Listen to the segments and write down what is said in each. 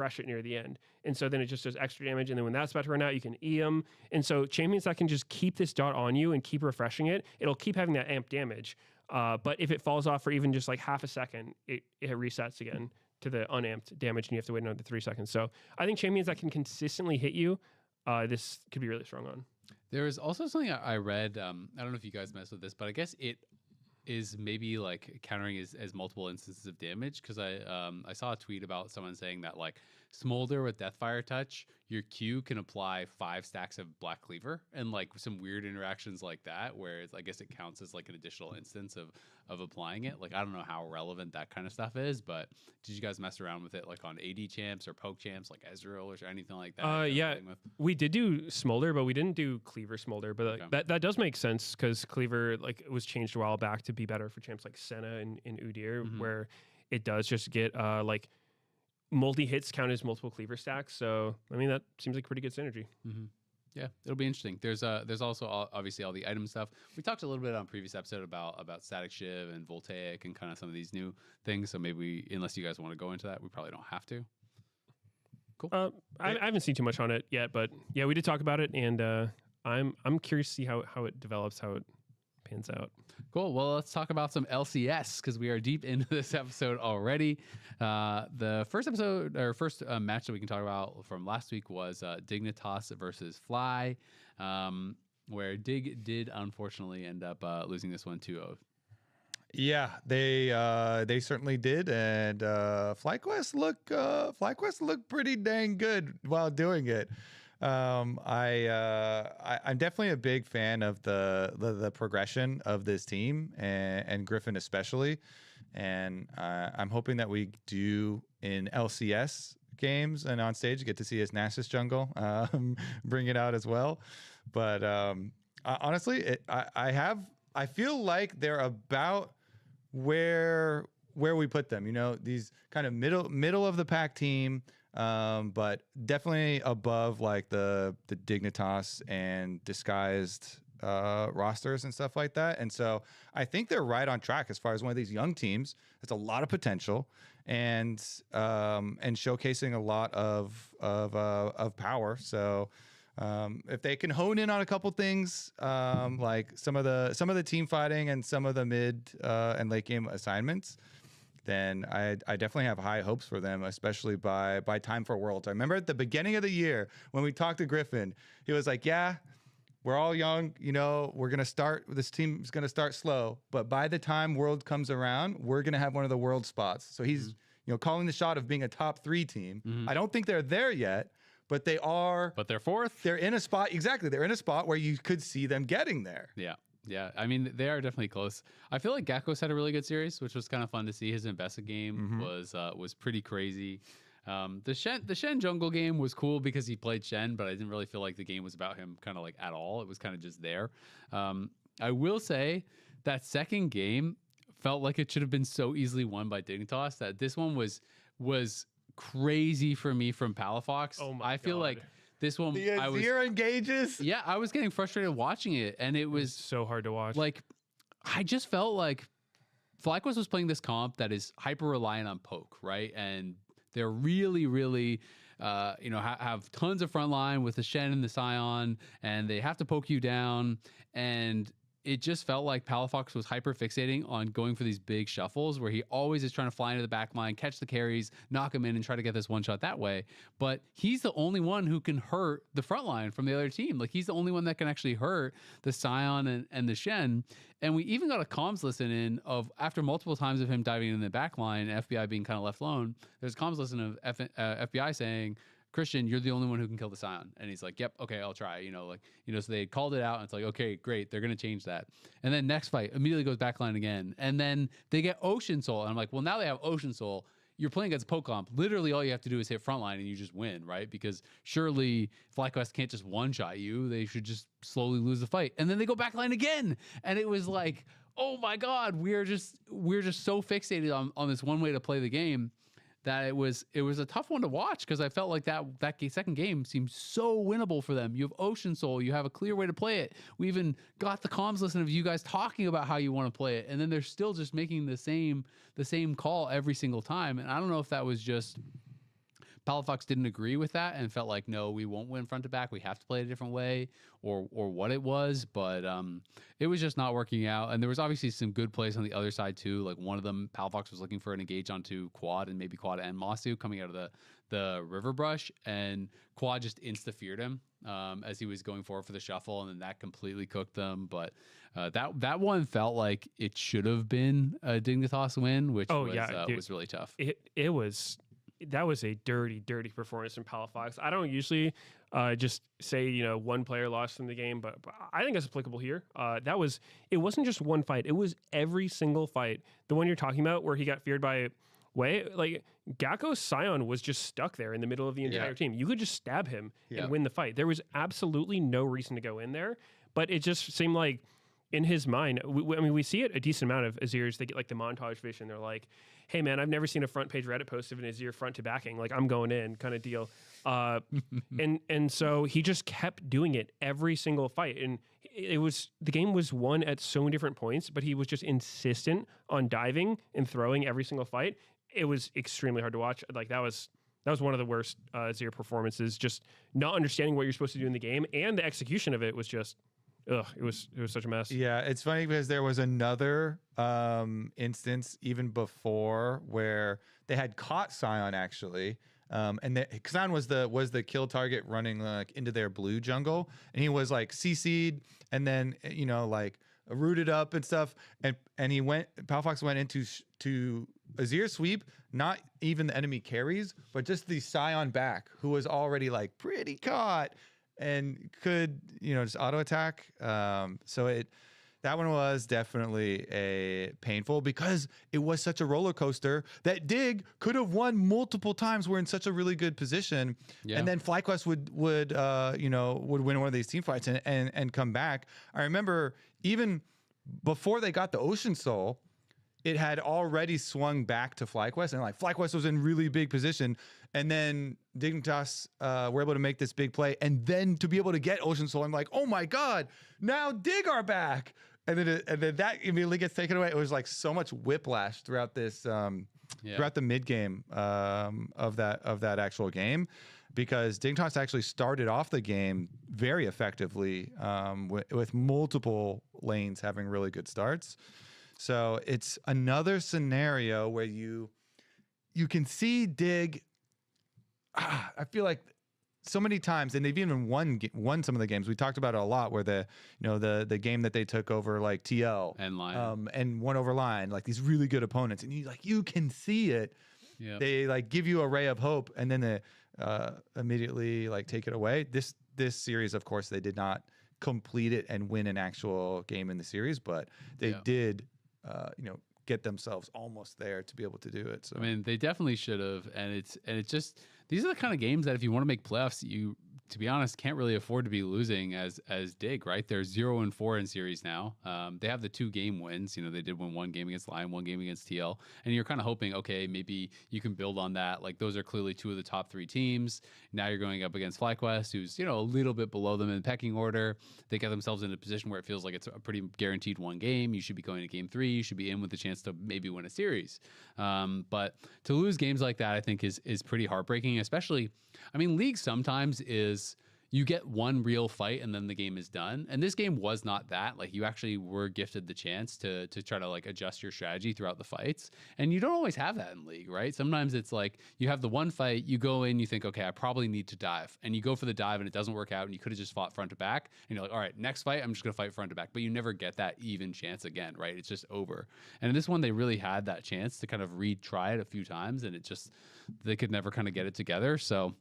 refresh it near the end. And so then it just does extra damage. And then when that's about to run out, you can E them. And so champions that can just keep this dot on you and keep refreshing it, it'll keep having that amp damage. But if it falls off for even just like half a second, it resets again to the unamped damage, and you have to wait another 3 seconds. So I think champions that can consistently hit you, this could be really strong on. There is also something I read. I don't know if you guys mess with this, but I guess it is maybe like countering as multiple instances of damage, because I saw a tweet about someone saying that like Smolder with Deathfire Touch, your Q can apply 5 stacks of Black Cleaver, and like some weird interactions like that, where I guess it counts as like an additional instance of applying it. Like I don't know how relevant that kind of stuff is, but did you guys mess around with it like on AD champs or poke champs like Ezreal or anything like that? Yeah, we did do Smolder, but we didn't do Cleaver Smolder. But like, that does make sense, because Cleaver like was changed a while back to be better for champs like Senna and Udyr, where it does just get like multi-hits count as multiple Cleaver stacks. So I mean, that seems like pretty good synergy. Yeah, it'll be interesting. There's also obviously all the item stuff. We talked a little bit on previous episode about Static Shiv and Voltaic and kind of some of these new things. So maybe, unless you guys want to go into that, we probably don't have to. Cool. I haven't seen too much on it yet, but yeah, we did talk about it, and I'm curious to see how it develops, how it pans out. Cool. Well, let's talk about some LCS, because we are deep into this episode already. The first episode, or first match that we can talk about from last week was Dignitas versus Fly, where Dig did unfortunately end up losing this one 2-0. Yeah, they certainly did, and FlyQuest looked pretty dang good while doing it. I'm definitely a big fan of the progression of this team, and Griffin especially, and I'm hoping that we do in LCS games and on stage get to see his Nasus jungle bring it out as well. But honestly, I feel like they're about where we put them, you know, these kind of middle of the pack team, but definitely above like the Dignitas and disguised rosters and stuff like that. And so I think they're right on track as far as one of these young teams. It's a lot of potential, and showcasing a lot of power. So if they can hone in on a couple things, like some of the team fighting and some of the mid and late game assignments, then I definitely have high hopes for them, especially by time for Worlds. I remember at the beginning of the year when we talked to Griffin, he was like, yeah, we're all young, you know, this team's going to start slow, but by the time World comes around, we're going to have one of the World spots. So he's, you know, calling the shot of being a top 3 team. I don't think they're there yet, but they are. But they're 4th. They're in a spot. Exactly. They're in a spot where you could see them getting there. Yeah. Yeah. I mean, they are definitely close. I feel like Gakkos had a really good series, which was kind of fun to see. His Investa game was pretty crazy. The Shen jungle game was cool because he played Shen, but I didn't really feel like the game was about him kind of like at all. It was kind of just there. I will say that second game felt like it should have been so easily won by Dignitas, that this one was crazy for me from Palafox. Oh my I feel God. like this one, The Azir engages. Yeah, I was getting frustrated watching it, and it was So hard to watch. like, I just felt like FlyQuest was playing this comp that is hyper reliant on poke, right? And they're really, really, have tons of front line with the Shen and the Scion, and they have to poke you down. And it just felt like Palafox was hyper fixating on going for these big shuffles where he always is trying to fly into the back line, catch the carries, knock him in, and try to get this one shot that way. But he's the only one who can hurt the front line from the other team. Like, he's the only one that can actually hurt the Scion and the Shen. And we even got a comms listen in of, after multiple times of him diving in the back line, FBI being kind of left alone, there's a comms listen of FBI saying, Christian, you're the only one who can kill the Scion. And he's like, yep, okay, I'll try. So they called it out, and it's like, okay, great, they're going to change that. And then next fight, immediately goes backline again. And then they get Ocean Soul. And I'm like, well, now they have Ocean Soul. You're playing against poke comp. Literally all you have to do is hit frontline and you just win, right? Because surely FlyQuest can't just one-shot you. They should just slowly lose the fight. And then they go backline again. And it was like, oh my God, we're just so fixated on this one way to play the game that it was a tough one to watch, because I felt like that second game seemed so winnable for them. You have Ocean Soul, you have a clear way to play it. We even got the comms listen of you guys talking about how you want to play it, and then they're still just making the same call every single time. And I don't know if that was just Palafox didn't agree with that and felt like, no, we won't win front to back. We have to play it a different way, or what it was. But it was just not working out. And there was obviously some good plays on the other side too. Like one of them, Palafox was looking for an engage onto Quad and maybe Quad and Masu coming out of the river brush, and Quad just insta-feared him as he was going forward for the shuffle, and then that completely cooked them. But that one felt like it should have been a Dignitas win, which was really tough. That was a dirty performance from Palafox. I don't usually just say, one player lost in the game, but I think it's applicable here. It wasn't just one fight. It was every single fight. The one you're talking about where he got feared by Wei, like Gakko's Scion was just stuck there in the middle of the entire team. You could just stab him and win the fight. There was absolutely no reason to go in there, but it just seemed like in his mind, we see it a decent amount of Azirs. They get like the montage vision. They're like, hey man, I've never seen a front page Reddit post of an Azir front to backing. Like I'm going in kind of deal. And so he just kept doing it every single fight. And the game was won at so many different points, but he was just insistent on diving and throwing every single fight. It was extremely hard to watch. Like that was one of the worst Azir performances, just not understanding what you're supposed to do in the game. And the execution of it was just, it was such a mess. Yeah, it's funny because there was another instance even before where they had caught Scion actually, and Scion was the kill target running like into their blue jungle, and he was like CC'd and then like rooted up and stuff, and Palafox went into to Azir sweep, not even the enemy carries, but just the Scion back who was already like pretty caught and could, just auto attack. So that one was definitely a painful because it was such a roller coaster that Dig could have won multiple times. We're in such a really good position. Yeah. And then FlyQuest would win one of these team fights and come back. I remember even before they got the Ocean Soul, it had already swung back to FlyQuest, and like FlyQuest was in really big position, and then Dignitas were able to make this big play, and then to be able to get Ocean Soul, I'm like, oh my god, now Dig are back, and then that immediately gets taken away. It was like so much whiplash throughout this throughout the mid game of that actual game, because Dignitas actually started off the game very effectively with multiple lanes having really good starts. So it's another scenario where you can see Dig. I feel like so many times, and they've even won some of the games. We talked about it a lot, where the game that they took over like TL and Lion and won over Lion, like these really good opponents, and you can see it. Yep. They like give you a ray of hope, and then they immediately like take it away. This series, of course, they did not complete it and win an actual game in the series, but they did. Get themselves almost there to be able to do it. So I mean, they definitely should have, and it's just these are the kind of games that if you want to make playoffs, you, to be honest, can't really afford to be losing as Dig, right? They're 0-4 in series now. They have the 2 game wins. They did win 1 game against Lion, 1 game against TL, and you're kind of hoping, okay, maybe you can build on that. Like those are clearly 2 of the top 3 teams. Now you're going up against FlyQuest, who's a little bit below them in the pecking order. They get themselves in a position where it feels like it's a pretty guaranteed 1 game. You should be going to game 3. You should be in with a chance to maybe win a series. But to lose games like that, I think is pretty heartbreaking. Especially, I mean, League sometimes is you get one real fight and then the game is done. And this game was not that. Like you actually were gifted the chance to try to like adjust your strategy throughout the fights. And you don't always have that in League, right? Sometimes it's like you have the one fight, you go in, you think, okay, I probably need to dive. And you go for the dive and it doesn't work out, and you could have just fought front to back. And you're like, all right, next fight, I'm just going to fight front to back. But you never get that even chance again, right? It's just over. And in this one, they really had that chance to kind of retry it a few times, and they could never kind of get it together. So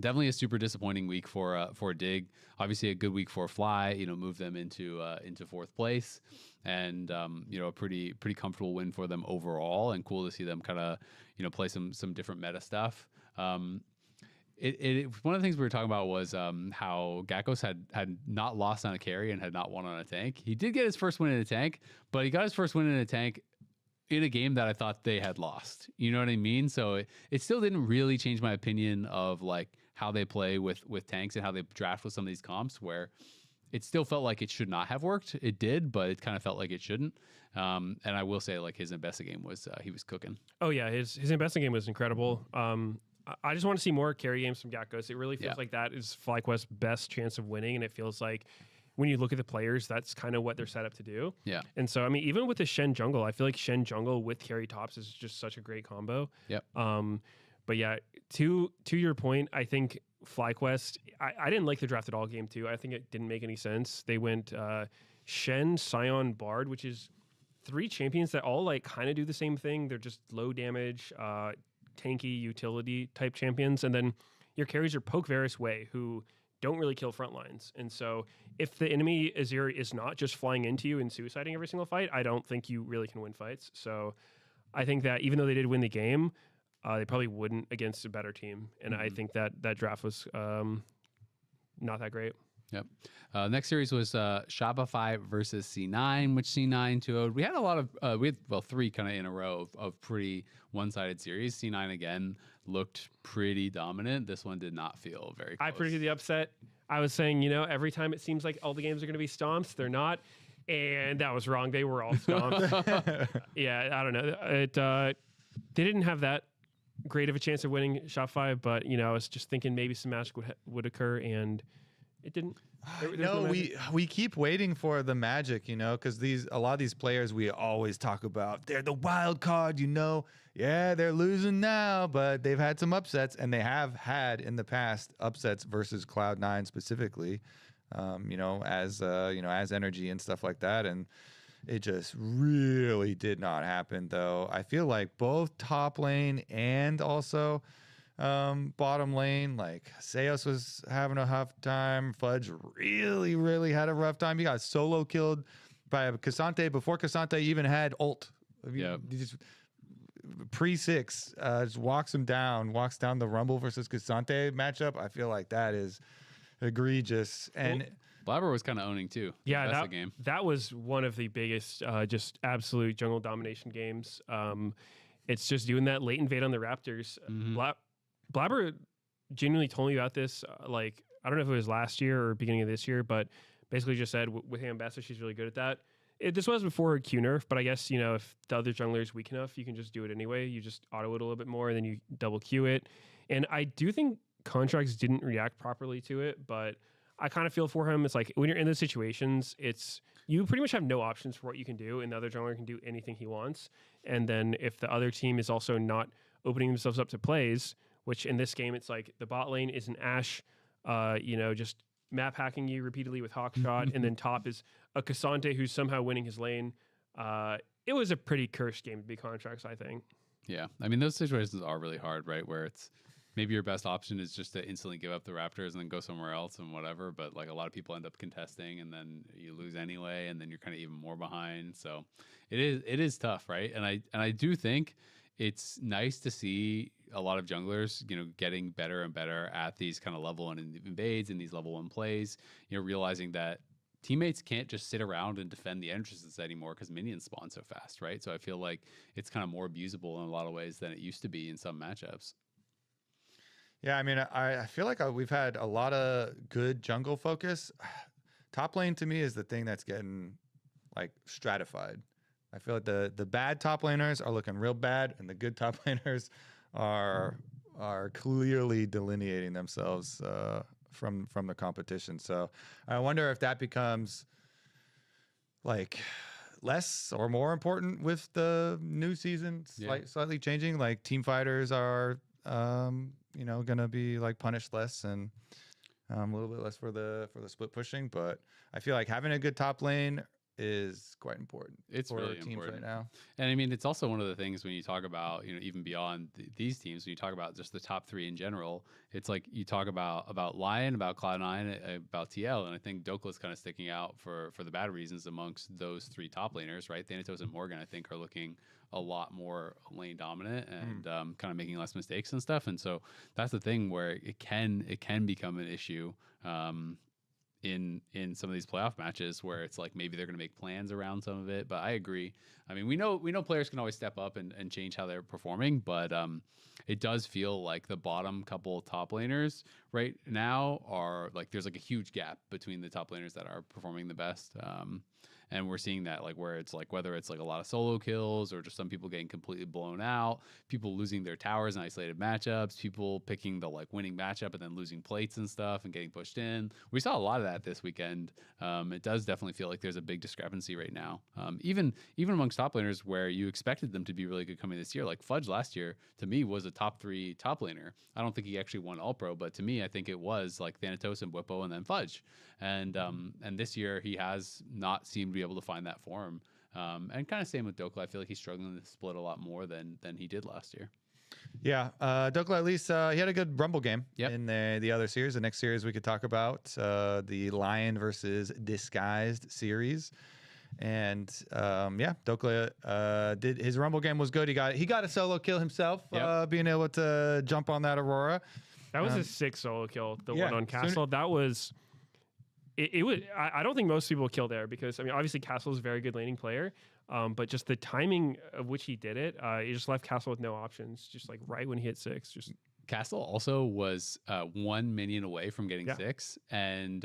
definitely a super disappointing week for Dig. Obviously a good week for Fly, move them into 4th place, and a pretty comfortable win for them overall, and cool to see them kind of play some different meta stuff. One of the things we were talking about was how Gakkos had not lost on a carry and had not won on a tank. He did get his first win in a tank, but he got his first win in a tank in a game that I thought they had lost. You know what I mean? So it still didn't really change my opinion of like how they play with tanks and how they draft with some of these comps, where it still felt like it should not have worked. It did, but it kind of felt like it shouldn't. And I will say, like, his Mbessa game was he was cooking. Oh yeah, his Mbessa game was incredible. I just want to see more carry games from Gakos. It really feels Yeah. like that is FlyQuest's best chance of winning, and it feels like when you look at the players, that's kind of what they're set up to do. Yeah. And so, I mean, even with the Shen jungle, I feel like Shen jungle with carry tops is just such a great combo. Yep. But yeah, to your point, I think FlyQuest, I didn't like the draft at all game 2. I think it didn't make any sense. They went Shen, Sion, Bard, which is 3 champions that all like kind of do the same thing. They're just low damage, tanky utility type champions. And then your carries are Poke, Varus, Wei, who don't really kill front lines. And so if the enemy Azir is not just flying into you and suiciding every single fight, I don't think you really can win fights. So I think that even though they did win the game, they probably wouldn't against a better team. And I think that draft was not that great. Yep. Next series was Shopify versus C9, which C9 2-0'd. We had a lot of, we had 3 kind of in a row of pretty one-sided series. C9 again looked pretty dominant. This one did not feel very close. I predicted the upset. I was saying, every time it seems like all the games are going to be stomps, they're not. And that was wrong. They were all stomped. Yeah, I don't know. They didn't have that great of a chance of winning Shopify, but, I was just thinking maybe some magic would occur, and it didn't. No, we keep waiting for the magic, because a lot of these players we always talk about, they're the wild card, Yeah, they're losing now, but they've had some upsets, and they have had in the past upsets versus Cloud9 specifically, as energy and stuff like that, and it just really did not happen though. I feel like both top lane and also bottom lane, like Seos was having a tough time. Fudge really had a rough time. He got solo killed by Cassante before Cassante even had ult. Yeah. He just pre-6 just walks down the Rumble versus Cassante matchup. I feel like that is egregious. And Blabber was kind of owning too. Yeah, that's the game. That was one of the biggest, just absolute jungle domination games. It's just doing that late invade on the Raptors. Blabber genuinely told me about this. I don't know if it was last year or beginning of this year, but basically just said with Ambessa, she's really good at that. This was before Q nerf, but I guess, if the other jungler is weak enough, you can just do it anyway. You just auto it a little bit more, and then you double Q it. And I do think Contracts didn't react properly to it, but I kind of feel for him. It's like when you're in those situations, you pretty much have no options for what you can do, and the other jungler can do anything he wants. And then if the other team is also not opening themselves up to plays, which in this game, it's like the bot lane is an Ashe, just map hacking you repeatedly with Hawkshot, and then top is a Cassante who's somehow winning his lane. It was a pretty cursed game to be Contracts, I think. Yeah. I mean, those situations are really hard, right? Where it's maybe your best option is just to instantly give up the Raptors and then go somewhere else and whatever. But like a lot of people end up contesting, and then you lose anyway, and then you're kind of even more behind. So it is tough, right? And I do think it's nice to see a lot of junglers, getting better and better at these kind of level 1 invades and these level 1 plays, realizing that teammates can't just sit around and defend the entrances anymore because minions spawn so fast, right? So I feel like it's kind of more abusable in a lot of ways than it used to be in some matchups. Yeah, I mean, I feel like we've had a lot of good jungle focus. Top lane to me is the thing that's getting stratified. I feel like the bad top laners are looking real bad, and the good top laners are clearly delineating themselves from the competition. So I wonder if that becomes less or more important with the new season slightly changing. Like team fighters are gonna be punished less and a little bit less for the split pushing. But I feel like having a good top lane is quite important. It's for really teams important right now. And I mean, it's also one of the things when you talk about, even beyond these teams, when you talk about just the top 3 in general, it's like you talk about Lion, about Cloud9, about TL, and I think Dokla's kind of sticking out for the bad reasons amongst those 3 top laners, right? Thanatos and Morgan, I think, are looking a lot more lane dominant and kind of making less mistakes and stuff. And so that's the thing where it can become an issue. In some of these playoff matches where it's like maybe they're going to make plans around some of it. But I agree. I mean, we know players can always step up and change how they're performing, but it does feel like the bottom couple top laners right now are there's a huge gap between the top laners that are performing the best. And we're seeing that, like, where it's like, whether it's like a lot of solo kills or just some people getting completely blown out, people losing their towers in isolated matchups, people picking the like winning matchup and then losing plates and stuff and getting pushed in. We saw a lot of that this weekend. It does definitely feel like there's a big discrepancy right now. Even amongst top laners where you expected them to be really good coming this year, like Fudge last year, to me was a top 3 top laner. I don't think he actually won All Pro, but to me, I think it was like Thanatos and Bwipo and then Fudge. And this year he has not seemed to be able to find that form. And kind of same with Dokla. I feel like he's struggling to split a lot more than he did last year. Yeah, Dokla, at least he had a good Rumble game Yep. in the other series. The next series we could talk about, the Lion versus Disguised series. And yeah, Dokla did his Rumble game was good. He got a solo kill himself, Yep. Being able to jump on that Aurora. That was a sick solo kill. The yeah, one on Castle. That was. It was. I don't think most people kill there because I mean obviously Castle is a very good laning player, but just the timing of which he did it, it just left Castle with no options. Just like right when he hit 6, just. Castle also was 1 minion away from getting 6, and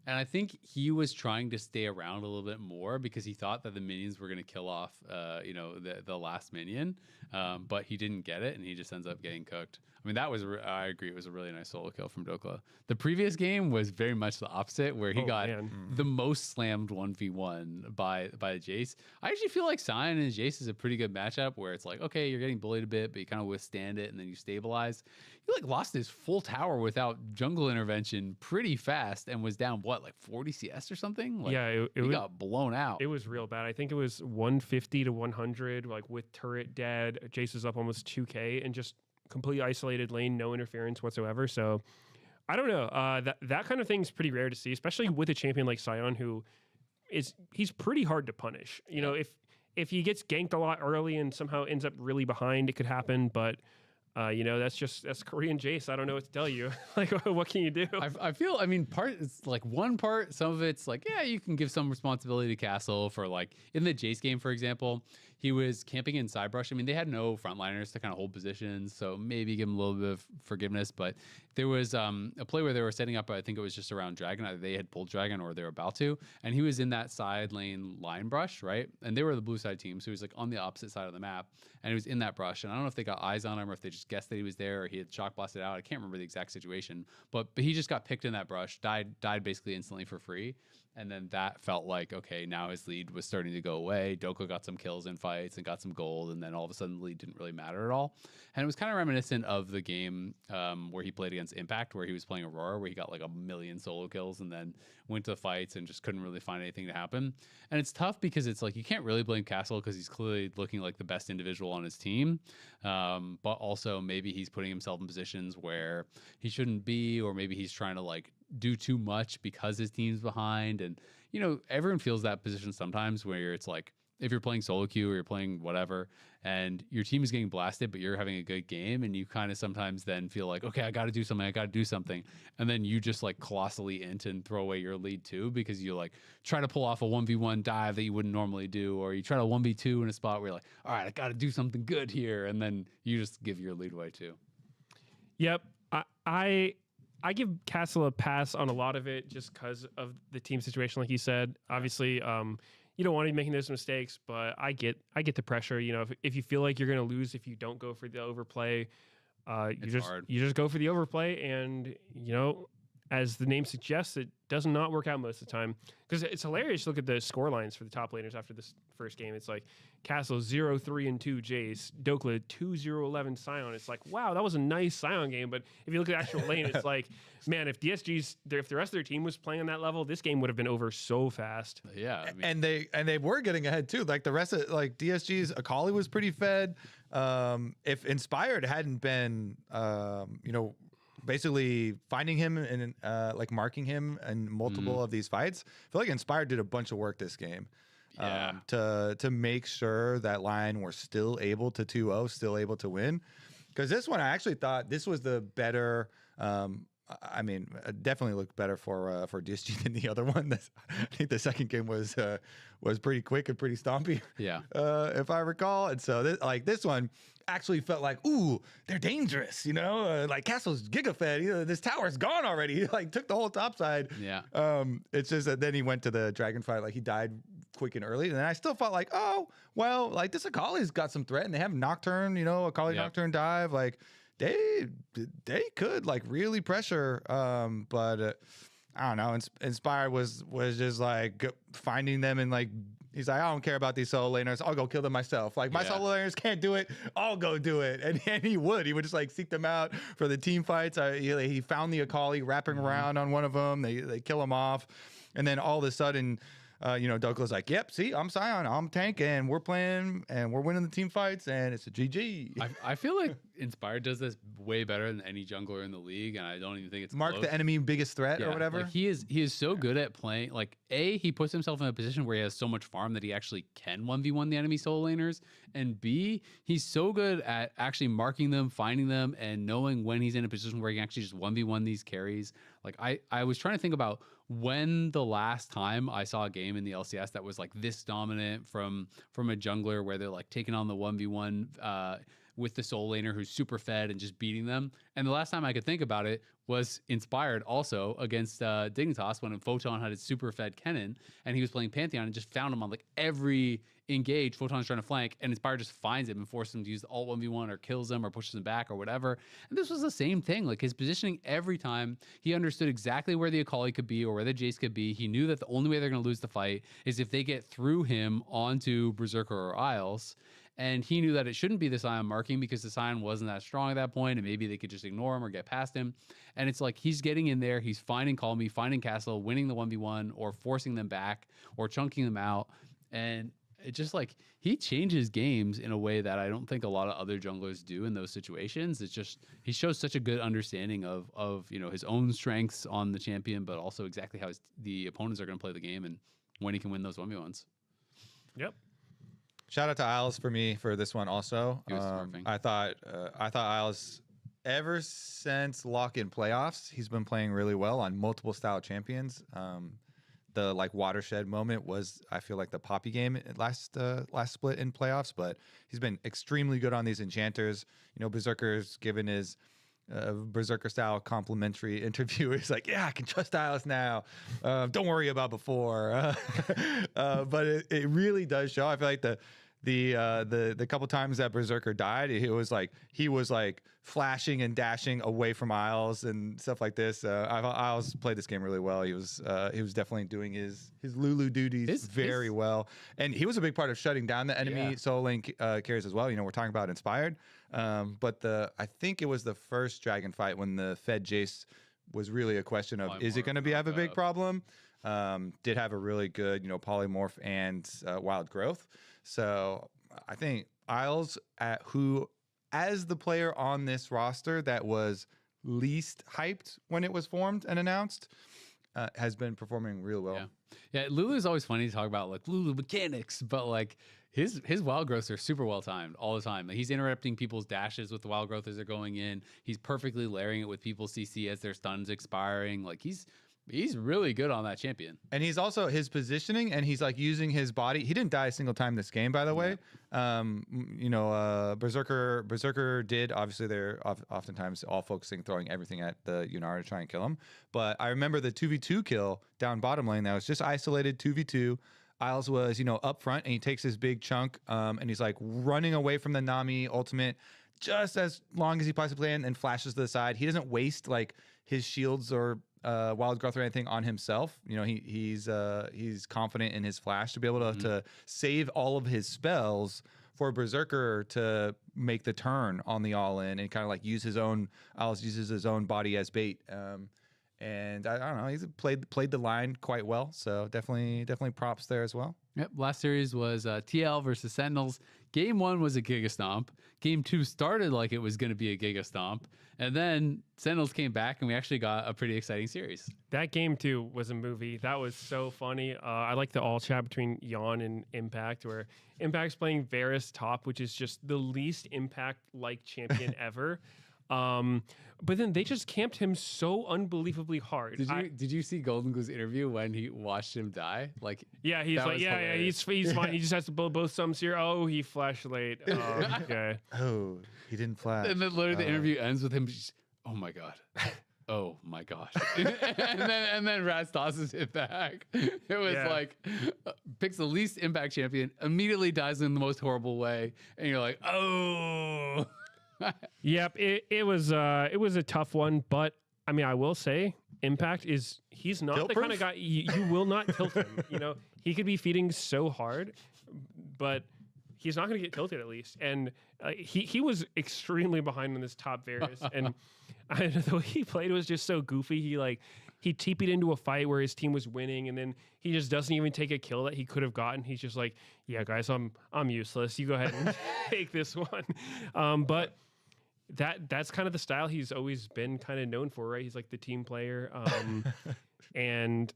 I think he was trying to stay around a little bit more because he thought that the minions were going to kill off, the last minion, but he didn't get it, and he just ends up getting cooked. I mean, that was I agree. It was a really nice solo kill from Dokla. The previous game was very much the opposite, where he got the most slammed 1v1 by Jace. I actually feel like Sion and Jace is a pretty good matchup, where it's like, okay, you're getting bullied a bit, but you kind of withstand it, and then you stabilize. He like lost his full tower without jungle intervention pretty fast, and was down like 40 CS or something. Like, yeah, he got blown out. It was real bad. I think it was 150 to 100, like with turret dead. Jace is up almost 2K and just completely isolated lane, no interference whatsoever. So I don't know. That kind of thing is pretty rare to see, especially with a champion like Sion, who he's pretty hard to punish. You know, if he gets ganked a lot early and somehow ends up really behind, it could happen. But that's Korean Jace. I don't know what to tell you. Like, what can you do? I feel, it's like one part, some of it's like, yeah, you can give some responsibility to Castle for like in the Jace game, for example, he was camping in Cyberrush. I mean, they had no frontliners to kind of hold positions, so maybe give him a little bit of forgiveness. But there was a play where they were setting up, I think it was just around Dragon. Either they had pulled Dragon or they were about to. And he was in that side lane line brush, right? And they were the blue side team, so he was like on the opposite side of the map. And he was in that brush. And I don't know if they got eyes on him or if they just guessed that he was there or he had shock blasted out. I can't remember the exact situation. But he just got picked in that brush, died basically instantly for free. And then that felt like, okay, now his lead was starting to go away. Dokka got some kills in fights and got some gold, and then all of a sudden the lead didn't really matter at all. And it was kind of reminiscent of the game where he played against Impact, where he was playing Aurora, where he got like 1 million solo kills and then went to the fights and just couldn't really find anything to happen. And it's tough because it's like you can't really blame Castle because he's clearly looking like the best individual on his team. But also maybe he's putting himself in positions where he shouldn't be, or maybe he's trying to like do too much because his team's behind. And, you know, everyone feels that position sometimes where it's like, if you're playing solo queue or you're playing whatever and your team is getting blasted, but you're having a good game, and you kind of sometimes then feel like, okay, I got to do something. And then you just like colossally int and throw away your lead too, because you like try to pull off a 1v1 dive that you wouldn't normally do, or you try to 1v2 in a spot where you're like, all right, I got to do something good here. And then you just give your lead away too. Yep. I give Castle a pass on a lot of it just because of the team situation, like you said. Obviously, you don't want to be making those mistakes, but I get the pressure. You know, if you feel like you're going to lose if you don't go for the overplay, you just go for the overplay, and you know, as the name suggests, it does not work out most of the time. Because it's hilarious to look at the score lines for the top laners after this first game. It's like Castle 0-3-2 Jace, Dokla 2-0-11 Sion. It's like, wow, that was a nice Sion game. But if you look at actual lane, it's like, man, if if the rest of their team was playing on that level, this game would have been over so fast. Yeah, and they were getting ahead too. Like the rest of like DSG's Akali was pretty fed. If Inspired hadn't been, basically finding him and like marking him in multiple of these fights, I feel like Inspired did a bunch of work this game. To make sure that Lion were still able to 2-0, still able to win. Because this one, I actually thought this was the better. It definitely looked better for DSG than the other one. I think the second game was pretty quick and pretty stompy. Yeah. If I recall, and so this one, actually felt like, ooh, they're dangerous, like Castle's giga-fed, this tower's gone already. He like took the whole top side. Yeah. It's just that then he went to the dragon fight, like he died quick and early. And then I still felt like, oh, well, like this Akali's got some threat and they have Nocturne, Akali Nocturne dive. Like they could like really pressure. But I don't know. Inspired was just like finding them and like, he's like, I don't care about these solo laners. I'll go kill them myself. Like, my solo laners can't do it. I'll go do it. And he would. He would just, like, seek them out for the team fights. He found the Akali wrapping around on one of them. They kill him off. And then all of a sudden, Douglas like, yep, see, I'm Sion. I'm tank, and we're playing, and we're winning the team fights, and it's a GG. I feel like Inspired does this way better than any jungler in the league, and I don't even think it's Mark close. the enemy biggest threat or whatever. Like he is so good at playing. Like he puts himself in a position where he has so much farm that he actually can 1v1 the enemy solo laners, and B, he's so good at actually marking them, finding them, and knowing when he's in a position where he can actually just 1v1 these carries. Like I was trying to think about when the last time I saw a game in the LCS that was like this dominant from a jungler where they're like taking on the 1v1 with the soul laner who's super fed and just beating them. And the last time I could think about it was Inspired also against Dignitas when Photon had his super fed Kennen and he was playing Pantheon and just found him on like every engage. Photon's trying to flank and Inspired just finds him and forces him to use the alt 1v1 or kills him or pushes him back or whatever. And this was the same thing. Like his positioning every time, he understood exactly where the Akali could be or where the Jace could be. He knew that the only way they're going to lose the fight is if they get through him onto Berserker or Isles. And he knew that it shouldn't be the Sion marking because the Sion wasn't that strong at that point, and maybe they could just ignore him or get past him. And it's like he's getting in there, he's finding Call Me, finding Castle, winning the 1v1, or forcing them back, or chunking them out. And it just like he changes games in a way that I don't think a lot of other junglers do in those situations. It's just he shows such a good understanding of his own strengths on the champion, but also exactly how the opponents are going to play the game and when he can win those 1v1s. Yep. Shout out to Isles for me for this one also. I thought Isles, ever since lock-in playoffs, he's been playing really well on multiple style champions. The like watershed moment was, I feel like, the Poppy game last split in playoffs, but he's been extremely good on these enchanters. Berserker's given his Berserker style complimentary interview. He's like, yeah, I can trust Isles now. Don't worry about before. But it really does show. I feel like the couple times that Berserker died, he was like flashing and dashing away from Isles and stuff like this. Isles played this game really well. He was definitely doing his Lulu duties very well, and he was a big part of shutting down the enemy solo lane carries as well. We're talking about Inspired, but I think it was the first dragon fight when the Fed Jace was really a question of is it going to have a big problem. Did have a really good polymorph and wild growth. So I think Isles, who as the player on this roster that was least hyped when it was formed and announced, has been performing real well. Yeah, Lulu is always funny to talk about, like Lulu mechanics, but like his wild growths are super well timed all the time. Like, he's interrupting people's dashes with the wild growth as they're going in. He's perfectly layering it with people's CC as their stuns expiring. Like he's really good on that champion. And he's also his positioning, and he's like using his body. He didn't die a single time this game, by the way. Berserker did. Obviously, they're oftentimes all focusing, throwing everything at the Yunara to try and kill him. But I remember the 2v2 kill down bottom lane that was just isolated 2v2. Isles was, up front, and he takes his big chunk, and he's like running away from the Nami ultimate just as long as he possibly can, and flashes to the side. He doesn't waste like his shields or wild growth or anything on himself. He's confident in his flash to be able to save all of his spells for Berserker to make the turn on the all-in and kind of like Isles uses his own body as bait. And I don't know, he's played the line quite well. So definitely props there as well. Yep. Last series was TL versus Sentinels. Game 1 was a Giga Stomp. Game 2 started like it was going to be a Giga Stomp. And then Sentinels came back, and we actually got a pretty exciting series. That game 2 was a movie. That was so funny. I like the all chat between Yawn and Impact, where Impact's playing Varus top, which is just the least Impact-like champion ever. But then they just camped him so unbelievably hard. Did you see Golden Goose interview when he watched him die? Like, yeah, he's that like, was yeah, he's fine. He just has to build both sums here. Oh, he flashed late. Okay. Oh, he didn't flash. and then literally the interview ends with him just, oh my god. Oh my gosh. and then Raz tosses it back. It was like picks the least impact champion, immediately dies in the most horrible way, and you're like, oh. Yep, it was a tough one, but I mean, I will say, Impact he's not the kind of guy you will not tilt him. You know, he could be feeding so hard, but he's not going to get tilted at least. And he was extremely behind on this top Varus, and the way he played was just so goofy. He TP'd into a fight where his team was winning, and then he just doesn't even take a kill that he could have gotten. He's just like, yeah, guys, I'm useless. You go ahead and take this one. But that's kind of the style he's always been kind of known for, right? He's like the team player. And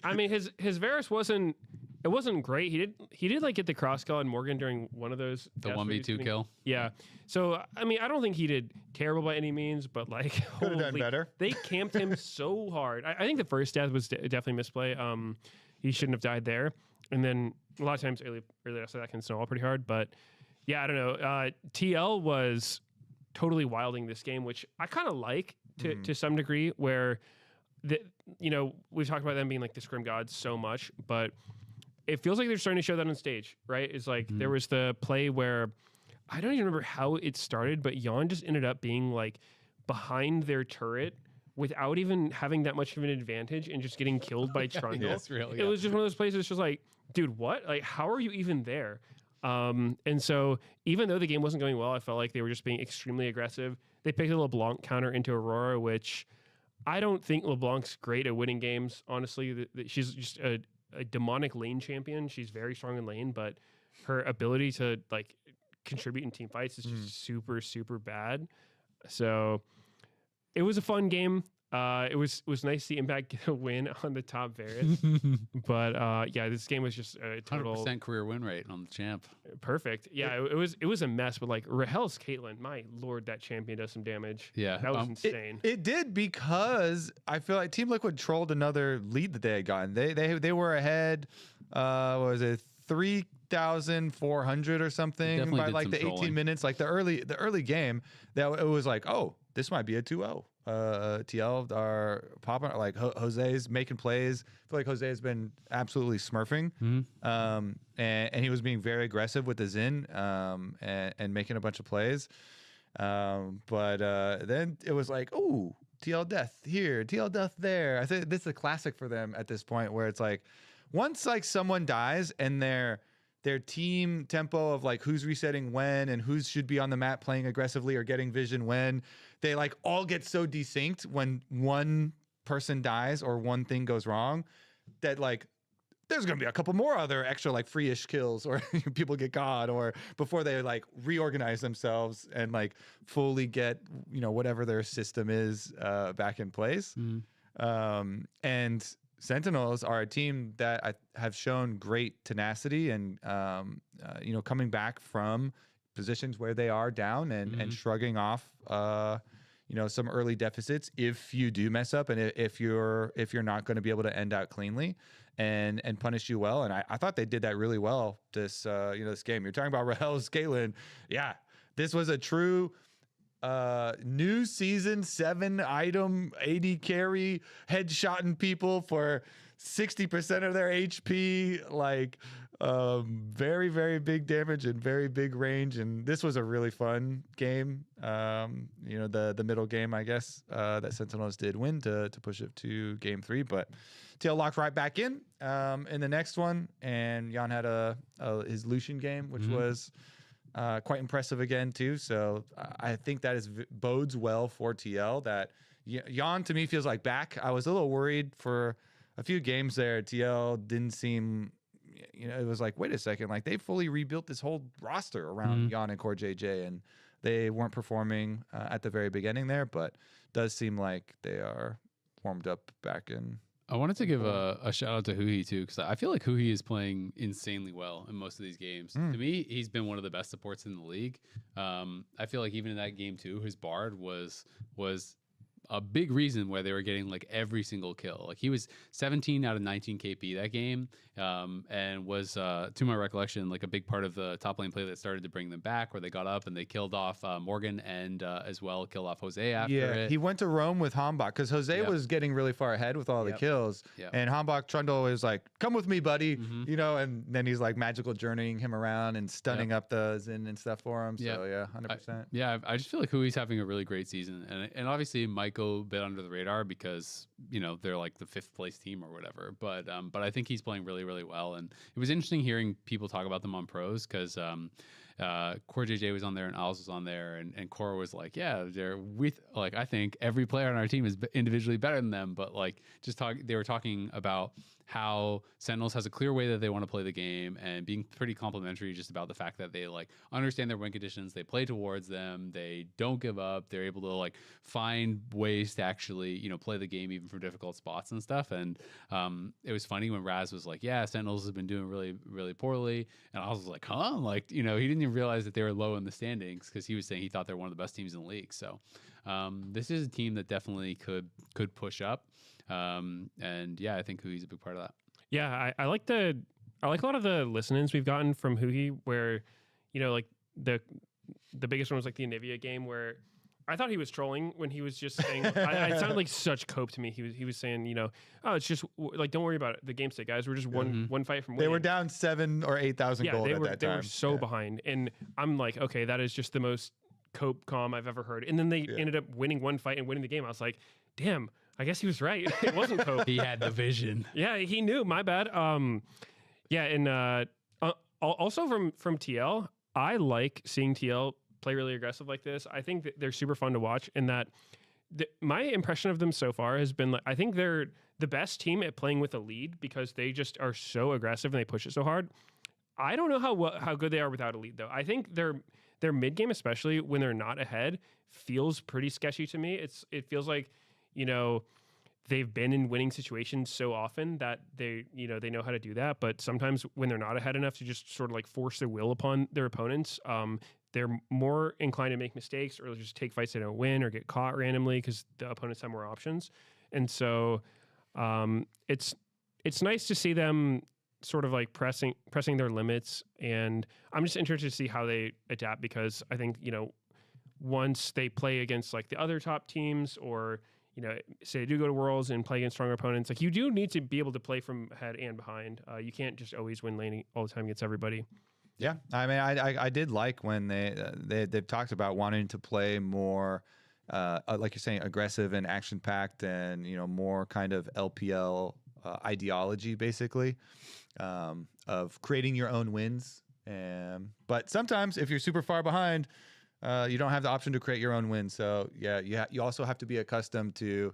I mean, his Varus wasn't great. He did like get the cross kill on Morgan during one of those. The 1v2 kill. Yeah. So I mean, I don't think he did terrible by any means, but like could have done better. They camped him so hard. I think the first death was definitely misplay. He shouldn't have died there. And then a lot of times early so that can snowball pretty hard. But yeah, I don't know. TL was totally wilding this game, which I kind of like to some degree, where we've talked about them being like the scrim gods so much, but it feels like they're starting to show that on stage, right? It's like there was the play where I don't even remember how it started, but Jan just ended up being like behind their turret without even having that much of an advantage and just getting killed by Trundle. Yes, really. It was just one of those places. It's just like, dude, what? Like, how are you even there? And so even though the game wasn't going well, I felt like they were just being extremely aggressive. They picked a LeBlanc counter into Aurora, which I don't think LeBlanc's great at winning games. Honestly, she's just a demonic lane champion. She's very strong in lane, but her ability to like contribute in team fights is just super, super bad. So it was a fun game. It was nice to see Impact get a win on the top Varus. But yeah, this game was just a total 100% career win rate on the champ. Perfect. Yeah, it was a mess, but like Rahel's Caitlyn, my lord, that champion does some damage. Yeah. That was insane. It did, because I feel like Team Liquid trolled another lead that they had gotten. They were ahead, what was it, 3,400 or something by like the 18 minutes, like the early game. That it was like, oh, this might be a 2-0. TL are popping, like Jose's making plays. I feel like Jose has been absolutely smurfing. And he was being very aggressive with the Xin, and making a bunch of plays. But then it was like, oh, TL death here, TL death there. I think this is a classic for them at this point, where it's like, once like someone dies and their team tempo of like who's resetting when and who should be on the map playing aggressively or getting vision when, they like all get so desynced when one person dies or one thing goes wrong, that like there's gonna be a couple more other extra like free-ish kills, or people get caught, or before they like reorganize themselves and like fully get whatever their system is back in place. And Sentinels are a team that have shown great tenacity and coming back from positions where they are down and shrugging off some early deficits if you do mess up, and if you're not going to be able to end out cleanly and punish you well. And I thought they did that really well this this game. You're talking about Rahel's Caitlyn. Yeah, this was a true new season 7 item AD carry, headshotting people for 60% of their HP, like very, very big damage and very big range. And this was a really fun game. The middle game, I guess, that Sentinels did win to push it to game 3, but TL locked right back in the next one. And Jan had his Lucian game, which was quite impressive again too. So I think that bodes well for TL. That Jan to me feels like back. I was a little worried for a few games there. TL didn't seem, it was like, wait a second, like they fully rebuilt this whole roster around Jan and Core JJ, and they weren't performing at the very beginning there, but does seem like they are warmed up back in I wanted to give a shout out to Huhi too, because I feel like Huhi is playing insanely well in most of these games. To me, he's been one of the best supports in the league. I feel like even in that game too, his Bard was a big reason why they were getting like every single kill. Like he was 17 out of 19 KP that game, and was to my recollection like a big part of the top lane play that started to bring them back, where they got up and they killed off Morgan and as well killed off Jose after it. He went to Rome with Hambach because Jose was getting really far ahead with all the kills, and Hambach Trundle was like, "Come with me, buddy," you know, and then he's like magical journeying him around and stunning up the Zin and stuff for him. So yeah, 100%. I just feel like Hui's having a really great season, and obviously Mike go a bit under the radar because you know they're like the 5th place team or whatever. But I think he's playing really really well, and it was interesting hearing people talk about them on pros because Core JJ was on there and Al's was on there, and Core was like, yeah, they're with like I think every player on our team is individually better than them, but like they were talking about how Sentinels has a clear way that they want to play the game and being pretty complimentary just about the fact that they like understand their win conditions, they play towards them, they don't give up, they're able to like find ways to actually, you know, play the game even from difficult spots and stuff. And it was funny when Raz was like, yeah, Sentinels has been doing really, really poorly. And I was like, huh? Like, you know, he didn't even realize that they were low in the standings because he was saying he thought they're one of the best teams in the league. So this is a team that definitely could push up. And yeah, I think Hui's a big part of that. Yeah, I like a lot of the listen-ins we've gotten from Hui, where, you know, like the biggest one was like the Anivia game where I thought he was trolling when he was just saying, it sounded like such cope to me. He was saying, you know, oh, it's just like, don't worry about it. The game state, guys. We're just one fight from winning. They were down 7,000 or 8,000 gold at that time. They were so behind. And I'm like, okay, that is just the most cope calm I've ever heard. And then they ended up winning one fight and winning the game. I was like, damn, I guess he was right. It wasn't cope. He had the vision. Yeah, he knew. My bad. Yeah, and also from TL, I like seeing TL play really aggressive like this. I think that they're super fun to watch, and that my impression of them so far has been like, I think they're the best team at playing with a lead because they just are so aggressive and they push it so hard. I don't know how good they are without a lead though. I think their mid game, especially when they're not ahead, feels pretty sketchy to me. It feels like, you know, they've been in winning situations so often that they know how to do that. But sometimes when they're not ahead enough to just sort of like force their will upon their opponents, they're more inclined to make mistakes or just take fights they don't win or get caught randomly because the opponents have more options. And so it's nice to see them sort of like pressing their limits. And I'm just interested to see how they adapt because I think, you know, once they play against like the other top teams or, you know, say they do go to Worlds and play against stronger opponents, like you do need to be able to play from ahead and behind. You can't just always win laning all the time against everybody. Yeah, I mean, I did like when they've talked about wanting to play more, like you're saying, aggressive and action packed, and you know, more kind of LPL ideology, basically, of creating your own wins. But sometimes, if you're super far behind, you don't have the option to create your own wins. So yeah, you also have to be accustomed to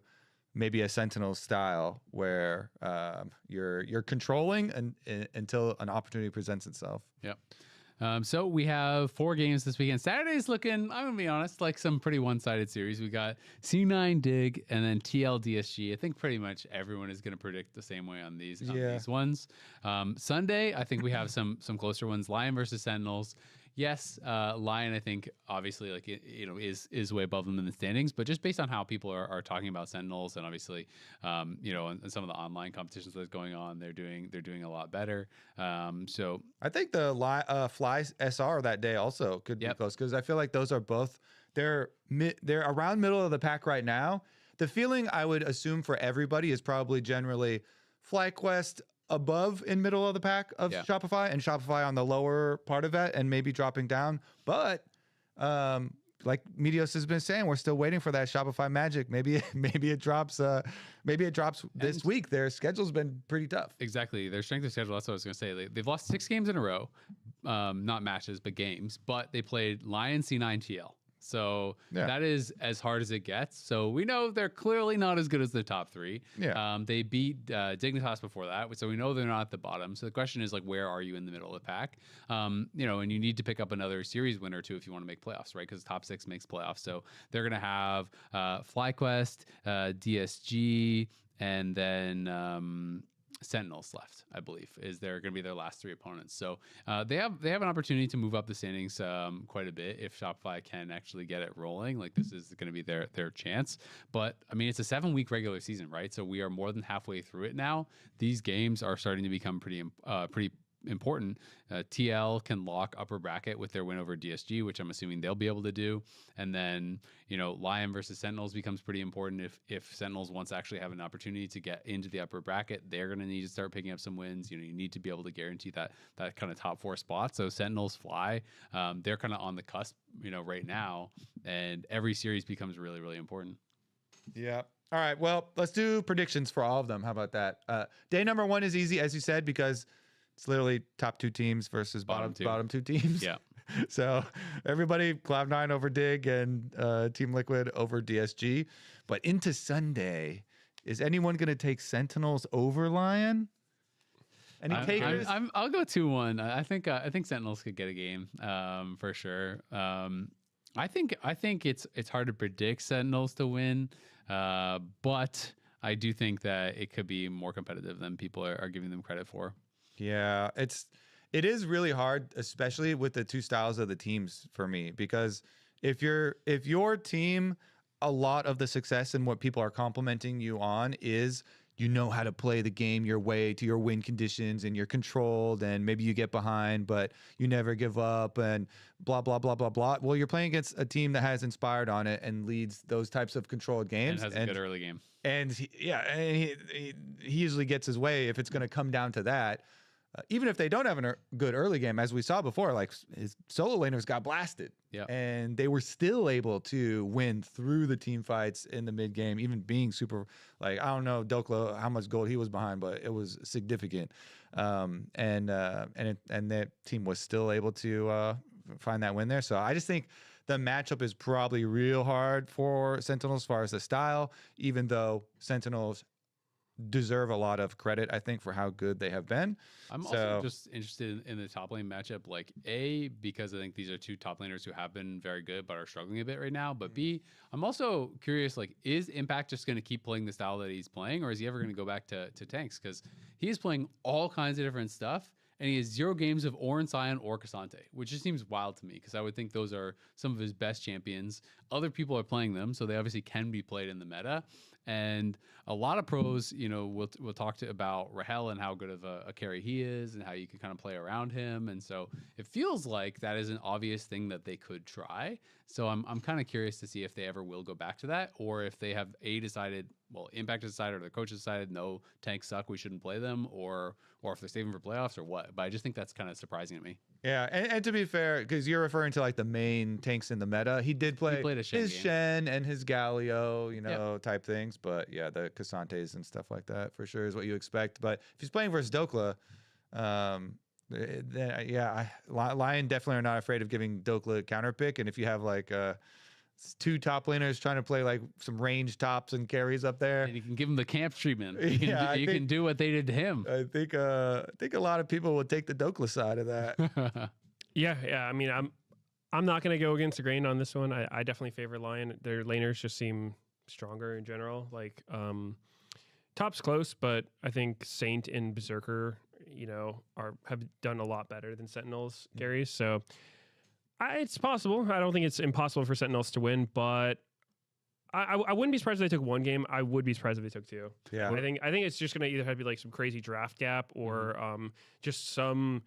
maybe a Sentinel style where you're controlling until an opportunity presents itself. Yep. So we have 4 games this weekend. Saturday's looking, I'm going to be honest, like some pretty one-sided series. We got C9 Dig and then TL DSG. I think pretty much everyone is going to predict the same way on these ones. Sunday, I think we have some closer ones. Lion versus Sentinels. Yes, Lion, I think, obviously, like is way above them in the standings. But just based on how people are talking about Sentinels, and obviously, and some of the online competitions that's going on, they're doing a lot better. So I think the Fly SR that day also could be close because I feel like those are both they're around middle of the pack right now. The feeling I would assume for everybody is probably generally FlyQuest above in middle of the pack of Shopify, and Shopify on the lower part of that and maybe dropping down. But like Medios has been saying, we're still waiting for that Shopify magic. Maybe it drops this week. Their schedule's been pretty tough. Exactly. Their strength of schedule, that's what I was going to say. They've lost 6 games in a row. Not matches, but games. But they played Lion, C9, TL. So that is as hard as it gets. So we know they're clearly not as good as the top 3. Yeah. They beat Dignitas before that, so we know they're not at the bottom. So the question is, like, where are you in the middle of the pack? And you need to pick up another series win or two if you want to make playoffs, right? Because top 6 makes playoffs. So they're going to have FlyQuest, DSG, and then Sentinels left, I believe, is they're going to be their last 3 opponents. So they have an opportunity to move up the standings quite a bit if Shopify can actually get it rolling. Like this is going to be their chance. But I mean, it's a 7-week regular season, right? So we are more than halfway through it now. These games are starting to become pretty important. TL can lock upper bracket with their win over DSG, which I'm assuming they'll be able to do. And then, Lion versus Sentinels becomes pretty important. If Sentinels wants to actually have an opportunity to get into the upper bracket, they're going to need to start picking up some wins. You need to be able to guarantee that kind of top 4 spot. So Sentinels Fly, they're kind of on the cusp, right now, and every series becomes really, really important. Yeah. All right. Well, let's do predictions for all of them. How about that? Day number 1 is easy, as you said, because it's literally top 2 teams versus bottom 2 teams. Yeah. So everybody, Cloud9 over Dig and Team Liquid over DSG. But into Sunday, is anyone going to take Sentinels over Lion? Any takers? I'll go 2-1. I think Sentinels could get a game for sure. I think it's hard to predict Sentinels to win, but I do think that it could be more competitive than people are giving them credit for. Yeah, it is really hard, especially with the 2 styles of the teams for me, because if your team, a lot of the success and what people are complimenting you on is how to play the game your way to your win conditions, and you're controlled, and maybe you get behind, but you never give up, and blah, blah, blah, blah, blah. Well, you're playing against a team that has inspired on it and leads those types of controlled games. And has a good early game. And he usually gets his way if it's going to come down to that. Even if they don't have a good early game, as we saw before, like his solo laners got blasted, and they were still able to win through the team fights in the mid game, even being super. Like, I don't know Dokla how much gold he was behind, but it was significant. And that team was still able to find that win there. So I just think the matchup is probably real hard for Sentinels as far as the style, even though Sentinels deserve a lot of credit, I think, for how good they have been. I'm also just interested in the top lane matchup, like because I think these are 2 top laners who have been very good but are struggling a bit right now. But B, I'm also curious, like, is Impact just going to keep playing the style that he's playing, or is he ever going to go back to tanks? Because he is playing all kinds of different stuff, and he has 0 games of Orin Sion or Cassante, which just seems wild to me, because I would think those are some of his best champions. Other people are playing them, so they obviously can be played in the meta. And a lot of pros, we'll talk about Rahel and how good of a carry he is and how you can kind of play around him. And so it feels like that is an obvious thing that they could try. So I'm kind of curious to see if they ever will go back to that, or if they have decided, Impact has decided, or the coach has decided, no, tanks suck, we shouldn't play them, or if they're saving for playoffs or what. But I just think that's kind of surprising to me. Yeah, and to be fair, because you're referring to like the main tanks in the meta, he did play his Shen and his Galio, type things. But yeah, the Cassantes and stuff like that for sure is what you expect. But if he's playing versus Dokla, Lion definitely are not afraid of giving Dokla a counter pick. And if you have like 2 top laners trying to play like some range tops and carries up there, and you can give him the camp treatment. You can do what they did to him. I think a lot of people will take the Dokla side of that. Yeah. I mean, I'm not going to go against the grain on this one. I definitely favor Lion. Their laners just seem stronger in general. Like top's close, but I think Saint and Berserker, have done a lot better than Sentinels carries. So it's possible. I don't think it's impossible for Sentinels to win, but I wouldn't be surprised if they took 1 game. I would be surprised if they took 2. Yeah, I think it's just going to either have to be like some crazy draft gap, or just some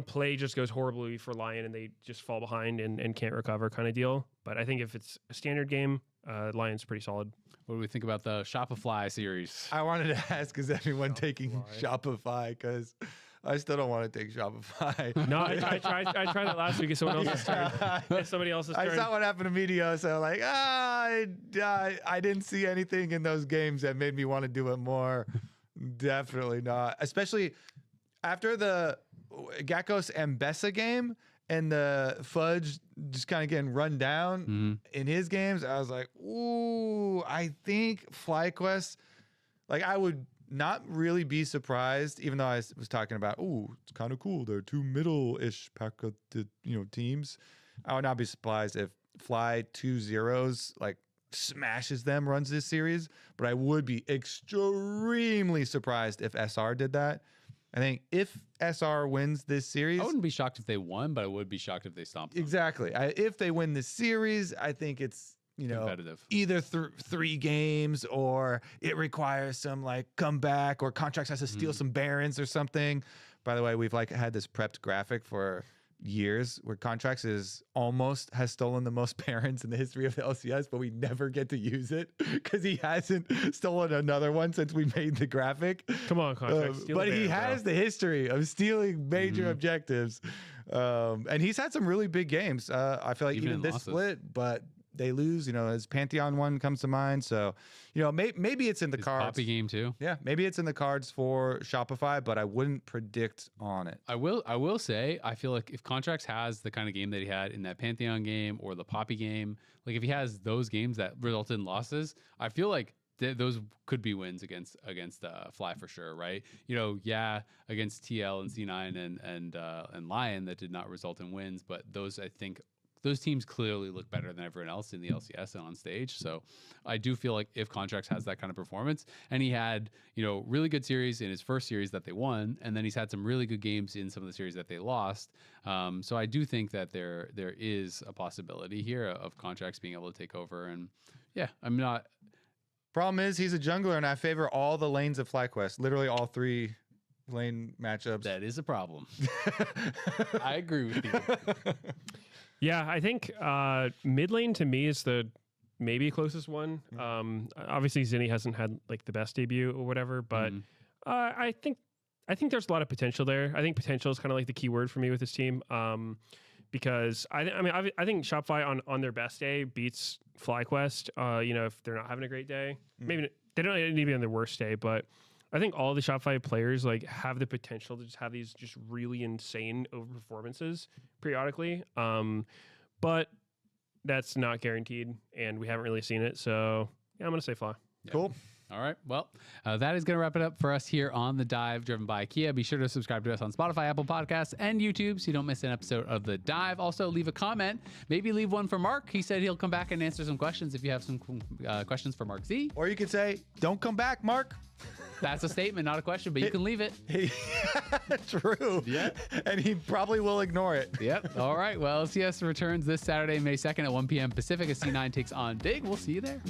play just goes horribly for Lion and they just fall behind and can't recover kind of deal. But I think if it's a standard game, Lion's pretty solid. What do we think about the Shopify series? I wanted to ask, is everyone taking Shopify? Because I still don't want to take Shopify. No, I tried it last week. It's someone else's turn. It's somebody else's turn. I saw what happened to Meteor, so like, I didn't see anything in those games that made me want to do it more. Definitely not. Especially after the Gakkos and Bessa game and the Fudge just kind of getting run down in his games, I was like, ooh, I think FlyQuest, like I would not really be surprised, even though I was talking about, ooh, it's kind of cool. They're 2 middle-ish pack of teams. I would not be surprised if Fly 2-0s, like smashes them, runs this series, but I would be extremely surprised if SR did that. I think if SR wins this series, I wouldn't be shocked if they won, but I would be shocked if they stomped them. exactly. If they win this series, I think it's, you know, Competitive. either 3 games or it requires some like comeback or Contracts has to steal some Barons or something. By the way, we've like had this prepped graphic for years where Contracts has stolen the most Barons in the history of the LCS, but we never get to use it because he hasn't stolen another one since we made the graphic. Come on, Contracts. steal But the he Baron, bro. has the history of stealing major objectives. And he's had some really big games. I feel like Even even in this losses. split, but they lose, you know, his Pantheon one comes to mind. So, you know, maybe it's in the His cards. Poppy game too. Yeah, maybe it's in the cards for Shopify, but I wouldn't predict on it. I will say, I feel like if Contracts has the kind of game that he had in that Pantheon game or the Poppy game, like if he has those games that result in losses, I feel like those could be wins against Fly for sure, right? You know, yeah, against TL and C9 and Lion that did not result in wins, but those, I think, those teams clearly look better than everyone else in the LCS and on stage. So I do feel like if Contracts has that kind of performance, and he had, you know, really good series in his first series that they won, and then he's had some really good games in some of the series that they lost. So I do think that there is a possibility here of Contracts being able to take over. And yeah, I'm not. Problem is, he's a jungler, and I favor all the lanes of FlyQuest, literally all 3 lane matchups. That is a problem. I agree with you. Yeah, I think mid lane to me is the maybe closest one. Obviously, Zinni hasn't had like the best debut or whatever, but I think there's a lot of potential there. I think potential is kind of like the key word for me with this team, because I think Shopify on their best day beats FlyQuest. You know, if they're not having a great day, maybe they don't need to be on their worst day, but I think all the Shopify players like have the potential to just have these just really insane overperformances periodically. But that's not guaranteed, and we haven't really seen it. So yeah, I'm gonna say Fly. Cool. All right. Well, that is going to wrap it up for us here on The Dive, driven by Kia. Be sure to subscribe to us on Spotify, Apple Podcasts, and YouTube so you don't miss an episode of The Dive. Also, leave a comment. Maybe leave one for Mark. He said he'll come back and answer some questions if you have some questions for Mark Z. Or you could say, don't come back, Mark. That's a statement, not a question, but you can leave it. True. Yeah. And he probably will ignore it. Yep. All right. Well, LCS returns this Saturday, May 2nd at 1 p.m. Pacific as C9 takes on Dig. We'll see you there.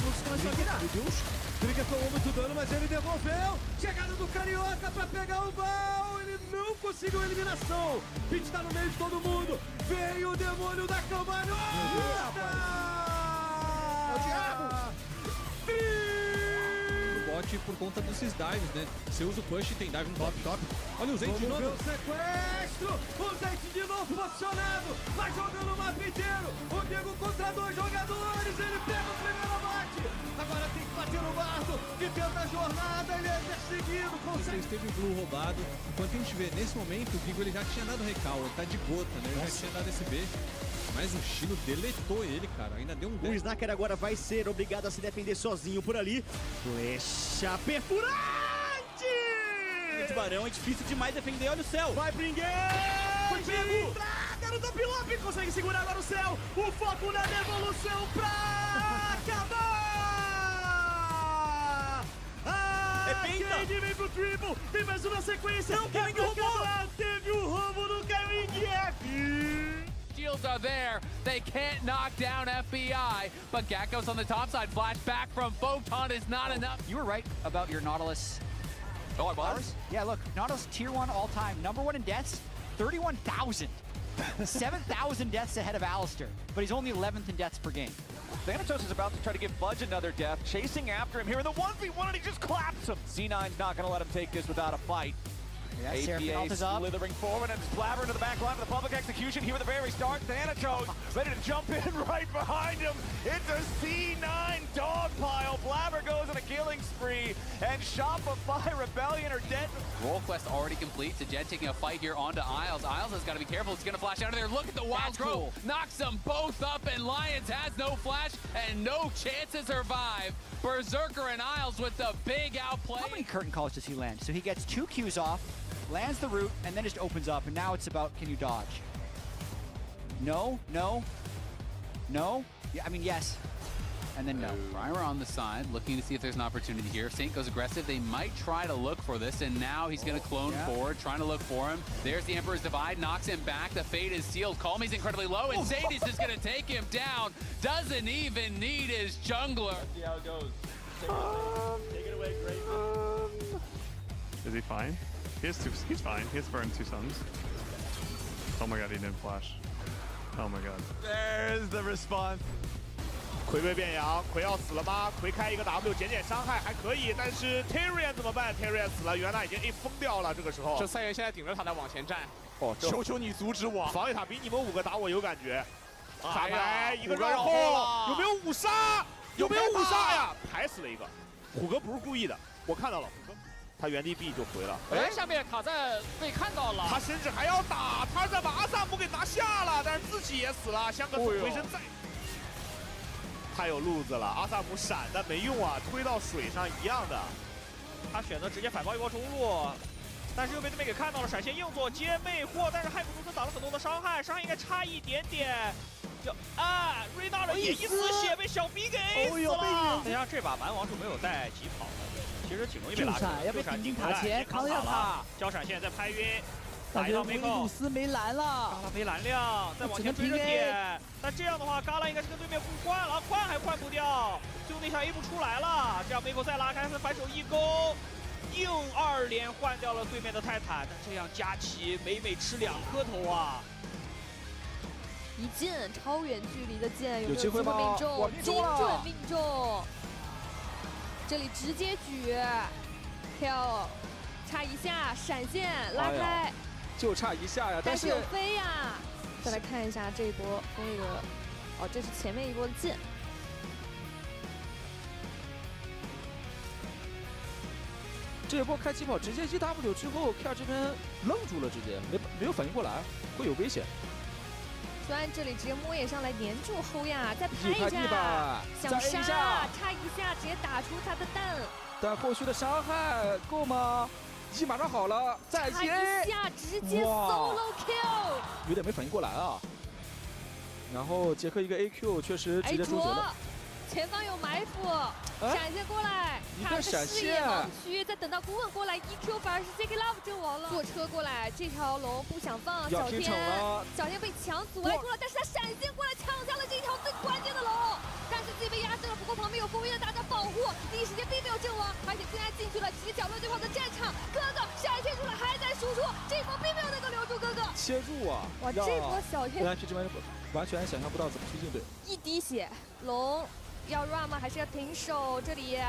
no sistema Stagna. Meu Deus. Trigger tomou muito dano, mas ele devolveu. Chegada do Carioca pra pegar o Val. Ele não conseguiu a eliminação. Pit tá no meio de todo mundo. Veio o demônio da cambalhota. É o diabo. Por conta desses dives, né? Você usa o push e tem dive no top. Olha o Zente de novo. Vamos ver o sequestro. O Zente de novo posicionado. Vai jogando o mapa inteiro. O Diego contra 2 jogadores. Ele pega o primeiro abate. Agora tem que bater no bardo. E tenta a jornada. Ele é perseguido. Vocês teve o Blue roubado. Enquanto a gente vê, nesse momento, o Gigo ele já tinha dado recal. Ele tá de gota, né? Ele já tinha dado SB. Mas o Chino deletou ele, cara. Ainda deu um O Snacker agora vai ser obrigado a se defender sozinho por ali. Flecha perfurante! Barão é difícil demais defender, olha o céu. Vai pro engage! Foi pego! Garoto Pilop consegue segurar agora o céu. O foco na devolução pra acabar! Cade vem pro triple. Tem mais uma sequência. Não, Kevin roubou! Teve o roubo do Kevin F. Shields are there. They can't knock down FBI, but Gecko's on the top side. Flash back from Photon is not enough. You were right about your Nautilus. Oh, I was? Yeah, look, Nautilus tier 1 all time, #1 in deaths, 31,000. 7,000 deaths ahead of Alistair, but he's only 11th in deaths per game. Thanatos is about to try to give Fudge another death, chasing after him here in the 1v1, and he just claps him. C9's not going to let him take this without a fight. Yeah, Seraphine ult is up. Slithering forward and Blabber into the back line for the public execution here at the very start. Thanatos ready to jump in right behind him. It's a C9 dog pile. Blabber goes on a killing spree, and Shopify Rebellion are dead. Role quest already complete. Jet taking a fight here onto Isles. Isles has got to be careful. He's going to flash out of there. Look at the wild growth. Cool. Knocks them both up, and Lions has no flash and no chance to survive. Berserker and Isles with the big outplay. How many curtain calls does he land? So he gets 2 Qs off, lands the root, and then just opens up, and now it's about, can you dodge? No. Yeah, I mean, yes. And then no. Primer on the side, looking to see if there's an opportunity here. If Saint goes aggressive, they might try to look for this, and now he's going to clone forward, trying to look for him. There's the Emperor's Divide, knocks him back. The fate is sealed. Calm, he's incredibly low, and Saint is just going to take him down. Doesn't even need his jungler. See how it goes. Take it away, great. Is he fine? He's fine. He has burned 2 suns. Oh my god, he didn't flash. Oh my god. There's the response. 葵被变羊，葵要死了吗？葵开一个 W 减减伤害还可以，但是 Tyrion 怎么办 ？Tyrion 死了，原来已经疯掉了。这个时候，这3元现在顶着他在往前站。哦，求求你阻止我！防御塔比你们5个打我有感觉。卡哎呀牌一个虎哥绕后，有没有5杀？有没有5杀呀？排死了一个。虎哥不是故意的，我看到了。虎哥他原地 B 就回了。哎，下面卡赞被看到了，他甚至还要打，他在把阿萨姆给拿下了，但是自己也死了，像个回身在。太有路子了，阿萨姆闪的没用啊，推到水上一样的。他选择直接反包一波冲入，但是又被对面给看到了，闪现硬座接魅惑，但是害普图斯挡了很多的伤害，伤害应该差一点点。就瑞纳尔也一丝血被小 B 给死了。再加上这把蛮王是没有带疾跑的，其实挺容易被拉住。要被顶塔前扛下他，交闪现在拍晕。打一道梅克，鲁斯没蓝了，嘎拉没蓝亮，再往前追着点。但这样的话，嘎拉应该是跟对面互换了，换还换不掉，最后那条 A 不出来了。这样梅克再拉开，他反手一勾，硬2连换掉了对面的泰坦。那这样佳琪每吃2颗头啊！一箭超远距离的箭，有没有机会命中？精准命中！这里直接举 ，kill， 差一下闪现拉开。就差一下呀，但是有飞呀！再来看一下这一波那个，哦，这是前面一波的剑。这一波开疾跑直接1W之后 ，K2 这边愣住了，直接没有反应过来，会有危险。虽然这里直接摸野上来粘住后亚，再拍一下，想杀，差一下直接打出他的蛋。但后续的伤害够吗？一马上好了，再接一下直接 solo kill， 有点没反应过来啊。然后杰克一个 AQ 确实直接终结了。前方有埋伏，闪现过来，他是视野盲区，再等到顾问过来 EQ， 反而是 JKLOV 阵亡了。坐车过来，这条龙不想放，小天被强阻碍住了，但是他闪现过来抢下了这条最关键的龙，但是自己被压制了，不过旁边有风衣的大家保护，第一时间并没有阵亡，而且现在进去了极角落对方的战场，哥哥下一天出来还在输出，这波并没有能够留住哥哥。切入啊！哇，这波小天安这边完全想象不到怎么去应对。一滴血，龙要 run 吗？还是要停手？这里，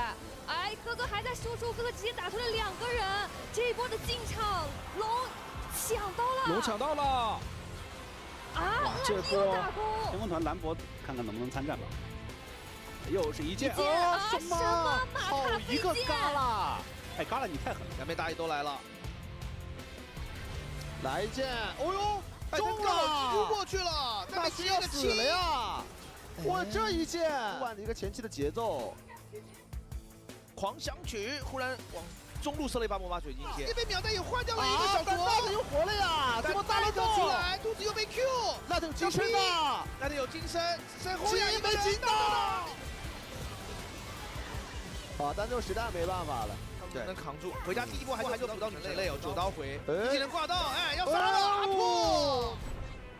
哎，哥哥还在输出，哥哥直接打出了2个人，这一波的进场，龙抢到了，龙抢到了。啊！这波先锋团兰博看看能不能参战吧。又是一剑什么？好一个嘎啦！哎，嘎啦你太狠了，两边大爷都来了，来一剑，哦呦，中了，丢过去了，那需要死了呀！哇，这一剑，乱的一个前期的节奏，狂想曲忽然往中路射了一把魔法水晶贴，这边秒蛋也换掉了一个小国，又活了呀！怎么大了出来，兔子又被 Q， 那有金身的，那有金身，身后也没金到。好，但这种实在没办法了，对，能扛住。回家第一波还是补到女神类哦，9刀回，技能挂到，哎，要杀了阿破。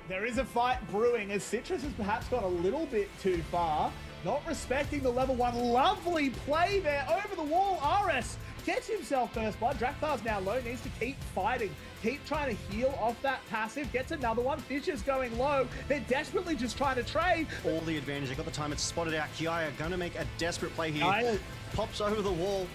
There is a fight brewing as Citrus has perhaps gone a little bit too far, not respecting the level 1. Lovely play there over the wall. RS gets himself first blood. Draktar's now low, needs to keep fighting. Keep trying to heal off that passive. Gets another one. Fisher's going low. They're desperately just trying to trade. All the advantage. They got the time. It's spotted out. Kiaya going to make a desperate play here. Pops over the wall.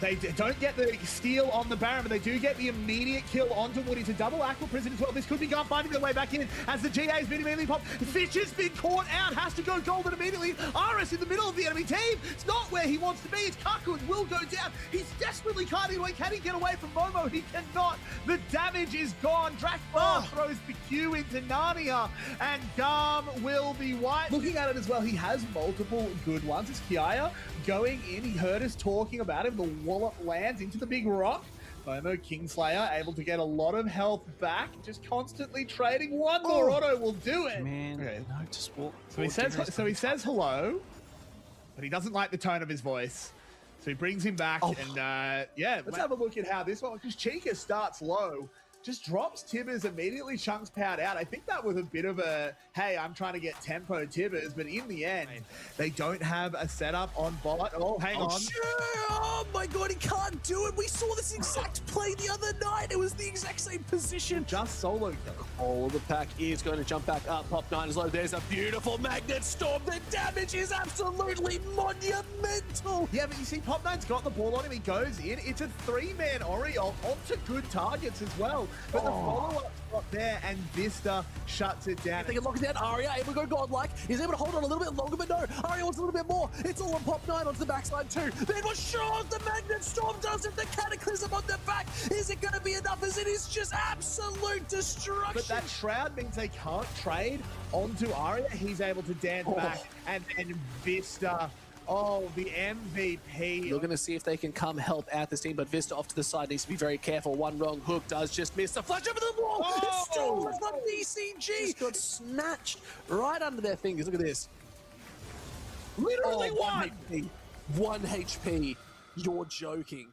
They don't get the steal on the Baron, but they do get the immediate kill onto Woody. It's a double Aqua Prison as well. This could be Gun finding their way back in as the GA's been immediately popped. Fisher's been caught out, has to go golden immediately. RS in the middle of the enemy team. It's not where he wants to be. It's Kakun will go down. He's desperately kiting away. Can he get away from Momo? He cannot. The damage is gone. Draktar throws the Q into Narnia, and Garm will be wiped. Looking at it as well, he has multiple good ones. It's Kiaya going in. He heard us talking about him. The wallop lands into the big rock. Momo Kingslayer able to get a lot of health back. Just constantly trading. One more auto will do it. Man, okay. no, just walk. So he says hello, but he doesn't like the tone of his voice. So he brings him back, and yeah, let's have a look at how this one, because Chica starts low, just drops Tibbers immediately, chunks Powered out. I think that was a bit of a, hey, I'm trying to get tempo Tibbers, but in the end, they don't have a setup on bot. Oh, hang on. Oh my god, he can't do it. We saw this exact play the other night. It was the exact same position. Just solo kill. Oh, the pack is going to jump back up. Pop 9 is low. There's a beautiful magnet storm. The damage is absolutely monumental. Yeah, but you see, Pop 9's got the ball on him. He goes in. It's a 3-man Oriole onto good targets as well. But the follow-up's not there, and Vista shuts it down. They can lock it down. Arya able to go godlike. He's able to hold on a little bit longer, but no. Arya wants a little bit more. It's all on Pop 9 onto the backside too. Then for sure, the Magnet Storm does it. The Cataclysm on the back. Is it going to be enough? As it is just absolute destruction. But that Shroud means they can't trade onto Arya. He's able to dance back, and Vista... Oh, the MVP. You're going to see if they can come help out this team, but Vista off to the side needs to be very careful. One wrong hook does just miss. The flash over the wall. Storm from DCG. Just got snatched right under their fingers. Look at this. Literally one HP. 1 HP. You're joking.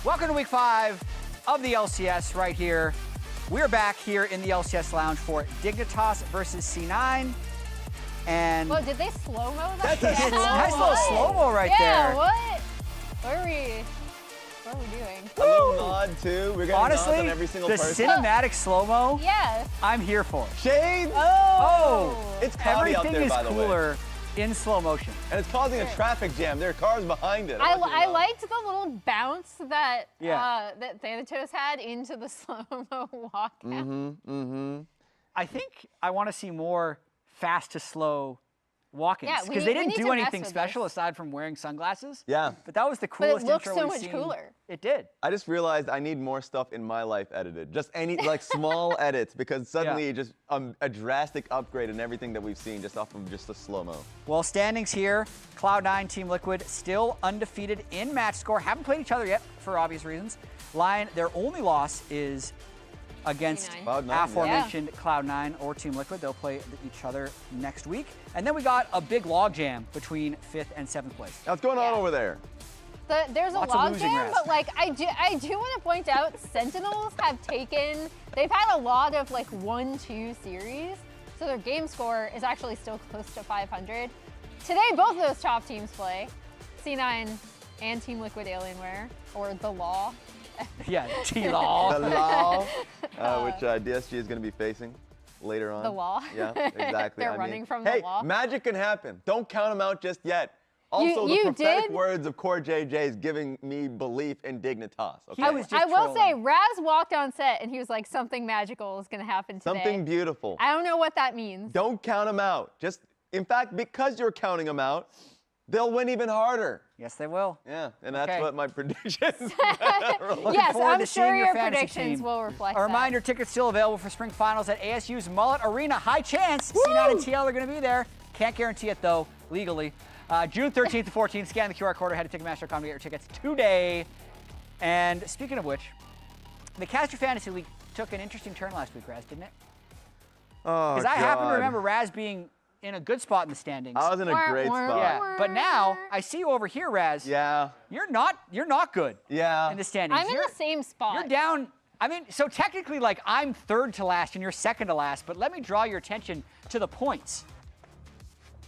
Welcome to week 5 of the LCS right here. We're back here in the LCS lounge for Dignitas versus C9. And Whoa, did they slow-mo that? nice little slow-mo right yeah, there. What are we doing? A little nod too. We're getting nods Honestly, on every single the person. cinematic slow-mo, Yeah. I'm here for. Shades. Oh, It's cloudy out everything there, is by the way. cooler in slow motion. And it's causing a traffic jam. There are cars behind it. I liked the little bounce that Yeah. that Thanatos had into the slow-mo walkout. I think I want to see more fast to slow walk-ins Yeah, we because need- they we didn't need do to mess anything with special aside from wearing sunglasses. Yeah. But that was the But coolest it looks intro so we've much seen. cooler. It did. I just realized I need more stuff in my life edited. Just any like small edits because suddenly it just a drastic upgrade in everything that we've seen just off of just the slow-mo. Well, standings here, Cloud9, Team Liquid, still undefeated in match score. Haven't played each other yet for obvious reasons. Lion, their only loss is against Cloud9, aforementioned Cloud9 or Team Liquid. They'll play each other next week. And then we got a big log jam between 5th and 7th place. What's going on over there? There's a Lots of log losing, jam, Raz. but like I do want to point out Sentinels they've had a lot of like 1-2 series, so their game score is actually still close to 500. Today, both of those top teams play, C9 and Team Liquid Alienware, or the Law. Yeah, TLAW. The LAW, which DSG is going to be facing later on. The Law. Yeah, exactly. They're running from the Law. Hey, magic can happen. Don't count them out just yet. Also, the prophetic words of Core JJ is giving me belief in Dignitas. Okay? I will say, Raz walked on set and he was like, something magical is going to happen today. Something beautiful. I don't know what that means. Don't count them out. Just, in fact, because you're counting them out, they'll win even harder. Yes, they will. Yeah, and that's what my predictions. Yes, forward I'm to sure seeing your your fantasy predictions team. will reflect A reminder, tickets still available for spring finals at ASU's Mullet Arena. High chance C9 and TL are going to be there. Can't guarantee it, though, legally. June 13th to 14th, scan the QR code or head to Ticketmaster.com to get your tickets today. And speaking of which, the Caster Fantasy League took an interesting turn last week, Raz, didn't it? Oh, Because I happen to remember Raz being in a good spot in the standings. I was in a great spot. Yeah, but now I see you over here, Raz. Yeah. You're not good. Yeah. In the standings. I'm in the same spot. You're down. I mean, so technically, like, I'm 3rd to last and you're 2nd to last, but let me draw your attention to the points.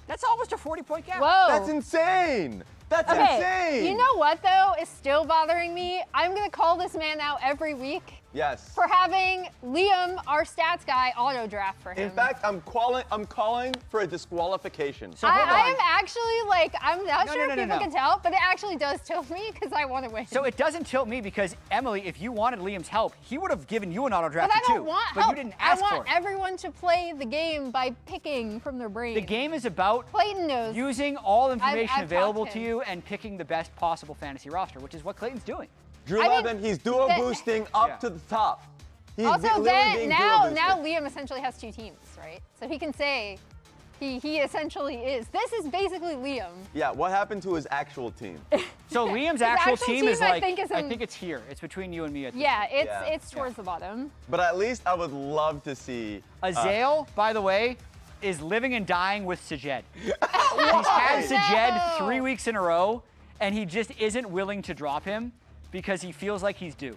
That's almost a 40-point gap. Whoa. That's insane. That's okay, insane. you know what, though, is still bothering me? I'm going to call this man out every week Yes. for having Liam, our stats guy, auto-draft for him. In fact, I'm calling for a disqualification. So hold on. I am actually, like, I'm not sure if no, people no. can tell, but it actually does tilt me because I want to win. So it doesn't tilt me because, Emily, if you wanted Liam's help, he would have given you an auto draft but I too. don't want but help. you didn't ask I for want it. everyone to play the game by picking from their brain. The game is about Clayton knows. using all information I've available talked to him. you and picking the best possible fantasy roster, which is what Clayton's doing. Drew I mean, Levin, he's duo boosting up to the top. He's Also, literally then being now duo boosted. Liam essentially has 2 teams, right? So he can say he essentially is. This is basically Liam. Yeah, what happened to his actual team? So Liam's His actual actual team team, is I like, think, is I in- think it's here. It's between you and me. Yeah, Yeah. it's towards the bottom. But at least I would love to see Azael, by the way, is living and dying with Sajed. He's had Sajed 3 weeks in a row, and he just isn't willing to drop him because he feels like he's due.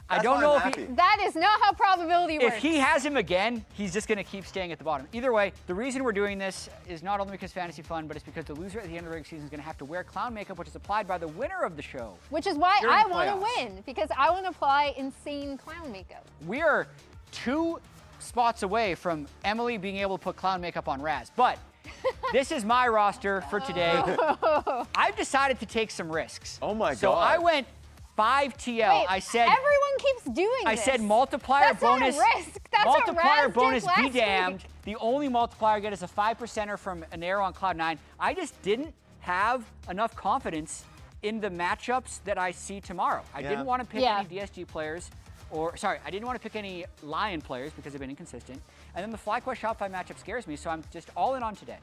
I don't know if he... That is not how probability works. If he has him again, he's just going to keep staying at the bottom. Either way, the reason we're doing this is not only because fantasy fun, but it's because the loser at the end of the regular season is going to have to wear clown makeup, which is applied by the winner of the show. Which is why during I the want to playoffs. win, because I want to apply insane clown makeup. We are 2 spots away from Emily being able to put clown makeup on Raz, but this is my roster for today. I've decided to take some risks. Oh my So God. I went 5 TL. Wait, I said everyone keeps doing I this. said multiplier That's bonus. Not a risk. That's what multiplier Raz bonus did last be damned. week. The only multiplier I get is a 5%er from an arrow on Cloud9. I just didn't have enough confidence in the matchups that I see tomorrow. I didn't want to pick any DSG players, I didn't want to pick any Lion players because they've been inconsistent. And then the FlyQuest Shopify matchup scares me, so I'm just all in on today.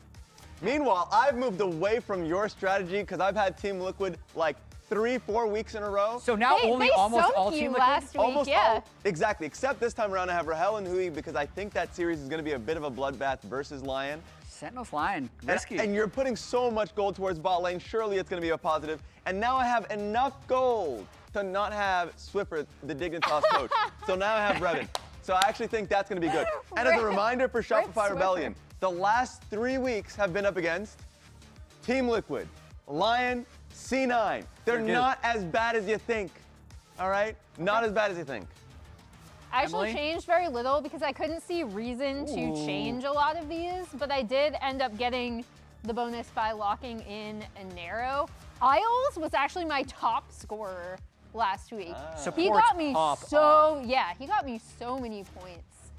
Meanwhile, I've moved away from your strategy because I've had Team Liquid like 3-4 weeks in a row. So now only almost all Team Liquid? last week, Almost yeah. all, exactly, except this time around I have Rahel and Hui because I think that series is going to be a bit of a bloodbath versus Lion. Sentinels line, risky. And you're putting so much gold towards bot lane. Surely it's going to be a positive. And now I have enough gold to not have Swiffer, the Dignitas coach. So now I have Revan. So I actually think that's going to be good. And as a reminder for Shopify Rebellion, the last 3 weeks have been up against Team Liquid, Lion, C9. They're not as bad as you think. All right? Not as bad as you think. I actually changed very little because I couldn't see reason to change a lot of these, but I did end up getting the bonus by locking in a narrow. Isles was actually my top scorer last week. He got me he got me so many points.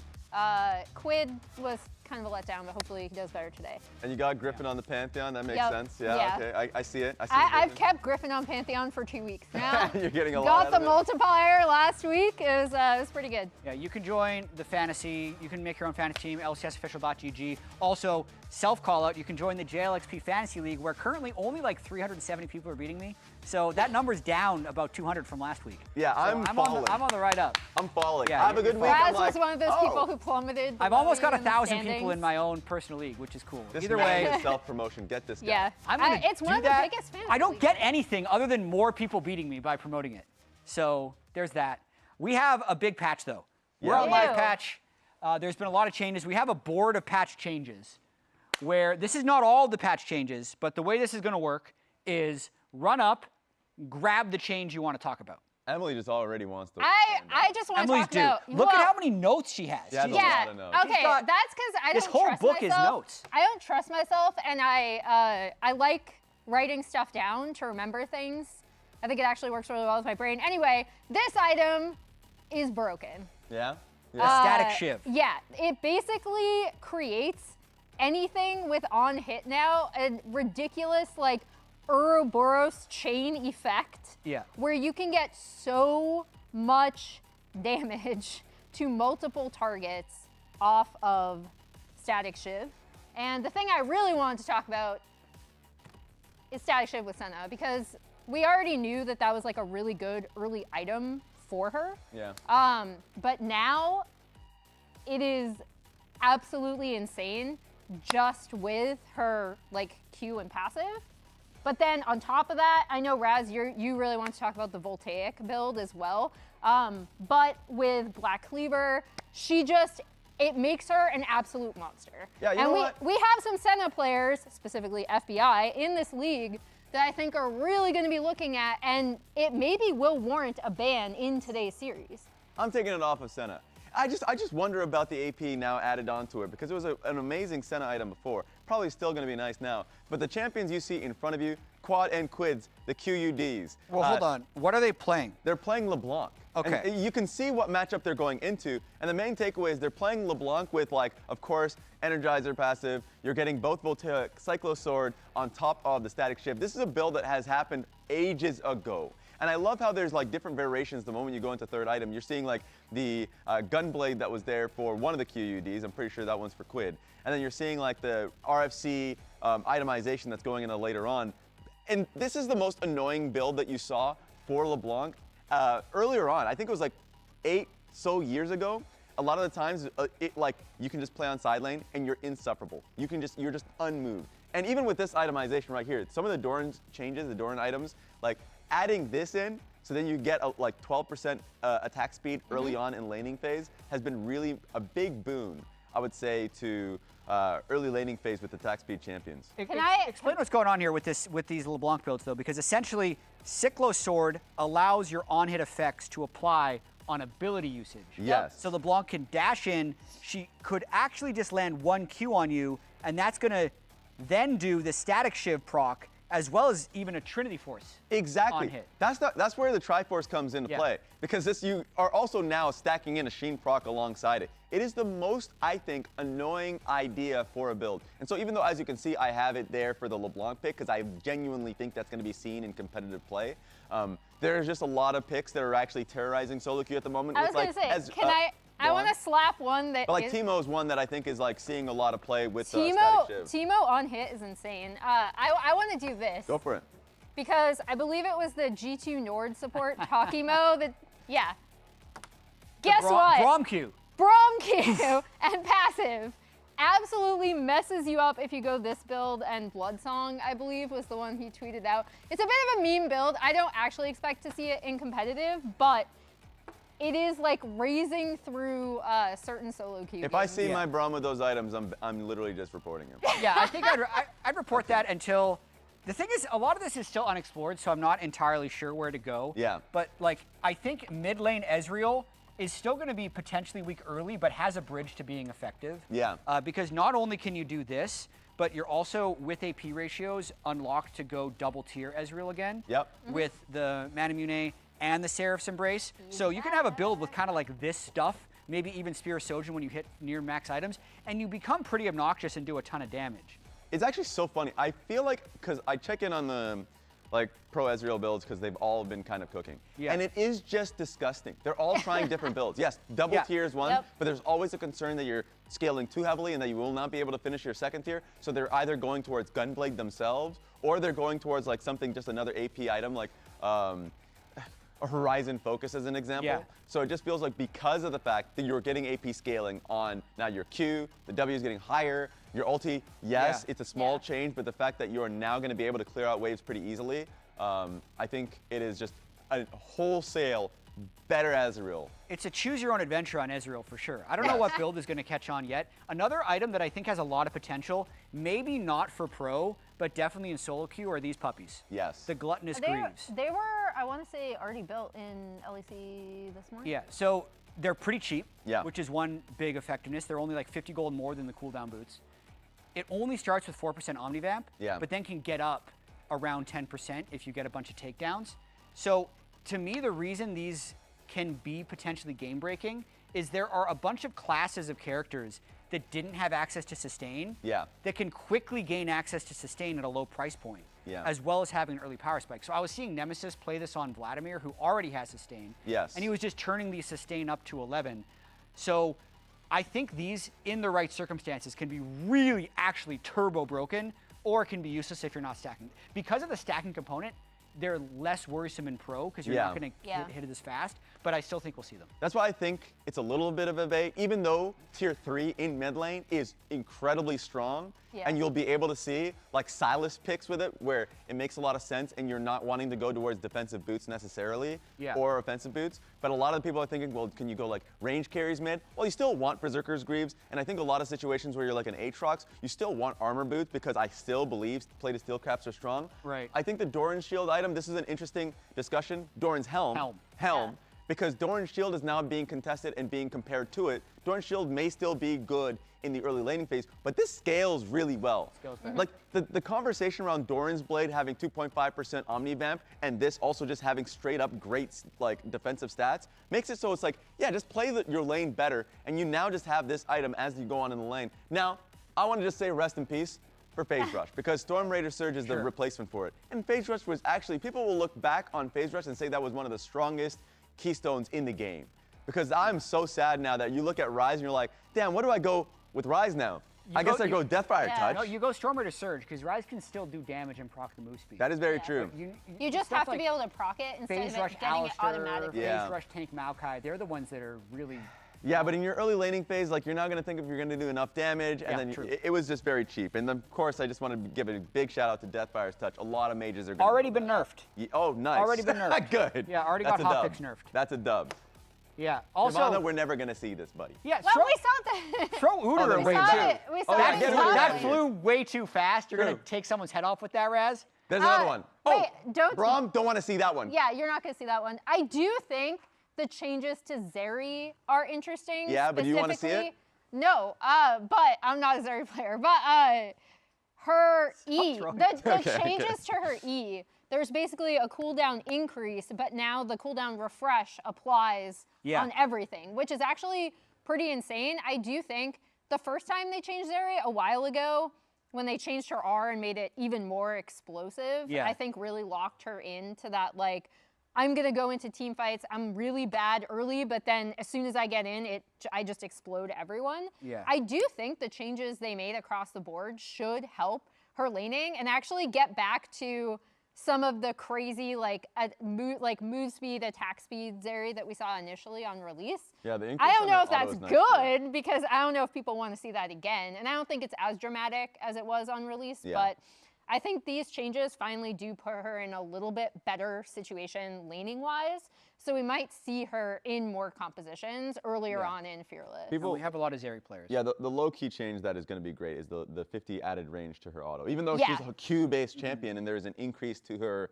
Quid was kind of a letdown, but hopefully he does better today. And you got Griffin on the Pantheon. That makes sense. Yeah, okay. I see it. I've kept Griffin on Pantheon for 2 weeks now. You're getting a lot Got the multiplier last week. It was pretty good. Yeah, you can join the fantasy. You can make your own fantasy team, lcsofficial.gg. Also, self-call-out, you can join the JLXP Fantasy League, where currently only like 370 people are beating me. So that number's down about 200 from last week. Yeah, I'm falling. I'm on the right up. I'm falling. Yeah, I have a good week. Raz was one of those people who plummeted. I've almost got 1,000 people in my own personal league, which is cool. This Either way, is self-promotion. Get this guy. Yeah, I'm gonna it's one of the biggest fantasy I don't leagues. get anything other than more people beating me by promoting it. So there's that. We have a big patch though. We're on live patch. There's been a lot of changes. We have a board of patch changes where this is not all the patch changes, but the way this is going to work is run up, grab the change you want to talk about. Emily just already wants to. I just want to talk about. Look at how many notes she has. Yeah, that's a lot of notes. Okay, that's because I don't This whole trust book is myself. notes. I don't trust myself, and I like writing stuff down to remember things. I think it actually works really well with my brain. Anyway, this item is broken. Yeah? Static shiv. Yeah, it basically creates anything with on hit now, a ridiculous like Ouroboros chain effect. Yeah. Where you can get so much damage to multiple targets off of Static Shiv. And the thing I really wanted to talk about is Static Shiv with Senna, because we already knew that that was like a really good early item for her. Yeah. But now it is absolutely insane just with her like Q and passive. But then on top of that, I know Raz, you really want to talk about the Voltaic build as well. But with Black Cleaver, it makes her an absolute monster. Yeah, you and know what? we have some Senna players, specifically FBI, in this league that I think are really going to be looking at, and it maybe will warrant a ban in today's series. I'm taking it off of Senna. I just wonder about the AP now added onto it, because it was an amazing Senna item before. Probably still going to be nice now. But the champions you see in front of you, Quad and Quids, the QUDs. Well, hold on. What are they playing? They're playing LeBlanc. Okay. And you can see what matchup they're going into. And the main takeaway is they're playing LeBlanc with, like, of course, Energizer passive. You're getting both Voltaic, Cyclo Sword on top of the Static Shiv. This is a build that has happened ages ago. And I love how there's like different variations the moment you go into third item. You're seeing like the Gunblade that was there for one of the QUDs. I'm pretty sure that one's for Quid. And then you're seeing like the RFC itemization that's going in later on. And this is the most annoying build that you saw for LeBlanc earlier on. I think it was like 8 years ago. A lot of the times, you can just play on side lane and you're insufferable. You're just unmoved. And even with this itemization right here, some of the Doran changes, the Doran items, like adding this in, so then you get like 12% attack speed early on in laning phase, has been really a big boon, I would say, to early laning phase with attack speed champions. Can I explain what's going on here with these LeBlanc builds though? Because essentially, Cyclo Sword allows your on-hit effects to apply on ability usage. Yes. So LeBlanc can dash in. She could actually just land 1 Q on you, and that's gonna then do the Static Shiv proc, as well as even a Trinity Force. Exactly. On hit. That's where the Triforce comes into play, because you are also now stacking in a Sheen proc alongside it. It is the most, I think, annoying idea for a build. And so even though, as you can see, I have it there for the LeBlanc pick, because I genuinely think that's going to be seen in competitive play, there's just a lot of picks that are actually terrorizing solo queue at the moment. I was going to say, I want to slap one that but like is, Teemo's one that I think is like seeing a lot of play with Teemo, Static Shiv. Teemo on hit is insane. I want to do this. Go for it. Because I believe it was the G2 Nord support, Takimo, that, yeah. Guess what? Brom Q. Brom Q and passive. absolutely messes you up if you go this build, and Bloodsong, I believe, was the one he tweeted out. It's a bit of a meme build. I don't actually expect to see it in competitive, but it is like raising through certain solo queue If I see my Braum with those items, I'm literally just reporting him. Yeah, I think I'd report that until. The thing is, a lot of this is still unexplored, so I'm not entirely sure where to go. Yeah. But like, I think mid lane Ezreal is still going to be potentially weak early, but has a bridge to being effective. Yeah. Because not only can you do this, but you're also, with AP ratios, unlocked to go double tier Ezreal again. Yep. With the Manamune and the Seraph's Embrace. So you can have a build with kind of like this stuff, maybe even Spear of Sojourn when you hit near max items, and you become pretty obnoxious and do a ton of damage. It's actually so funny. I feel like, because I check in on the pro Ezreal builds because they've all been kind of cooking. Yeah. And it is just disgusting. They're all trying different builds. Yes, double tier is one, but there's always a concern that you're scaling too heavily and that you will not be able to finish your second tier. So they're either going towards Gunblade themselves, or they're going towards like something, just another AP item, like a Horizon Focus as an example. Yeah. So it just feels like, because of the fact that you're getting AP scaling on now your Q, the W is getting higher, your ulti, yes, it's a small change, but the fact that you are now going to be able to clear out waves pretty easily, I think it is just a wholesale better Ezreal. It's a choose your own adventure on Ezreal for sure. I don't know what build is going to catch on yet. Another item that I think has a lot of potential, maybe not for pro, but definitely in solo queue, are these puppies. Yes. The Gluttonous Greaves. They were, I want to say, already built in LEC this morning. Yeah, so they're pretty cheap, yeah, which is one big effectiveness. They're only like 50 gold more than the cooldown boots. It only starts with 4% Omnivamp, but then can get up around 10% if you get a bunch of takedowns. So to me, the reason these can be potentially game-breaking is there are a bunch of classes of characters that didn't have access to sustain that can quickly gain access to sustain at a low price point, as well as having an early power spike. So I was seeing Nemesis play this on Vladimir, who already has sustain, and he was just turning the sustain up to 11. So I think these, in the right circumstances, can be really actually turbo broken, or can be useless if you're not stacking. Because of the stacking component, they're less worrisome in pro because you're not going to hit it as fast, but I still think we'll see them. That's why I think it's a little bit of a bait, even though tier 3 in mid lane is incredibly strong, and you'll be able to see like Silas picks with it where it makes a lot of sense and you're not wanting to go towards defensive boots necessarily or offensive boots. But a lot of people are thinking, well, can you go like range carries mid? Well, you still want Berserker's Greaves, and I think a lot of situations where you're like an Aatrox, you still want armor boots because I still believe plated steel caps are strong. Right. I think the Doran's shield item, this is an interesting discussion. Doran's helm. Because Doran's shield is now being contested and being compared to it. Doran's shield may still be good in the early laning phase, but this scales really well. Like the conversation around Doran's blade having 2.5% Omnivamp and this also just having straight up great like defensive stats makes it so it's like, yeah, just play your lane better, and you now just have this item as you go on in the lane. Now, I want to just say rest in peace for Phase Rush, because Storm Raider Surge is the replacement for it. And Phase Rush was actually, people will look back on Phase Rush and say that was one of the strongest keystones in the game. Because I'm so sad now that you look at Ryze and you're like, damn, what do I go with Ryze now? I guess I go Deathfire Touch. No, you go Storm Raider Surge, because Ryze can still do damage and proc the move speed. That is very true. You just have to be able to proc it instead of Rush getting it automatically. Phase Rush Tank Maokai, they're the ones that are really... Yeah, but in your early laning phase, like you're not going to think if you're going to do enough damage, and then it was just very cheap. And of course, I just want to give a big shout out to Deathfire's Touch. A lot of mages are already been nerfed. Oh, nice. Already been nerfed. Good. Yeah, already got hotfix nerfed. That's a dub. Yeah. Also, Ivana, we're never going to see this, buddy. Yeah. Well, we saw that. Throw Udyr away too. We saw that flew way too fast. You're going to take someone's head off with that, Raz. There's another one. Wait, Braum, don't want to see that one. Yeah, you're not going to see that one. I do think the changes to Zeri are interesting. Yeah, but do you want to see it? No, but I'm not a Zeri player. But her E, the changes to her E, there's basically a cooldown increase, but now the cooldown refresh applies on everything, which is actually pretty insane. I do think the first time they changed Zeri a while ago, when they changed her R and made it even more explosive, I think really locked her into that, like, I'm going to go into team fights. I'm really bad early, but then as soon as I get in, I just explode everyone. Yeah. I do think the changes they made across the board should help her laning and actually get back to some of the crazy move speed, attack speed Zeri that we saw initially on release. Yeah, the I don't increase know on if her auto that's is nice good too. because I don't know if people want to see that again. And I don't think it's as dramatic as it was on release, Yeah. but I think these changes finally do put her in a little bit better situation laning-wise. So we might see her in more compositions earlier on in Fearless. We have a lot of Zeri players. Yeah, the low-key change that is going to be great is the 50 added range to her auto. Even though Yeah. she's a Q-based champion and there's an increase to her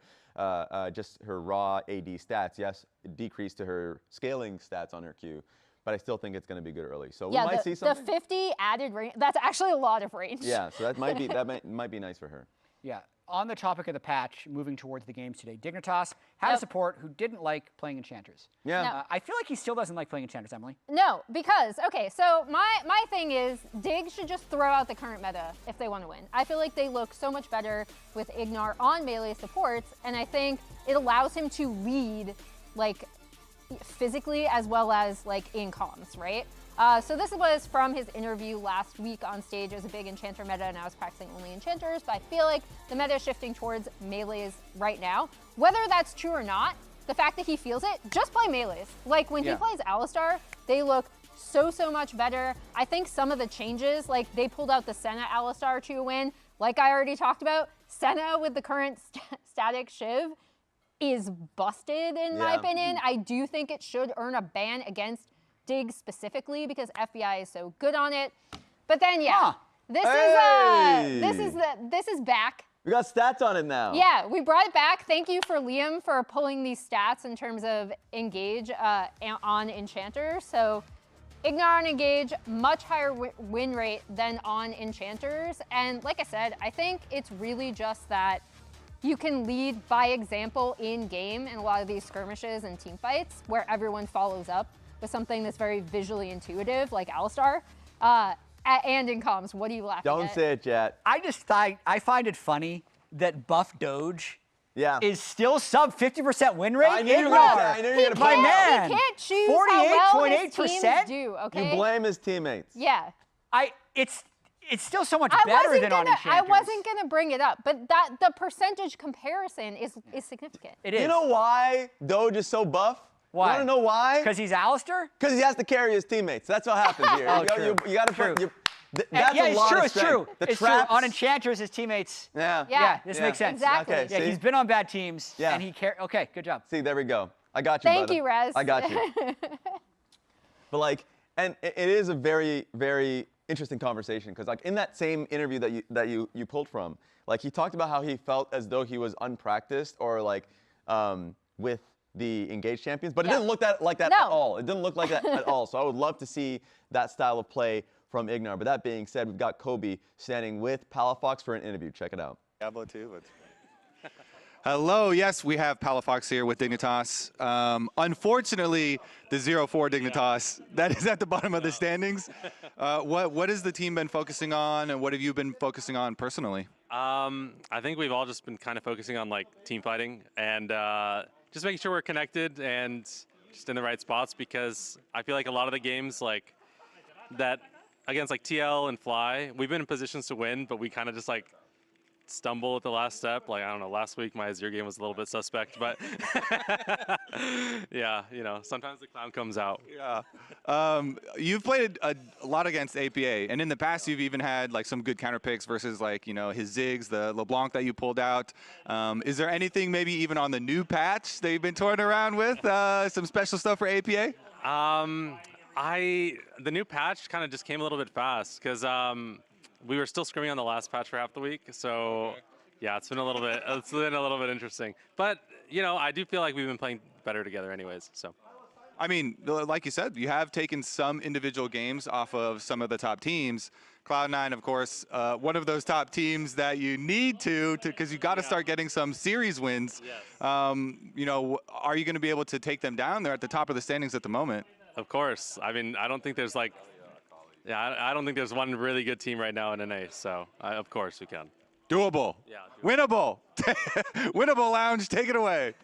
just her raw AD stats, yes, a decrease to her scaling stats on her Q, but I still think it's going to be good early. So we might see something. The 50 added range, that's actually a lot of range. Yeah, so that might be nice for her. Yeah. On the topic of the patch, moving towards the games today, Dignitas had a support who didn't like playing Enchanters. Yeah. No. I feel like he still doesn't like playing Enchanters, Emily. No, because, okay, so my thing is Dig should just throw out the current meta if they want to win. I feel like they look so much better with Ignar on melee supports, and I think it allows him to lead, like, physically as well as, like, in comms, right? So this was from his interview last week on stage. It was a big Enchanter meta, and I was practicing only Enchanters, but I feel like the meta is shifting towards melees right now. Whether that's true or not, the fact that he feels it, just play melees. Like, when he plays Alistar, they look so much better. I think some of the changes, like, they pulled out the Senna Alistar to win. Like I already talked about, Senna with the current static Shiv is busted, in my opinion. I do think it should earn a ban against Dig specifically because FBI is so good on it. But then this is back. We got stats on it now. Yeah, we brought it back. Thank you for Liam for pulling these stats in terms of engage on Enchanters. So Ignar on engage, much higher win rate than on Enchanters. And like I said, I think it's really just that you can lead by example in game in a lot of these skirmishes and team fights where everyone follows up with something that's very visually intuitive, like Alistar, and in comms. What are you laughing at? Don't say it yet. I find it funny that Buff Doge Yeah. is still sub 50% win rate. I knew you were gonna My man. He can't choose how well his teams 48.8%. do, okay? You blame his teammates. Yeah. It's still so much better than on Enchanters. I wasn't gonna bring it up, but the percentage comparison is significant. It is. You know why Doge is so buff? Why? You want to know why? Because he's Alistar? Because he has to carry his teammates. That's what happens here. You got to put. That's a lot of it's strength. true. The It's true. traps. On Enchanters, his teammates. Yeah. This makes sense. Exactly. Okay, Yeah, see? he's been on bad teams. Yeah. And he okay, good job. See, there we go. I got you, Thank brother. you, Rez. I got you. But like, and it is a very, very interesting conversation because like in that same interview that you pulled from, like he talked about how he felt as though he was unpracticed or like with the engaged champions, but it didn't look like that at all. It didn't look like that at all. So I would love to see that style of play from Ignar. But that being said, we've got Kobe standing with Palafox for an interview. Check it out. Diablo 2, but hello, yes, we have Palafox here with Dignitas. Unfortunately, the 0-4 Dignitas, that is at the bottom of the standings. What has the team been focusing on, and what have you been focusing on personally? I think we've all just been kind of focusing on like team fighting and just making sure we're connected and just in the right spots because I feel like a lot of the games like that against like TL and Fly, we've been in positions to win, but we kind of just like stumble at the last step. Like, I don't know, last week my Azir game was a little bit suspect, but yeah, you know, sometimes the clown comes out. Yeah. You've played a lot against APA, and in the past you've even had like some good counter picks versus like, you know, his Ziggs, the LeBlanc that you pulled out. Is there anything maybe even on the new patch that you've been toying around with, some special stuff for APA? The new patch kind of just came a little bit fast because we were still scrimming on the last patch for half the week, so yeah, it's been a little bit interesting. But you know, I do feel like we've been playing better together, anyways. So, I mean, like you said, you have taken some individual games off of some of the top teams. Cloud9, of course, one of those top teams that you need to because you got to start getting some series wins. Yes. You know, are you going to be able to take them down? They're at the top of the standings at the moment. Of course. I mean, I don't think there's like. Yeah, I don't think there's one really good team right now in NA, so of course we can. Doable. Yeah. Winnable. Winnable, Lounge. Take it away.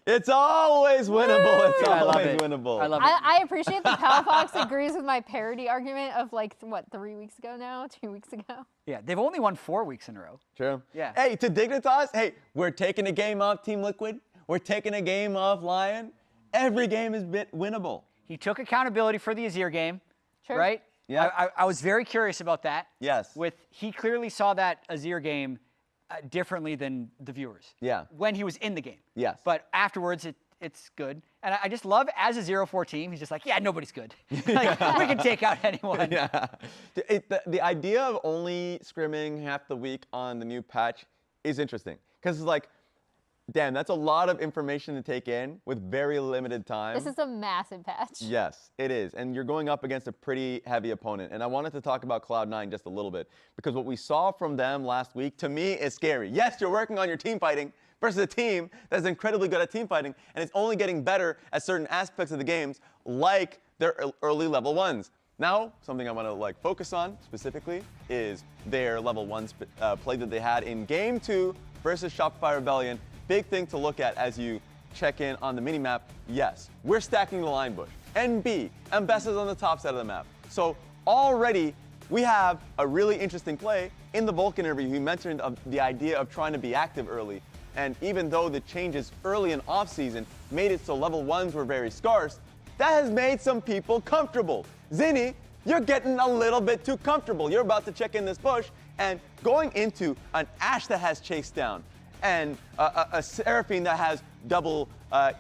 It's always winnable. It's I love always it. winnable. I love it. I appreciate that Palafox agrees with my parody argument of like, what, 3 weeks ago now? 2 weeks ago? Yeah, they've only won 4 weeks in a row. True. Yeah. Hey, to Dignitas, hey, we're taking a game off Team Liquid. We're taking a game off Lion. Every game is winnable. He took accountability for the Azir game, Sure. right? Yeah. I was very curious about that. Yes. He clearly saw that Azir game differently than the viewers. Yeah. When he was in the game. Yes. But afterwards, it's good. And I just love, as a 0-4 team, he's just like, yeah, nobody's good. Like, we can take out anyone. Yeah. The idea of only scrimming half the week on the new patch is interesting. Because it's like, damn, that's a lot of information to take in with very limited time. This is a massive patch. Yes, it is. And you're going up against a pretty heavy opponent. And I wanted to talk about Cloud9 just a little bit, because what we saw from them last week, to me, is scary. Yes, you're working on your team fighting versus a team that's incredibly good at team fighting, and it's only getting better at certain aspects of the games, like their early level 1s. Now, something I want to focus on specifically is their level 1 play that they had in Game 2 versus Shopify Rebellion. Big thing to look at as you check in on the minimap. Yes, we're stacking the line bush. NB, Mbessa's on the top side of the map. So already we have a really interesting play. In the Vulcan interview, he mentioned the idea of trying to be active early. And even though the changes early in off-season made it so level 1s were very scarce, that has made some people comfortable. Zinni, you're getting a little bit too comfortable. You're about to check in this bush, and going into an Ashe that has Chase down, and a Seraphine that has double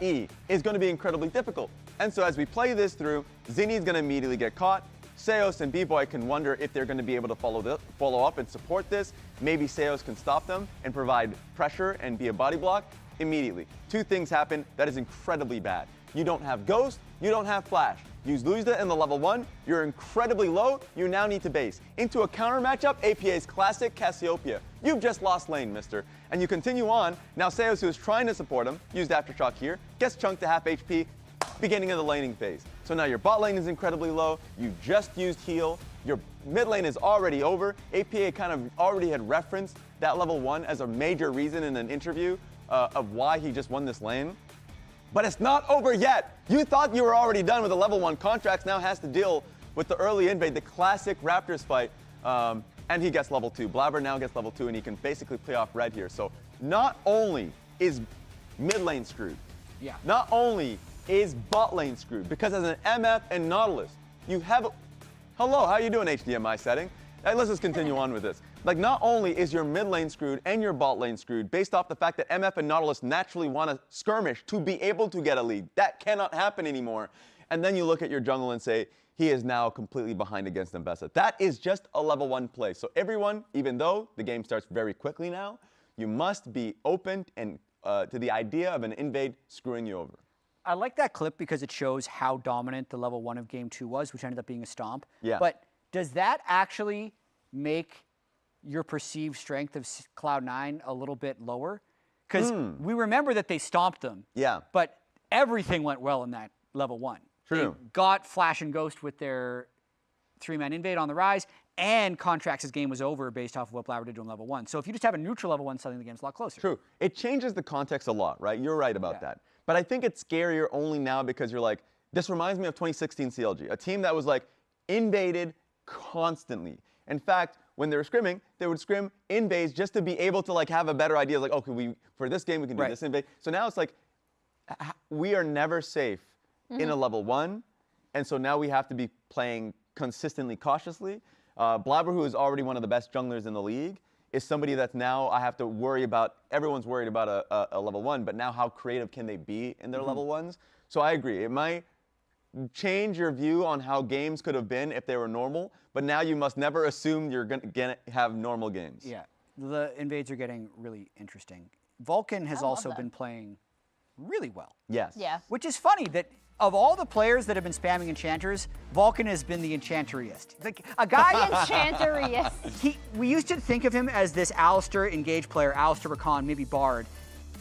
E is going to be incredibly difficult. And so as we play this through, Zinni's going to immediately get caught. Seos and B-Boy can wonder if they're going to be able to follow up and support this. Maybe Seos can stop them and provide pressure and be a body block immediately. Two things happen that is incredibly bad. You don't have Ghost, you don't have Flash. Use Luizda in the level 1, you're incredibly low, you now need to base. Into a counter matchup, APA's classic Cassiopeia. You've just lost lane, mister. And you continue on, now Seos, who is trying to support him, used Aftershock here, gets chunked to half HP, beginning of the laning phase. So now your bot lane is incredibly low, you just used heal, your mid lane is already over. APA kind of already had referenced that level 1 as a major reason in an interview of why he just won this lane. But it's not over yet. You thought you were already done with the level 1 contracts, now has to deal with the early invade, the classic Raptors fight, and he gets level 2. Blabber now gets level 2, and he can basically play off red here. So not only is mid lane screwed, not only is bot lane screwed, because as an MF and Nautilus, you have, hello, how you doing, HDMI setting? Let's just continue on with this. Like, not only is your mid lane screwed and your bot lane screwed based off the fact that MF and Nautilus naturally want to skirmish to be able to get a lead. That cannot happen anymore. And then you look at your jungle and say, he is now completely behind against Mbessa. That is just a level 1 play. So everyone, even though the game starts very quickly now, you must be open and to the idea of an invade screwing you over. I like that clip because it shows how dominant the level 1 of Game 2 was, which ended up being a stomp. Yeah. But does that actually make your perceived strength of Cloud9 a little bit lower? Because we remember that they stomped them. Yeah. But everything went well in that level 1. True. They got Flash and Ghost with their 3-man invade on the rise, and Contrax's game was over based off of what Blabber did to him level 1. So if you just have a neutral level 1, suddenly the game's a lot closer. True. It changes the context a lot, right? You're right about that. But I think it's scarier only now because you're like, this reminds me of 2016 CLG, a team that was like invaded constantly. In fact, when they were scrimming, they would scrim invades just to be able to like have a better idea. Like, okay, for this game we can do this invade. So now it's like, we are never safe in a level 1, and so now we have to be playing consistently cautiously. Blabber, who is already one of the best junglers in the league, is somebody that's now I have to worry about. Everyone's worried about a level 1, but now how creative can they be in their level 1s? So I agree. It might change your view on how games could have been if they were normal, but now you must never assume you're going to have normal games. Yeah, the invades are getting really interesting. Vulcan has also been playing really well. Yes. Yeah. Which is funny that of all the players that have been spamming enchanters, Vulcan has been the enchanteriest. Like a guy enchanteriest. We used to think of him as this Alistar engaged player, Alistar Rakan, maybe Bard,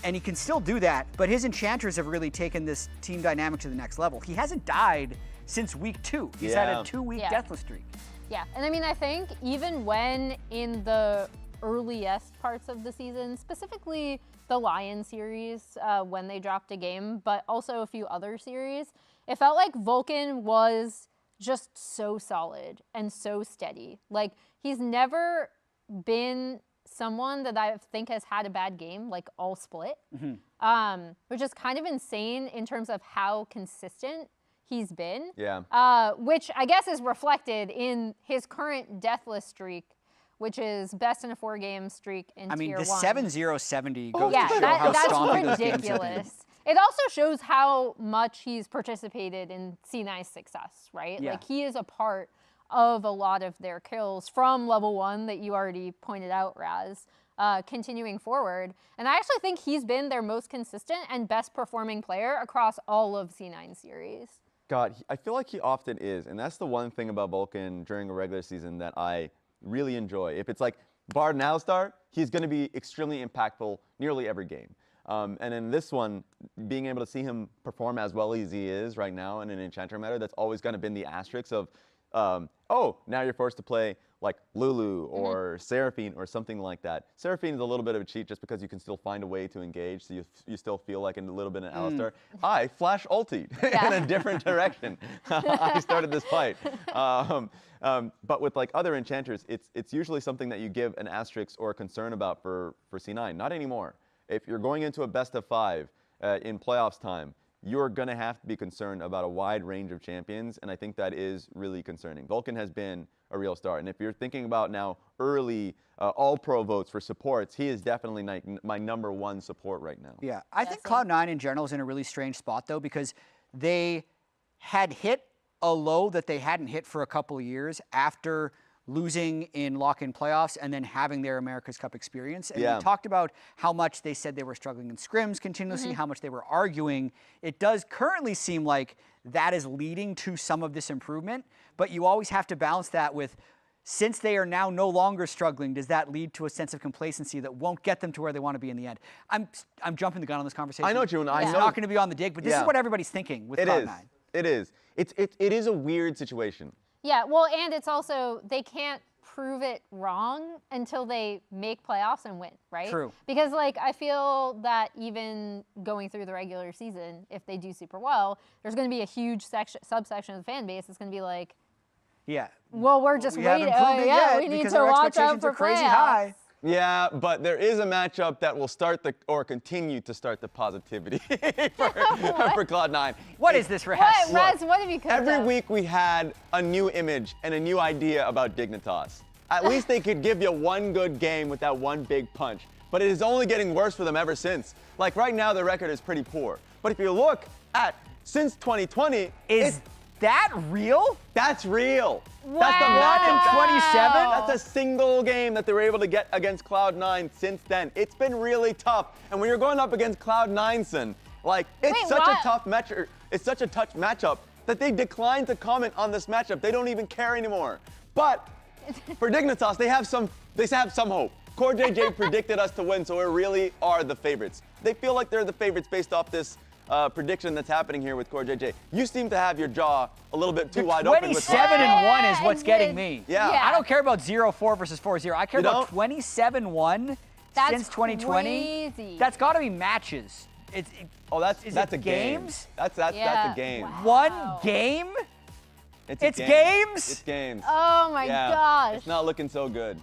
and he can still do that, but his enchanters have really taken this team dynamic to the next level. He hasn't died since week 2. He's had a 2-week deathless streak. Yeah, and I mean, I think even when in the earliest parts of the season, specifically the Lion series when they dropped a game, but also a few other series. It felt like Vulcan was just so solid and so steady. Like, he's never been someone that I think has had a bad game, like all split, which is kind of insane in terms of how consistent he's been. Yeah. Which I guess is reflected in his current deathless streak, which is best in a 4-game streak in Tier 1. The 7-0-70 goes yeah, to show how that's stompy those games have been. ridiculous. It also shows how much he's participated in C9's success, right? Yeah. Like, he is a part of a lot of their kills from level 1 that you already pointed out, Raz, continuing forward. And I actually think he's been their most consistent and best performing player across all of C9 series. God, I feel like he often is, and that's the one thing about Vulcan during a regular season that I really enjoy. If it's like Bard and Alistar, he's going to be extremely impactful nearly every game. And in this one, being able to see him perform as well as he is right now in an Enchanter meta, that's always going to been the asterisk of, oh, now you're forced to play like Lulu or Seraphine or something like that. Seraphine is a little bit of a cheat just because you can still find a way to engage, so you still feel like a little bit an Alistar. I flash ultied in a different direction. I started this fight. But with like other enchanters, it's usually something that you give an asterisk or a concern about for C9. Not anymore. If you're going into a best of 5 in playoffs time, you're going to have to be concerned about a wide range of champions, and I think that is really concerning. Vulcan has been a real star, and if you're thinking about now early all-pro votes for supports, he is definitely my #1 support right now. Yeah, I think Cloud9 in general is in a really strange spot, though, because they had hit a low that they hadn't hit for a couple of years after losing in lock-in playoffs and then having their America's Cup experience. And we talked about how much they said they were struggling in scrims continuously, how much they were arguing. It does currently seem like that is leading to some of this improvement, but you always have to balance that with, since they are now no longer struggling, does that lead to a sense of complacency that won't get them to where they want to be in the end? I'm jumping the gun on this conversation. I know, June. It's not going to be on the dig, but this is what everybody's thinking with Cloud9. It is. It is a weird situation. Yeah, well, and it's also, they can't prove it wrong until they make playoffs and win, right? True. Because, like, I feel that even going through the regular season, if they do super well, there's going to be a huge subsection of the fan base that's going to be like, well, we're just waiting. We need to watch out for crazy playoffs. high. Yeah, but there is a matchup that will start continue to start the positivity for Cloud9. What is this, Raz? Raz, what have you cooked Every up? week we had a new image and a new idea about Dignitas. At least they could give you one good game with that one big punch. But it is only getting worse for them ever since. Like right now, the record is pretty poor. But if you look at since 2020, is that real? That's real. Wow. That's the matchup. 27? That's a single game that they were able to get against Cloud9 since then. It's been really tough. And when you're going up against Cloud9, son, like it's such a tough matchup. It's such a tough matchup that they declined to comment on this matchup. They don't even care anymore. But for Dignitas, they have some hope. Core JJ predicted us to win, so we really are the favorites. They feel like they're the favorites based off this prediction that's happening here with Core JJ. You seem to have your jaw a little bit too wide open. 27-1 is what's getting me. Yeah. I don't care about 0-4 versus 4-0. I care about 27-1 since 2020. Crazy. That's got to be matches. That's a game. Games? That's a game. Wow. One game? It's games? It's games. Oh my gosh. It's not looking so good.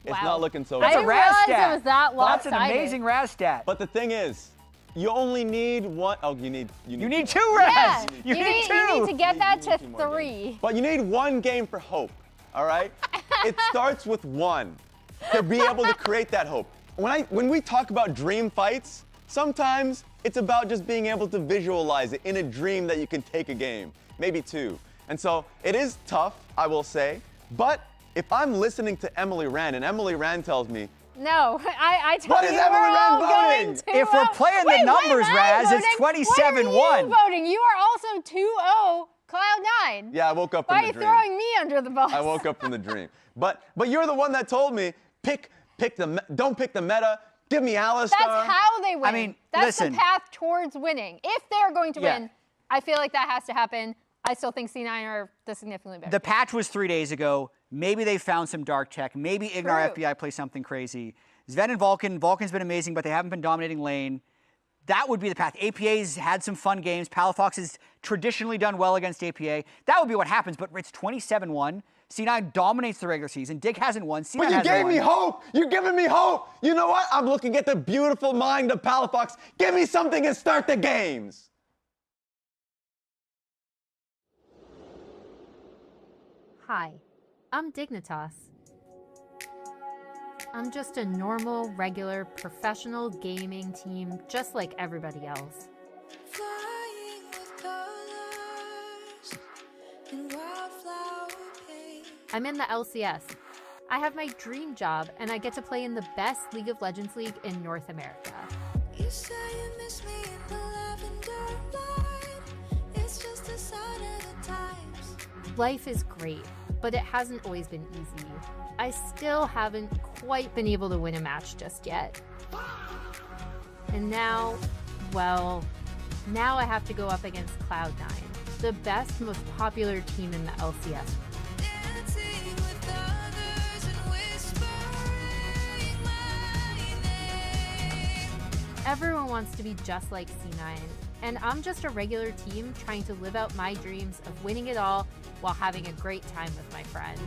It's Wow. not looking so I good. didn't realize it was that That's lopsided. an amazing Raz stat. But the thing is, you only need one. Oh, you need two, Raz. Yeah, You need two. You need to get that to 3. But you need one game for hope, all right? It starts with one to be able to create that hope. When we talk about dream fights, sometimes it's about just being able to visualize it in a dream that you can take a game, maybe 2. And so it is tough, I will say, but if I'm listening to Emily Rand and Emily Rand tells me, No, I tell What is you, Emily we're all Rand going voting? 2-0. If we're playing the numbers, Raz, it's 27-1. Why are you voting? You are also 2-0 Cloud9. yeah, I woke up Why from are the you dream. throwing me under the bus? I woke up from the dream. But you're the one that told me, don't pick the meta, give me Alistar. That's how they win. I mean, that's listen. the path towards winning. If they're going to win, I feel like that has to happen. I still think C9 are the significantly better. The patch was 3 days ago. Maybe they found some dark tech. Maybe Ignore True. FBI plays something crazy. Zven and Vulcan. Vulcan's been amazing, but they haven't been dominating lane. That would be the path. APA's had some fun games. Palafox has traditionally done well against APA. That would be what happens, but it's 27-1. C9 dominates the regular season. Dig hasn't won. C9 but you gave me hope. You're giving me hope. You know what? I'm looking at the beautiful mind of Palafox. Give me something and start the games. Hi, I'm Dignitas. I'm just a normal, regular, professional gaming team, just like everybody else. I'm in the LCS. I have my dream job, and I get to play in the best League of Legends league in North America. You say you miss me in the lavender light. It's just a sign of the times. Life is great, but it hasn't always been easy. I still haven't quite been able to win a match just yet. And now, well, now I have to go up against Cloud9, the best, most popular team in the LCS. Everyone wants to be just like C9, and I'm just a regular team trying to live out my dreams of winning it all while having a great time with my friends.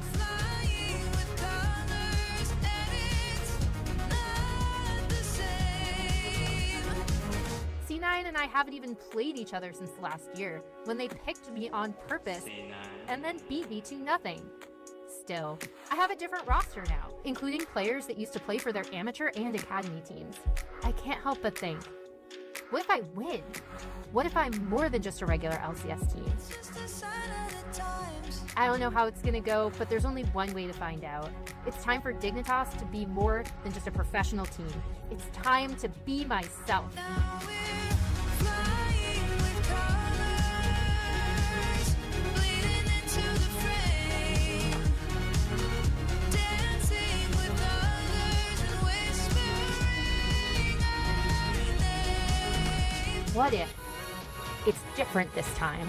C9 and I haven't even played each other since last year, when they picked me on purpose and then beat me 2-0. Still, I have a different roster now, including players that used to play for their amateur and academy teams. I can't help but think, what if I win? What if I'm more than just a regular LCS team? I don't know how it's gonna go, but there's only one way to find out. It's time for Dignitas to be more than just a professional team. It's time to be myself. What if it's different this time?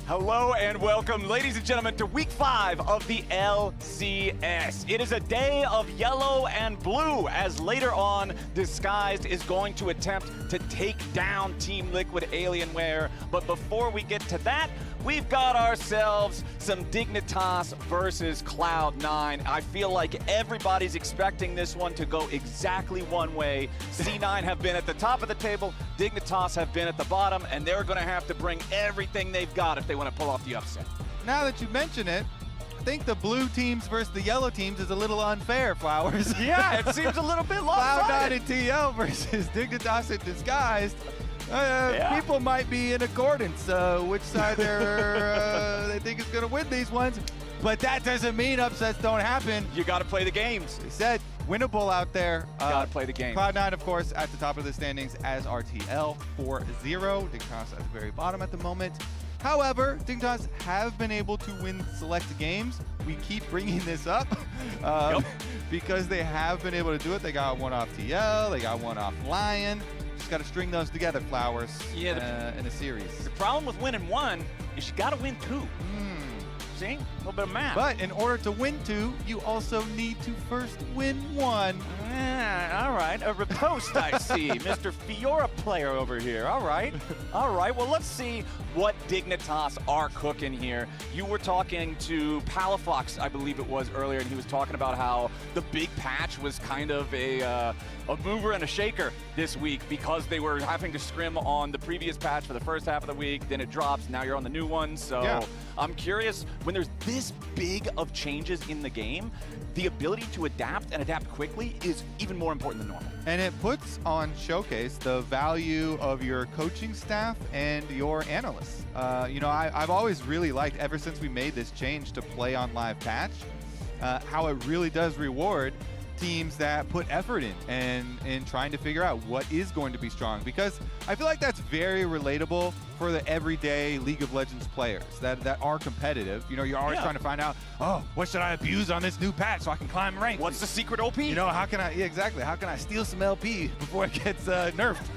Hello and welcome, ladies and gentlemen, to week 5 of the LCS. It is a day of yellow and blue, as later on, Disguised is going to attempt to take down Team Liquid Alienware. But before we get to that, we've got ourselves some Dignitas versus Cloud9. I feel like everybody's expecting this one to go exactly one way. C9 have been at the top of the table, Dignitas have been at the bottom, and they're going to have to bring everything they've got if they want to pull off the upset. Now that you mention it, I think the blue teams versus the yellow teams is a little unfair, Flowers. Yeah, it seems a little bit lopsided. Cloud9 and TL versus Dignitas and Disguised. People might be in accordance which side they think is going to win these ones, but that doesn't mean upsets don't happen. You got to play the games. They said winnable out there. Got to play the game. Cloud9, of course, at the top of the standings as RTL 4-0. Dignitas at the very bottom at the moment. However, Dignitas have been able to win select games. We keep bringing this up because they have been able to do it. They got one off TL, they got one off Lion. Just got to string those together, Flowers, in a series. The problem with winning one is you got to win two. See? A little bit of math. But in order to win two, you also need to first win one. All right, a riposte, I see. Mr. Fiora player over here. All right. All right. Well, let's see what Dignitas are cooking here. You were talking to Palafox, I believe it was earlier, and he was talking about how the big patch was kind of a mover and a shaker this week because they were having to scrim on the previous patch for the first half of the week. Then it drops. Now you're on the new one. So Yeah. I'm curious, when there's this big of changes in the game, the ability to adapt and adapt quickly is even more important than normal. And it puts on showcase the value of your coaching staff and your analysts. You know, I've always really liked, ever since we made this change to play on live patch, how it really does reward teams that put effort in trying to figure out what is going to be strong, because I feel like that's very relatable for the everyday League of Legends players that are competitive. You know, you're always trying to find out, oh, what should I abuse on this new patch so I can climb rank? What's the secret OP? You know, how can I, yeah, exactly, how can I steal some LP before it gets nerfed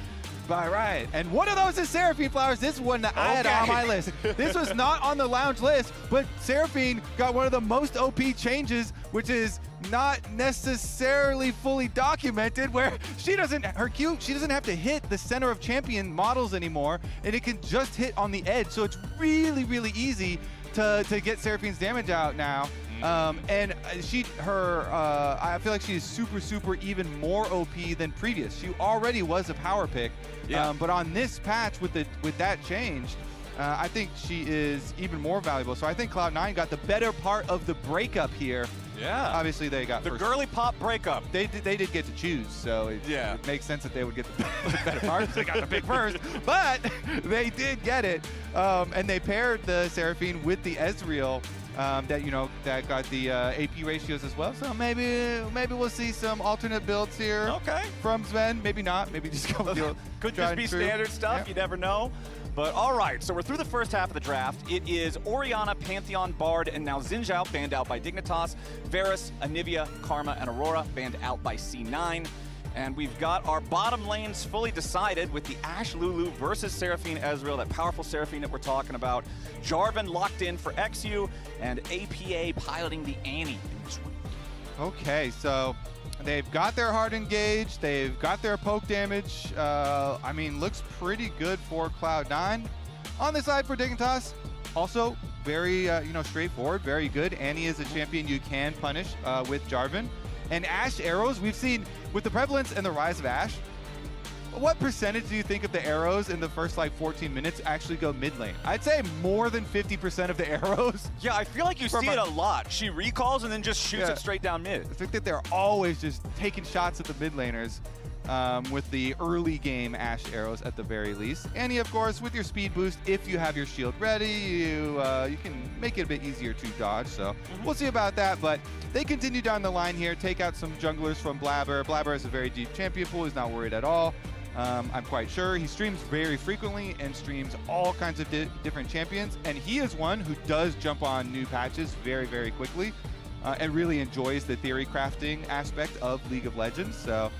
by Riot? And one of those is Seraphine Flowers. This one that I had on my list. This was not on the lounge list, but Seraphine got one of the most OP changes, which is not necessarily fully documented, where she doesn't have to hit the center of champion models anymore, and it can just hit on the edge. So it's really, really easy to get Seraphine's damage out now. And I feel like she is super even more OP than previous. She already was a power pick, but on this patch with that change, I think she is even more valuable. So I think Cloud9 got the better part of the breakup here. Yeah. Obviously they got the first. girly pop breakup. They did get to choose, so it makes sense that they would get the better part because they got the pick first. But they did get it, and they paired the Seraphine with the Ezreal. That got the AP ratios as well. So maybe we'll see some alternate builds here. Okay. From Sven. Maybe not. Maybe just go with the Could just be standard stuff. Yeah. You never know. But all right, so we're through the first half of the draft. It is Orianna, Pantheon, Bard, and now Xin Zhao banned out by Dignitas. Varus, Anivia, Karma, and Aurora banned out by C9. And we've got our bottom lanes fully decided with the Ashe Lulu versus Seraphine Ezreal, that powerful Seraphine that we're talking about. Jarvan locked in for XU, and APA piloting the Annie in this one. Okay, so they've got their heart engaged. They've got their poke damage. I mean, looks pretty good for Cloud9. On the side for Dignitas, also very straightforward, very good. Annie is a champion you can punish with Jarvan. And Ashe arrows, we've seen with the prevalence and the rise of Ashe, what percentage do you think of the arrows in the first 14 minutes actually go mid lane? I'd say more than 50% of the arrows. Yeah, I feel like you see it a lot. She recalls and then just shoots it straight down mid. I think that they're always just taking shots at the mid laners with the early game Ashe arrows at the very least. Annie, of course, with your speed boost, if you have your shield ready, you can make it a bit easier to dodge. So we'll see about that, but they continue down the line here, take out some junglers from Blabber. Blabber has a very deep champion pool. He's not worried at all. I'm quite sure. He streams very frequently and streams all kinds of different champions, and he is one who does jump on new patches very, very quickly and really enjoys the theory crafting aspect of League of Legends. So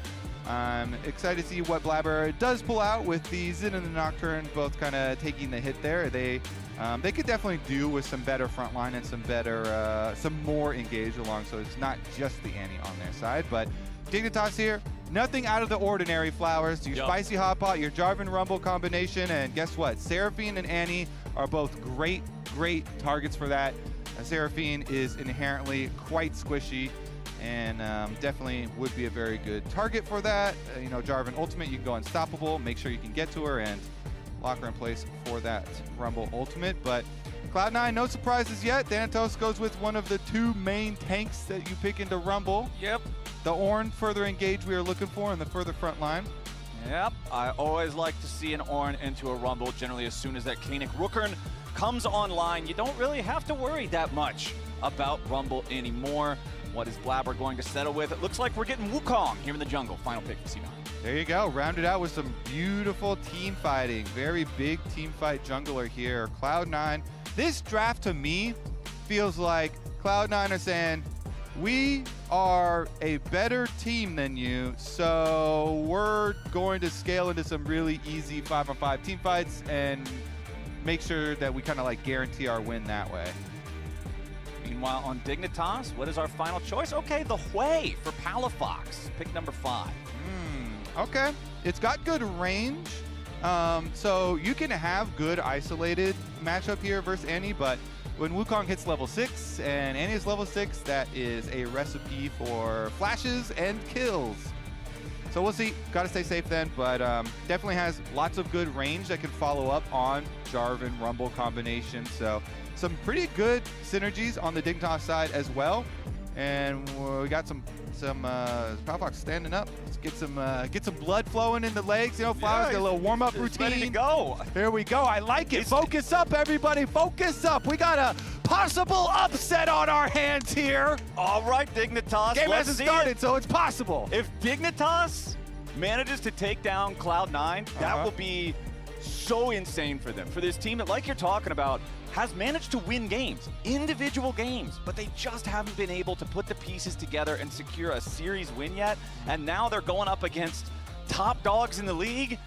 I'm excited to see what Blabber does pull out with the Xin and the Nocturne both kind of taking the hit there. They could definitely do with some better frontline and some more engaged along, so it's not just the Annie on their side. But Dignitas here, nothing out of the ordinary, Flowers. Your Spicy Hot Pot, your Jarvan Rumble combination, and guess what? Seraphine and Annie are both great targets for that. Seraphine is inherently quite squishy, and definitely would be a very good target for that. Jarvan Ultimate, you can go unstoppable, make sure you can get to her and lock her in place for that Rumble Ultimate. But Cloud9, no surprises yet. Thanatos goes with one of the two main tanks that you pick into Rumble. Yep. The Ornn further engage we are looking for in the further front line. Yep, I always like to see an Ornn into a Rumble. Generally, as soon as that Koenig Rookern comes online, you don't really have to worry that much about Rumble anymore. What is Blabber going to settle with? It looks like we're getting Wukong here in the jungle. Final pick for C9. There you go. Rounded out with some beautiful team fighting. Very big team fight jungler here. Cloud9. This draft to me feels like Cloud9 are saying, we are a better team than you, so we're going to scale into some really easy 5-on-5 team fights and make sure that we kind of guarantee our win that way. Meanwhile, on Dignitas, what is our final choice? Okay, the Hui for Palafox, pick number 5. Okay. It's got good range. So you can have good isolated matchup here versus Annie, but when Wukong hits level 6 and Annie is level 6, that is a recipe for flashes and kills. So we'll see. Got to stay safe then, but definitely has lots of good range that can follow up on Jarvan Rumble combination. So some pretty good synergies on the Dignitas side as well. And we got some Palfox standing up. Let's get some blood flowing in the legs. You know, Flowers got a little warm up routine. Ready to go. Here we go. I like it. Focus up, everybody. Focus up. We got a possible upset on our hands here. All right, Dignitas. Game let's hasn't see started, it. so it's possible. If Dignitas manages to take down Cloud9, that will be so insane for them. For this team that, like you're talking about, has managed to win games, individual games, but they just haven't been able to put the pieces together and secure a series win yet. And now they're going up against top dogs in the league.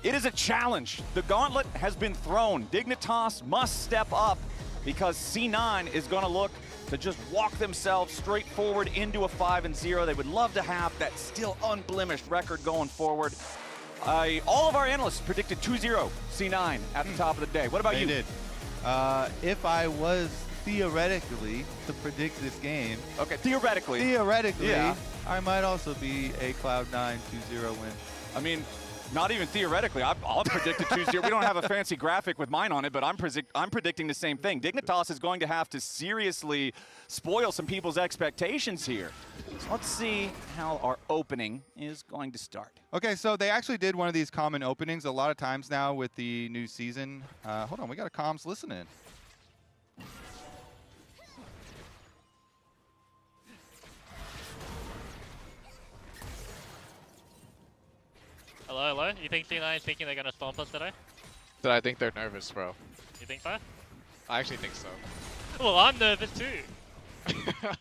It is a challenge. The gauntlet has been thrown. Dignitas must step up because C9 is going to look to just walk themselves straight forward into a 5-0. They would love to have that still unblemished record going forward. All of our analysts predicted 2-0 C9 at the top of the day. What about you? They did. If I was theoretically to predict this game, okay, theoretically, yeah. I might also be a Cloud9 2-0 win. I mean, not even theoretically. I'll predict a 2-0. We don't have a fancy graphic with mine on it, but I'm predicting the same thing. Dignitas is going to have to seriously spoil some people's expectations here. So let's see how our opening is going to start. Okay, so they actually did one of these common openings a lot of times now with the new season. Hold on, we got a comms listening. Hello, hello? You think C9 is thinking they're gonna stomp us today? I think they're nervous, bro. You think so? I actually think so. Well, I'm nervous too. What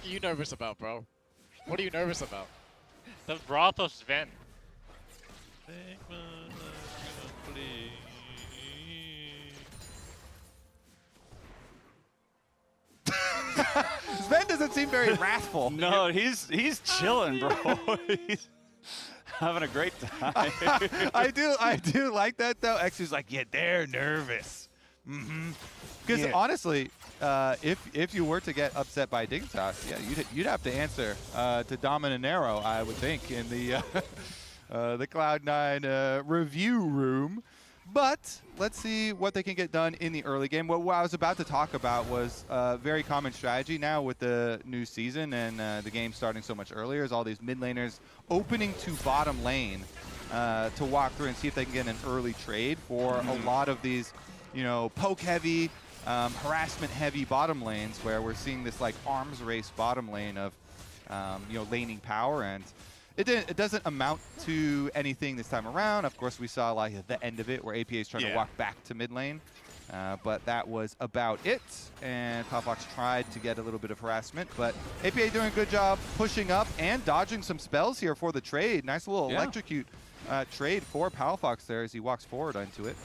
are you nervous about, bro? What are you nervous about? The wrath of Sven. Sven doesn't seem very wrathful. No, he's chilling, bro. He's having a great time. I do like that though. Xu's like, yeah, they're nervous. Because honestly, if you were to get upset by Dignitas, yeah, you'd have to answer to Dominanero, I would think, in the Cloud9 review room. But let's see what they can get done in the early game. What I was about to talk about was a very common strategy now with the new season and the game starting so much earlier, is all these mid laners opening to bottom lane to walk through and see if they can get an early trade for a lot of these, you know, poke heavy, harassment heavy bottom lanes where we're seeing this like arms race bottom lane of, you know, laning power, and it doesn't amount to anything this time around. Of course, we saw like the end of it where APA is trying to walk back to mid lane, but that was about it. And Palfox tried to get a little bit of harassment, but APA doing a good job pushing up and dodging some spells here for the trade. Nice little electrocute trade for Palfox there as he walks forward onto it.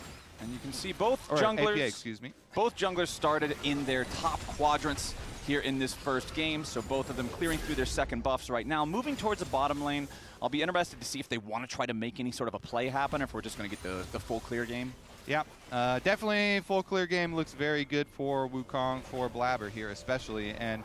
And you can see both junglers, APA, excuse me. Both junglers started in their top quadrants here in this first game, so both of them clearing through their second buffs right now. Moving towards the bottom lane, I'll be interested to see if they want to try to make any sort of a play happen, or if we're just going to get the full clear game. Yeah, definitely full clear game looks very good for Wukong, for Blabber here especially. And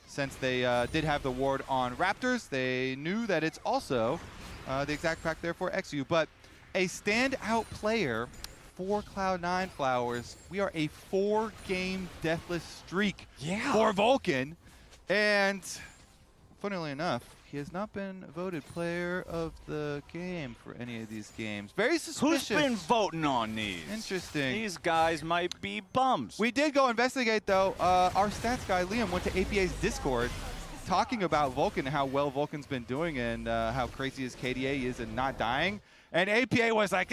since they did have the ward on Raptors, they knew that it's also the exact pack there for XU. But a standout player for Cloud9 Flowers, we are a 4-game deathless streak for Vulcan. And funnily enough, he has not been voted player of the game for any of these games. Very suspicious. Who's been voting on these? Interesting. These guys might be bums. We did go investigate, though. Our stats guy, Liam, went to APA's Discord talking about Vulcan, how well Vulcan's been doing, and how crazy his KDA is and not dying. And APA was like,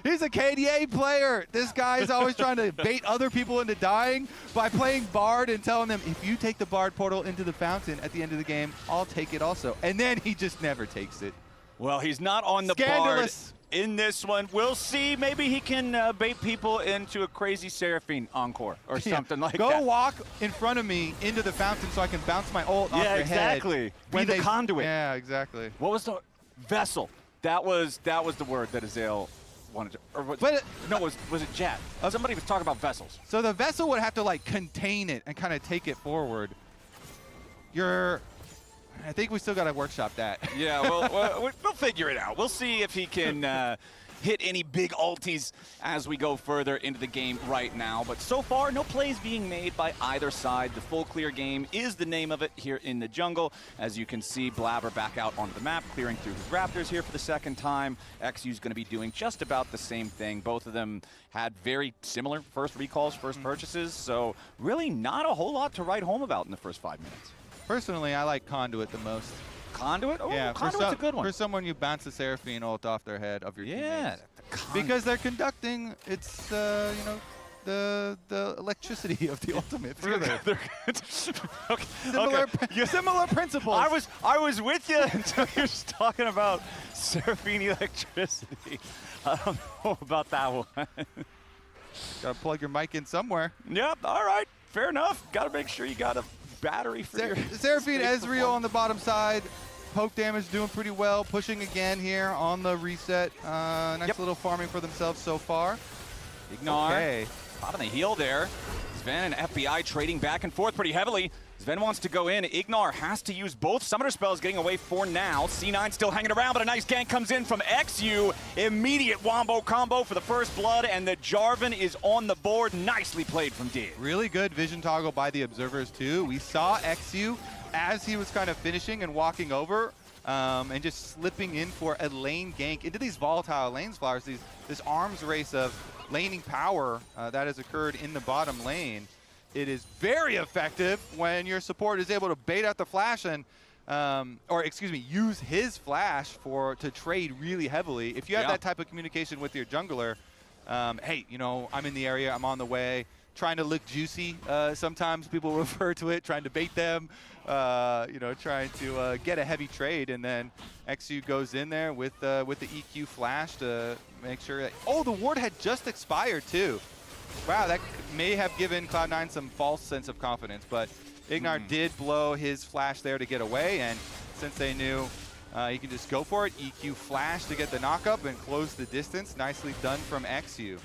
he's a KDA player. This guy is always trying to bait other people into dying by playing Bard and telling them, if you take the Bard portal into the fountain at the end of the game, I'll take it also. And then he just never takes it. Well, he's not on the Bard in this one. We'll see. Maybe he can bait people into a crazy Seraphine encore or something like that. Go walk in front of me into the fountain so I can bounce my ult off your head. Yeah, exactly. Be the conduit. Yeah, exactly. What was the Vessel? That was the word that Azale wanted to. Or was, no, was it Jet? Somebody was talking about vessels. So the vessel would have to like contain it and kind of take it forward. I think we still got to workshop that. Yeah, well, we'll figure it out. We'll see if he can hit any big ultis as we go further into the game right now. But so far, no plays being made by either side. The full clear game is the name of it here in the jungle. As you can see, Blabber back out onto the map, clearing through his Raptors here for the second time. XU's going to be doing just about the same thing. Both of them had very similar first recalls, first purchases, so really not a whole lot to write home about in the first 5 minutes. Personally, I like Conduit the most. Conduit? Oh, yeah, Conduit's a good one. For someone you bounce the Seraphine ult off their head of your teammates. Because they're conducting, it's, you know, the electricity of the ultimate further. Similar principles. I was with you until you were just talking about Seraphine electricity. I don't know about that one. Gotta plug your mic in somewhere. Yep, all right, fair enough. Gotta make sure you got a battery for your Seraphine Ezreal on the bottom side. Poke damage doing pretty well. Pushing again here on the reset. Nice little farming for themselves so far. Ignar. Okay. Pot on the heel there. Sven and FBI trading back and forth pretty heavily. Sven wants to go in. Ignar has to use both summoner spells, getting away for now. C9 still hanging around, but a nice gank comes in from XU. Immediate wombo combo for the first blood, and the Jarvan is on the board. Nicely played from D. Really good vision toggle by the observers too. We saw XU as he was kind of finishing and walking over and just slipping in for a lane gank into these volatile lanes, Flowers. This arms race of laning power that has occurred in the bottom lane. It is very effective when your support is able to bait out the flash and, use his flash to trade really heavily. If you have that type of communication with your jungler, hey, you know, I'm in the area, I'm on the way, trying to look juicy. Sometimes people refer to it, trying to bait them, you know, trying to get a heavy trade, and then XU goes in there with the EQ flash to make sure that. Oh, the ward had just expired too. Wow, that may have given Cloud9 some false sense of confidence, but Ignar did blow his flash there to get away, and since they knew he can just go for it, EQ flash to get the knockup and close the distance. Nicely done from XU.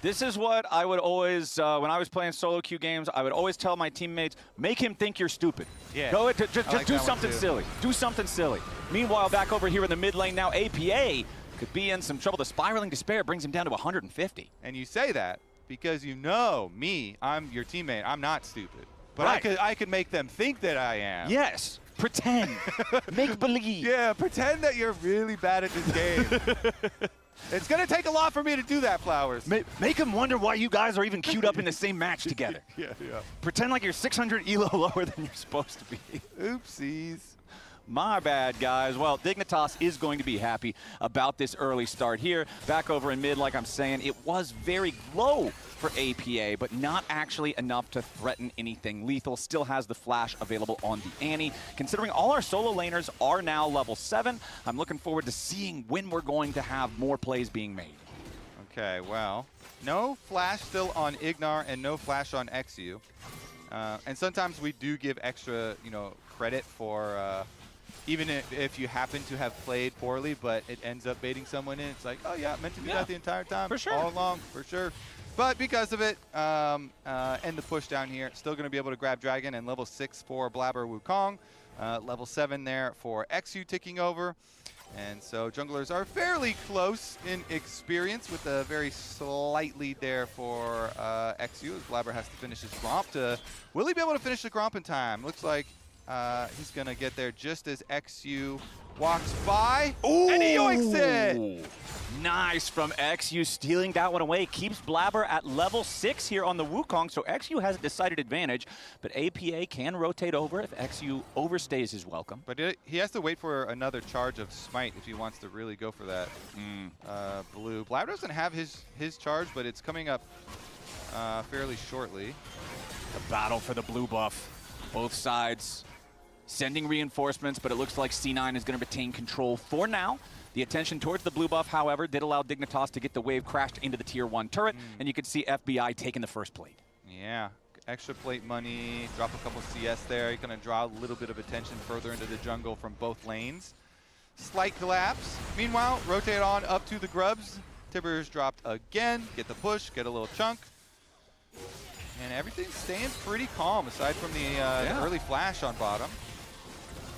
This is what I would always, when I was playing solo queue games, I would always tell my teammates, make him think you're stupid. Yeah. Go just do something silly. Do something silly. Meanwhile, back over here in the mid lane now, APA could be in some trouble. The Spiraling Despair brings him down to 150. And you say that because you know me, I'm your teammate, I'm not stupid. But I could make them think that I am. Yes, pretend, make believe. Yeah, pretend that you're really bad at this game. It's gonna take a lot for me to do that, Flowers. Make them wonder why you guys are even queued up in the same match together. Yeah. Pretend like you're 600 elo lower than you're supposed to be. Oopsies. My bad, guys. Well, Dignitas is going to be happy about this early start here. Back over in mid, like I'm saying, it was very low for APA, but not actually enough to threaten anything lethal. Still has the flash available on the Annie. Considering all our solo laners are now level 7, I'm looking forward to seeing when we're going to have more plays being made. Okay, well, no flash still on Ignar and no flash on XU. And sometimes we do give extra, you know, credit for even if you happen to have played poorly, but it ends up baiting someone in. It's like, oh yeah, meant to do that the entire time. For sure. All along, for sure. But because of it, and the push down here, still going to be able to grab Dragon, and level 6 for Blabber Wukong. Level 7 there for XU ticking over. And so junglers are fairly close in experience, with a very slight lead there for XU, as Blabber has to finish his Gromp. Will he be able to finish the Gromp in time? Looks like he's going to get there just as XU walks by. Ooh. And he yoinks it! Nice from XU, stealing that one away. Keeps Blabber at level 6 here on the Wukong, so XU has a decided advantage, but APA can rotate over if XU overstays his welcome. But he has to wait for another charge of Smite if he wants to really go for that blue. Blabber doesn't have his charge, but it's coming up fairly shortly. The battle for the blue buff. Both sides sending reinforcements, but it looks like C9 is going to retain control for now. The attention towards the blue buff, however, did allow Dignitas to get the wave crashed into the tier 1 turret, and you can see FBI taking the first plate. Yeah, extra plate money, drop a couple CS there. You're going to draw a little bit of attention further into the jungle from both lanes. slight collapse. Meanwhile, rotate on up to the grubs. Tibbers dropped again. Get the push, get a little chunk. And everything's staying pretty calm aside from the early flash on bottom.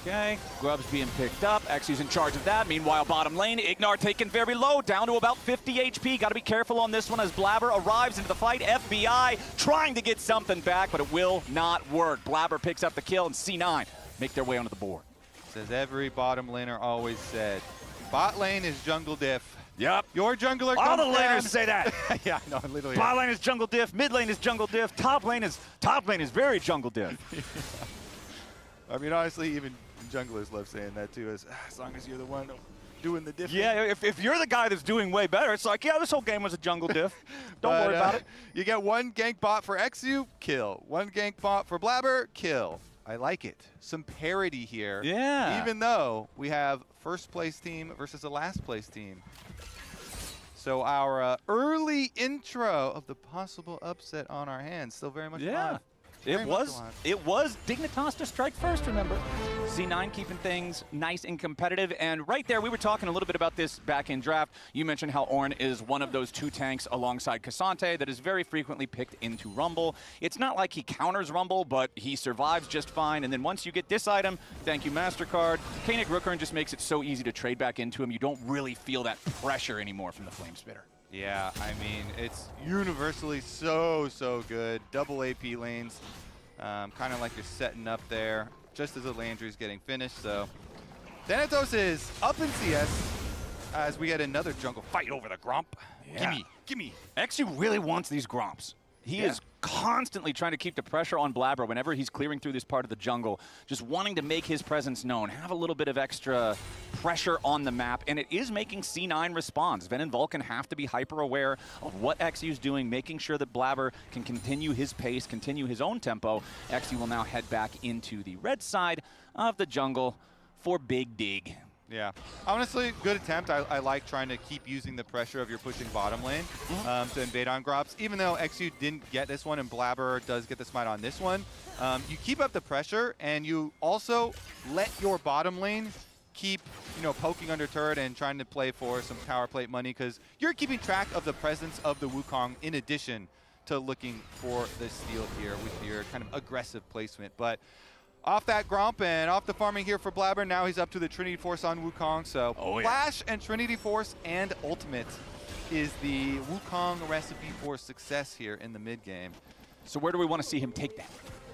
Okay, Grub's being picked up. Xy's in charge of that. Meanwhile, bottom lane, Ignar taken very low, down to about 50 HP. Got to be careful on this one as Blabber arrives into the fight. FBI trying to get something back, but it will not work. Blabber picks up the kill, and C9 make their way onto the board. As every bottom laner always said, bot lane is jungle diff. Yep. Your jungler All comes the laners down. say that. Yeah, no, literally. Bot lane is jungle diff, mid lane is jungle diff, top lane is very jungle diff. I mean, honestly, even junglers love saying that too, as long as you're the one doing the diff. Yeah, if you're the guy that's doing way better, it's like, yeah, this whole game was a jungle diff. Don't worry about it. You get one gank bot for Xu, kill. One gank bot for Blabber, kill. I like it. Some parity here. Yeah. Even though we have first place team versus a last place team. So our early intro of the possible upset on our hands still very much alive. It was Dignitas to strike first, remember. C9 keeping things nice and competitive. And right there, we were talking a little bit about this back in draft. You mentioned how Ornn is one of those two tanks alongside Cassante that is very frequently picked into Rumble. It's not like he counters Rumble, but he survives just fine. And then once you get this item, thank you, MasterCard, Koenig Rookern just makes it so easy to trade back into him. You don't really feel that pressure anymore from the Flame Spitter. Yeah, I mean, it's universally so good. Double AP lanes, kind of like you're setting up there, just as the Landry's getting finished. So Thanatos is up in CS as we get another jungle fight over the Gromp. Yeah. Gimme. Xu really wants these Gromps. He is constantly trying to keep the pressure on Blabber whenever he's clearing through this part of the jungle, just wanting to make his presence known, have a little bit of extra pressure on the map, and it is making C9 respond. Sven and Vulcan have to be hyper aware of what Xu's doing, making sure that Blabber can continue his pace, continue his own tempo. Xu will now head back into the red side of the jungle for Big Dig. Yeah, honestly, good attempt. I like trying to keep using the pressure of your pushing bottom lane to invade on Grops. Even though Xu didn't get this one and Blabber does get the smite on this one, you keep up the pressure and you also let your bottom lane keep, poking under turret and trying to play for some power plate money because you're keeping track of the presence of the Wukong in addition to looking for the steal here with your kind of aggressive placement. But off that Gromp and off the farming here for Blabber. Now he's up to the Trinity Force on Wukong. So Flash and Trinity Force and Ultimate is the Wukong recipe for success here in the mid game. So where do we want to see him take that?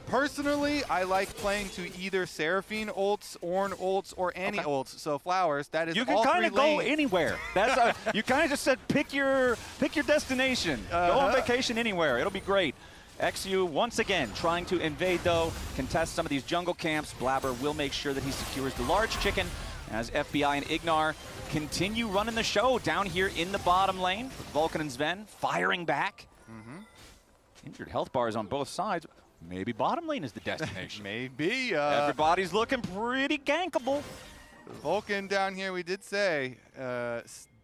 Personally, I like playing to either Seraphine ults, Ornn ults, or Annie ults. So Flowers, that is you can kind of go anywhere. That's you kind of just said pick your destination. Go on vacation anywhere. It'll be great. Xu once again trying to invade though, contest some of these jungle camps. Blabber will make sure that he secures the large chicken as FBI and Ignar continue running the show down here in the bottom lane. Vulcan and Sven firing back. Injured health bars on both sides. Maybe bottom lane is the destination. Maybe. Everybody's looking pretty gankable. Vulcan down here, we did say,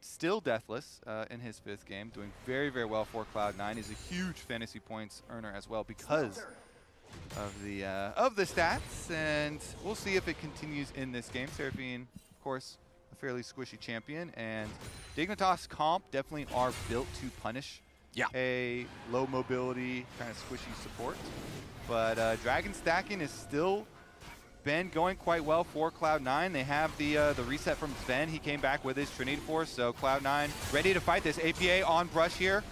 still deathless in his 5th game, doing very well for Cloud9. He's a huge fantasy points earner as well because of the stats, and we'll see if it continues in this game. Seraphine, of course, a fairly squishy champion, and Dignitas comp definitely are built to punish a low mobility kind of squishy support. But Dragon stacking is still been going quite well for Cloud9. They have the reset from Sven. He came back with his Trinity Force, so Cloud9 ready to fight this. APA on Brush here.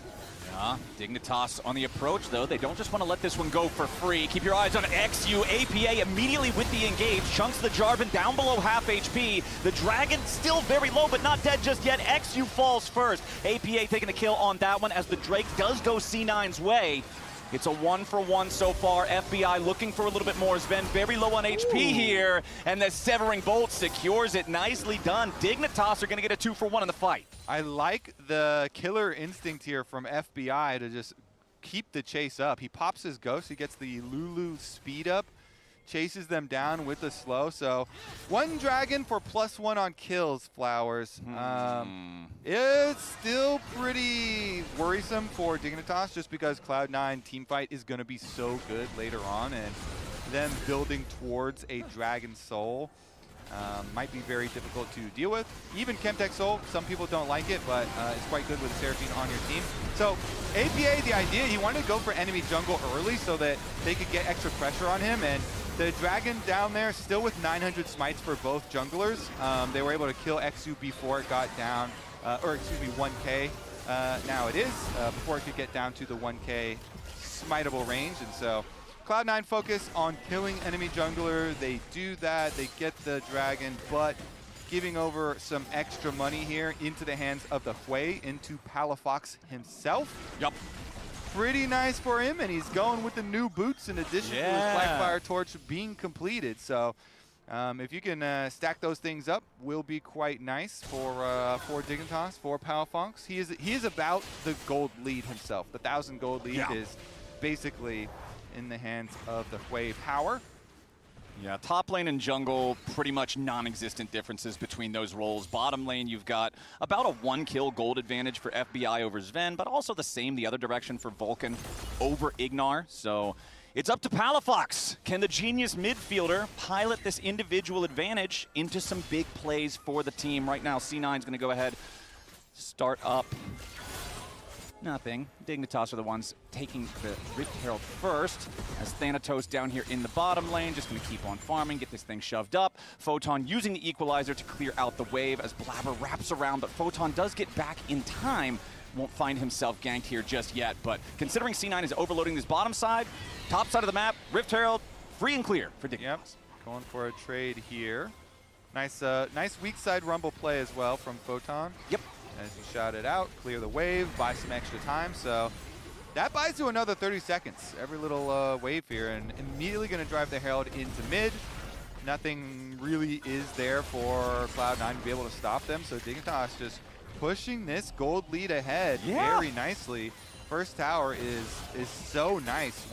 Yeah, Dignitas on the approach, though. They don't just want to let this one go for free. Keep your eyes on Xu. APA immediately with the engage. Chunks the Jarvan down below half HP. The Dragon still very low, but not dead just yet. Xu falls first. APA taking the kill on that one as the Drake does go C9's way. It's a 1-for-1 so far. FBI looking for a little bit more. Sven very low on HP here, and the Severing Bolt secures it. Nicely done. Dignitas are going to get a 2-for-1 in the fight. I like the killer instinct here from FBI to just keep the chase up. He pops his Ghost. He gets the Lulu speed up, chases them down with the slow. So 1 Dragon for +1 on kills, Flowers. It's still pretty worrisome for Dignitas just because Cloud9 teamfight is going to be so good later on, and them building towards a Dragon Soul. might be very difficult to deal with. Even Chemtech Soul, some people don't like it, but it's quite good with Seraphine on your team. So APA, the idea, he wanted to go for enemy jungle early so that they could get extra pressure on him, and the Dragon down there still with 900 smites for both junglers. They were able to kill Xu before it got down, or excuse me, 1k. Now it is, before it could get down to the 1k smiteable range, and so Cloud9 focus on killing enemy jungler. They do that, they get the Dragon, but giving over some extra money here into the hands of the Hui, into Palafox himself. Yep. Pretty nice for him, and he's going with the new boots in addition to his Blackfire Torch being completed. So if you can stack those things up, will be quite nice for Dignitas, for Palafox. He is about the gold lead himself. The 1,000 gold lead is basically in the hands of the Hui power. Yeah, top lane and jungle, pretty much non-existent differences between those roles. Bottom lane, you've got about a 1-kill gold advantage for FBI over Sven, but also the same the other direction for Vulcan over Ignar. So it's up to Palafox. Can the genius midfielder pilot this individual advantage into some big plays for the team? Right now, C9 is going to go ahead, start up. Nothing. Dignitas are the ones taking the Rift Herald first, as Thanatos down here in the bottom lane, just going to keep on farming, get this thing shoved up. Photon using the Equalizer to clear out the wave as Blabber wraps around, but Photon does get back in time. Won't find himself ganked here just yet, but considering C9 is overloading this bottom side, top side of the map, Rift Herald free and clear for Dignitas. Yep, going for a trade here. Nice, nice weak side rumble play as well from Photon. Yep. As he shot it out, clear the wave, buy some extra time. So that buys you another 30 seconds. Every little wave here, and immediately going to drive the Herald into mid. Nothing really is there for Cloud9 to be able to stop them. So Dignitas just pushing this gold lead ahead very nicely. First tower is so nice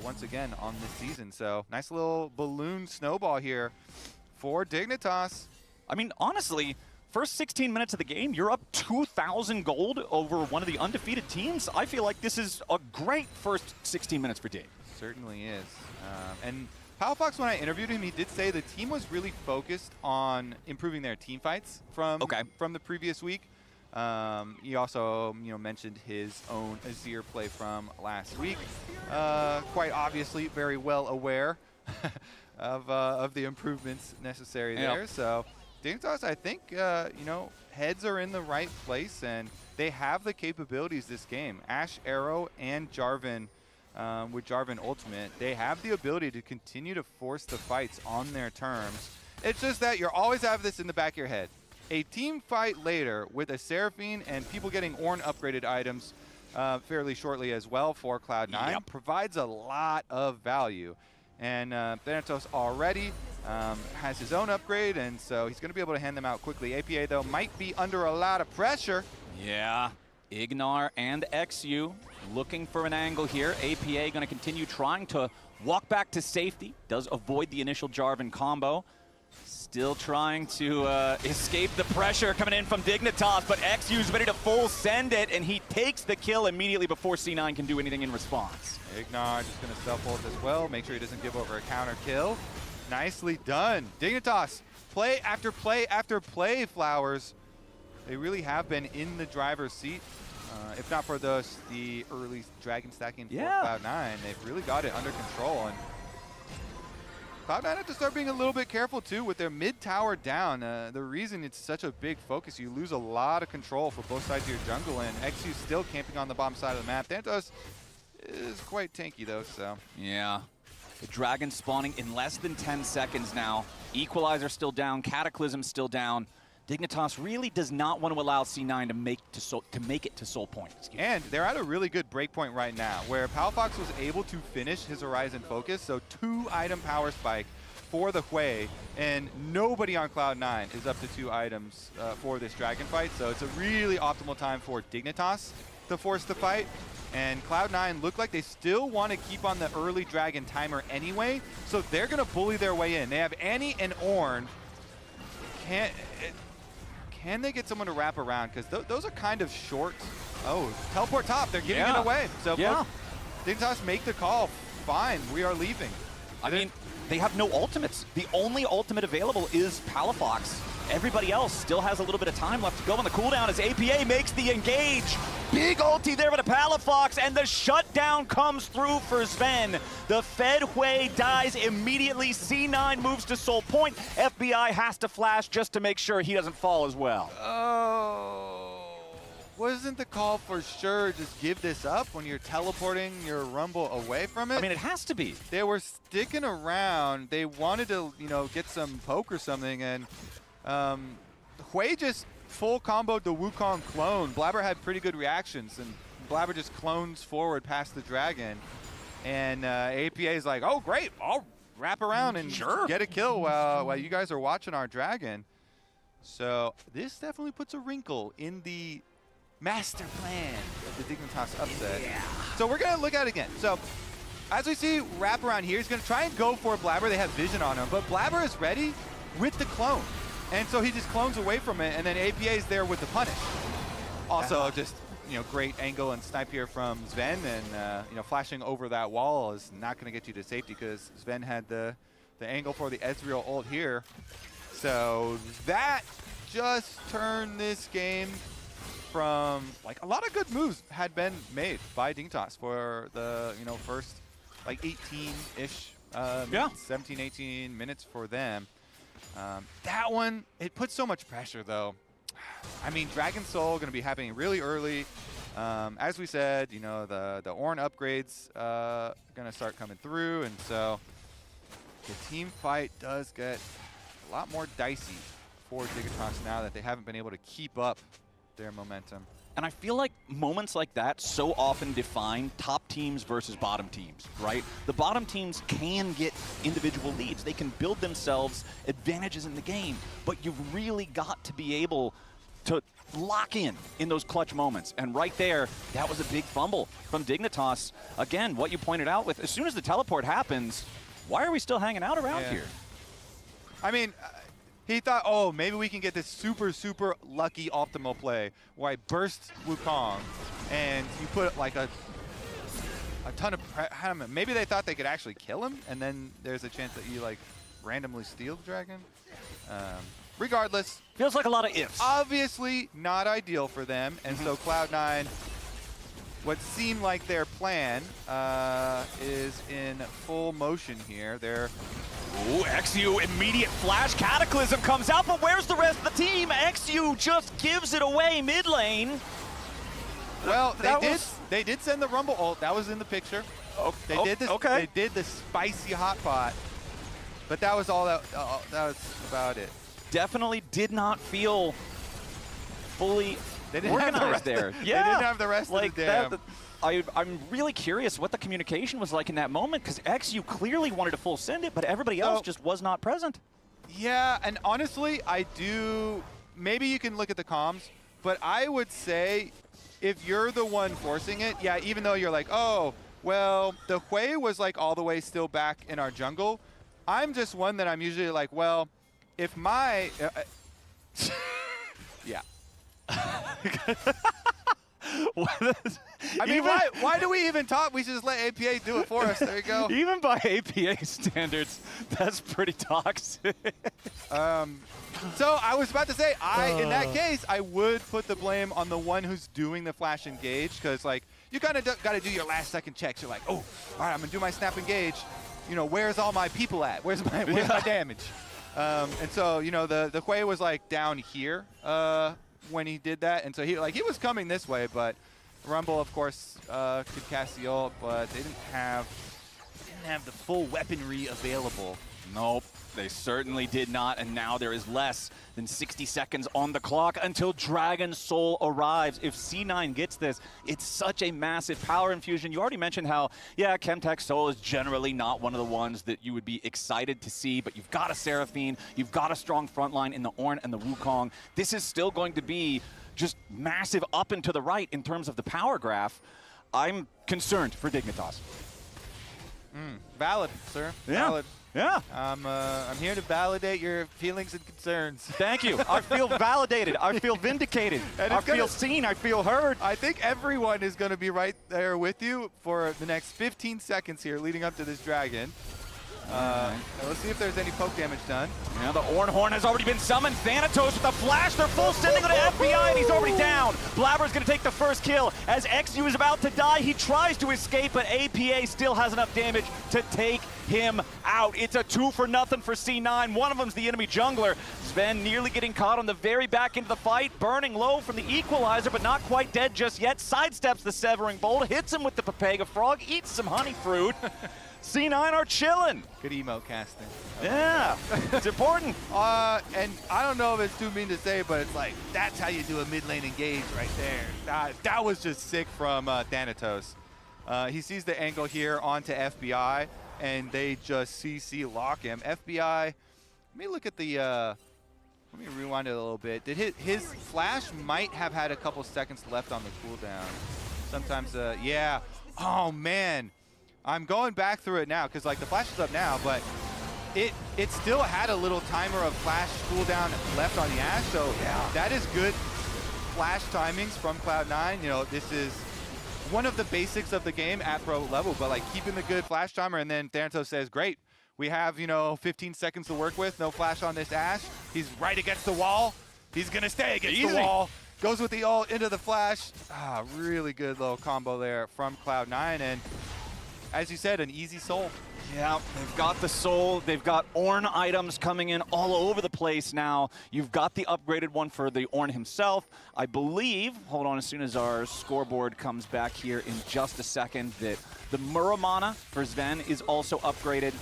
once again on this season. So nice little balloon snowball here for Dignitas. I mean, honestly, first 16 minutes of the game, you're up 2,000 gold over one of the undefeated teams. I feel like this is a great first 16 minutes for Dig. Certainly is. And Palafox, when I interviewed him, he did say the team was really focused on improving their team fights from the previous week. He also, mentioned his own Azir play from last week. Quite obviously, very well aware of the improvements necessary there. So Dignitas, I think, heads are in the right place, and they have the capabilities this game. Ashe, Arrow, and Jarvan, with Jarvan Ultimate, they have the ability to continue to force the fights on their terms. It's just that you always have this in the back of your head. A team fight later with a Seraphine and people getting Ornn upgraded items fairly shortly as well for Cloud9 provides a lot of value. And Thanatos already has his own upgrade, and so he's going to be able to hand them out quickly. APA, though, might be under a lot of pressure. Yeah, Ignar and Xu looking for an angle here. APA going to continue trying to walk back to safety. Does avoid the initial Jarvan combo. Still trying to escape the pressure coming in from Dignitas, but Xu's ready to full send it, and he takes the kill immediately before C9 can do anything in response. Ignar just going to self-ult as well, make sure he doesn't give over a counter kill. Nicely done. Dignitas, play after play after play, Flowers. They really have been in the driver's seat. If not for the early Dragon stacking for Cloud9, they've really got it under control. And Cloud9 have to start being a little bit careful, too, with their mid-tower down. The reason it's such a big focus, you lose a lot of control for both sides of your jungle, and Xu's still camping on the bottom side of the map. Thanatos is quite tanky, though, so. Yeah. The Dragon spawning in less than 10 seconds now. Equalizer still down, Cataclysm still down. Dignitas really does not want to allow C9 to make it to Soul Point. And they're at a really good breakpoint right now, where Palafox was able to finish his Horizon focus, so 2-item power spike for the Hui, and nobody on Cloud9 is up to 2 items for this Dragon fight, so it's a really optimal time for Dignitas to force the fight. And Cloud9 look like they still want to keep on the early Dragon timer anyway, so they're going to bully their way in. They have Annie and Ornn. Can they get someone to wrap around? Because those are kind of short. Oh, teleport top. They're giving it away. So Dignitas make the call. Fine, we are leaving. I mean, they have no ultimates. The only ultimate available is Palafox. Everybody else still has a little bit of time left to go on the cooldown as APA makes the engage. Big ulti there with a Palafox, and the shutdown comes through for Sven. The Fed Hui dies immediately. C9 moves to Soul Point. FBI has to flash just to make sure he doesn't fall as well. Oh, wasn't the call for sure just give this up when you're teleporting your Rumble away from it? I mean, it has to be. They were sticking around. They wanted to, get some poke or something, and Hui just full comboed the Wukong clone. Blabber had pretty good reactions, and Blabber just clones forward past the dragon. And APA is like, oh, great, I'll wrap around and get a kill while you guys are watching our dragon. So this definitely puts a wrinkle in the master plan of the Dignitas upset. Yeah. So we're going to look at it again. So as we see wrap around here, he's going to try and go for Blabber. They have vision on him, but Blabber is ready with the clone. And so he just clones away from it, and then APA is there with the punish. Also, just great angle and snipe here from Sven, and flashing over that wall is not going to get you to safety because Sven had the angle for the Ezreal ult here. So that just turned this game from a lot of good moves had been made by Dignitas for the first 18-ish, 17, 18 minutes for them. That one, it puts so much pressure, though. I mean, Dragon Soul going to be happening really early. As we said, the Ornn upgrades going to start coming through, and so the team fight does get a lot more dicey for Dignitas now that they haven't been able to keep up their momentum. And I feel like moments like that so often define top teams versus bottom teams, right? The bottom teams can get individual leads. They can build themselves advantages in the game, but you've really got to be able to lock in those clutch moments. And right there, that was a big fumble from Dignitas. Again, what you pointed out with, as soon as the teleport happens, why are we still hanging out around here? I mean, he thought, oh, maybe we can get this super, super lucky optimal play where I burst Wukong and you put a ton of maybe they thought they could actually kill him, and then there's a chance that you randomly steal the dragon. Regardless, feels like a lot of ifs. Obviously not ideal for them, and so Cloud9, what seemed like their plan is in full motion here. They're Ooh, XU, immediate flash. Cataclysm comes out, but where's the rest of the team? XU just gives it away mid lane. Well, they did send the Rumble ult. That was in the picture. They did the spicy hot pot, but that was all that was about it. Definitely did not feel fully organized there. Yeah, they didn't have the rest of the dam. I'm really curious what the communication was like in that moment, because XU clearly wanted to full send it, but everybody else just was not present. Yeah, and honestly, maybe you can look at the comms, but I would say if you're the one forcing it, yeah, even though you're like, oh, well, the Hui was all the way still back in our jungle, I'm just one that I'm usually like, well, if my... yeah. I mean, why do we even talk? We should just let APA do it for us. There you go. Even by APA standards, that's pretty toxic. So I was about to say, in that case, I would put the blame on the one who's doing the flash engage, because you kind of got to do your last second checks. You're like, oh, all right, I'm gonna do my snap engage. Where's all my people at? Where's my damage? And so the Hui was down here when he did that, and so he was coming this way, but Rumble, of course, could cast the ult, but they didn't have the full weaponry available. Nope, they certainly did not, and now there is less than 60 seconds on the clock until Dragon Soul arrives. If C9 gets this, it's such a massive power infusion. You already mentioned how, yeah, Chemtech Soul is generally not one of the ones that you would be excited to see, but you've got a Seraphine, you've got a strong front line in the Ornn and the Wukong. This is still going to be just massive up and to the right in terms of the power graph. I'm concerned for Dignitas. Valid, sir. Yeah. Valid. Yeah. I'm here to validate your feelings and concerns. Thank you. I feel validated. I feel vindicated. I feel seen. I feel heard. I think everyone is going to be right there with you for the next 15 seconds here leading up to this dragon. Let's see if there's any poke damage done. Now the Ornhorn has already been summoned. Thanatos with a flash. They're full sending on to FBI, and he's already down. Blabber's going to take the first kill. As XU is about to die, he tries to escape, but APA still has enough damage to take him out. It's a 2-for-0 for C9. One of them's the enemy jungler. Sven nearly getting caught on the very back end of the fight, burning low from the equalizer, but not quite dead just yet. Sidesteps the Severing Bolt, hits him with the Papega Frog, eats some honey fruit. C9 are chilling. Good emo casting. Yeah, it's important. And I don't know if it's too mean to say, but it's like, that's how you do a mid lane engage right there. That was just sick from Thanatos. He sees the angle here onto FBI, and they just CC lock him. FBI, let me look at the, let me rewind it a little bit. Did his flash might have had a couple seconds left on the cooldown. Sometimes, yeah. Oh, man. I'm going back through it now because like the flash is up now, but it still had a little timer of flash cooldown left on the Ashe. So yeah, that is good flash timings from Cloud9. You know, this is one of the basics of the game at pro level, but like keeping the good flash timer, and then Thanatos says, great, we have, you know, 15 seconds to work with, no flash on this Ashe. He's right against the wall. He's gonna stay against the wall. Goes with the ult into the flash. Ah, really good little combo there from Cloud9, and as you said, an easy soul. Yeah, they've got the soul. They've got Ornn items coming in all over the place now. You've got the upgraded one for the Ornn himself. I believe, hold on, as soon as our scoreboard comes back here in just a second, that the Muramana for Sven is also upgraded.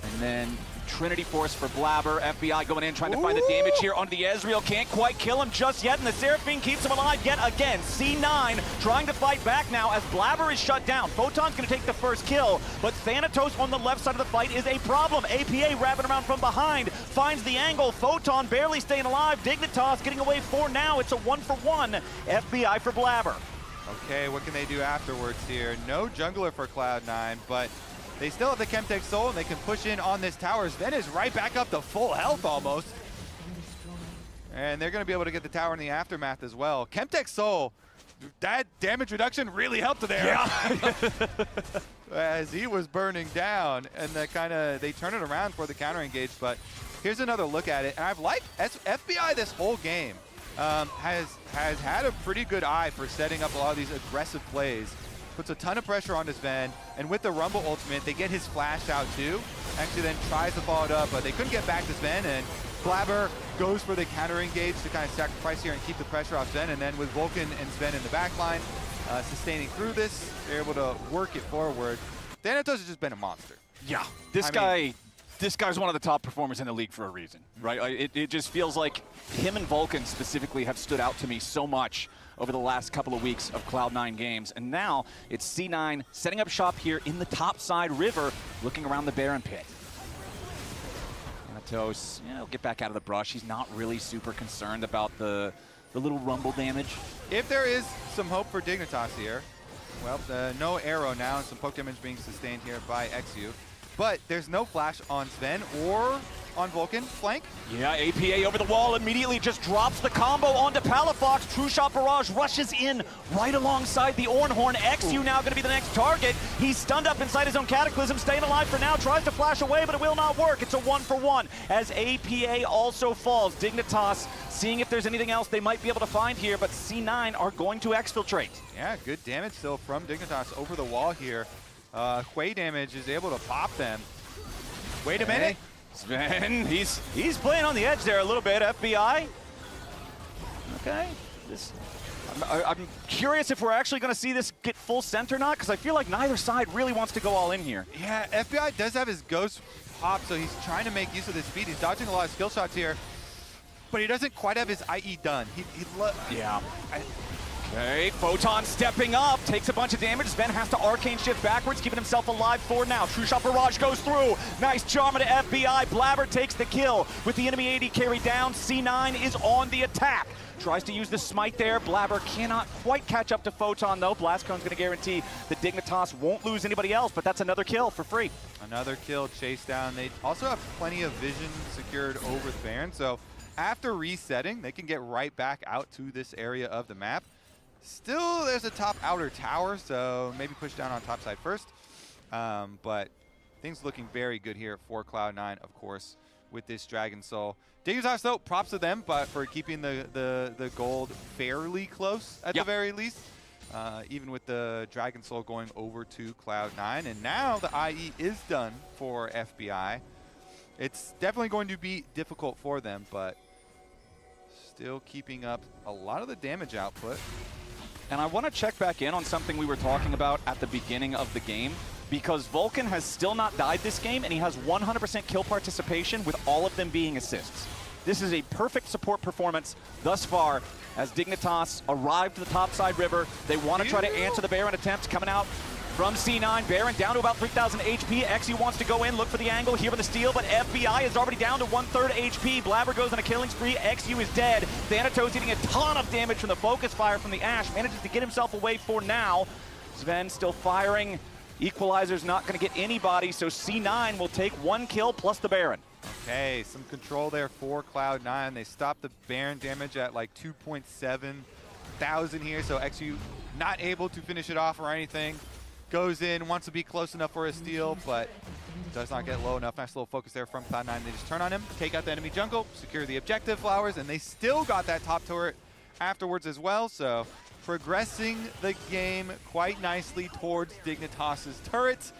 And then Trinity Force for Blabber. FBI going in, trying to find the damage here onto the Ezreal. Can't quite kill him just yet, and the Seraphine keeps him alive yet again. C9 trying to fight back now as Blabber is shut down. Photon's going to take the first kill, but Thanatos on the left side of the fight is a problem. APA wrapping around from behind, finds the angle. Photon barely staying alive. Dignitas getting away for now. It's a 1-for-1 FBI for Blabber. Okay, what can they do afterwards here? No jungler for Cloud9, but they still have the Chemtech Soul, and they can push in on this tower. Sven is right back up to full health almost. And they're going to be able to get the tower in the aftermath as well. Chemtech Soul, that damage reduction really helped there. Yeah. As he was burning down, and they turn it around for the counter engage. But here's another look at it. And I've liked FBI this whole game. Has had a pretty good eye for setting up a lot of these aggressive plays. Puts a ton of pressure on Sven, and with the Rumble ultimate, they get his flash out too. Actually then tries to follow it up, but they couldn't get back to Sven, and Blabber goes for the counter engage to kind of sacrifice here and keep the pressure off Sven, and then with Vulcan and Sven in the back line, sustaining through this, they're able to work it forward. Thanatos has just been a monster. Yeah, this guy's one of the top performers in the league for a reason, right? It just feels like him and Vulcan specifically have stood out to me so much over the last couple of weeks of Cloud9 games. And now it's C9 setting up shop here in the topside river, looking around the Baron pit. Thanatos, he'll get back out of the brush. He's not really super concerned about the little rumble damage. If there is some hope for Dignitas here, well, no arrow now, and some poke damage being sustained here by XU. But there's no flash on Sven or on Vulcan flank. Yeah, APA over the wall immediately just drops the combo onto Palafox. True Shot Barrage rushes in right alongside the Ornhorn. XU now going to be the next target. He's stunned up inside his own Cataclysm, staying alive for now, tries to flash away, but it will not work. It's a 1-for-1 as APA also falls. Dignitas seeing if there's anything else they might be able to find here, but C9 are going to exfiltrate. Yeah, good damage still from Dignitas over the wall here. Hwei damage is able to pop them. Wait a minute. Sven, he's playing on the edge there a little bit, FBI. Okay. I'm curious if we're actually going to see this get full sent or not, because I feel like neither side really wants to go all in here. Yeah, FBI does have his Ghost pop, so he's trying to make use of his speed. He's dodging a lot of skill shots here, but he doesn't quite have his IE done. Yeah. Okay, Photon stepping up, takes a bunch of damage. Sven has to Arcane Shift backwards, keeping himself alive for now. True Shot Barrage goes through. Nice Jarma to FBI. Blabber takes the kill with the enemy AD carry down. C9 is on the attack. Tries to use the smite there. Blabber cannot quite catch up to Photon though. Blast Cone's gonna guarantee that Dignitas won't lose anybody else, but that's another kill for free. Another kill, chase down. They also have plenty of vision secured over the Baron, so after resetting, they can get right back out to this area of the map. Still, there's a top outer tower, so maybe push down on top side first. But things looking very good here for Cloud9, of course, with this Dragon Soul. Dignitas, though, props to them but for keeping the gold fairly close at the very least. Even with the Dragon Soul going over to Cloud9. And now the IE is done for FBI. It's definitely going to be difficult for them, but still keeping up a lot of the damage output. And I want to check back in on something we were talking about at the beginning of the game, because Vulcan has still not died this game, and he has 100% kill participation with all of them being assists. This is a perfect support performance thus far as Dignitas arrived to the topside river. They want to try to answer the Baron attempt coming out from C9. Baron down to about 3,000 HP. XU wants to go in, look for the angle here with the steal, but FBI is already down to 1/3 HP. Blabber goes on a killing spree. XU is dead. Thanatos eating a ton of damage from the focus fire from the Ashe. Manages to get himself away for now. Sven still firing. Equalizer's not going to get anybody, so C9 will take 1 kill plus the Baron. Okay, some control there for Cloud9. They stopped the Baron damage at like 2.7 thousand here, so XU not able to finish it off or anything. Goes in, wants to be close enough for a steal, but does not get low enough. Nice little focus there from Cloud9. They just turn on him, take out the enemy jungle, secure the objective flowers, and they still got that top turret afterwards as well, so progressing the game quite nicely towards Dignitas' turrets.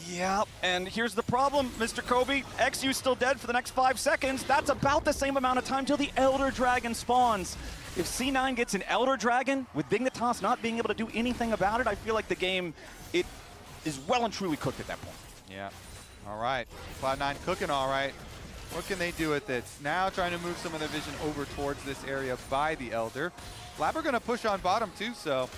Yeah, and here's the problem, Mr. Kobe. XU's still dead for the next 5 seconds. That's about the same amount of time till the Elder Dragon spawns. If C9 gets an Elder Dragon, with Dignitas not being able to do anything about it, I feel like the game, it is well and truly cooked at that point. Yeah, all right. Cloud9 cooking all right. What can they do with it? Now trying to move some of their vision over towards this area by the Elder. Blabber gonna push on bottom too, so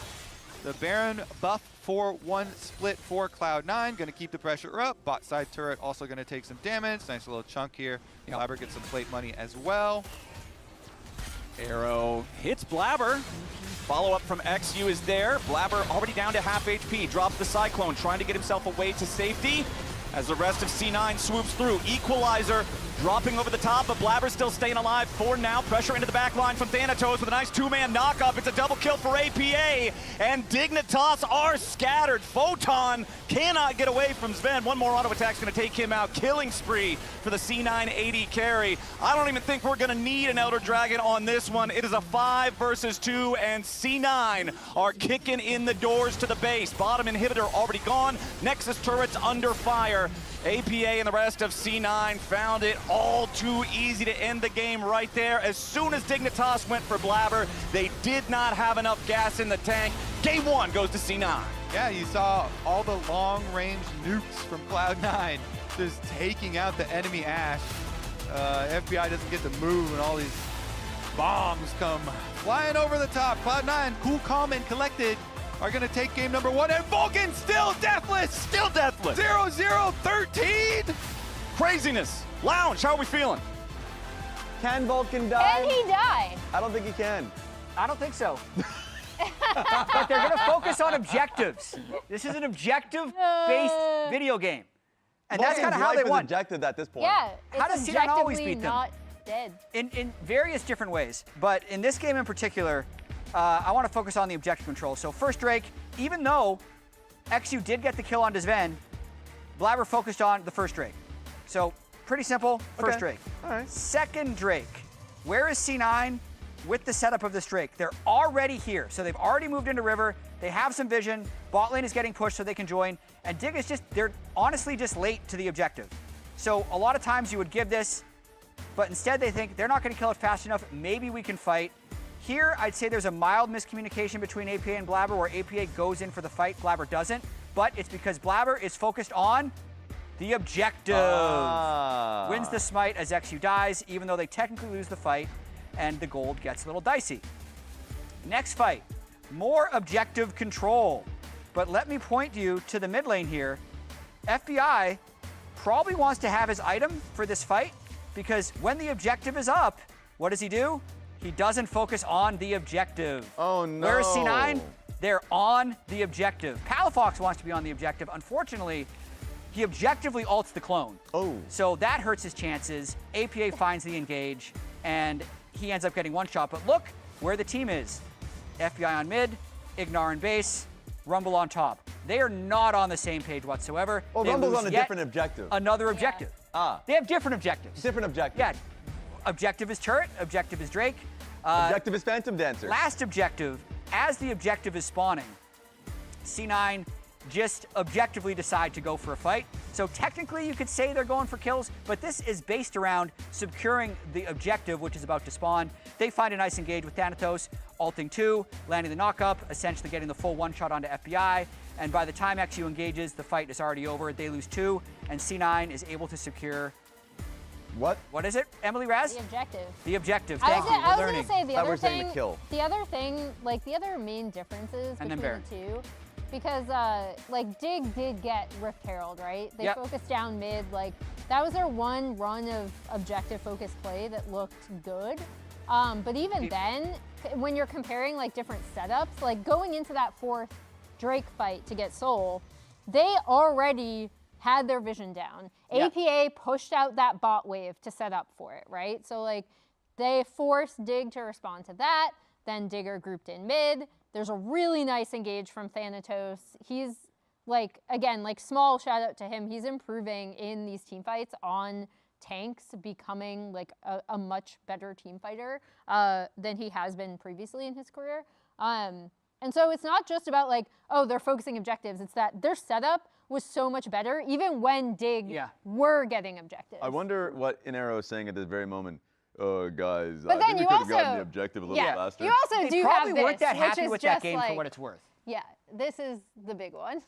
the Baron buff for 1 split for Cloud9, gonna keep the pressure up. Bot side turret also gonna take some damage. Nice little chunk here. Blabber gets some plate money as well. Arrow hits Blabber. Follow-up from XU is there. Blabber already down to half HP. Drops the Cyclone, trying to get himself away to safety as the rest of C9 swoops through. Equalizer dropping over the top, but Blabber still staying alive for now. Pressure into the back line from Thanatos with a nice 2-man knock-up. It's a double kill for APA, and Dignitas are scattered. Photon cannot get away from Sven. One more auto attack's gonna take him out. Killing spree for the C9 AD carry. I don't even think we're gonna need an Elder Dragon on this one. It is a 5 versus 2, and C9 are kicking in the doors to the base. Bottom inhibitor already gone. Nexus turrets under fire. APA and the rest of C9 found it all too easy to end the game right there. As soon as Dignitas went for Blabber, they did not have enough gas in the tank. Game 1 goes to C9. Yeah, you saw all the long-range nukes from Cloud9 just taking out the enemy Ashe. FBI doesn't get to move, and all these bombs come flying over the top. Cloud9, cool, calm, and collected, are going to take game number 1, and Vulcan still deathless! Still deathless! 0-0-13! Craziness! Lounge, how are we feeling? Can Vulcan die? Can he die? I don't think he can. I don't think so. But they're going to focus on objectives. This is an objective-based video game. And that's kind of how they won. Objective at this point. Yeah, How does C9 always beat them? not dead. In various different ways. But in this game in particular, I want to focus on the objective control. So first Drake, even though XU did get the kill on Sven, Blabber focused on the first Drake. So pretty simple, first Drake. All right. Second Drake, where is C9 with the setup of this Drake? They're already here. So they've already moved into River. They have some vision. Bot lane is getting pushed so they can join. And Dig is they're honestly just late to the objective. So a lot of times you would give this, but instead they think they're not going to kill it fast enough. Maybe we can fight. Here, I'd say there's a mild miscommunication between APA and Blabber where APA goes in for the fight, Blabber doesn't. But it's because Blabber is focused on the objective. Wins the smite as XU dies, even though they technically lose the fight, and the gold gets a little dicey. Next fight, more objective control. But let me point you to the mid lane here. FBI probably wants to have his item for this fight, because when the objective is up, what does he do? He doesn't focus on the objective. Oh, no. Where's C9? They're on the objective. Palafox wants to be on the objective. Unfortunately, he objectively ults the clone. Oh. So that hurts his chances. APA finds the engage, and he ends up getting one shot. But look where the team is. FBI on mid, Ignar in base, Rumble on top. They are not on the same page whatsoever. Well, They Rumble's lose on a yet different objective. Another objective. They have different objectives. Different objective. Yeah. Objective is turret. Objective is Drake. Objective is Phantom Dancer. Last objective, as the objective is spawning, C9 just objectively decide to go for a fight. So technically you could say they're going for kills, but this is based around securing the objective, which is about to spawn. They find a nice engage with Thanatos, ulting 2, landing the knock-up, essentially getting the full one-shot onto FBI, and by the time XU engages, the fight is already over. They lose 2, and C9 is able to secure... What is it, Emily Raz? The objective. The objective, I thank was you, gonna we're learning. say the other thing. The The other thing, like the other main differences And then between the two, because like Dig did get Rift Herald, right? They Yep. focused down mid, like that was their one run of objective focused play that looked good. But even then, when you're comparing like different setups, like going into that 4th Drake fight to get Soul, they already had their vision down. Yeah. APA pushed out that bot wave to set up for it, right? So like they forced Dig to respond to that, then Digger grouped in mid. There's a really nice engage from Thanatos. He's like, again, like small shout out to him. He's improving in these team fights on tanks, becoming like a much better team fighter than he has been previously in his career. And so it's not just about like, oh, they're focusing objectives. It's that their setup was so much better, even when Dig were getting objectives. I wonder what Inero is saying at this very moment. Oh, guys, But I then think we you could have gotten also- the objective a little faster. You also They do probably have this, weren't that which happy is with that just game like, for what it's worth. Yeah, this is the big one.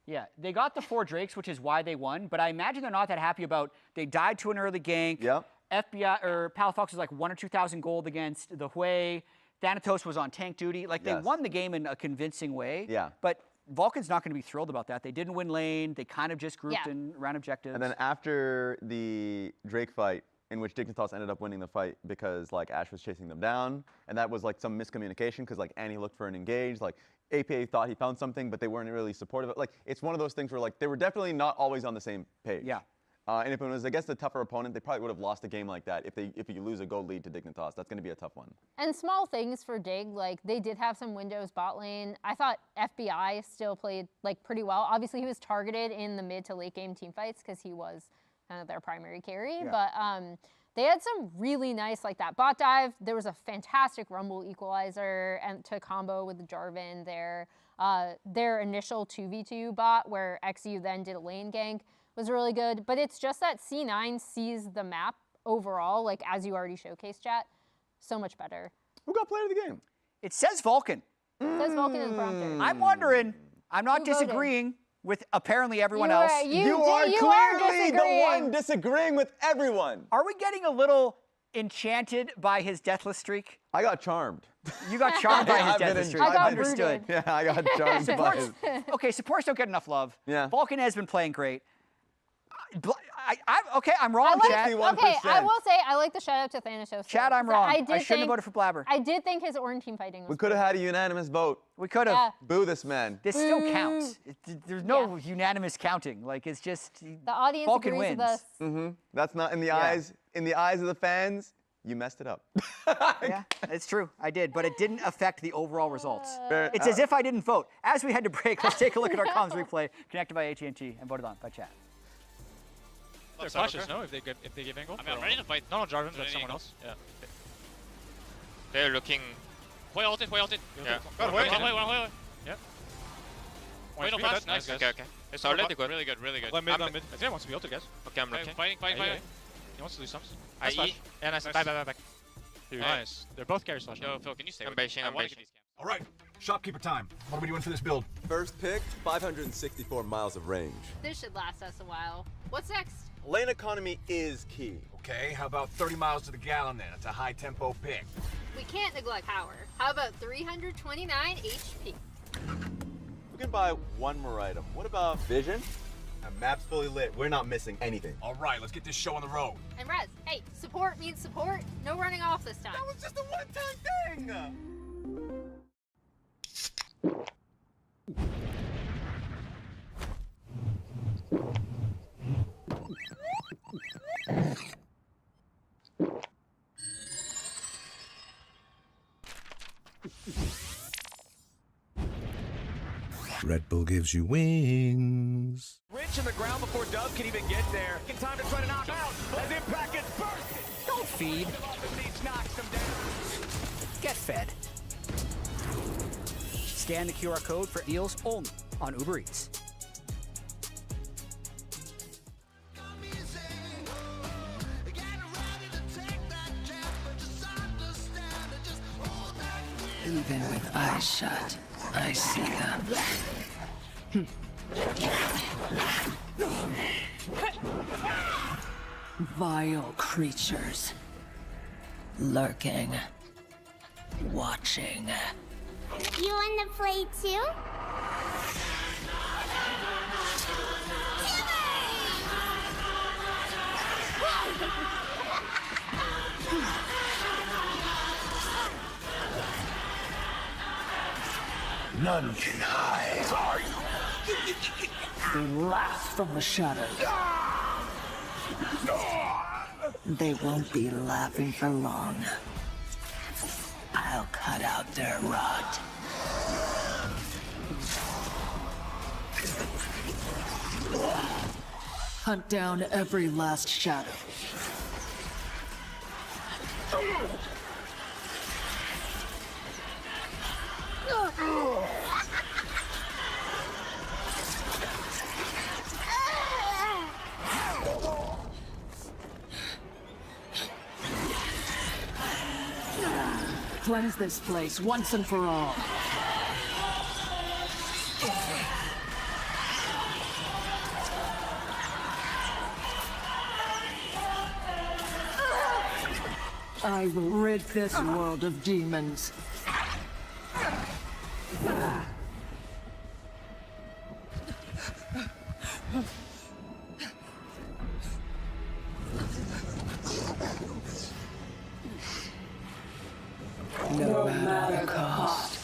Yeah, they got the 4 Drakes, which is why they won, but I imagine they're not that happy about they died to an early gank. Yep. FBI or Palafox was like 1,000 or 2,000 gold against the Hui. Thanatos was on tank duty. Like they Yes. won the game in a convincing way. Yeah. But Vulcan's not going to be thrilled about that. They didn't win lane. They kind of just grouped Yeah. and ran objectives. And then after the Drake fight, in which Dignitas ended up winning the fight because like Ash was chasing them down, and that was like some miscommunication because like Annie looked for an engage, like APA thought he found something, but they weren't really supportive. Like it's one of those things where like they were definitely not always on the same page. Yeah. And if it was against a tougher opponent, they probably would have lost a game like that. If you lose a gold lead to Dignitas, that's going to be a tough one. And small things for Dig, like they did have some windows bot lane. I thought FBI still played like pretty well. Obviously, he was targeted in the mid to late game team fights because he was kind of their primary carry. Yeah. But they had some really nice, like that bot dive. There was a fantastic Rumble equalizer and to combo with the Jarvan there. Their initial 2v2 bot where XU then did a lane gank was really good. But it's just that C9 sees the map overall, like as you already showcased, chat, so much better. Who got player of the game? It says Vulcan. It says Vulcan in the prompter. I'm wondering, I'm not Who voted? disagreeing with apparently everyone You else. are- You are clearly the one disagreeing with everyone. Are we getting a little enchanted by his deathless streak? I got charmed. You got charmed by his I've been deathless in- streak. I've been- Understood. Yeah, I got charmed by his. Okay, supports don't get enough love. Yeah. Vulcan has been playing great. Okay, I'm wrong, Chad. Okay, I will say I like the shout out to Thanatos. Chad, I'm wrong. I shouldn't have voted for Blabber. I did think his Orin team fighting was We could have had a unanimous vote. We could have. Yeah. Boo this man. This still counts. There's no unanimous counting. Like it's just the audience Vulcan agrees wins. with us. Mm-hmm. That's not in the eyes. In the eyes of the fans, you messed it up. Yeah, it's true. I did, but it didn't affect the overall results. Fair- It's as if I didn't vote. As we head to break, let's take a look at our comms replay, connected by AT&T and voted on by chat. Their flashes, no? If they give angle. I mean, I'm ready to fight. Not on Jarvan, Ready but to someone go. else. Yeah. They're looking. Hui ulted, Hui ulted. Yeah. Got Hui, Hui. Hui. Yeah. Hui no One flash. HP, Nice. nice. Okay, okay. It's already good. Really good, really good. One mid, one mid. I think he wants to be ulted, guys. Okay, I'm looking. Fighting. He wants to do sums. I Nice flash. eat. Yeah, nice. Back. Dude, nice. They're both carry slash. Yo, Phil, can you stay I'm with me? bashing, I I'm wanna bashing. get these camps. All right, shopkeeper time. What are we doing for this build? First pick, 564 miles of range. This should last us a while. What's next? Lane economy is key. Okay, how about 30 miles to the gallon then? It's a high tempo pick. We can't neglect power. How about 329 HP? We can buy one more item. What about vision? The map's fully lit. We're not missing anything. All right, let's get this show on the road. And Rez, hey, support means support. No running off this time. That was just a one-time thing. Red Bull gives you wings. Rich in the ground before Dub can even get there. In time to try to knock out as Impact gets bursted. Don't feed. Get fed. Scan the QR code for deals only on Uber Eats. Even with eyes shut, I see them. Vile creatures. Lurking. Watching. You wanna play too? None can hide, are you? They laugh from the shadows. They won't be laughing for long. I'll cut out their rot. Hunt down every last shadow. Cleanse this place once and for all. I will rid this world of demons. No matter the cost.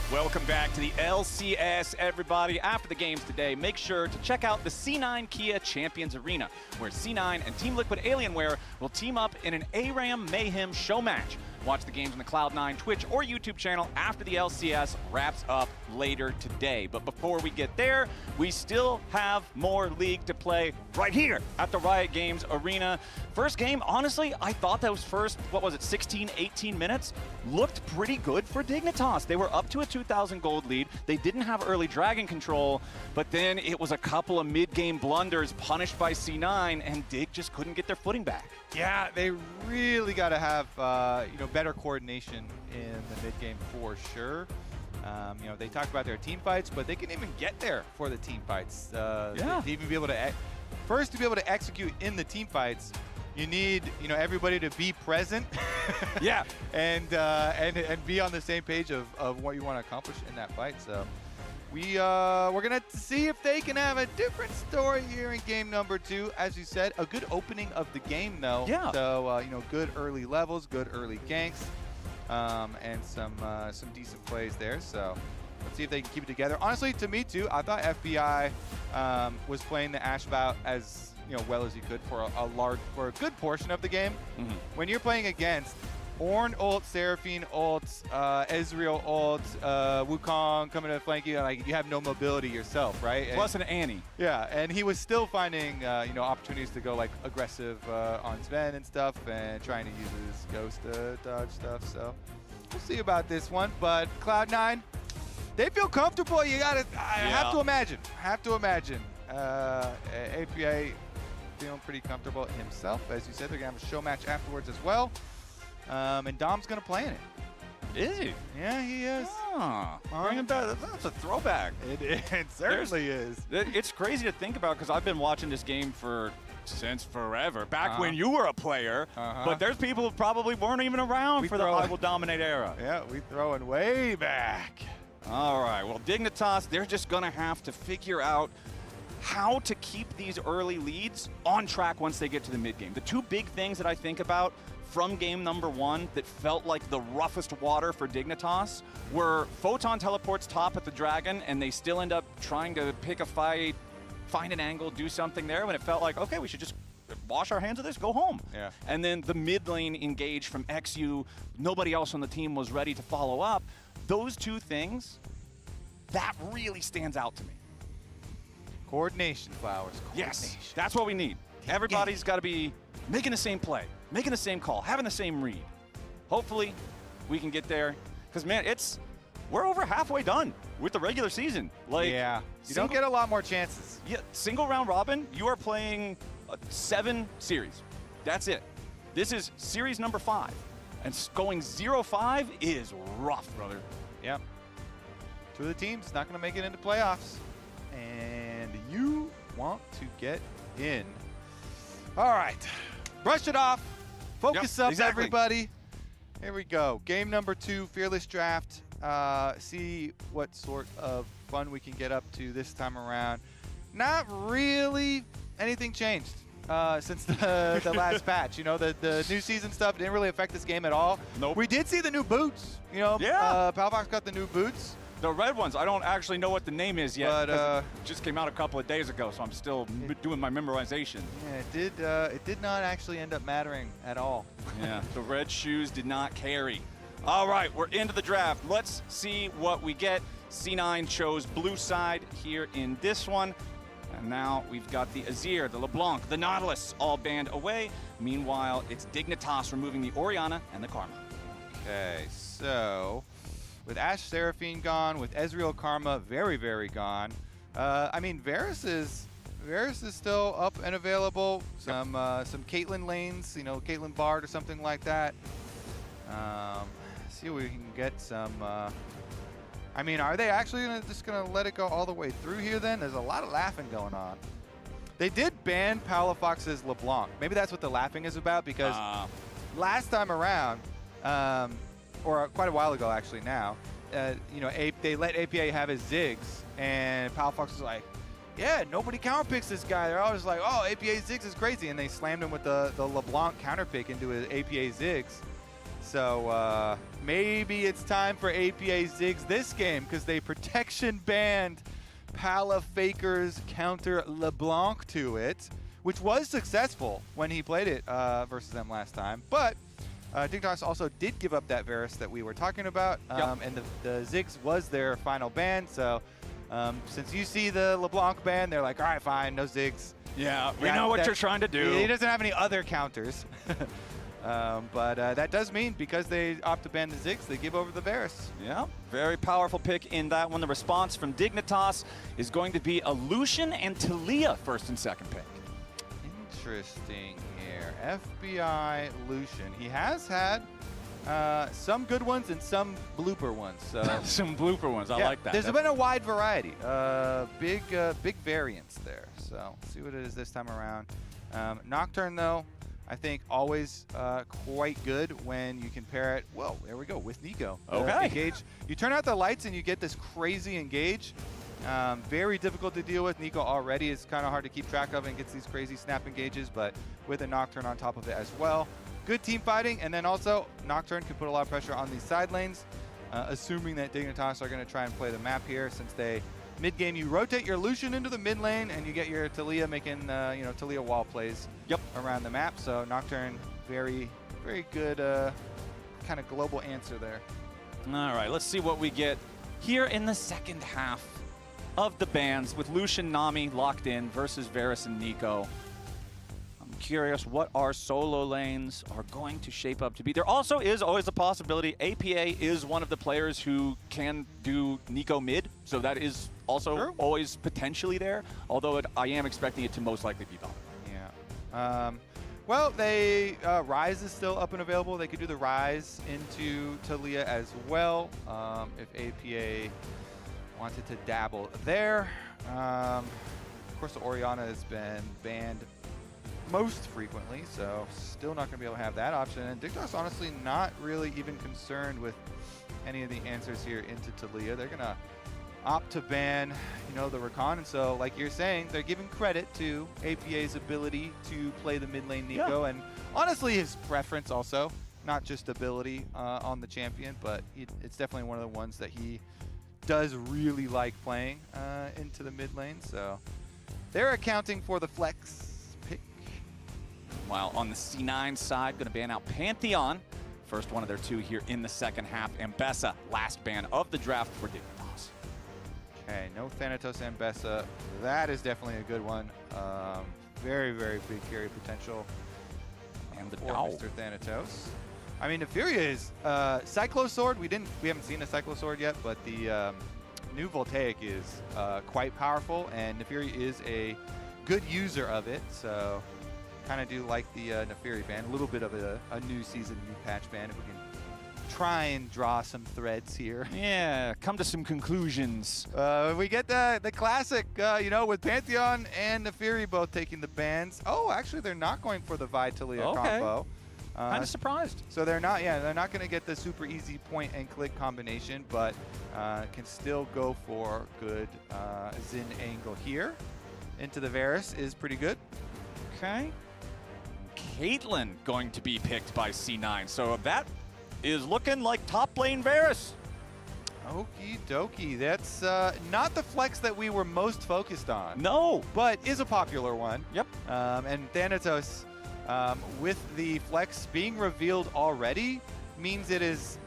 Welcome back to the LCS, everybody. After the games today, make sure to check out the C9 Kia Champions Arena, where C9 and Team Liquid Alienware will team up in an ARAM Mayhem show match. Watch the games on the Cloud9 Twitch or YouTube channel after the LCS wraps up later today. But before we get there, we still have more League to play right here at the Riot Games Arena. First game, honestly, I thought those first, 16, 18 minutes looked pretty good for Dignitas. They were up to a 2,000 gold lead. They didn't have early dragon control, but then it was a couple of mid-game blunders punished by C9, and Dig just couldn't get their footing back. Yeah, they really got to have better coordination in the mid game for sure. They talk about their team fights, but they can even get there for the team fights. To even be able to first to be able to execute in the team fights, you need everybody to be present. Yeah, and be on the same page of what you want to accomplish in that fight. So we're gonna see if they can have a different story here in game number 2. As you said, a good opening of the game though. Yeah. So good early levels, good early ganks, and some decent plays there. So let's see if they can keep it together. Honestly, to me too, I thought FBI was playing the Ashe bout as well as he could for a good portion of the game. Mm-hmm. When you're playing against Ornn ult, Seraphine ult, Ezreal ult, Wukong coming to flank you, like you have no mobility yourself, right? Plus an Annie. Yeah, and he was still finding opportunities to go like aggressive on Sven and stuff, and trying to use his ghost to dodge stuff. So we'll see about this one. But Cloud9, they feel comfortable. You gotta, I have to imagine. APA feeling pretty comfortable himself. As you said, they're gonna have a show match afterwards as well. and Dom's going to play in it. Is he? Yeah, he is. Bring him back. That's a throwback. It certainly is. It's crazy to think about because I've been watching this game since forever, back when you were a player. But there's people who probably weren't even around for the I Will Dominate era. Yeah, we throwing way back. All right, well, Dignitas, they're just going to have to figure out how to keep these early leads on track once they get to the mid-game. The two big things that I think about from game number 1 that felt like the roughest water for Dignitas were Photon teleports top at the Dragon, and they still end up trying to pick a fight, find an angle, do something there, when it felt like, okay, we should just wash our hands of this, go home. Yeah. And then the mid lane engage from XU, nobody else on the team was ready to follow up. Those two things, that really stands out to me. Coordination, Flowers. Yes, that's what we need. Everybody's got to be making the same play, making the same call, having the same read. Hopefully, we can get there. Because, man, we're over halfway done with the regular season. Like, yeah, you don't get a lot more chances. Yeah, single round robin, you are playing 7 series. That's it. This is series number 5. And going 0-5 is rough, brother. Yep. 2 of the teams not going to make it into playoffs. And you want to get in. All right. Brush it off. Focus up, everybody. Here we go. Game number 2, Fearless Draft. See what sort of fun we can get up to this time around. Not really anything changed since the last patch. You know, the new season stuff didn't really affect this game at all. Nope. We did see the new boots. You know, Palfox got the new boots. The red ones, I don't actually know what the name is yet. But it just came out a couple of days ago, so I'm still doing my memorization. Yeah, it did not actually end up mattering at all. Yeah, the red shoes did not carry. All right, we're into the draft. Let's see what we get. C9 chose blue side here in this one. And now we've got the Azir, the LeBlanc, the Nautilus all banned away. Meanwhile, it's Dignitas removing the Orianna and the Karma. Okay, so with Ashe Seraphine gone, with Ezreal Karma very, very gone. I mean, Varus is still up and available. Some Caitlyn lanes, you know, Caitlyn Bard or something like that. See if we can get some. I mean, are they actually just gonna let it go all the way through here? Then there's a lot of laughing going on. They did ban Palafox's LeBlanc. Maybe that's what the laughing is about, because last time around, or quite a while ago actually now, you know, they let APA have his Ziggs, and Palafox was like, yeah, nobody counterpicks this guy. They're always like, oh, APA Ziggs is crazy, and they slammed him with the LeBlanc counterpick into his APA Ziggs. So maybe it's time for APA Ziggs this game, because they protection banned Palafaker's counter LeBlanc to it, which was successful when he played it versus them last time. But Dignitas also did give up that Varus that we were talking about, and the Ziggs was their final ban. So since you see the LeBlanc ban, they're like, all right, fine, no Ziggs. Yeah, we know what you're trying to do. He doesn't have any other counters. But that does mean, because they opt to ban the Ziggs, they give over the Varus. Yeah, very powerful pick in that one. The response from Dignitas is going to be a Lucian and TLAW first and second pick. Interesting here. FBI Lucian. He has had some good ones and some blooper ones. So some blooper ones. I like that. There's been a wide variety. Big variance there. So see what it is this time around. Nocturne, though, I think always quite good when you can pair it, well, there we go, with Nico. Okay. Engage. You turn out the lights and you get this crazy engage. Very difficult to deal with. Nico already is kind of hard to keep track of and gets these crazy snap engages, but with a Nocturne on top of it as well. Good team fighting, and then also Nocturne can put a lot of pressure on these side lanes, assuming that Dignitas are going to try and play the map here, since they mid-game, you rotate your Lucian into the mid lane, and you get your TLAW making, you know, TLAW wall plays around the map. So Nocturne, very, very good kind of global answer there. All right, let's see what we get here in the second half of the bans with Lucian, Nami locked in versus Varus and Nico. I'm curious what our solo lanes are going to shape up to be. There also is always the possibility APA is one of the players who can do Nico mid, so that is also always potentially there, although I am expecting it to most likely be Dom. Yeah. Well, they Rise is still up and available. They could do the Rise into TLAW as well if APA wanted to dabble there. Of course, the Orianna has been banned most frequently, so still not going to be able to have that option. And Dignitas honestly not really even concerned with any of the answers here into TLAW. They're going to opt to ban, the Rakan. And so, like you're saying, they're giving credit to APA's ability to play the mid lane Nico, and honestly his preference also, not just ability on the champion, but it's definitely one of the ones that he does really like playing into the mid lane. So they're accounting for the flex pick. While on the C9 side, going to ban out Pantheon. First one of their two here in the second half. Ambessa, last ban of the draft for Dignitas. Okay, no Thanatos Ambessa. That is definitely a good one. Very, very big carry potential. And the Mr. Thanatos. I mean, Neferia is Cyclosword. We haven't seen a Cyclosword yet, but the new Voltaic is quite powerful, and Neferia is a good user of it. So, kind of do like the Neferia ban. A little bit of a new season, new patch ban. If we can try and draw some threads here. Yeah, come to some conclusions. We get the classic, with Pantheon and Neferia both taking the bans. Oh, actually, they're not going for the Vi TLAW combo. Kind of surprised. So they're not going to get the super easy point and click combination, but can still go for good Xin angle here. Into the Varus is pretty good. Okay. Caitlyn going to be picked by C9. So that is looking like top lane Varus. Okie dokie. That's not the flex that we were most focused on. No. But is a popular one. Yep. And Thanatos, with the flex being revealed already, means it is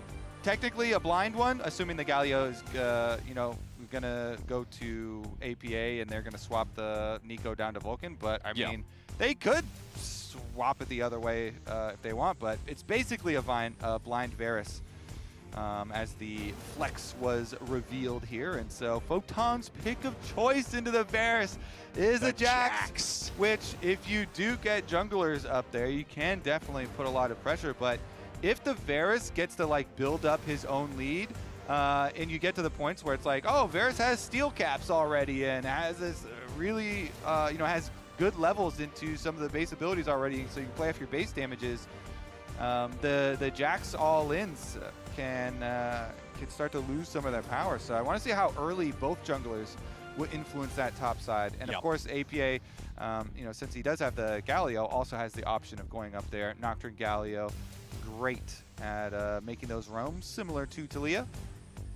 technically a blind one, assuming the Galio is, going to go to APA and they're going to swap the Nico down to Vulcan. But, I mean, they could swap it the other way if they want, but it's basically a blind Varus as the flex was revealed here. And so Photon's pick of choice into the Varus is a Jax, which if you do get junglers up there, you can definitely put a lot of pressure. But if the Varus gets to build up his own lead, and you get to the points where it's like, oh, Varus has steel caps already and has this really, has good levels into some of the base abilities already, so you can play off your base damages. The Jax all-ins can start to lose some of their power. So I want to see how early both junglers would influence that top side. And of course, APA, since he does have the Galio, also has the option of going up there. Nocturne Galio, great at making those roams, similar to TLAW.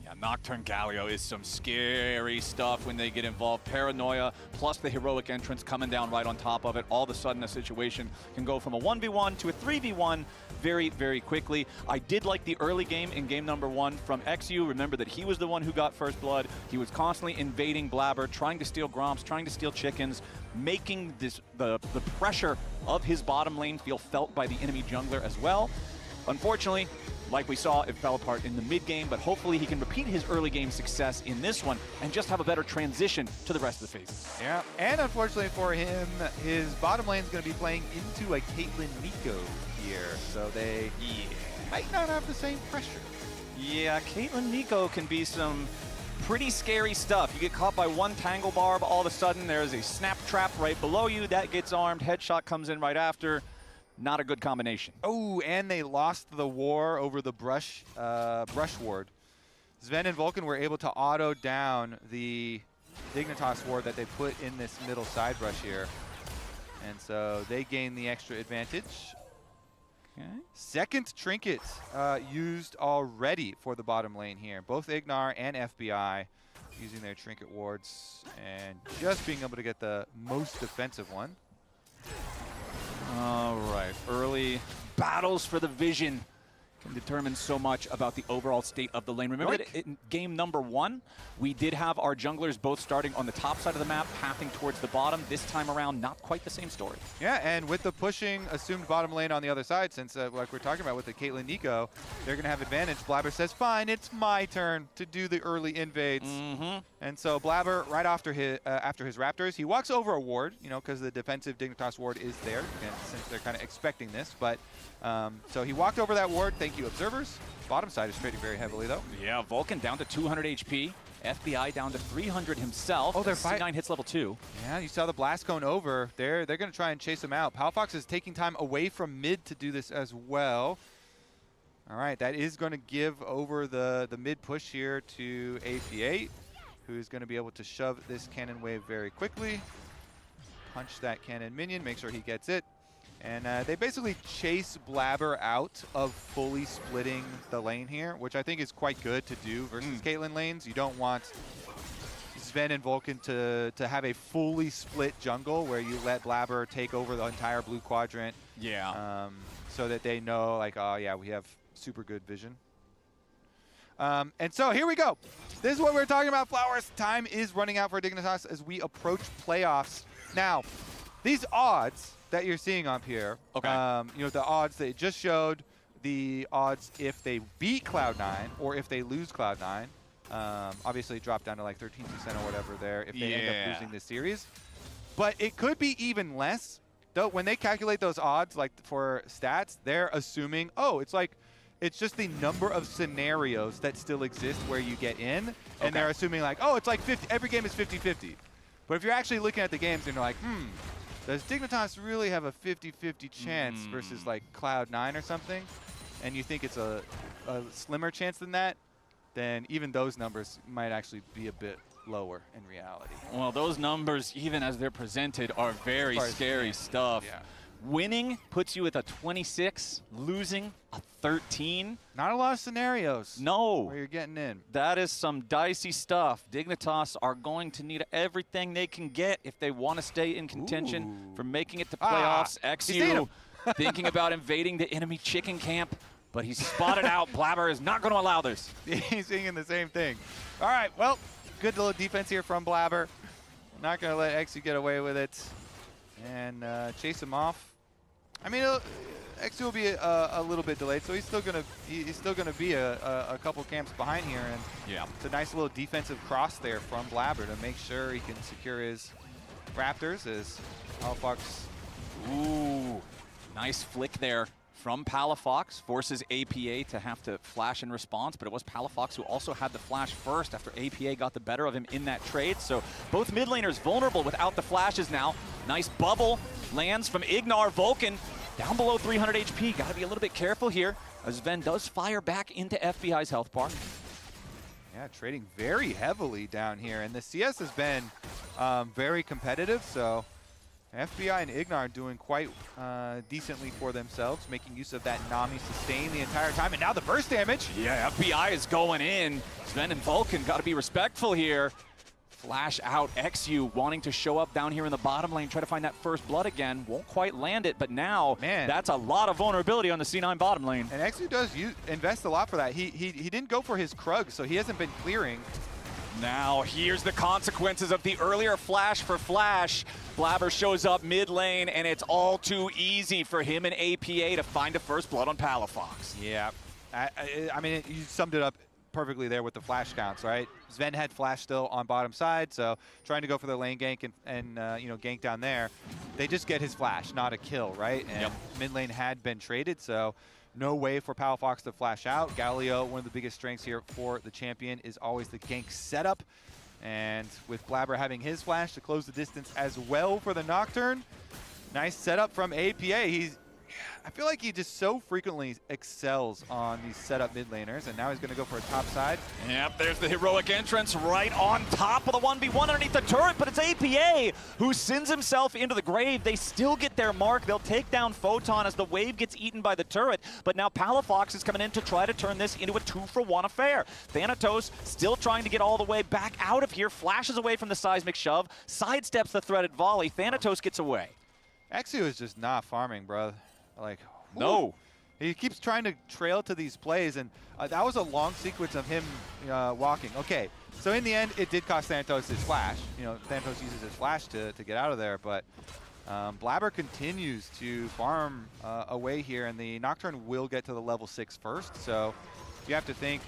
Yeah, Nocturne Galio is some scary stuff when they get involved. Paranoia, plus the heroic entrance coming down right on top of it. All of a sudden, a situation can go from a 1v1 to a 3v1 very, very quickly. I did like the early game in game number 1 from XU. Remember that he was the one who got first blood. He was constantly invading Blabber, trying to steal Gromps, trying to steal chickens, making the pressure of his bottom lane feel felt by the enemy jungler as well. Unfortunately, like we saw, it fell apart in the mid game, but hopefully he can repeat his early game success in this one and just have a better transition to the rest of the phases. Yeah, and unfortunately for him, his bottom lane is going to be playing into a Caitlyn Nico here, so they might not have the same pressure. Yeah, Caitlyn Nico can be some pretty scary stuff. You get caught by one Tangle Barb, all of a sudden there's a snap trap right below you, that gets armed, headshot comes in right after. Not a good combination. Oh, and they lost the war over the brush ward. Sven and Vulcan were able to auto down the Dignitas ward that they put in this middle side brush here. And so they gain the extra advantage. Okay. Second trinket used already for the bottom lane here. Both Ignar and FBI using their trinket wards and just being able to get the most defensive one. All right, early battles for the vision can determine so much about the overall state of the lane. Remember that in game number 1, we did have our junglers both starting on the top side of the map, pathing towards the bottom. This time around, not quite the same story. Yeah, and with the pushing assumed bottom lane on the other side, since like we're talking about with the Caitlyn Nico, they're going to have advantage. Blabber says, fine, it's my turn to do the early invades. And so Blabber, right after his Raptors, he walks over a ward, you know, because the defensive Dignitas ward is there, since they're kind of expecting this. But so he walked over that ward. Thank you, observers. Bottom side is trading very heavily, though. Yeah, Vulcan down to 200 HP. FBI down to 300 himself. Oh, they're C9 hits level 2. Yeah, you saw the blast cone over. They're going to try and chase him out. Palafox is taking time away from mid to do this as well. All right, that is going to give over the mid push here to AP8, who's going to be able to shove this cannon wave very quickly. Punch that cannon minion, make sure he gets it. And they basically chase Blabber out of fully splitting the lane here, which I think is quite good to do versus Caitlyn lanes. You don't want Sven and Vulcan to have a fully split jungle where you let Blabber take over the entire blue quadrant. Yeah. So that they know, like, oh yeah, we have super good vision. And so here we go. This is what we're talking about, Flowers. Time is running out for Dignitas as we approach playoffs. Now, these odds that you're seeing up here, you know, the odds they just showed, the odds if they beat Cloud9 or if they lose Cloud9, obviously drop down to like 13% or whatever there if they end up losing this series. But it could be even less. Though when they calculate those odds, like for stats, they're assuming, oh, it's just the number of scenarios that still exist where you get in, and they're assuming like, oh, it's like 50, every game is 50-50. But if you're actually looking at the games and you're like, does Dignitas really have a 50-50 chance versus like Cloud9 or something, and you think it's a slimmer chance than that, then even those numbers might actually be a bit lower in reality. Well, those numbers, even as they're presented, are very scary stuff. Yeah. Winning puts you at a 26, losing a 13. Not a lot of scenarios. No. Where you're getting in. That is some dicey stuff. Dignitas are going to need everything they can get if they want to stay in contention for making it to playoffs. XU thinking about invading the enemy chicken camp, but he's spotted out. Blabber is not going to allow this. He's thinking the same thing. All right, well, good little defense here from Blabber. Not going to let XU get away with it and chase him off. I mean, XU will be a little bit delayed, so he's still gonna be a couple camps behind here, and it's a nice little defensive cross there from Blabber to make sure he can secure his Raptors as Palafox. Ooh, nice flick there from Palafox, forces APA to have to flash in response, but it was Palafox who also had the flash first after APA got the better of him in that trade. So both mid laners vulnerable without the flashes now. Nice bubble lands from Ignar. Vulcan down below 300 HP. Got to be a little bit careful here as Sven does fire back into FBI's health bar. Yeah, trading very heavily down here, and the CS has been very competitive, so FBI and Ignar doing quite decently for themselves, making use of that Nami sustain the entire time, and now the burst damage. Yeah, FBI is going in. Sven and Vulcan got to be respectful here. Flash out. XU wanting to show up down here in the bottom lane, try to find that first blood again. Won't quite land it, but now that's a lot of vulnerability on the C9 bottom lane. And XU does invest a lot for that. He didn't go for his Krug, so he hasn't been clearing. Now here's the consequences of the earlier flash for Flash. Blabber shows up mid lane, and it's all too easy for him and APA to find a first blood on Palafox. Yeah, I mean, you summed it up perfectly there with the flash counts, right? Sven had flash still on bottom side, so trying to go for the lane gank and you know, gank down there. They just get his flash, not a kill, right? And mid lane had been traded, so no way for Palafox to flash out. Galio, one of the biggest strengths here for the champion, is always the gank setup. And with Blabber having his flash to close the distance as well for the Nocturne, nice setup from APA. I feel like he just so frequently excels on these setup mid laners, and now he's going to go for a top side. Yep, there's the heroic entrance right on top of the 1v1 underneath the turret, but it's APA who sends himself into the grave. They still get their mark. They'll take down Photon as the wave gets eaten by the turret, but now Palafox is coming in to try to turn this into a 2-for-1 affair. Thanatos still trying to get all the way back out of here, flashes away from the seismic shove, sidesteps the threaded volley. Thanatos gets away. XU is just not farming, bro. Like, no. He keeps trying to trail to these plays, and that was a long sequence of him walking. Okay, so in the end, it did cost Thanatos his flash. You know, Thanatos uses his flash to get out of there, but Blabber continues to farm away here, and the Nocturne will get to the level 6 first. So you have to think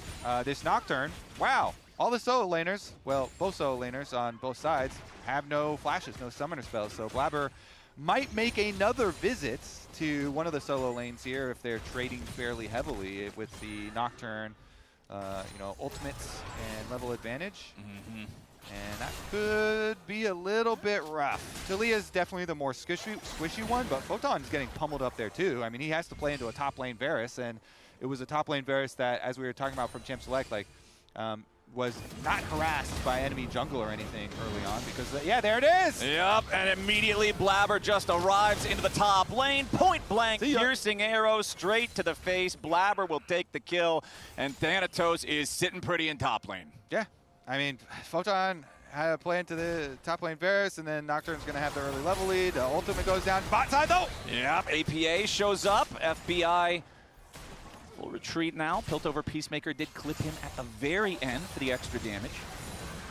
this Nocturne, wow, all the solo laners, well, both solo laners on both sides have no flashes, no summoner spells. So Blabber might make another visit to one of the solo lanes here if they're trading fairly heavily with the Nocturne, you know, ultimates and level advantage. And that could be a little bit rough. Talia is definitely the more squishy one, but Photon's getting pummeled up there too. I mean, he has to play into a top lane Varus, and it was a top lane Varus that, as we were talking about from Champ Select, like, was not harassed by enemy jungle or anything early on because, yeah, there it is! Yep, and immediately Blabber just arrives into the top lane. Point blank, piercing arrow straight to the face. Blabber will take the kill, and Thanatos is sitting pretty in top lane. Yeah, I mean, Photon had a play into the top lane Varus, and then Nocturne's going to have the early level lead. The ultimate goes down. Bot side, though! Yep, APA shows up. FBI will retreat now. Piltover Peacemaker did clip him at the very end for the extra damage.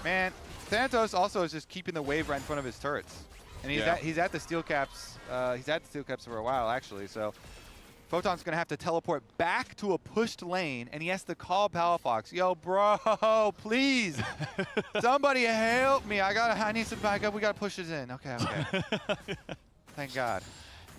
Man, Thanatos also is just keeping the wave right in front of his turrets. And he's at the steel caps. He's at the steel caps for a while, actually. So Photon's going to have to teleport back to a pushed lane, and he has to call Palafox. Yo, bro, please. Somebody help me. I need some backup. We got to push this in. Okay. Thank God.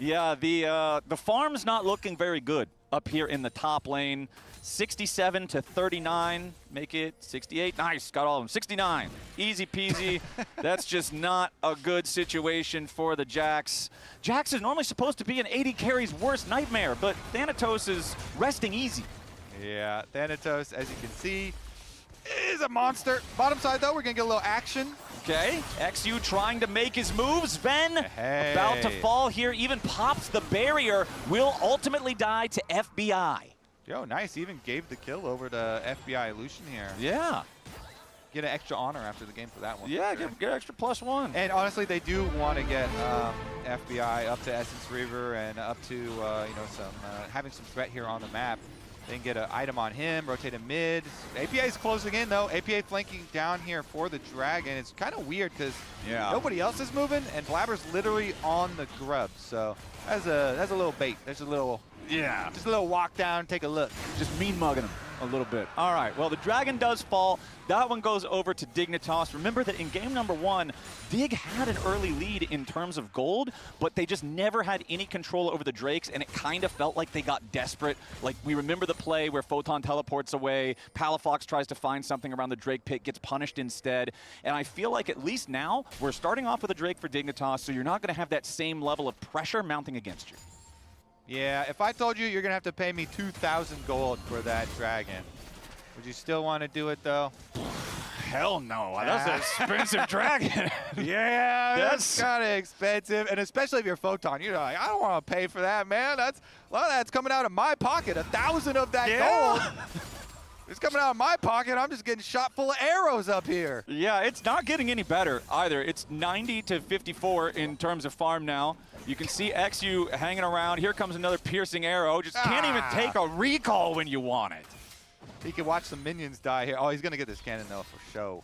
Yeah, the farm's not looking very good up here in the top lane. 67 to 39, make it 68. Nice, got all of them. 69, easy peasy. That's just not a good situation for the Jax. Jax is normally supposed to be an 80 carries worst nightmare, but Thanatos is resting easy. Yeah, Thanatos, as you can see, is a monster. Bottom side, though, we're going to get a little action. Okay, XU trying to make his moves. Sven about to fall here, even pops the barrier, will ultimately die to FBI. Yo, nice. He even gave the kill over to FBI Lucian here. Yeah. Get an extra honor after the game for that one. Yeah, get extra +1. And honestly, they do want to get FBI up to Essence Reaver and up to you know, some having some threat here on the map. They can get an item on him, rotate him mid. APA is closing in, though. APA flanking down here for the Dragon. It's kind of weird because nobody else is moving, and Blabber's literally on the grub. So that's a little bait. There's a little, just a little walk down, take a look. Just mean mugging him a little bit. All right, well, the Dragon does fall. That one goes over to Dignitas. Remember that in game number 1, Dig had an early lead in terms of gold, but they just never had any control over the Drakes, and it kind of felt like they got desperate. Like, we remember the play where Photon teleports away, Palafox tries to find something around the Drake pit, gets punished instead, and I feel like at least now, we're starting off with a Drake for Dignitas, so you're not going to have that same level of pressure mounting against you. Yeah, if I told you you're going to have to pay me 2,000 gold for that Dragon, would you still want to do it, though? Hell no. That's an expensive Dragon. Yeah, that's kind of expensive. And especially if you're Photon, you're like, I don't want to pay for that, man. A lot of that's coming out of my pocket. 1,000 of that gold. It's coming out of my pocket. I'm just getting shot full of arrows up here. Yeah, it's not getting any better either. It's 90 to 54 in terms of farm now. You can see XU hanging around. Here comes another piercing arrow. Just can't even take a recall when you want it. He can watch some minions die here. Oh, he's going to get this cannon, though, for show.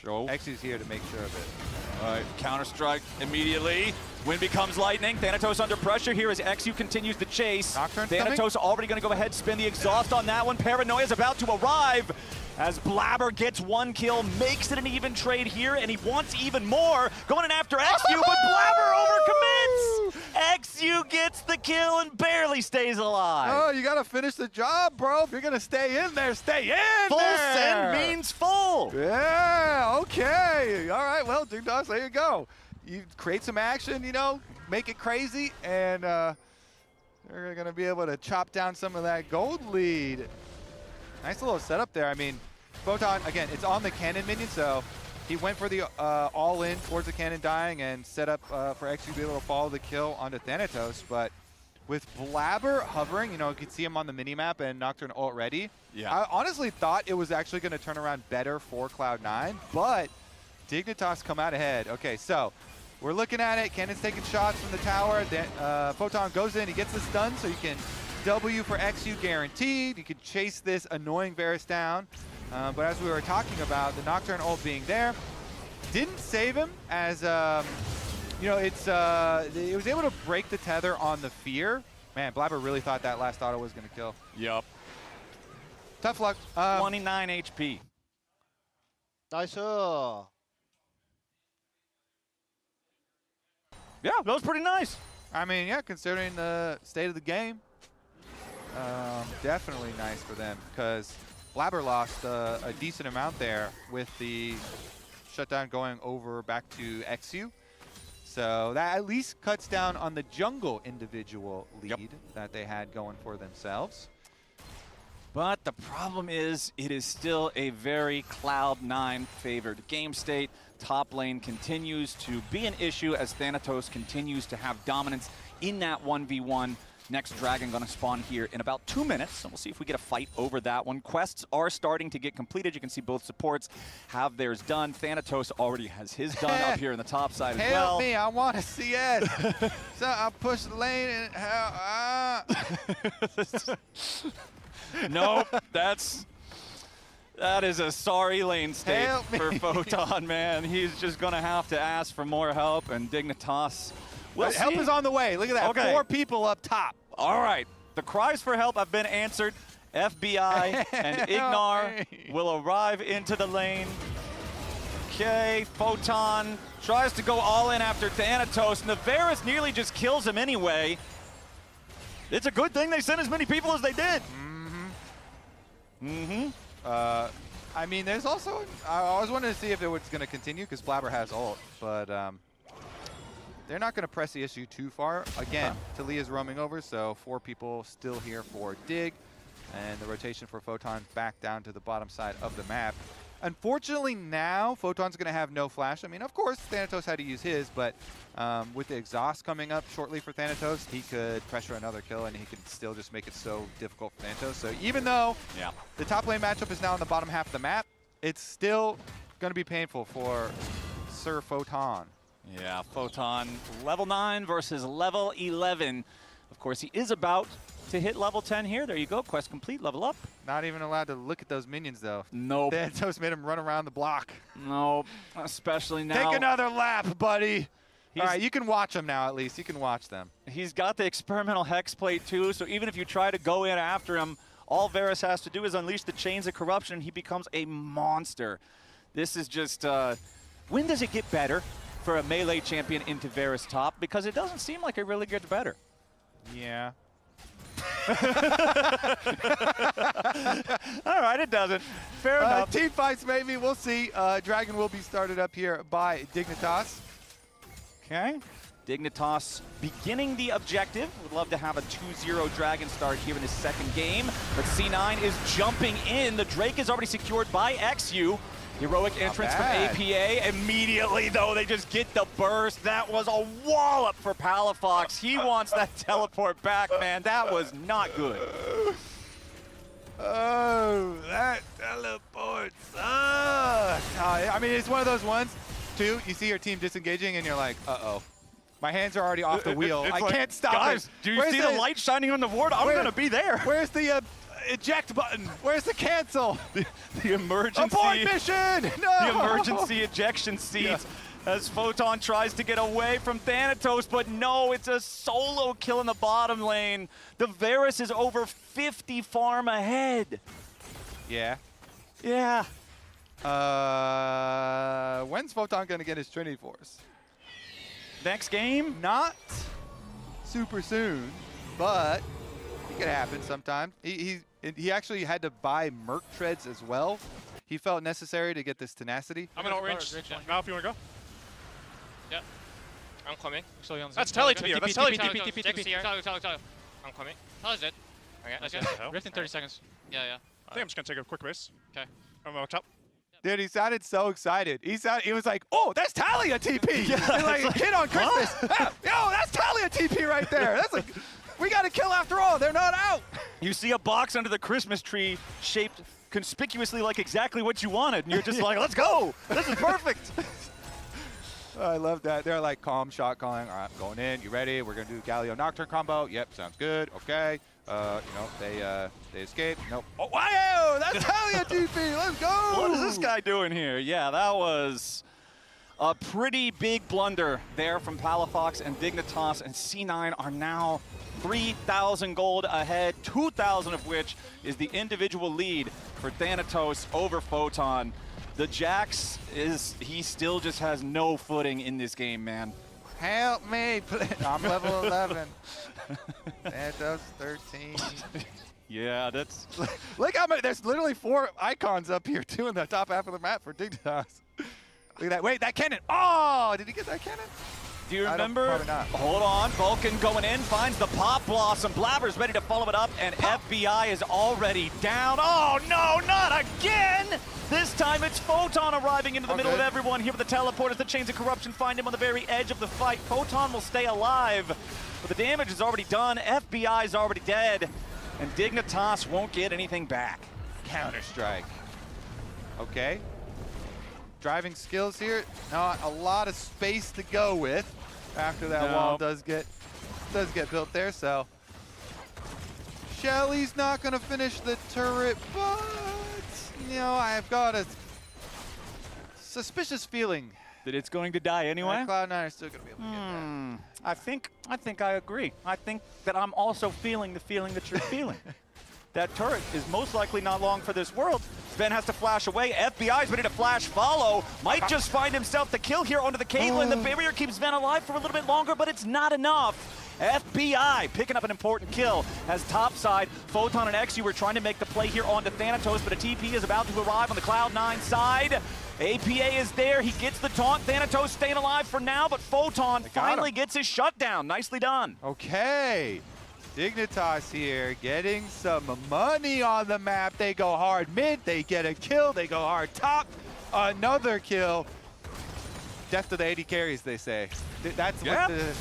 XU's here to make sure of it. All right, counter-strike immediately. Wind becomes lightning. Thanatos under pressure here as XU continues the chase. Thanatos already going to go ahead, spin the exhaust on that one. Paranoia is about to arrive as Blabber gets 1 kill, makes it an even trade here, and he wants even more. Going in after XU, but Blabber overcommits! XU gets the kill and barely stays alive. Oh, you got to finish the job, bro. If you're going to stay in there, stay in Full there. send means full. Yeah, okay. All right, well, Dignitas, there you go. You create some action, you know, make it crazy, and they're going to be able to chop down some of that gold lead. Nice little setup there. I mean, Photon, again, it's on the cannon minion, so he went for the all-in towards the cannon dying and set up for XU to be able to follow the kill onto Thanatos. But with Blabber hovering, you know, you could see him on the minimap and Nocturne ult ready. Yeah. I honestly thought it was actually going to turn around better for Cloud9, but Dignitas come out ahead. Okay, so we're looking at it. Cannon's taking shots from the tower. Then Photon goes in. He gets the stun, so you can W for XU guaranteed. You could chase this annoying Varus down. But as we were talking about, the Nocturne ult being there didn't save him as, you know, it was able to break the tether on the fear. Man, Blabber really thought that last auto was going to kill. Yup. Tough luck. 29 HP. Nice. Yeah, that was pretty nice. I mean, yeah, considering the state of the game, definitely nice for them because Blabber lost a decent amount there with the shutdown going over back to XU. So that at least cuts down on the jungle individual lead that they had going for themselves. But the problem is, it is still a very Cloud9 favored game state. Top lane continues to be an issue as Thanatos continues to have dominance in that 1v1. Next dragon gonna spawn here in about 2 minutes, and we'll see if we get a fight over that one. Quests are starting to get completed. You can see both supports have theirs done. Thanatos already has his done up here in the top side as well. Help me, I want a CS. So I'll push the lane and Nope, that is a sorry lane state for Photon, man. He's just gonna have to ask for more help, and Dignitas. Help is on the way. Look at that. Okay. 4 people up top. All right. The cries for help have been answered. FBI and Ignar will arrive into the lane. Okay, Photon tries to go all in after Thanatos. Varus nearly just kills him anyway. It's a good thing they sent as many people as they did. I mean, there's also, I was wanting to see if it was going to continue because Blabber has ult, but they're not going to press the issue too far. Again, Talia's roaming over, so 4 people still here for Dig, and the rotation for Photon back down to the bottom side of the map. Unfortunately now, Photon's going to have no flash. I mean, of course, Thanatos had to use his, but with the exhaust coming up shortly for Thanatos, he could pressure another kill, and he could still just make it so difficult for Thanatos. So even though the top lane matchup is now on the bottom half of the map, it's still going to be painful for Sir Photon. Yeah, Photon, level 9 versus level 11. Of course, he is about to hit level 10 here. There you go, quest complete, level up. Not even allowed to look at those minions, though. Nope. Thanatos made him run around the block. Nope, especially now. Take another lap, buddy. All right, you can watch them now, at least. You can watch them. He's got the experimental hex plate, too, so even if you try to go in after him, all Varus has to do is unleash the chains of corruption, and he becomes a monster. This is just, when does it get better for a melee champion into Varus top? Because it doesn't seem like it really gets better. Yeah. All right, it doesn't. Fair enough. Team fights, maybe. We'll see. Dragon will be started up here by Dignitas. Okay. Dignitas beginning the objective. Would love to have a 2-0 Dragon start here in his second game. But C9 is jumping in. The Drake is already secured by XU. Heroic entrance from APA. Immediately, though, they just get the burst. That was a wallop for Palafox. He wants that teleport back, man. That was not good. Oh, that teleport sucks. I mean, it's one of those ones, too. You see your team disengaging, and you're like, uh-oh. My hands are already off the wheel. I can't stop guys, it. Do you see the light shining on the board? I'm going to be there. Where's the eject button? Where's the cancel? The emergency. Abort mission! No! The emergency ejection seats as Photon tries to get away from Thanatos, but no, it's a solo kill in the bottom lane. The Varus is over 50 farm ahead. Yeah. Yeah. When's Photon going to get his Trinity Force? Next game? Not super soon, but it could happen sometime. He actually had to buy Merc Treads as well. He felt necessary to get this tenacity. I'm in orange. Now if you want to go. Yeah. I'm coming. That's Telly to me. That's Telly. TP. I'm coming. Telly's dead. Okay, let's go. Rift in 30 seconds. Yeah. I think I'm just going to take a quick race. Okay. I'm on top. Dude, he sounded so excited. He was like, oh, that's Talia TP. He's like a kid on Christmas. Yo, that's Talia TP right there. That's like, we got to kill after all. They're not out. You see a box under the Christmas tree shaped conspicuously like exactly what you wanted, and you're just like, let's go. This is perfect. I love that. They're like calm shot calling. All right, I'm going in. You ready? We're going to do Galio Nocturne combo. Yep, sounds good. Okay. they escape. Nope. Oh, wow! That's Talia TP. Let's go. What is this guy doing here? Yeah, that was a pretty big blunder there from Palafox and Dignitas, and C9 are now 3,000 gold ahead, 2,000 of which is the individual lead for Thanatos over Photon. The Jax he still just has no footing in this game, man. Help me, please. I'm level 11. Thanatos 13. Yeah, that's... Look how many, there's literally 4 icons up here too in the top half of the map for Dignitas. Look at that, wait, that cannon. Oh, did he get that cannon? Do you remember? Probably not. Hold on, Vulcan going in, finds the Pop Blossom. Blabber's ready to follow it up, and FBI is already down. Oh no, not again! This time it's Photon arriving into the middle of everyone here with the teleport as the Chains of Corruption find him on the very edge of the fight. Photon will stay alive, but the damage is already done. FBI is already dead, and Dignitas won't get anything back. Counter-Strike. Okay. Driving skills here, not a lot of space to go with after that wall does get built there, so Shelly's not gonna finish the turret, but I've got a suspicious feeling that it's going to die anyway. Cloud9 are still gonna be able to get that. I think I agree. I think that I'm also feeling the feeling that you're feeling. That turret is most likely not long for this world. Sven has to flash away. FBI's ready to flash follow. Might just find himself the kill here onto the Caitlyn. The barrier keeps Sven alive for a little bit longer, but it's not enough. FBI picking up an important kill as topside. Photon and XU were trying to make the play here onto Thanatos, but a TP is about to arrive on the Cloud9 side. APA is there. He gets the taunt. Thanatos staying alive for now, but Photon finally gets his shutdown. Nicely done. Okay. Dignitas here getting some money on the map. They go hard mid, they get a kill, they go hard top, another kill. Death to the 80 carries, they say. That's what the...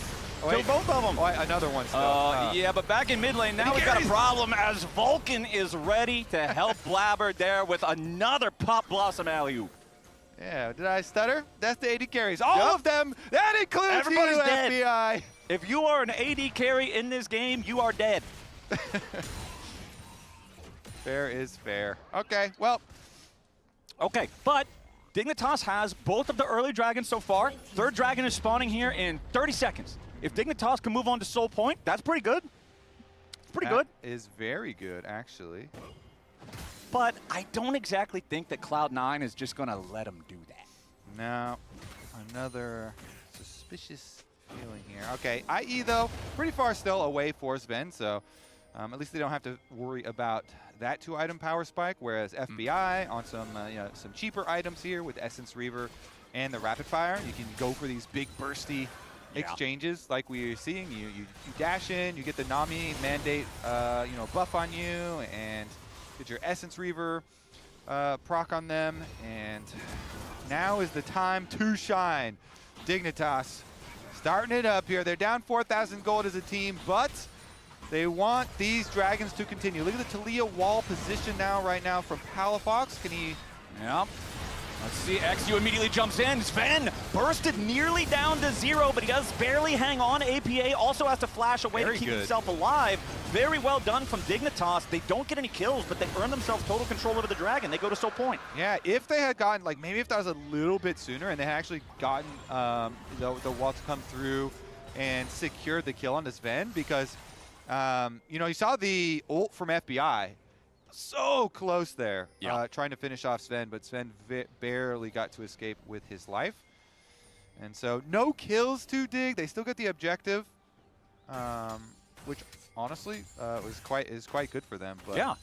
Kill both of them. Oh, another one still. Yeah, but back in mid lane, now we've got a problem as Vulcan is ready to help Blabber there with another Pop Blossom alley-oop. Yeah, did I stutter? That's the 80 carries. All of them. That includes Everybody's you, dead. FBI. If you are an AD carry in this game, you are dead. Fair is fair. Okay, well. Okay, but Dignitas has both of the early dragons so far. Third dragon is spawning here in 30 seconds. If Dignitas can move on to Soul Point, that's pretty good. It's pretty good. That is very good, actually. But I don't exactly think that Cloud9 is just going to let him do that. No, another suspicious feeling here. Okay, IE though, pretty far still away for Sven, so at least they don't have to worry about that 2-item power spike, whereas FBI on some some cheaper items here with Essence Reaver and the Rapid Fire, you can go for these big bursty exchanges like we're seeing. You dash in, you get the Nami mandate buff on you, and get your Essence Reaver proc on them, and now is the time to shine. Dignitas starting it up here. They're down 4,000 gold as a team, but they want these dragons to continue. Look at the TLAW wall position right now from Palafox. Can he... Yep. Let's see, XU immediately jumps in. Sven bursted nearly down to 0, but he does barely hang on. APA also has to flash away to keep himself alive. Very well done from Dignitas. They don't get any kills, but they earn themselves total control over the dragon. They go to Soul Point. Yeah, if they had gotten, maybe if that was a little bit sooner and they had actually gotten the wall to come through and secured the kill on this Sven, because, you saw the ult from FBI. So close there, trying to finish off Sven, but Sven barely got to escape with his life. And so no kills to Dig. They still get the objective, which honestly is quite good for them. But,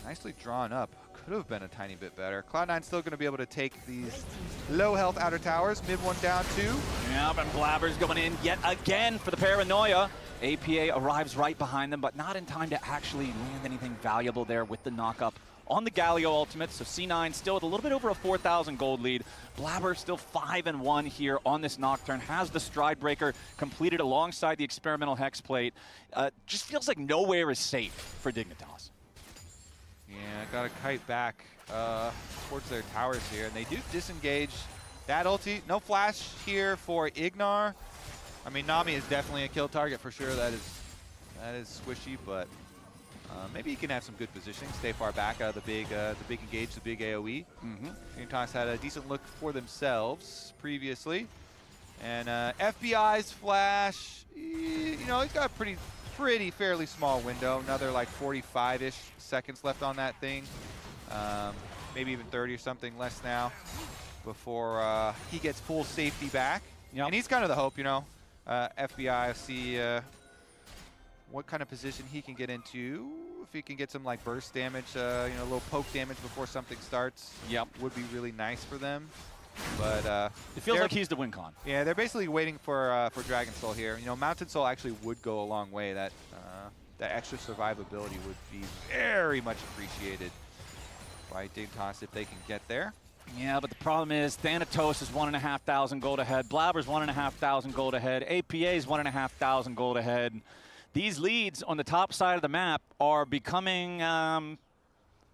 nicely drawn up. Could have been a tiny bit better. Cloud9 still going to be able to take these low health outer towers. Mid one down 2. Yeah, and Blabber's going in yet again for the paranoia. APA arrives right behind them, but not in time to actually land anything valuable there with the knockup on the Galio ultimate. So C9 still with a little bit over a 4,000 gold lead. Blabber still 5-1 here on this Nocturne. Has the Stride Breaker completed alongside the experimental Hex Plate. Just feels like nowhere is safe for Dignitas. Yeah, got to kite back towards their towers here, and they do disengage that ulti. No flash here for Ignar. I mean, Nami is definitely a kill target for sure. That That is squishy, but maybe he can have some good positioning, stay far back out of the big engage, the big AoE. Dignitas had a decent look for themselves previously. And FBI's flash, you know, he's got a pretty fairly small window. Another like 45-ish seconds left on that thing. Maybe even 30 or something less now before he gets full safety back. Yep. And he's kind of the hope, you know. FBI, see what kind of position he can get into. If he can get some like burst damage, you know, a little poke damage before something starts. Yep. Would be really nice for them. But it feels like he's the win con. Yeah, they're basically waiting for Dragon Soul here. You know, Mountain Soul actually would go a long way. That extra survivability would be very much appreciated by Dignitas if they can get there. Yeah, but the problem is Thanatos is 1,500 gold ahead. Blabber's 1,500 gold ahead. APA's 1,500 gold ahead. These leads on the top side of the map are becoming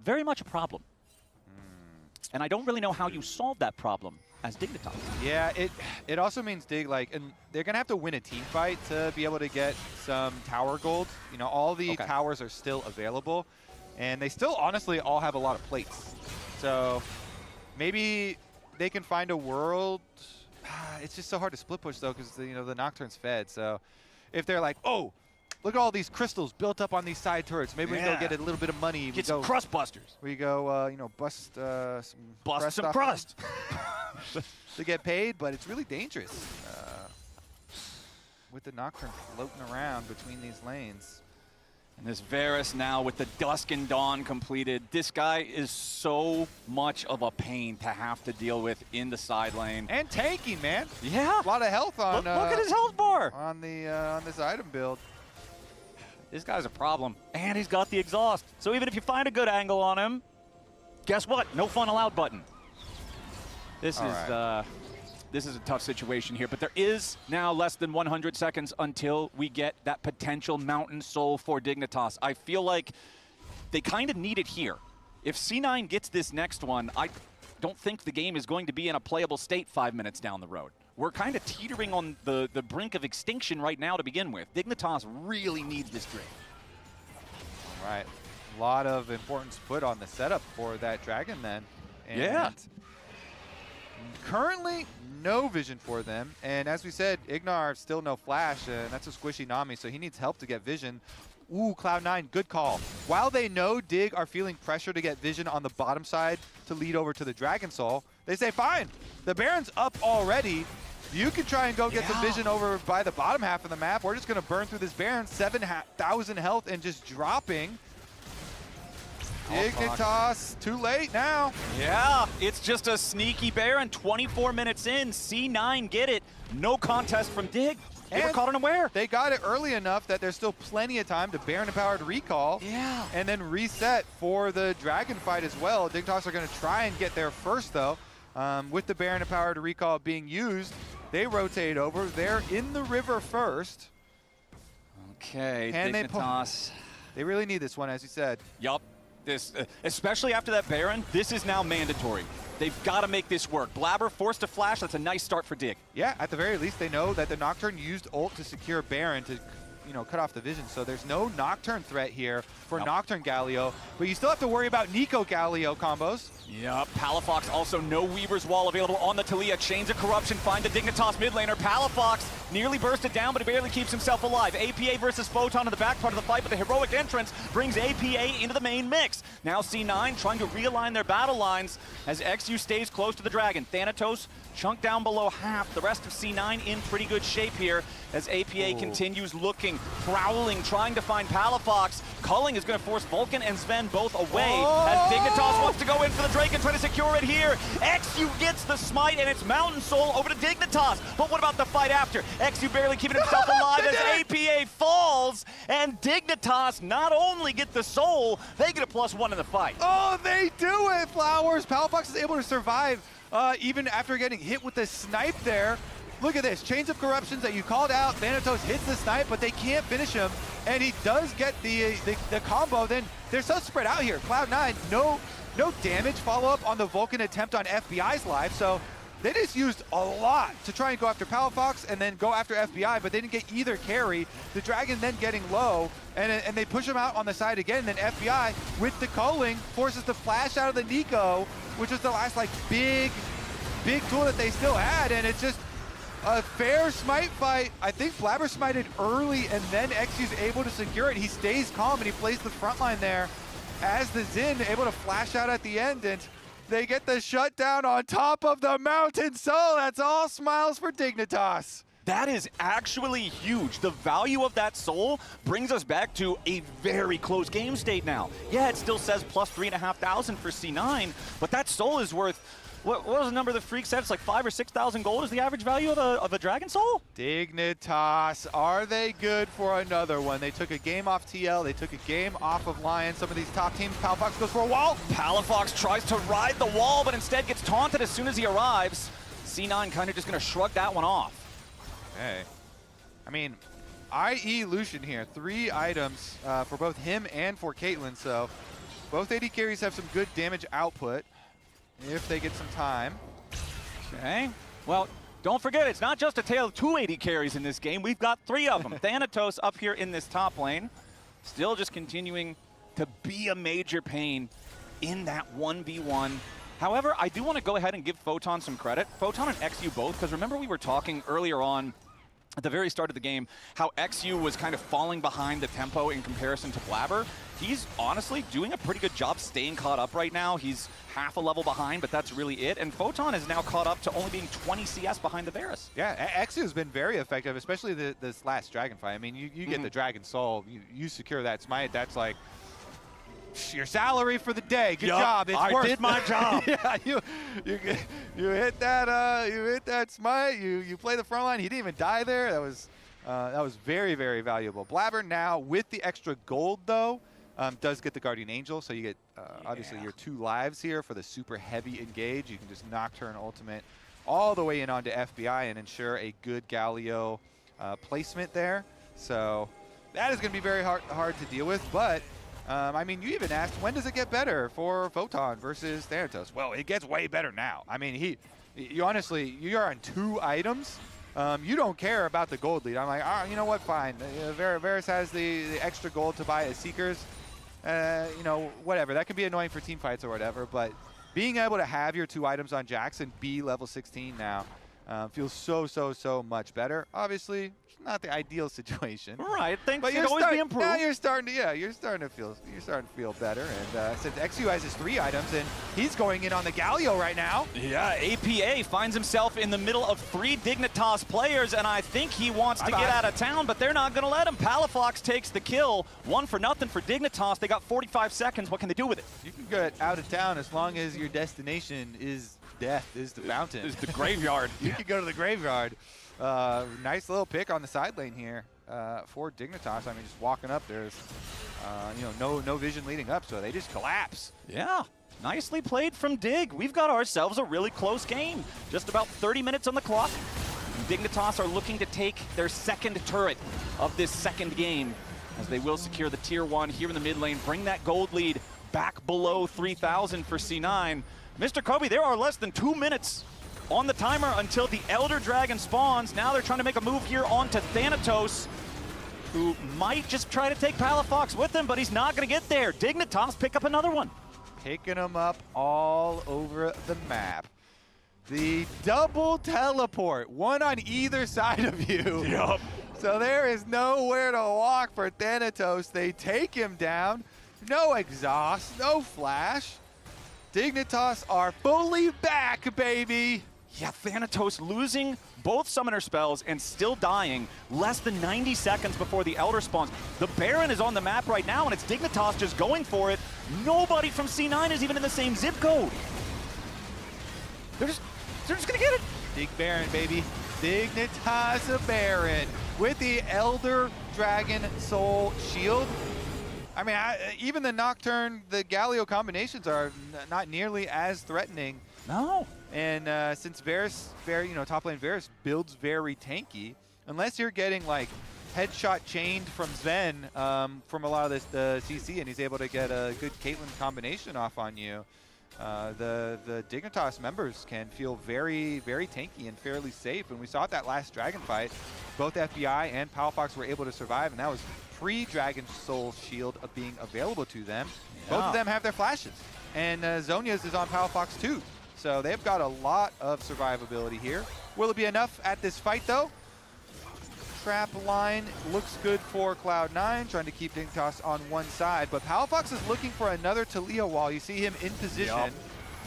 very much a problem. And I don't really know how you solve that problem as Dignitas. Yeah, it also means Dig, like, and they're going to have to win a team fight to be able to get some tower gold. You know, all the towers are still available, and they still honestly all have a lot of plates. So maybe they can find a world. It's just so hard to split push, though, because, you know, the Nocturne's fed. So if they're like, oh, look at all these crystals built up on these side turrets. Maybe we can go get a little bit of money. Get some crust busters. We go, you know, bust some crust. To get paid, but it's really dangerous with the Nocturne floating around between these lanes. And this Varus now with the Dusk and Dawn completed. This guy is so much of a pain to have to deal with in the side lane. And tanking, man. Yeah. A lot of health on. Look at his health bar. On this item build. This guy's a problem. And he's got the exhaust. So even if you find a good angle on him, guess what? No funnel out button. This is a tough situation here, but there is now less than 100 seconds until we get that potential Mountain Soul for Dignitas. I feel like they kind of need it here. If C9 gets this next one, I don't think the game is going to be in a playable state 5 minutes down the road. We're kind of teetering on the brink of extinction right now to begin with. Dignitas really needs this trade. All right. A lot of importance put on the setup for that Dragon then. And yeah. Currently, no vision for them. And as we said, Ignar still no flash, and that's a squishy Nami, so he needs help to get vision. Ooh, Cloud9, good call. While they know Dig are feeling pressure to get vision on the bottom side to lead over to the Dragon Soul, they say, fine, the Baron's up already. You can try and go get some vision over by the bottom half of the map. We're just going to burn through this Baron, 7,000 health and just dropping. Dignitas, too late now. Yeah, it's just a sneaky Baron. 24 minutes in, C9 get it. No contest from Dig. They were caught unaware. They got it early enough that there's still plenty of time to Baron-empowered recall. Yeah. And then reset for the Dragon fight as well. Dignitas are going to try and get there first, though. With the Baron-empowered recall being used, they rotate over. They're in the river first. Okay, and Dignitas. They really need this one, as you said. Yup. This, especially after that Baron, this is now mandatory. They've got to make this work. Blabber forced to flash. That's a nice start for Dig. Yeah, at the very least, they know that the Nocturne used ult to secure Baron to, you know, cut off the vision. So there's no Nocturne threat here for Nocturne Galio, but you still have to worry about Nico Galio combos. Yep, Palafox also no Weaver's Wall available on the Talia. Chains of Corruption find the Dignitas mid laner. Palafox nearly bursted down, but he barely keeps himself alive. APA versus Photon in the back part of the fight, but the heroic entrance brings APA into the main mix. Now C9 trying to realign their battle lines as XU stays close to the Dragon. Thanatos chunked down below half. The rest of C9 in pretty good shape here as APA continues looking, prowling, trying to find Palafox. Culling is going to force Vulcan and Sven both away as Dignitas wants to go in for the Drake and try to secure it here. XU gets the smite and it's Mountain Soul over to Dignitas. But what about the fight after? XU barely keeping himself alive as APA falls, and Dignitas not only get the soul, they get a +1 in the fight. Oh, they do it, Flowers. Palafox is able to survive even after getting hit with the snipe there. Look at this, Chains of Corruptions that you called out. Thanatos hits the snipe, but they can't finish him, and he does get the combo. Then they're so spread out here. Cloud9, no damage follow-up on the Vulcan attempt on FBI's life, so They just used a lot to try and go after Palafox and then go after FBI, but they didn't get either carry. The Dragon then getting low, and they push him out on the side again, and then FBI, with the culling, forces the flash out of the Nico, which was the last like big tool that they still had, and it's just a fair smite fight. I think Blabber smited early, and then XU's able to secure it. He stays calm, and he plays the front line there as the Xin able to flash out at the end, and they get the shutdown on top of the mountain. So that's all smiles for Dignitas. That is actually huge. The value of that soul brings us back to a very close game state now. Yeah, it still says plus 3,500 for C9, but that soul is worth, what was the number the Freak said? It's like 5,000 or 6,000 gold is the average value of a Dragon Soul? Dignitas, are they good for another one? They took a game off TL, they took a game off of Lion. Some of these top teams, Palafox goes for a wall. Palafox tries to ride the wall, but instead gets taunted as soon as he arrives. C9 kind of just going to shrug that one off. Hey, I mean, IE Lucian here, 3 items for both him and for Caitlyn, so both AD carries have some good damage output if they get some time. Okay, well, don't forget, it's not just a tale of 2 AD carries in this game. We've got 3 of them. Thanatos up here in this top lane, still just continuing to be a major pain in that 1v1. However, I do want to go ahead and give Photon some credit. Photon and XU both, because remember we were talking earlier on at the very start of the game how XU was kind of falling behind the tempo in comparison to Blabber. He's honestly doing a pretty good job staying caught up right now. He's half a level behind, but that's really it. And Photon is now caught up to only being 20 CS behind the Varus. Yeah, XU has been very effective, especially this last Dragon fight. I mean, you get the Dragon Soul, you secure that smite, that's like your salary for the day. Good job. It's I did my job. Yeah, you hit that smite. You play the front line. He didn't even die there. That was very, very valuable. Blabber now with the extra gold though does get the Guardian Angel, so you get obviously your 2 lives here for the super heavy engage. You can just Nocturne ultimate all the way in onto FBI and ensure a good Galio placement there. So that is going to be very hard to deal with, but. I mean, you even asked, when does it get better for Photon versus Thanatos? Well, it gets way better now. I mean, you honestly, you're on 2 items. You don't care about the gold lead. I'm like, you know what, fine. Varus has the extra gold to buy as Seekers. You know, whatever. That can be annoying for team fights or whatever, but being able to have your 2 items on Jackson be level 16 now feels so much better. Obviously, not the ideal situation. Right, things but can always be improved. Now you're starting to feel better. And since XU has his 3 items, and he's going in on the Galio right now. Yeah, APA finds himself in the middle of 3 Dignitas players, and I think he wants to get out of town, but they're not going to let him. Palafox takes the kill, 1-0 for Dignitas. They got 45 seconds. What can they do with it? You can get out of town as long as your destination is death, is the fountain. Is the graveyard. You can go to the graveyard. Nice little pick on the side lane here for Dignitas. I mean, just walking up, there's you know, no vision leading up, so they just collapse. Yeah, nicely played from Dig. We've got ourselves a really close game. Just about 30 minutes on the clock. Dignitas are looking to take their 2nd turret of this 2nd game, as they will secure the tier 1 here in the mid lane, bring that gold lead back below 3,000 for C9. Mr. Kobe, there are less than 2 minutes on the timer until the Elder Dragon spawns. Now they're trying to make a move here onto Thanatos, who might just try to take Palafox with him, but he's not going to get there. Dignitas pick up another one. Picking them up all over the map. The double teleport, 1 on either side of you. Yup. So there is nowhere to walk for Thanatos. They take him down. No exhaust, no flash. Dignitas are fully back, baby. Yeah, Thanatos losing both summoner spells and still dying less than 90 seconds before the Elder spawns. The Baron is on the map right now, and it's Dignitas just going for it. Nobody from C9 is even in the same zip code. They're just gonna get it. Dig Baron, baby. Dignitas Baron with the Elder Dragon Soul Shield. I mean, even the Nocturne, the Galio combinations are not nearly as threatening. No. And since Varus, top lane Varus builds very tanky, unless you're getting like headshot chained from Zen from a lot of the CC, and he's able to get a good Caitlyn combination off on you. the Dignitas members can feel very, very tanky and fairly safe. And we saw it that last Dragon fight. Both FBI and Palafox were able to survive, and that was pre-Dragon Soul Shield of being available to them. Yeah. Both of them have their flashes. And Zhonya's is on Palafox too. So they've got a lot of survivability here. Will it be enough at this fight though? Trap line looks good for Cloud9, trying to keep Dignitas on one side, but Palafox is looking for another TLAW wall. You see him in position. Yep.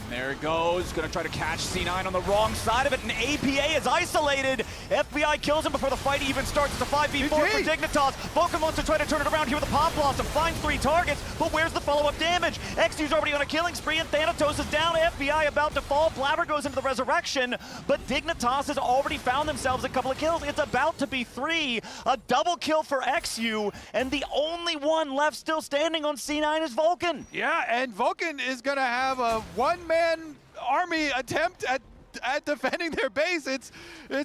There it goes, gonna try to catch C9 on the wrong side of it, and APA is isolated. FBI kills him before the fight even starts. It's a 5v4 for Dignitas. Vulcan wants to try to turn it around here with a pop blossom, finds 3 targets, but where's the follow-up damage? XU's already on a killing spree, and Thanatos is down. FBI about to fall. Blabber goes into the resurrection, but Dignitas has already found themselves a couple of kills. It's about to be 3. A double kill for XU, and the only one left still standing on C9 is Vulcan. Yeah, and Vulcan is gonna have a one-man army attempt at defending their base. It's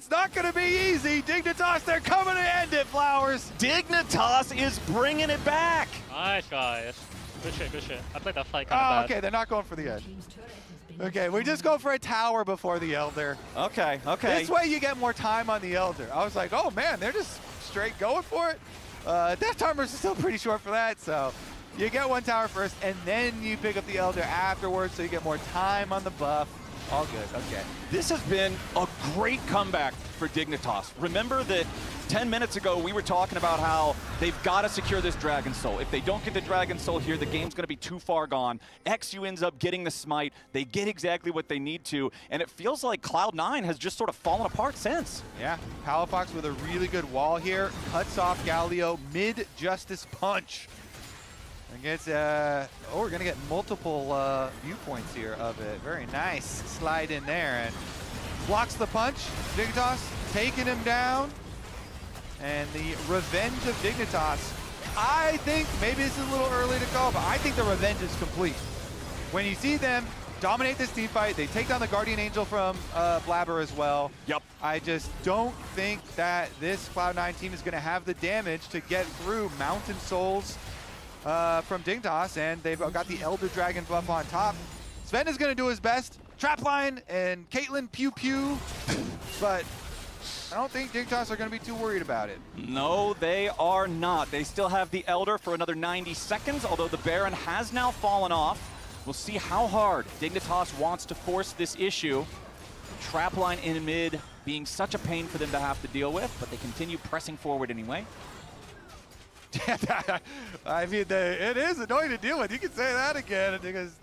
not going to be easy. Dignitas, they're coming to end it, Flowers. Dignitas is bringing it back. Nice, guys. Good shit, good shit. I played that fight kind of bad. Okay, they're not going for the edge. Okay, we just go for a tower before the Elder. Okay. This way you get more time on the Elder. I was like, oh man, they're just straight going for it. Death timers is still pretty short for that, so you get one tower first, and then you pick up the Elder afterwards, so you get more time on the buff. All good, okay. This has been a great comeback for Dignitas. Remember that 10 minutes ago, we were talking about how they've got to secure this Dragon Soul. If they don't get the Dragon Soul here, the game's going to be too far gone. XU ends up getting the smite. They get exactly what they need to, and it feels like Cloud9 has just sort of fallen apart since. Yeah, Palafox with a really good wall here. Cuts off Galio, mid-Justice Punch. Against, we're going to get multiple viewpoints here of it. Very nice slide in there and blocks the punch. Dignitas taking him down. And the revenge of Dignitas. I think, maybe this is a little early to call, but I think the revenge is complete. When you see them dominate this team fight, they take down the Guardian Angel from Blabber as well. Yep. I just don't think that this Cloud9 team is going to have the damage to get through Mountain Souls from Dignitas, and they've got the Elder Dragon buff on top. Sven is going to do his best. Trapline and Caitlyn pew pew, but I don't think Dignitas are going to be too worried about it. No, they are not. They still have the Elder for another 90 seconds, although the Baron has now fallen off. We'll see how hard Dignitas wants to force this issue. Trapline in mid being such a pain for them to have to deal with, but they continue pressing forward anyway. I mean, it is annoying to deal with. You can say that again because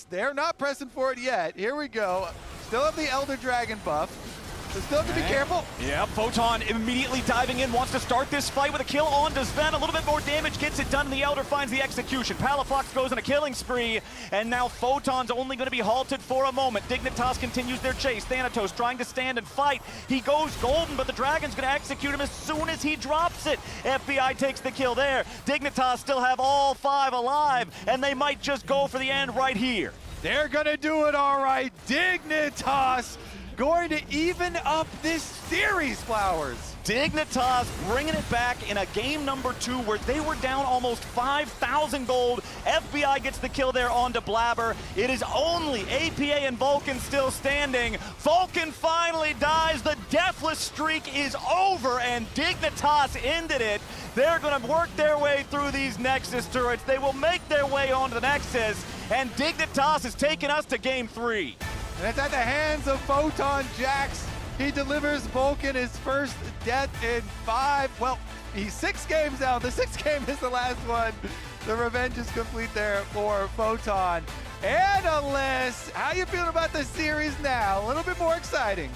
they're not pressing for it yet. Here we go. Still have the Elder Dragon buff. So still have to be careful. Yeah, Photon immediately diving in, wants to start this fight with a kill on to Sven. A little bit more damage, gets it done, and the Elder finds the execution. Palafox goes on a killing spree, and now Photon's only going to be halted for a moment. Dignitas continues their chase. Thanatos trying to stand and fight. He goes golden, but the Dragon's going to execute him as soon as he drops it. FBI takes the kill there. Dignitas still have all 5 alive, and they might just go for the end right here. They're going to do it all right. Dignitas going to even up this series, Flowers. Dignitas bringing it back in a game number 2 where they were down almost 5,000 gold. FBI gets the kill there onto Blabber. It is only APA and Vulcan still standing. Vulcan finally dies. The deathless streak is over, and Dignitas ended it. They're going to work their way through these Nexus turrets. They will make their way onto the Nexus, and Dignitas has taken us to game 3. And it's at the hands of Photon Jax. He delivers Vulcan his first death in 5. Well, he's 6 games now. The 6th game is the last one. The revenge is complete there for Photon. Analyst, how you feeling about the series now? A little bit more exciting.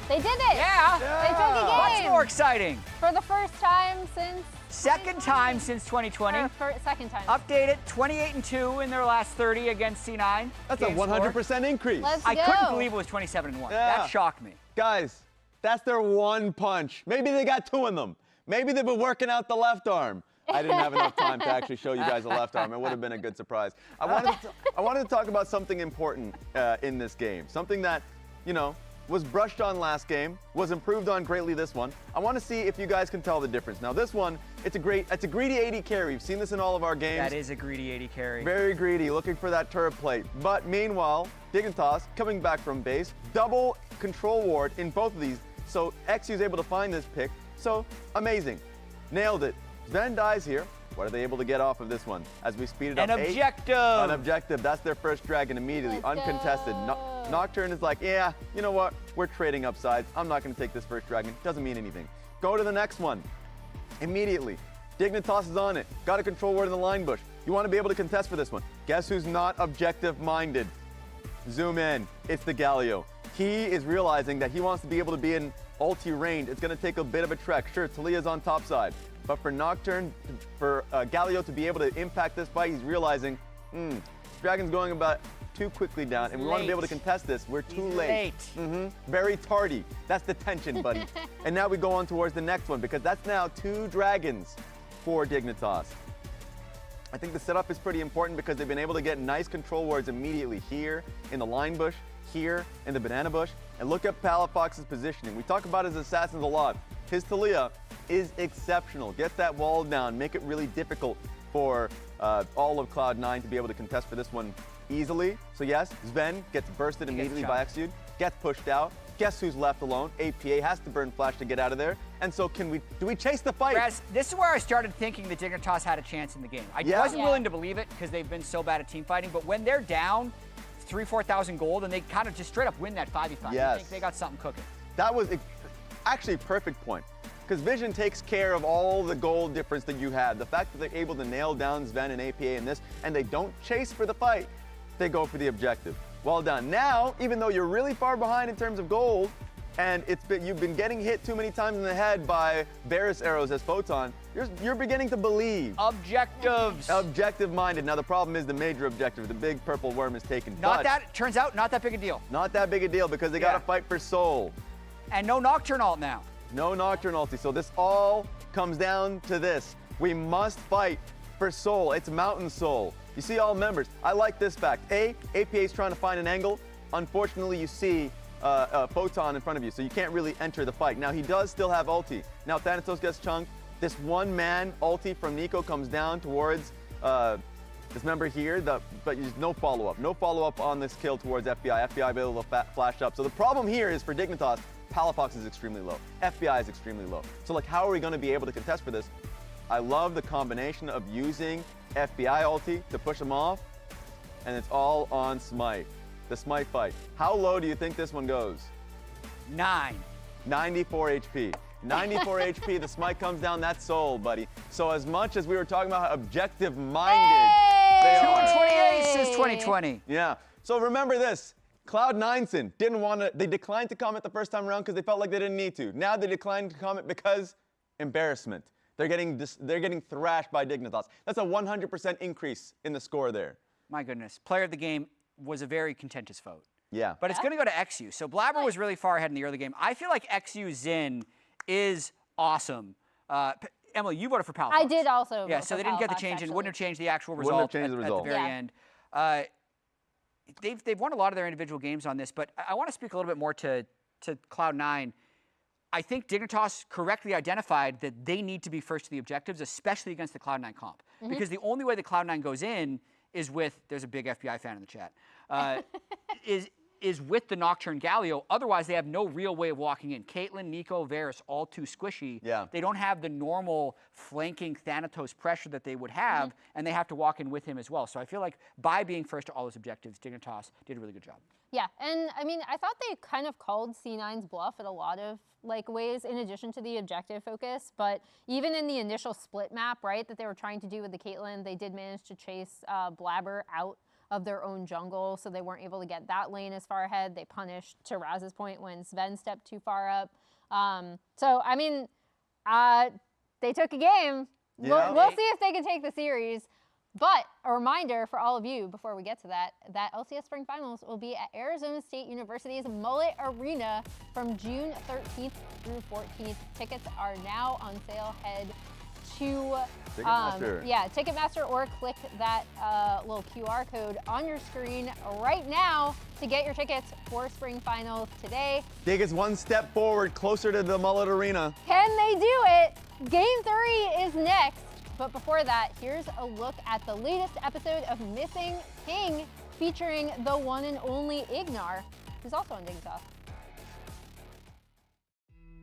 They did it. Yeah. They took a game. Much more exciting. For the first time since... Second time since 2020. Second time. Updated 28-2 in their last 30 against C9. That's a 100% increase. I couldn't believe it was 27-1. Yeah. That shocked me. Guys, that's their one punch. Maybe they got 2 in them. Maybe they've been working out the left arm. I didn't have enough time to actually show you guys the left arm. It would have been a good surprise. I wanted to talk about something important in this game. Something that, you know, was brushed on last game, was improved on greatly this one. I want to see if you guys can tell the difference. Now this one, it's a greedy 80 carry. We've seen this in all of our games. That is a greedy 80 carry. Very greedy, looking for that turret plate. But meanwhile, Dignitas coming back from base, double control ward in both of these. So XU is able to find this pick. So amazing. Nailed it. Sven dies here. What are they able to get off of this one? As we speed it up. An objective. An objective. That's their first dragon immediately. Uncontested. Nocturne is like, yeah, you know what? We're trading upsides. I'm not going to take this first dragon. Doesn't mean anything. Go to the next one. Immediately. Dignitas is on it. Got a control ward in the line bush. You want to be able to contest for this one. Guess who's not objective-minded? Zoom in. It's the Galio. He is realizing that he wants to be able to be in ulti range. It's going to take a bit of a trek. Sure, Talia's on top side. But for Nocturne, for Galio to be able to impact this fight, he's realizing, Dragon's going about too quickly down, and we want to be able to contest this. We're too late. Very tardy. That's the tension, buddy. And now we go on towards the next one, because that's now 2 dragons for Dignitas. I think the setup is pretty important because they've been able to get nice control wards immediately here in the line bush, here in the banana bush, and look at Palafox's positioning. We talk about his assassins a lot. His Talia is exceptional. Get that wall down, make it really difficult for all of Cloud9 to be able to contest for this one easily. So yes, Sven gets bursted immediately by Exude, gets pushed out. Guess who's left alone? APA has to burn flash to get out of there. And so do we chase the fight? Raz, this is where I started thinking that Dignitas had a chance in the game. I wasn't willing to believe it because they've been so bad at team fighting, but when they're down 3,000-4,000 gold and they kind of just straight up win that 5v5, I think they got something cooking. That was actually a perfect point. Because Vision takes care of all the goal difference that you had. The fact that they're able to nail down Sven and APA in this, and they don't chase for the fight, they go for the objective. Well done. Now, even though you're really far behind in terms of gold, and you've been getting hit too many times in the head by Varus arrows as Photon, you're beginning to believe. Objectives. Objective-minded. Now, the problem is the major objective, the big purple worm is taken. Turns out, not that big a deal. Not that big a deal because they got to fight for soul. And no Nocturne ult now. No Nocturne ulti. So this all comes down to this. We must fight for soul. It's mountain soul. You see all members. I like this fact. APA is trying to find an angle. Unfortunately, you see a Photon in front of you, so you can't really enter the fight. Now, he does still have ulti. Now, Thanatos gets chunked. This one-man ulti from Nico comes down towards this member here, but there's no follow-up. No follow-up on this kill towards FBI. FBI able to flash up. So the problem here is for Dignitas, Palafox is extremely low. FBI is extremely low. So how are we going to be able to contest for this? I love the combination of using FBI ulti to push him off, and it's all on Smite. The Smite fight. How low do you think this one goes? 9. 94 HP. 94 HP, the Smite comes down, that's soul, buddy. So as much as we were talking about how objective-minded they are. 228 since 2020. Yeah. So remember this. Cloud9 they declined to comment the first time around because they felt like they didn't need to. Now they declined to comment because embarrassment. They're getting thrashed by Dignitas. That's a 100% increase in the score there. My goodness. Player of the game was a very contentious vote. Yeah. But it's going to go to XU. So Blabber was really far ahead in the early game. I feel like XU Zin is awesome. Emily, you voted for Palafox. I did also. Yeah, so they didn't get the change and wouldn't have changed the actual result at the very end. They've won a lot of their individual games on this, but I want to speak a little bit more to Cloud9. I think Dignitas correctly identified that they need to be first to the objectives, especially against the Cloud9 comp. Because the only way the Cloud9 goes in is with, there's a big FBI fan in the chat, is with the Nocturne Galio. Otherwise, they have no real way of walking in. Caitlyn, Nico, Varus, all too squishy. Yeah. They don't have the normal flanking Thanatos pressure that they would have, and they have to walk in with him as well. So I feel like by being first to all those objectives, Dignitas did a really good job. Yeah, and I mean, I thought they kind of called C9's bluff in a lot of ways in addition to the objective focus, but even in the initial split map, right, that they were trying to do with the Caitlyn, they did manage to chase Blabber out of their own jungle, so they weren't able to get that lane as far ahead. They punished, to Raz's point, when Sven stepped too far up. So, I mean, they took a game. Yeah. We'll see if they can take the series. But a reminder for all of you, before we get to that LCS Spring Finals will be at Arizona State University's Mullet Arena from June 13th through 14th. Tickets are now on sale. Head to Ticketmaster. Ticketmaster, or click that little QR code on your screen right now to get your tickets for Spring Finals today. Dig is one step forward, closer to the Mullet Arena. Can they do it? Game 3 is next. But before that, here's a look at the latest episode of Missing Ping, featuring the one and only Ignar, who's also on Dignitas.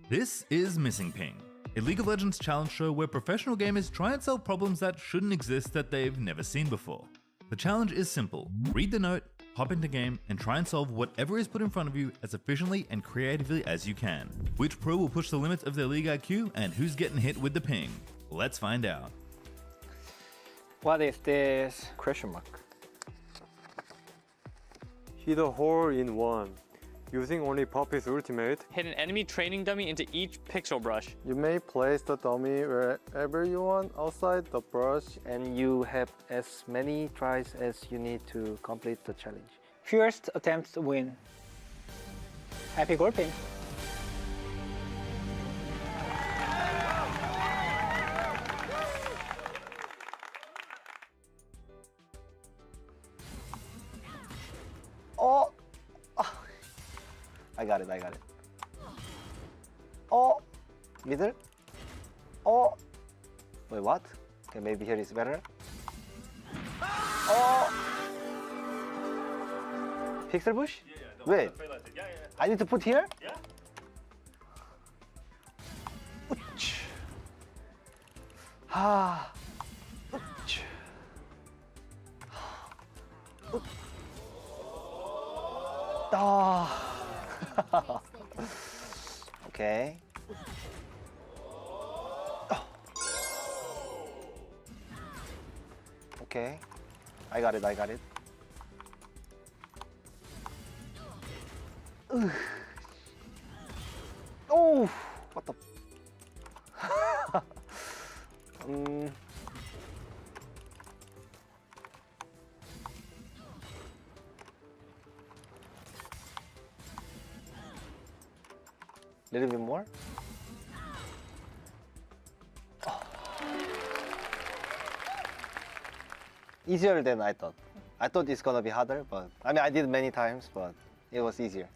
This is Missing Ping, a League of Legends challenge show where professional gamers try and solve problems that shouldn't exist that they've never seen before. The challenge is simple. Read the note, hop into game, and try and solve whatever is put in front of you as efficiently and creatively as you can. Which pro will push the limits of their league IQ, and who's getting hit with the ping? Let's find out. What is this? Question mark. Hit a hole in one. Using only Poppy's ultimate. Hit an enemy training dummy into each pixel brush. You may place the dummy wherever you want outside the brush, and you have as many tries as you need to complete the challenge. First attempt win. Happy golfing. Oh! I got it. Oh! Middle? Oh! Wait, what? Okay, maybe here is better. Oh! Pixel bush? Wait. I need to put here? Yeah. Ah. Okay. Okay. I got it. Ugh. Oh, what the? Little bit more. Oh. Easier than I thought. I thought it's gonna be harder, but I mean, I did many times, but it was easier.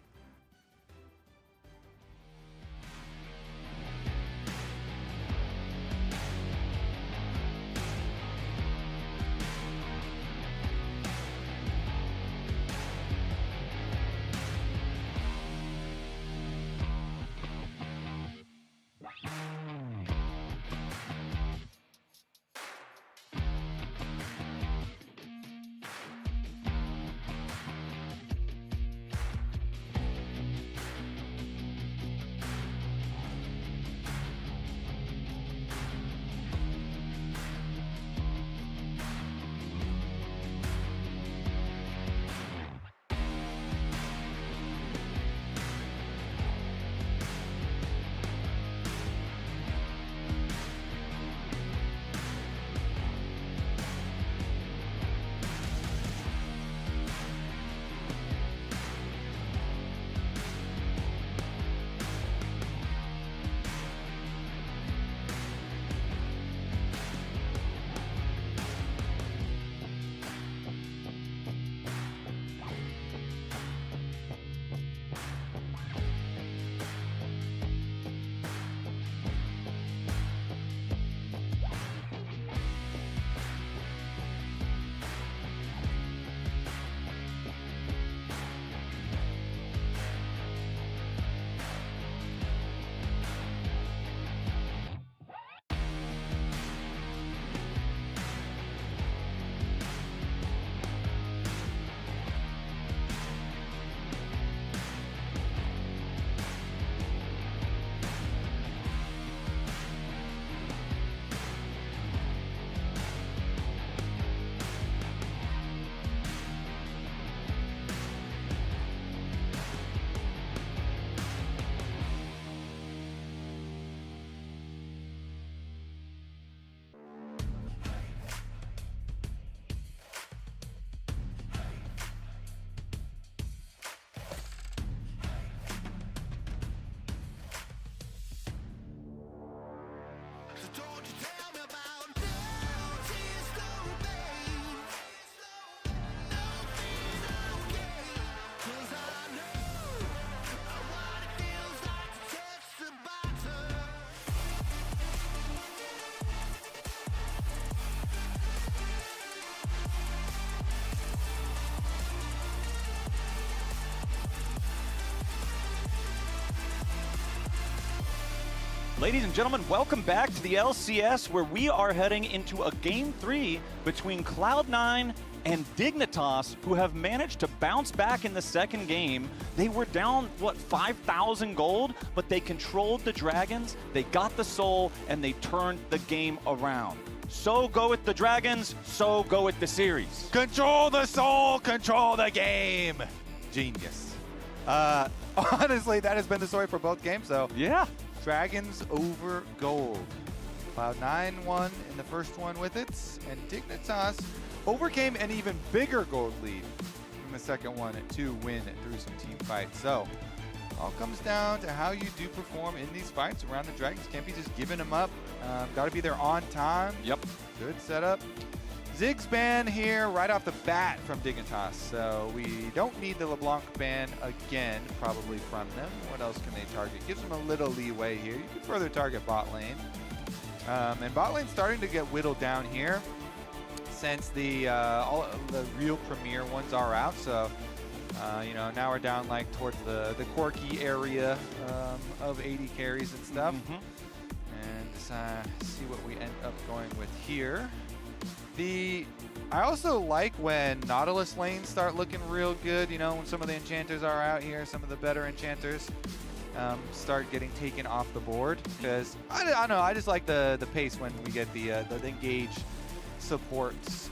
Ladies and gentlemen, welcome back to the LCS, where we are heading into a Game 3 between Cloud9 and Dignitas, who have managed to bounce back in the second game. They were down, what, 5,000 gold, but they controlled the Dragons, they got the soul, and they turned the game around. So go with the Dragons, so go with the series. Control the soul, control the game. Genius. Honestly, that has been the story for both games, though. Yeah. Dragons over gold. Cloud9 won in the first one with it, and Dignitas overcame an even bigger gold lead in the second one to win through some team fights. So, all comes down to how you do perform in these fights around the Dragons. Can't be just giving them up. Got to be there on time. Yep. Good setup. Ziggs ban here right off the bat from Dignitas, so we don't need the LeBlanc ban again, probably from them. What else can they target? Gives them a little leeway here. You can further target bot lane. And bot lane's starting to get whittled down here since all the real premier ones are out. So, you know, now we're down like towards the Corki area of 80 carries and stuff. And just see what we end up going with here. I also like when Nautilus lanes start looking real good, you know, when some of the enchanters are out here, some of the better enchanters start getting taken off the board, because I don't know, I just like the pace when we get the engage supports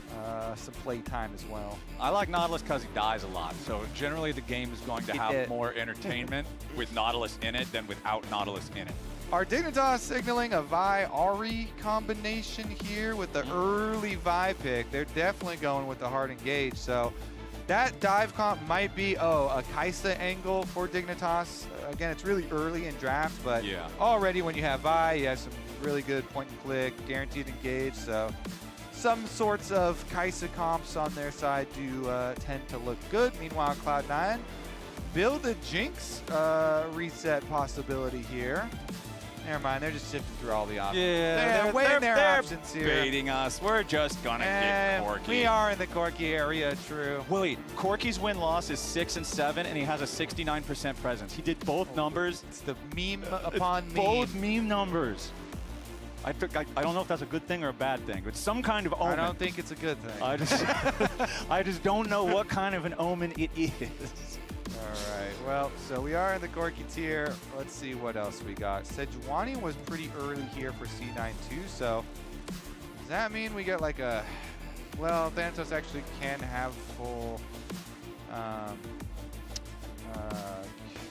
some play time as well. I like Nautilus because he dies a lot, so generally the game is going to have more entertainment with Nautilus in it than without Nautilus in it. Are Dignitas signaling a Vi-Ahri combination here with the early Vi pick? They're definitely going with the hard engage, so that dive comp might be, a Kai'Sa angle for Dignitas. Again, it's really early in drafts, but already when you have Vi, you have some really good point and click, guaranteed engage, so some sorts of Kai'Sa comps on their side do tend to look good. Meanwhile, Cloud9 build a Jinx reset possibility here. Never mind, they're just sifting through all the options. Yeah, they're weighing their options here. Baiting us. We're just gonna get Corki. We are in the Corki area, true. Wait, Corki's win-loss is 6 and 7, and he has a 69% presence. He did both numbers. It's the meme upon meme. Both meme numbers. I don't know if that's a good thing or a bad thing. It's some kind of omen. I don't think it's a good thing. I just don't know what kind of an omen it is. All right, well, so we are in the Corki tier. Let's see what else we got. Sejuani was pretty early here for C9 too, so does that mean we get like a, well, Thanatos actually can have full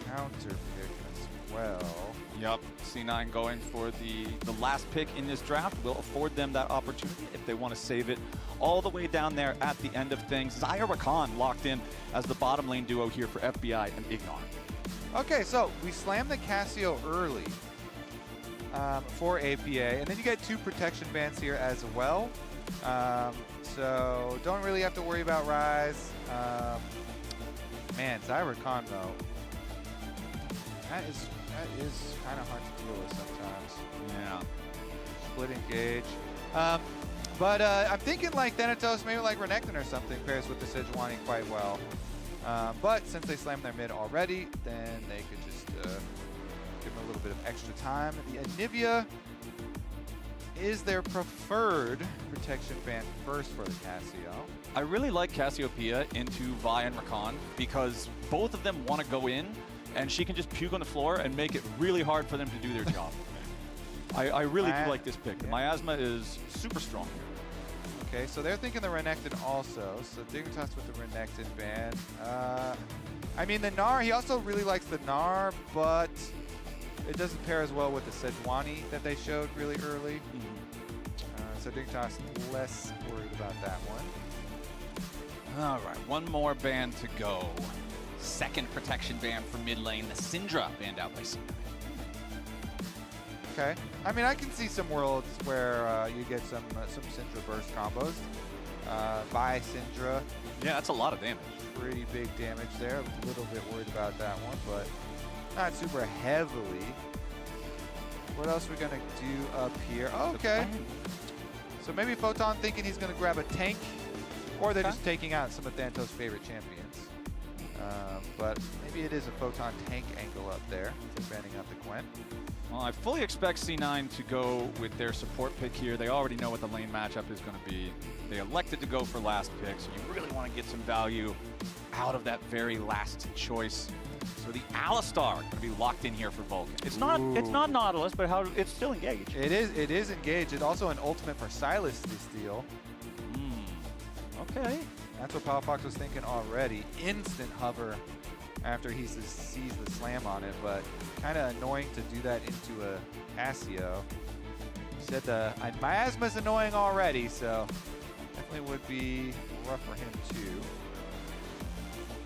counter pick as well. Yep, C9 going for the last pick in this draft will afford them that opportunity if they want to save it all the way down there at the end of things. Xayah Rakan locked in as the bottom lane duo here for FBI and Ignar. Okay, so we slammed the Cassio early for APA, and then you get 2 protection bans here as well. So don't really have to worry about Rise. Man, Xayah Rakan though, that is kind of hard to deal with sometimes. Yeah. Split engage. But I'm thinking like Thanatos, maybe like Renekton or something, pairs with the Sejuani quite well. But since they slammed their mid already, then they could just give them a little bit of extra time. The Anivia is their preferred protection ban first for the Cassio. I really like Cassiopeia into Vi and Rakan because both of them want to go in, and she can just puke on the floor and make it really hard for them to do their job. I really do like this pick. The Miasma is super strong here. Okay, so they're thinking the Renekton also. So Dignitas with the Renekton ban. I mean, the Gnar, he also really likes the Gnar, but it doesn't pair as well with the Sejuani that they showed really early. So Dignitas less worried about that one. All right, one more ban to go. Second protection ban for mid lane. The Syndra banned out by C9. Okay. I mean, I can see some worlds where you get some Syndra burst combos. By Syndra. Yeah, that's a lot of damage. Pretty big damage there. A little bit worried about that one, but not super heavily. What else are we going to do up here? Okay. So maybe Photon thinking he's going to grab a tank, or they're just taking out some of Thanatos' favorite champions. But maybe it is a Photon tank angle up there. They're banning out the Gwen. Well, I fully expect C9 to go with their support pick here. They already know what the lane matchup is going to be. They elected to go for last pick, so you really want to get some value out of that very last choice. So the Alistar going to be locked in here for Vulcan. It's not Nautilus, but it's still engaged. It is engaged. It's also an ultimate for Silas to steal. Okay. That's what Palafox was thinking already. Instant hover after he sees the slam on it, but kind of annoying to do that into a Casio. He said my miasma's annoying already, so definitely would be rough for him too.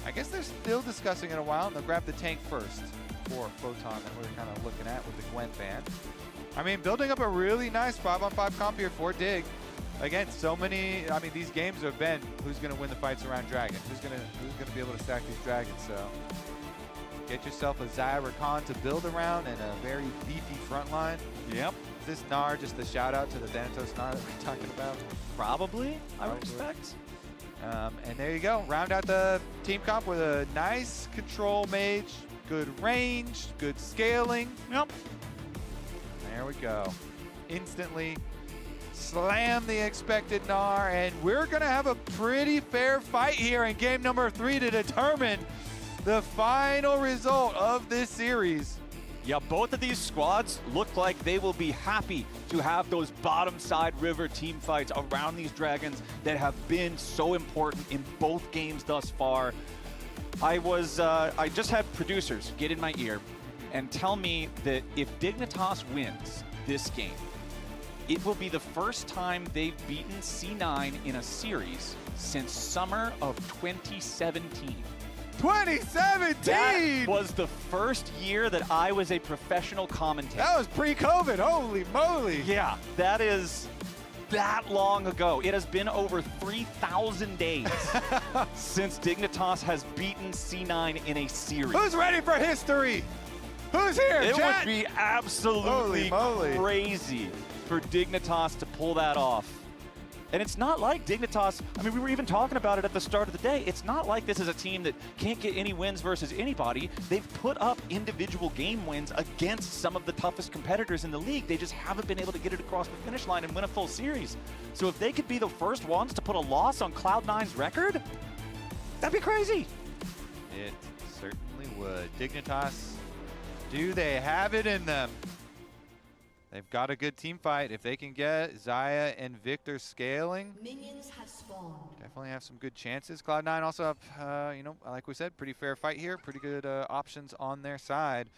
I guess they're still discussing it a while, and they'll grab the tank first for Photon that we're kind of looking at with the Gwen ban. I mean, building up a really nice 5-on-5 comp here for Dig. Again, so many, I mean, these games have been who's going to win the fights around Dragon, who's going to be able to stack these dragons. So get yourself a Xayah Rakan to build around and a very beefy front line. Yep. Is this Gnar just a shout out to the Thanatos Gnar that we're talking about? Probably, I would expect. And there you go. Round out the team comp with a nice control mage, good range, good scaling. Yep. There we go. Instantly slam the expected Gnar, and we're going to have a pretty fair fight here in game number 3 to determine the final result of this series. Yeah, both of these squads look like they will be happy to have those bottom side river team fights around these dragons that have been so important in both games thus far. I just had producers get in my ear and tell me that if Dignitas wins this game, it will be the first time they've beaten C9 in a series since summer of 2017. 2017! That was the first year that I was a professional commentator. That was pre-COVID, holy moly. Yeah, that is that long ago. It has been over 3,000 days since Dignitas has beaten C9 in a series. Who's ready for history? Who's here, It chat? would be absolutely crazy for Dignitas to pull that off. And it's not like Dignitas, I mean, we were even talking about it at the start of the day. It's not like this is a team that can't get any wins versus anybody. They've put up individual game wins against some of the toughest competitors in the league. They just haven't been able to get it across the finish line and win a full series. So if they could be the first ones to put a loss on Cloud9's record, that'd be crazy. It certainly would. Dignitas, do they have it in them? They've got a good team fight. If they can get Xayah and Victor scaling, Minions have spawned. definitely have some good chances. Cloud9 also have, you know, like we said, pretty fair fight here. Pretty good options on their side.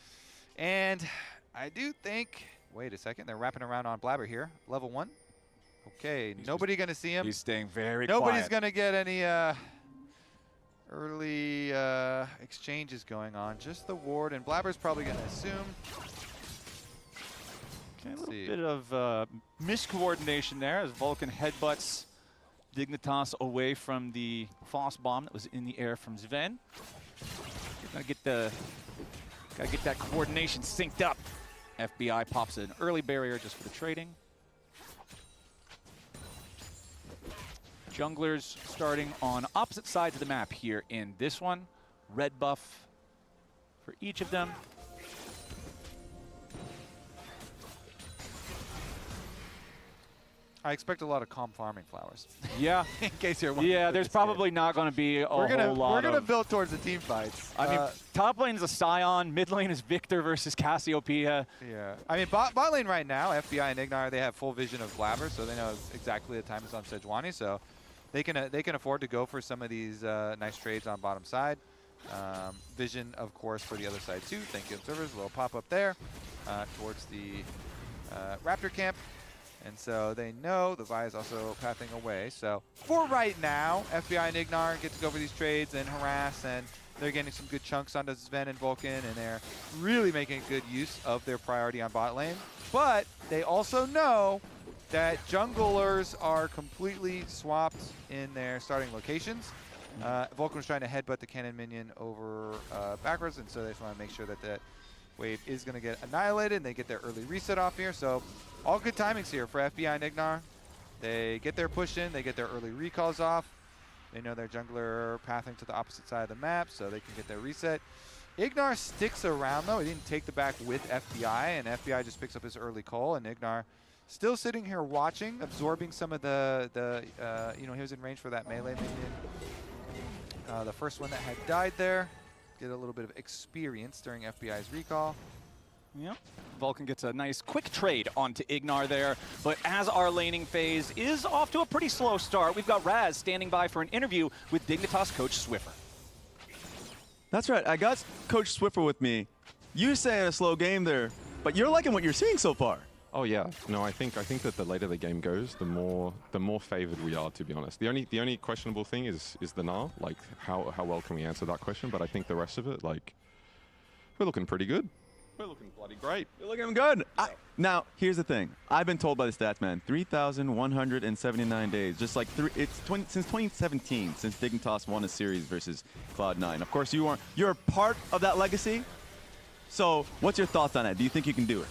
And I do think, wait a second, they're wrapping around on Blabber here. Level 1. Okay, nobody going to see him. He's staying very Nobody's quiet. going to get any early exchanges going on. Just the ward, and Blabber's probably going to assume. Okay, a little bit of miscoordination there as Vulcan headbutts Dignitas away from the Foss bomb that was in the air from Sven. Gotta get that coordination synced up. FBI pops an early barrier just for the trading. Junglers starting on opposite sides of the map here in this one. Red buff for each of them. I expect a lot of calm farming flowers. Yeah. In case you're wondering. Yeah, there's probably not going to be a whole lot We're gonna of... build towards the team fights. I mean, top lane is a Scion, mid lane is Victor versus Cassiopeia. Yeah. I mean, bot lane right now, FBI and Ignar, they have full vision of Blabber, so they know exactly the time is on Sejuani, so they can afford to go for some of these nice trades on bottom side. Vision, of course, for the other side too. Thank you, observers. A little pop up there towards the Raptor camp. And so they know the Vi is also pathing away. So for right now, FBI and Ignar get to go for these trades and harass, and they're getting some good chunks onto Sven and Vulcan, and they're really making good use of their priority on bot lane. But they also know that junglers are completely swapped in their starting locations. Vulcan was trying to headbutt the cannon minion over backwards, and so they just want to make sure that that wave is going to get annihilated, and they get their early reset off here. So all good timings here for FBI and Ignar. They get their push in, they get their early recalls off. They know their jungler pathing to the opposite side of the map, so they can get their reset. Ignar sticks around, though. He didn't take the back with FBI, and FBI just picks up his early call, and Ignar still sitting here watching, absorbing some of the you know, he was in range for that melee minion. The first one that had died there. Get a little bit of experience during FBI's recall. Yep. Vulcan gets a nice quick trade onto Ignar there, but as our laning phase is off to a pretty slow start, we've got Raz standing by for an interview with Dignitas coach Swiffer. That's right, I got Coach Swiffer with me. You say a slow game there, but you're liking what you're seeing so far. Oh yeah, no, I think that the later the game goes, the more favored we are, to be honest. The only questionable thing is the NAR, like how well can we answer that question? But I think the rest of it, like, we're looking pretty good. We're looking bloody great. You're looking good. Now, here's the thing. I've been told by the stats man, 3,179 days, just like since 2017, since Dignitas won a series versus Cloud9. Of course, you're a part of that legacy. So, what's your thoughts on it? Do you think you can do it?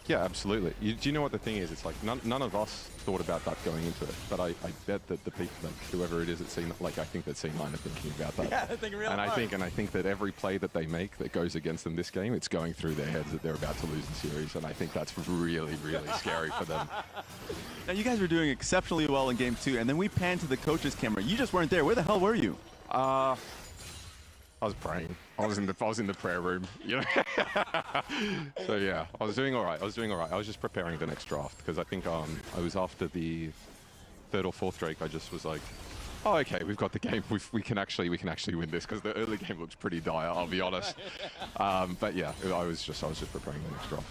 Yeah, absolutely. Do you know what the thing is? It's like none of us thought about that going into it, but I bet that the people, like whoever it is at C9, like I think that C9 are thinking about that. Yeah, they're thinking real hard. I think that every play that they make that goes against them this game, it's going through their heads that they're about to lose the series, and I think that's really, really scary for them. Now, you guys were doing exceptionally well in game 2, and then we panned to the coach's camera. You just weren't there. Where the hell were you? I was praying. I was in the prayer room, you know. So yeah, I was doing all right. I was just preparing the next draft because I think I was after the 3rd or 4th Drake. I just was like, oh, okay, we've got the game. We can actually win this because the early game looks pretty dire. I'll be honest. But yeah, I was just preparing the next draft.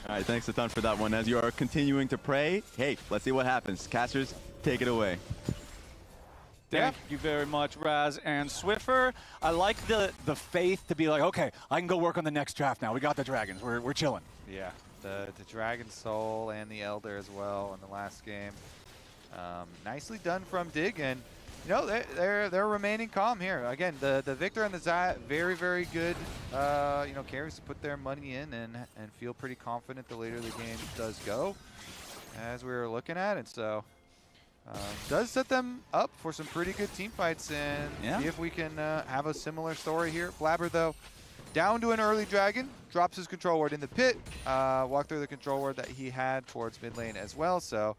All right, thanks a ton for that one. As you are continuing to pray, hey, let's see what happens. Casters, take it away. Thank you very much, Raz and Swiffer. I like the faith to be like, okay, I can go work on the next draft now. We got the Dragons. We're chilling. Yeah, the Dragon Soul and the Elder as well in the last game. Nicely done from Dig, and you know they're remaining calm here. Again, the Victor and the Zaya, very good. You know, carries to put their money in and feel pretty confident the later the game does go, as we were looking at it. So. Does set them up for some pretty good team fights, and see if we can have a similar story here. Blabber, though, down to an early dragon, drops his control ward in the pit, walked through the control ward that he had towards mid lane as well, so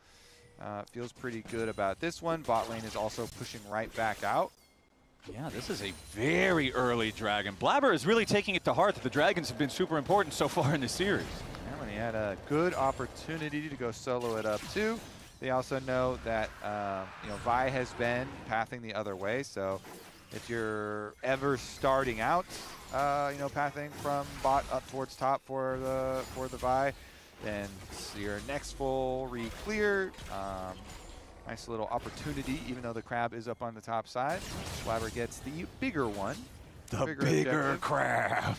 feels pretty good about this one. Bot lane is also pushing right back out. Yeah, this is a very early dragon. Blabber is really taking it to heart that the dragons have been super important so far in the series. Yeah, and he had a good opportunity to go solo it up, too. They also know that you know, Vi has been pathing the other way, so if you're ever starting out, you know, pathing from bot up towards top for the Vi, then your next full re-clear. Nice little opportunity, even though the crab is up on the top side. Blabber gets the bigger one. The bigger crab.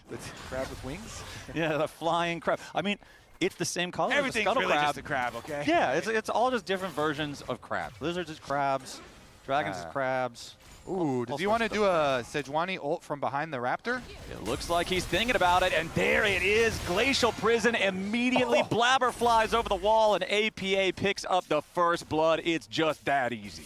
The crab with wings? Yeah, the flying crab. I mean, it's the same color. Everything's really crab. just a crab, okay? Yeah, it's all just different versions of crabs. Lizards is crabs, dragons is crabs. Ooh, does he want to do a Sejuani ult from behind the Raptor? It looks like he's thinking about it, and there it is. Glacial Prison immediately. Blabber flies over the wall, and APA picks up the first blood. It's just that easy.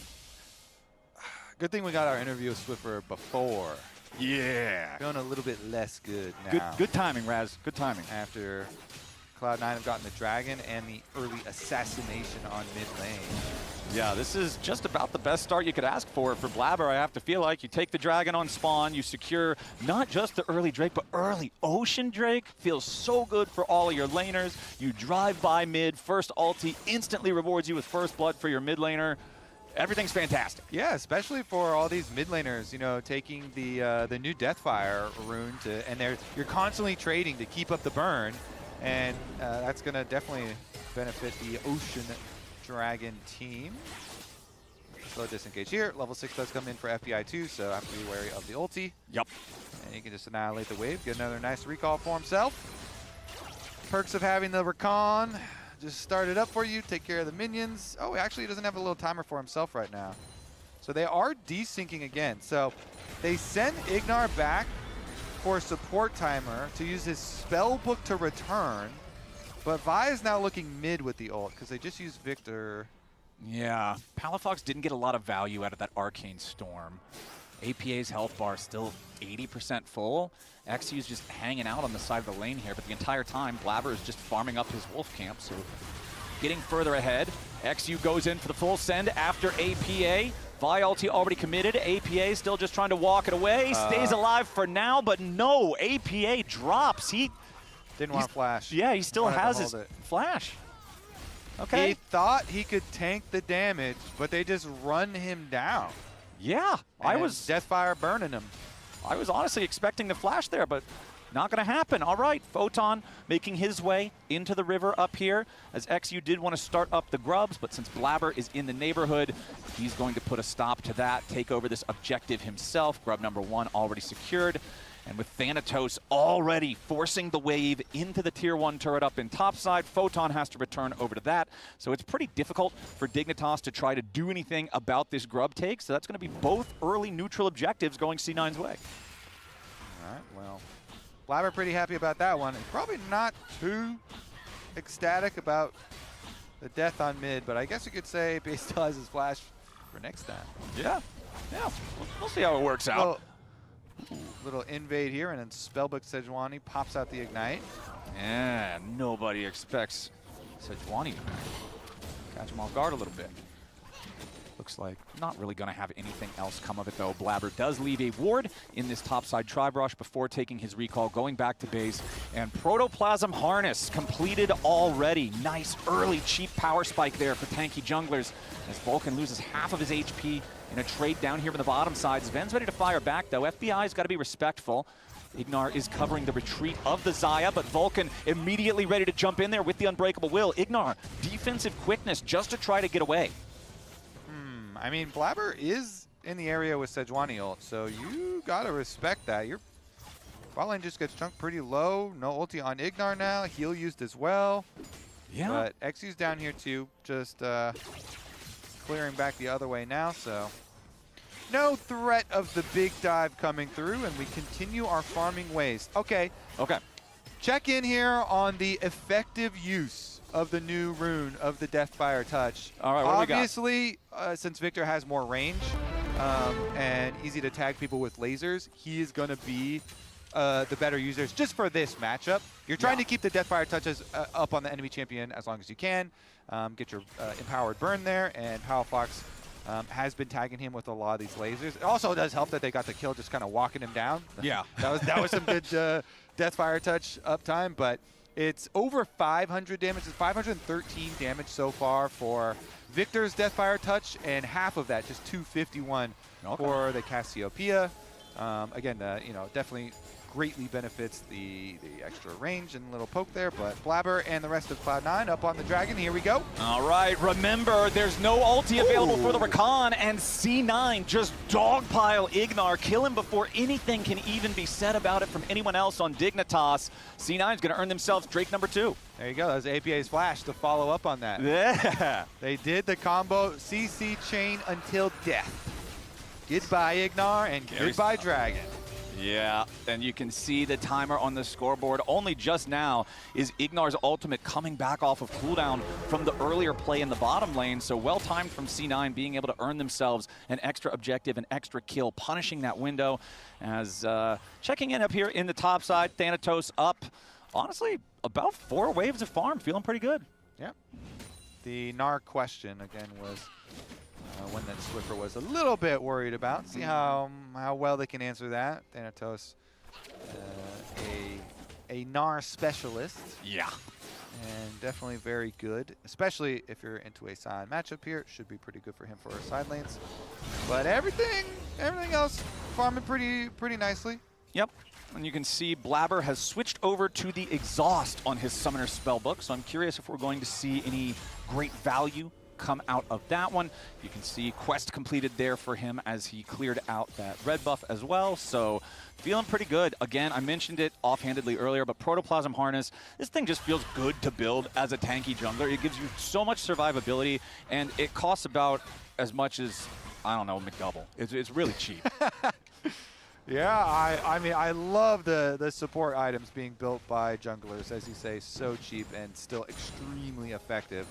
Good thing we got our interview with Swiffer before. Yeah. Feeling a little bit less good now. Good timing, Raz. Good timing. After Cloud9 have gotten the Dragon and the early assassination on mid lane. Yeah, this is just about the best start you could ask for Blabber. I have to feel like you take the Dragon on spawn, you secure not just the early Drake, but early Ocean Drake. Feels so good for all of your laners. You drive by mid, first ulti instantly rewards you with first blood for your mid laner. Everything's fantastic. Yeah, especially for all these mid laners, you know, taking the new Deathfire rune to, and you're constantly trading to keep up the burn. And that's going to definitely benefit the Ocean Dragon team. Slow disengage here. Level 6 does come in for FBI too, so have to be wary of the ulti. Yep. And he can just annihilate the wave, get another nice recall for himself. Perks of having the Recon. Just start it up for you, take care of the minions. Oh, actually he doesn't have a little timer for himself right now. So they are desyncing again. So they send Ignar back for a support timer to use his spell book to return, but Vi is now looking mid with the ult because they just used Victor Yeah, Palafox didn't get a lot of value out of that Arcane Storm. APA's health bar still 80% full. XU's just hanging out on the side of the lane here, but the entire time, Blabber is just farming up his Wolf Camp, so getting further ahead. XU goes in for the full send after APA. Vi ulti already committed. APA still just trying to walk it away. Stays alive for now, but no, APA drops. He didn't want to flash. Yeah, he still has his flash. Okay. He thought he could tank the damage, but they just run him down. Yeah, I was Deathfire burning him. I was honestly expecting the flash there, but not going to happen. All right, Photon making his way into the river up here, as XU did want to start up the grubs, but since Blabber is in the neighborhood, he's going to put a stop to that, take over this objective himself. Grub number 1 already secured. And with Thanatos already forcing the wave into the tier 1 turret up in topside, Photon has to return over to that. So it's pretty difficult for Dignitas to try to do anything about this grub take. So that's going to be both early neutral objectives going C9's way. All right, well, Blabber pretty happy about that one. And probably not too ecstatic about the death on mid, but I guess you could say he still has his flash for next time. Yeah, we'll see how it works out. Well, little invade here, and then Spellbook Sejuani pops out the ignite. Yeah, nobody expects Sejuani to catch him off guard a little bit. Looks like not really going to have anything else come of it, though. Blabber does leave a ward in this topside Tribe Rush before taking his recall, going back to base. And Protoplasm Harness completed already. Nice early cheap power spike there for tanky junglers, as Vulcan loses half of his HP in a trade down here from the bottom side. Sven's ready to fire back, though. FBI's got to be respectful. Ignar is covering the retreat of the Xayah, but Vulcan immediately ready to jump in there with the Unbreakable Will. Ignar, defensive quickness just to try to get away. I mean, Blabber is in the area with Sejuani ult, so you got to respect that. Your bot lane just gets chunked pretty low. No ulti on Ignar now. Heal used as well. Yeah. But XU's down here too, just clearing back the other way now, so no threat of the big dive coming through, and we continue our farming ways. Okay. Check in here on the effective use of the new rune of the Deathfire Touch. All right, what obviously, since Victor has more range and easy to tag people with lasers, he is going to be the better users just for this matchup. You're trying to keep the Deathfire Touches up on the enemy champion as long as you can. Get your empowered burn there, and Palafox has been tagging him with a lot of these lasers. It also does help that they got the kill just kind of walking him down. Yeah. that was some good Deathfire Touch uptime, but it's over 500 damage. It's 513 damage so far for Victor's Deathfire Touch, and half of that, just 251 for the Cassiopeia. Again, definitely greatly benefits the extra range and little poke there, but Blabber and the rest of Cloud9 up on the dragon. Here we go. All right, remember, there's no ulti available for the Rakan, and C9 just dogpile Ignar, kill him before anything can even be said about it from anyone else on Dignitas. C9's going to earn themselves Drake number 2. There you go. That was APA's flash to follow up on that. Yeah. They did the combo CC chain until death. Goodbye, Ignar, and goodbye, Dragon. Yeah, and you can see the timer on the scoreboard. Only just now is Ignar's ultimate coming back off of cooldown from the earlier play in the bottom lane. So well-timed from C9 being able to earn themselves an extra objective, an extra kill, punishing that window. As checking in up here in the top side, Thanatos up, honestly, about 4 waves of farm, feeling pretty good. Yeah. The Gnar question, again, was one that Swiffer was a little bit worried about. See how well they can answer that. Thanatos, a Gnar specialist. Yeah. And definitely very good, especially if you're into a side matchup here. It should be pretty good for him for our side lanes. But everything else farming pretty nicely. Yep. And you can see Blabber has switched over to the Exhaust on his Summoner Spellbook. So I'm curious if we're going to see any great value come out of that one. You can see quest completed there for him as he cleared out that red buff as well. So feeling pretty good. Again, I mentioned it offhandedly earlier, but Protoplasm Harness, this thing just feels good to build as a tanky jungler. It gives you so much survivability, and it costs about as much as, I don't know, McDouble. It's really cheap. Yeah, I mean, I love the support items being built by junglers, as you say, so cheap and still extremely effective.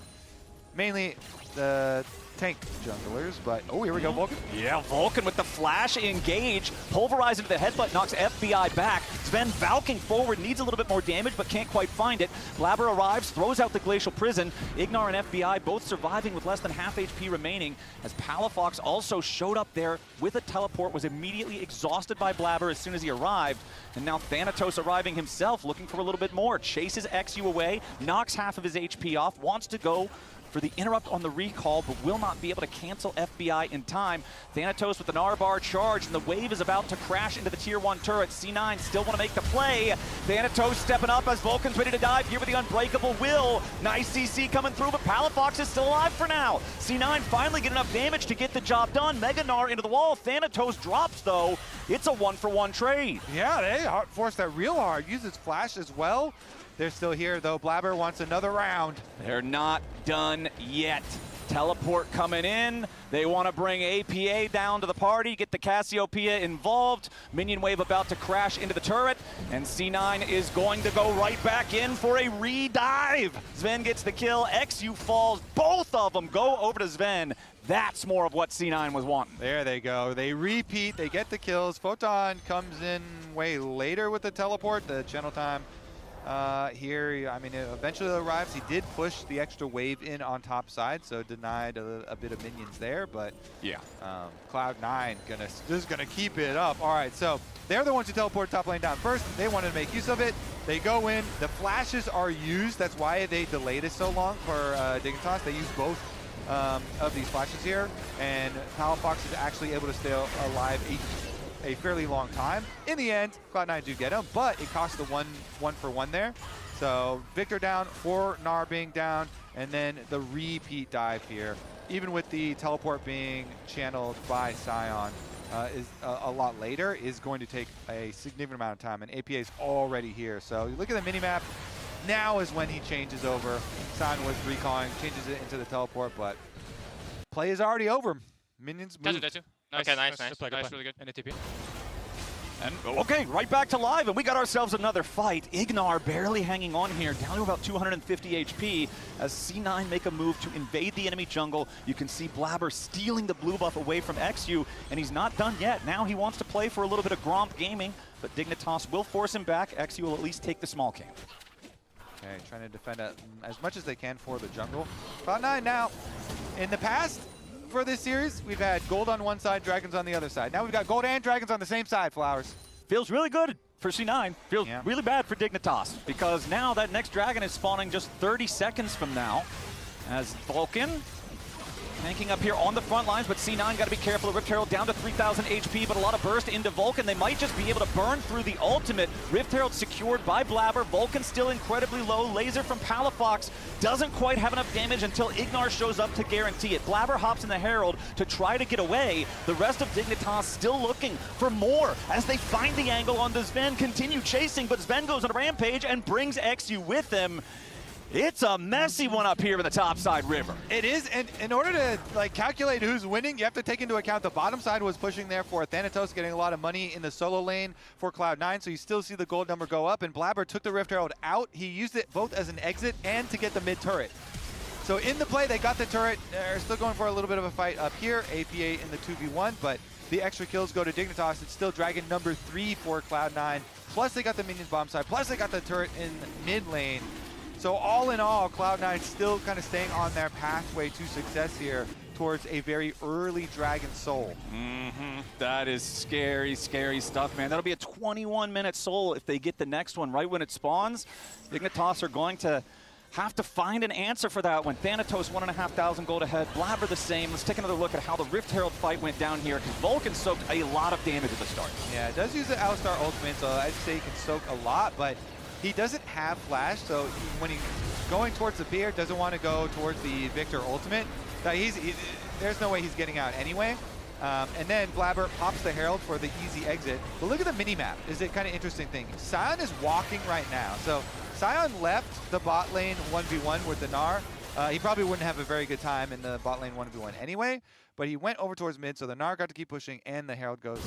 mainly the tank junglers, but oh, here we go, Vulcan. Yeah, Vulcan with the flash engage. Pulverize into the headbutt, knocks FBI back. Sven valking forward, needs a little bit more damage, but can't quite find it. Blabber arrives, throws out the Glacial Prison. Ignar and FBI both surviving with less than half HP remaining, as Palafox also showed up there with a teleport, was immediately exhausted by Blabber as soon as he arrived. And now Thanatos arriving himself, looking for a little bit more. Chases XU away, knocks half of his HP off, wants to go for the interrupt on the recall, but will not be able to cancel FBI in time. Thanatos with an R-bar charge, and the wave is about to crash into the Tier 1 turret. C9 still want to make the play. Thanatos stepping up as Vulcan's ready to dive here with the Unbreakable Will. Nice CC coming through, but Palafox is still alive for now. C9 finally get enough damage to get the job done. Mega Gnar into the wall. Thanatos drops, though. It's a 1-for-1 trade. Yeah, they forced that real hard. Uses flash as well. They're still here, though. Blabber wants another round. They're not done yet. Teleport coming in. They want to bring APA down to the party, get the Cassiopeia involved. Minion wave about to crash into the turret, and C9 is going to go right back in for a re-dive. Sven gets the kill. XU falls. Both of them go over to Sven. That's more of what C9 was wanting. There they go. They repeat. They get the kills. Photon comes in way later with the teleport. The channel time here, I mean, it eventually arrives. He did push the extra wave in on top side, so denied a bit of minions there, but yeah, Cloud9 just gonna keep it up. All right, so they're the ones who teleport top lane down first. They wanted to make use of it. They go in. The flashes are used. That's why they delayed it so long for Dignitas. They use both of these flashes here, and Palafox is actually able to stay alive a fairly long time. In the end, Cloud9 do get him, but it costs the one for one there. So Victor down, 4 Gnar being down, and then the repeat dive here, even with the teleport being channeled by Sion, is a lot later, is going to take a significant amount of time, and APA is already here. So you look at the minimap, now is when he changes over. Sion was recalling, changes it into the teleport, but play is already over. Minions move. Nice. Okay, nice. Really good. And a TP. And okay, right back to live, and we got ourselves another fight. Ignar barely hanging on here, down to about 250 HP, as C9 make a move to invade the enemy jungle. You can see Blabber stealing the blue buff away from XU, and he's not done yet. Now he wants to play for a little bit of Gromp gaming, but Dignitas will force him back. XU will at least take the small camp. Okay, trying to defend as much as they can for the jungle. Cloud9 now, in the past, for this series, we've had gold on one side, dragons on the other side. Now we've got gold and dragons on the same side, Flowers. Feels really good for C9. Feels really bad for Dignitas, because now that next dragon is spawning just 30 seconds from now, as Vulcan tanking up here on the front lines, but C9 got to be careful. The Rift Herald down to 3,000 HP, but a lot of burst into Vulcan. They might just be able to burn through the ultimate. Rift Herald secured by Blabber. Vulcan still incredibly low. Laser from Palafox doesn't quite have enough damage until Ignar shows up to guarantee it. Blabber hops in the Herald to try to get away. The rest of Dignitas still looking for more as they find the angle on the Sven, continue chasing, but Sven goes on a rampage and brings XU with him. It's a messy one up here in the topside river. It is, and in order to calculate who's winning, you have to take into account the bottom side was pushing there for Thanatos, getting a lot of money in the solo lane for Cloud9, so you still see the gold number go up, and Blabber took the Rift Herald out. He used it both as an exit and to get the mid turret. So in the play, they got the turret. They're still going for a little bit of a fight up here. APA in the 2v1, but the extra kills go to Dignitas. It's still Dragon number 3 for Cloud9. Plus they got the minions bomb side. Plus they got the turret in mid lane. So all in all, Cloud9 still kind of staying on their pathway to success here towards a very early Dragon Soul. That is scary, scary stuff, man. That'll be a 21-minute Soul if they get the next one right when it spawns. Dignitas are going to have to find an answer for that one. Thanatos 1,500 gold ahead, Blabber the same. Let's take another look at how the Rift Herald fight went down here, because Vulcan soaked a lot of damage at the start. Yeah, it does use the Alistar ultimate, so I'd say he can soak a lot, but he doesn't have flash, so when he's going towards the Beard, doesn't want to go towards the Victor ultimate. There's no way he's getting out anyway. And then Blabber pops the Herald for the easy exit. But look at the mini-map. Is a kind of interesting thing. Sion is walking right now. So Sion left the bot lane 1v1 with the Gnar. He probably wouldn't have a very good time in the bot lane 1v1 anyway, but he went over towards mid, so the Gnar got to keep pushing, and the Herald goes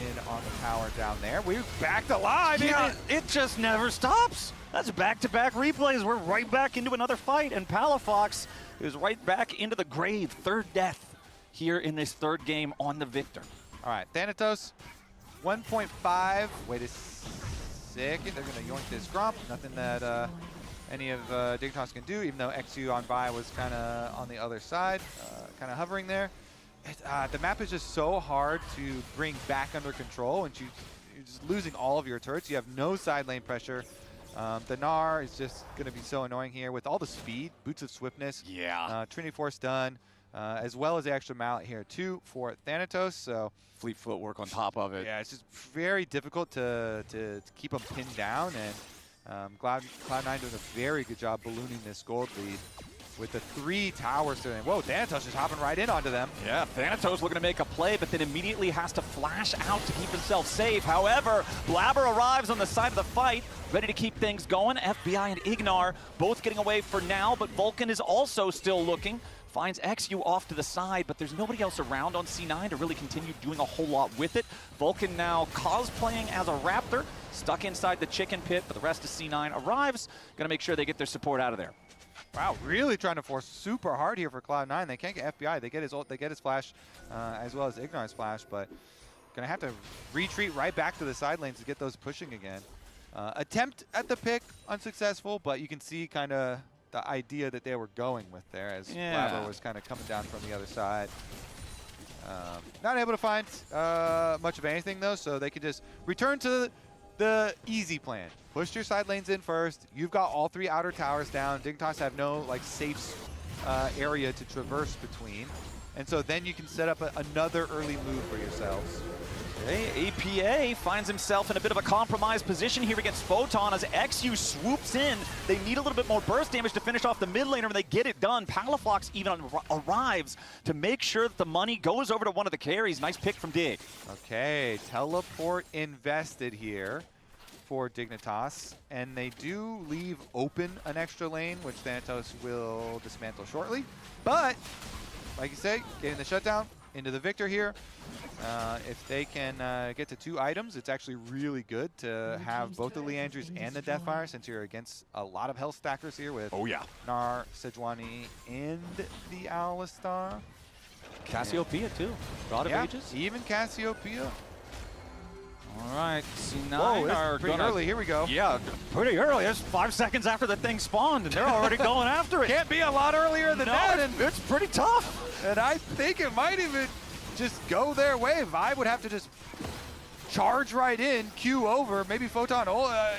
in on the power down there. We're back alive. Yeah, it just never stops. That's back-to-back replays. We're right back into another fight, and Palafox is right back into the grave. Third death here in this third game on the Victor. All right, Thanatos, 1.5. Wait a second. They're going to yoink this Grump. Nothing that any of Dignitas can do, even though XU on Vi was kind of on the other side, kind of hovering there. The map is just so hard to bring back under control, and you're just losing all of your turrets. You have no side lane pressure. The Gnar is just going to be so annoying here with all the speed, Boots of Swiftness. Yeah. Trinity Force done, as well as the extra mallet here too for Thanatos. So fleet footwork on top of it. Yeah, it's just very difficult to keep them pinned down, and Cloud9 doing a very good job ballooning this gold lead with the 3 towers to them. Whoa, Thanatos just hopping right in onto them. Yeah, Thanatos looking to make a play, but then immediately has to flash out to keep himself safe. However, Blabber arrives on the side of the fight, ready to keep things going. FBI and Ignar both getting away for now, but Vulcan is also still looking. Finds XU off to the side, but there's nobody else around on C9 to really continue doing a whole lot with it. Vulcan now cosplaying as a raptor, stuck inside the chicken pit, but the rest of C9 arrives. Gonna make sure they get their support out of there. Wow, really trying to force super hard here for Cloud9. They can't get FBI. They get his ult, they get his flash, as well as Ignar's flash, but gonna have to retreat right back to the side lanes to get those pushing again. Attempt at the pick, unsuccessful, but you can see kind of the idea that they were going with there, as Blabber was kind of coming down from the other side. Not able to find much of anything though, so they could just return to the easy plan. Push your side lanes in first. You've got all 3 outer towers down. Dignitas have no safe area to traverse between, and so then you can set up another early move for yourselves. Okay, APA finds himself in a bit of a compromised position here against Photon as XU swoops in. They need a little bit more burst damage to finish off the mid laner, and they get it done. Palafox even arrives to make sure that the money goes over to one of the carries. Nice pick from Dig. Okay, teleport invested here for Dignitas, and they do leave open an extra lane, which Thanatos will dismantle shortly. But, like you say, getting the shutdown into the Victor here. If they can get to 2 items, it's actually really good to have both the Leandries and the Deathfire, since you're against a lot of health stackers here with Gnar, Sejuani, and the Alistar. Cassiopeia too. Rod of Ages. Even Cassiopeia. All right, C9 Whoa, are pretty early. Here we go. Yeah, pretty early. It's 5 seconds after the thing spawned, and they're already going after it. Can't be a lot earlier than that. And it's pretty tough. And I think it might even just go their way. Vi would have to just charge right in, queue over, maybe Photon.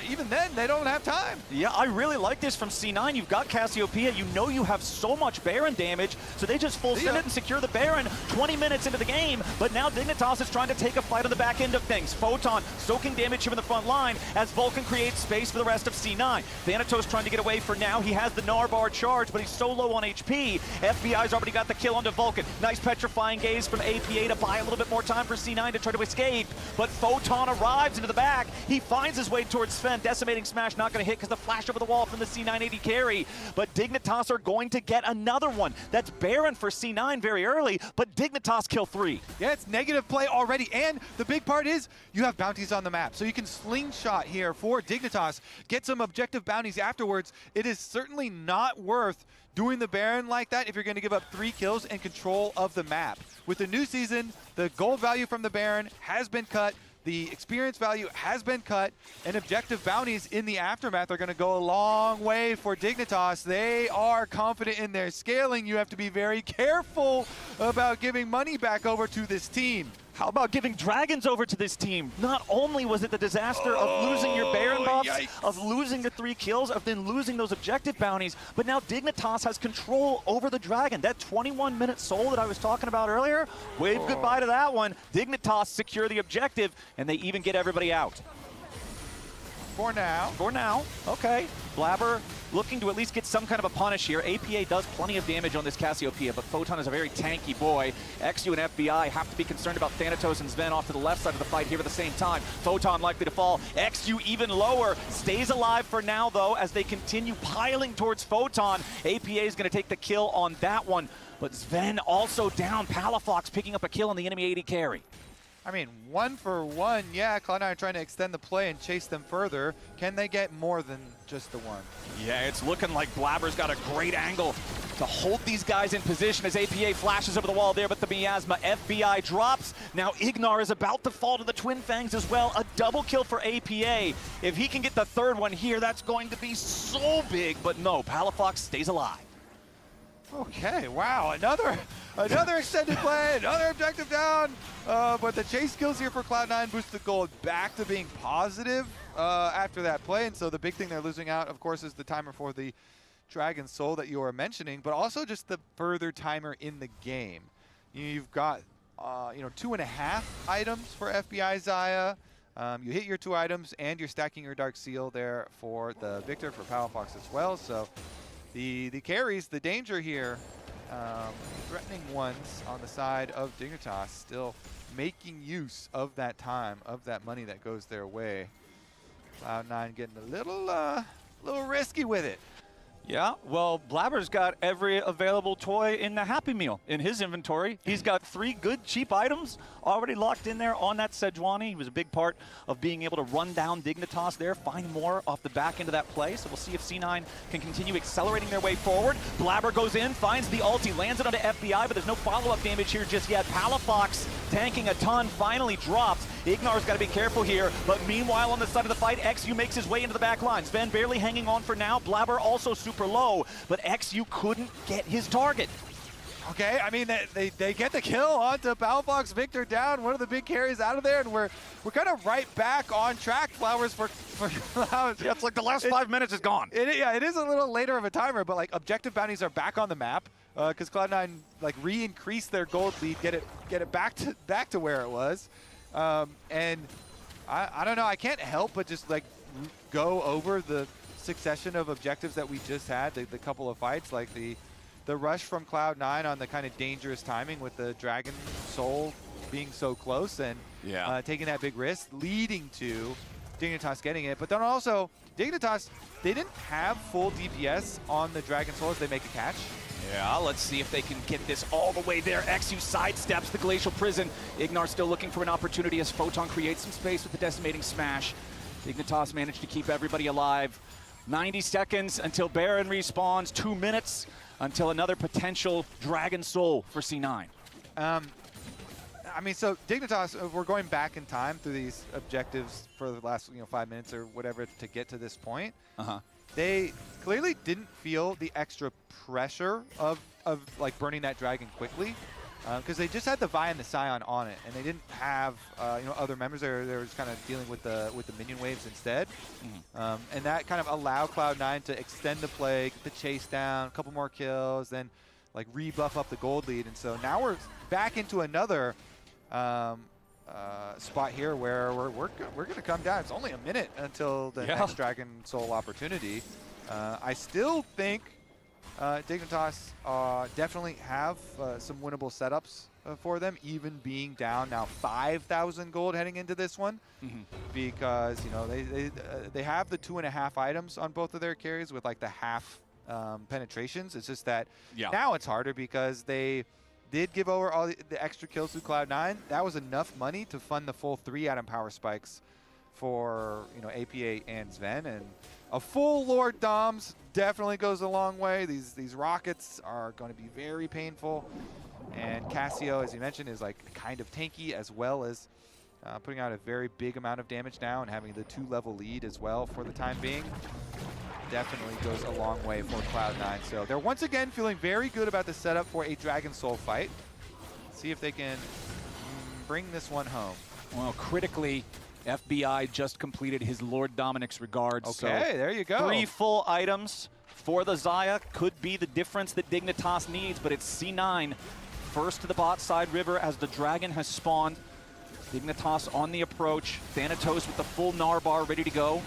Even then, they don't have time. Yeah, I really like this from C9. You've got Cassiopeia. You know you have so much Baron damage, so they just full send it and secure the Baron 20 minutes into the game. But now Dignitas is trying to take a fight on the back end of things. Photon soaking damage here in the front line as Vulcan creates space for the rest of C9. Thanatos trying to get away for now. He has the Gnar bar charge, but he's so low on HP. FBI's already got the kill onto Vulcan. Nice petrifying gaze from APA to buy a little bit more time for C9 to try to escape. But Photon arrives into the back. He finds his way towards Sven. Decimating Smash not going to hit because the flash over the wall from the C980 carry. But Dignitas are going to get another one. That's Baron for C9 very early, but Dignitas kill 3. Yeah, it's negative play already, and the big part is you have bounties on the map. So you can slingshot here for Dignitas, get some objective bounties afterwards. It is certainly not worth doing the Baron like that if you're going to give up 3 kills and control of the map. With the new season, the gold value from the Baron has been cut. The experience value has been cut, and objective bounties in the aftermath are going to go a long way for Dignitas. They are confident in their scaling. You have to be very careful about giving money back over to this team. How about giving dragons over to this team? Not only was it the disaster of losing your Baron buffs, of losing the 3 kills, of then losing those objective bounties, but now Dignitas has control over the dragon. That 21-minute soul that I was talking about earlier, wave goodbye to that one. Dignitas secure the objective, and they even get everybody out. For now. For now, okay. Blabber looking to at least get some kind of a punish here. APA does plenty of damage on this Cassiopeia, but Photon is a very tanky boy. XU and FBI have to be concerned about Thanatos and Sven off to the left side of the fight here at the same time. Photon likely to fall. XU even lower. Stays alive for now, though, as they continue piling towards Photon. APA is going to take the kill on that one, but Sven also down. Palafox picking up a kill on the enemy 80 carry. I mean, 1 for 1, yeah, Cloud9 are trying to extend the play and chase them further. Can they get more than just the 1? Yeah, it's looking like Blabber's got a great angle to hold these guys in position as APA flashes over the wall there, but the miasma FBI drops. Now Ignar is about to fall to the Twin Fangs as well. A double kill for APA. If he can get the third one here, that's going to be so big, but no, Palafox stays alive. Okay, wow, another extended play, another objective down. But the chase kills here for Cloud9 boost the gold back to being positive after that play. And so the big thing they're losing out, of course, is the timer for the Dragon Soul that you were mentioning, but also just the further timer in the game. You've got 2.5 items for FBI Xayah. You hit your 2 items, and you're stacking your Dark Seal there for the Victor, for Palafox as well. So the carries, the danger here, threatening ones on the side of Dignitas, still making use of that time, of that money that goes their way. Cloud9 getting a little risky with it. Yeah, well, Blabber's got every available toy in the Happy Meal in his inventory. He's got 3 good, cheap items already locked in there on that Sejuani. He was a big part of being able to run down Dignitas there, find more off the back end of that play. So we'll see if C9 can continue accelerating their way forward. Blabber goes in, finds the ulti, lands it onto FBI, but there's no follow-up damage here just yet. Palafox tanking a ton, finally drops. Ignar's got to be careful here, but meanwhile on the side of the fight, XU makes his way into the back line. Sven barely hanging on for now. Blabber also super low, but XU couldn't get his target. Okay, I mean, they get the kill onto Palafox. Victor down, one of the big carries out of there, and we're kind of right back on track, Flowers, for Cloud. Yeah, it's like the last 5 minutes is gone. It is a little later of a timer, but like objective bounties are back on the map because Cloud9 like re-increased their gold lead, get it back to where it was. And I don't know, I can't help but just like go over the succession of objectives that we just had, the couple of fights, like the rush from Cloud9 on the kind of dangerous timing with the Dragon Soul being so close and taking that big risk, leading to Dignitas getting it. But then also, Dignitas, they didn't have full DPS on the Dragon Soul as they make a catch. Yeah, let's see if they can get this all the way there. XU sidesteps the Glacial Prison. Ignar still looking for an opportunity as Photon creates some space with the Decimating Smash. Dignitas managed to keep everybody alive. 90 seconds until Baron respawns, 2 minutes until another potential Dragon Soul for C9. I mean, so Dignitas, we're going back in time through these objectives for the last 5 minutes or whatever to get to this point. They clearly didn't feel the extra pressure of like burning that dragon quickly because they just had the Vi and the Scion on it, and they didn't have other members. They were just kind of dealing with the minion waves instead, and that kind of allowed Cloud9 to extend the play, get the chase down, a couple more kills, then like rebuff up the gold lead. And so now we're back into another spot here where we're going to come down. It's only a minute until the next Dragon Soul opportunity. I still think Dignitas definitely have some winnable setups for them, even being down now 5,000 gold heading into this one, because they have the 2.5 items on both of their carries with like the half penetrations. It's just that now it's harder because they did give over all the extra kills to Cloud9. That was enough money to fund the full 3 atom power spikes for APA and Sven, and a full Lord Doms definitely goes a long way. These rockets are going to be very painful, and Cassio, as you mentioned, is like kind of tanky as well as putting out a very big amount of damage now and having the 2-level lead as well for the time being. Definitely goes a long way for Cloud9. So they're once again feeling very good about the setup for a Dragon Soul fight. See if they can bring this one home. Well, critically, FBI just completed his Lord Dominic's regards. Okay, so there you go. 3 full items for the Xayah could be the difference that Dignitas needs, but it's C9 first to the bot side river as the Dragon has spawned. Dignitas on the approach. Thanatos with the full Narbar ready to go.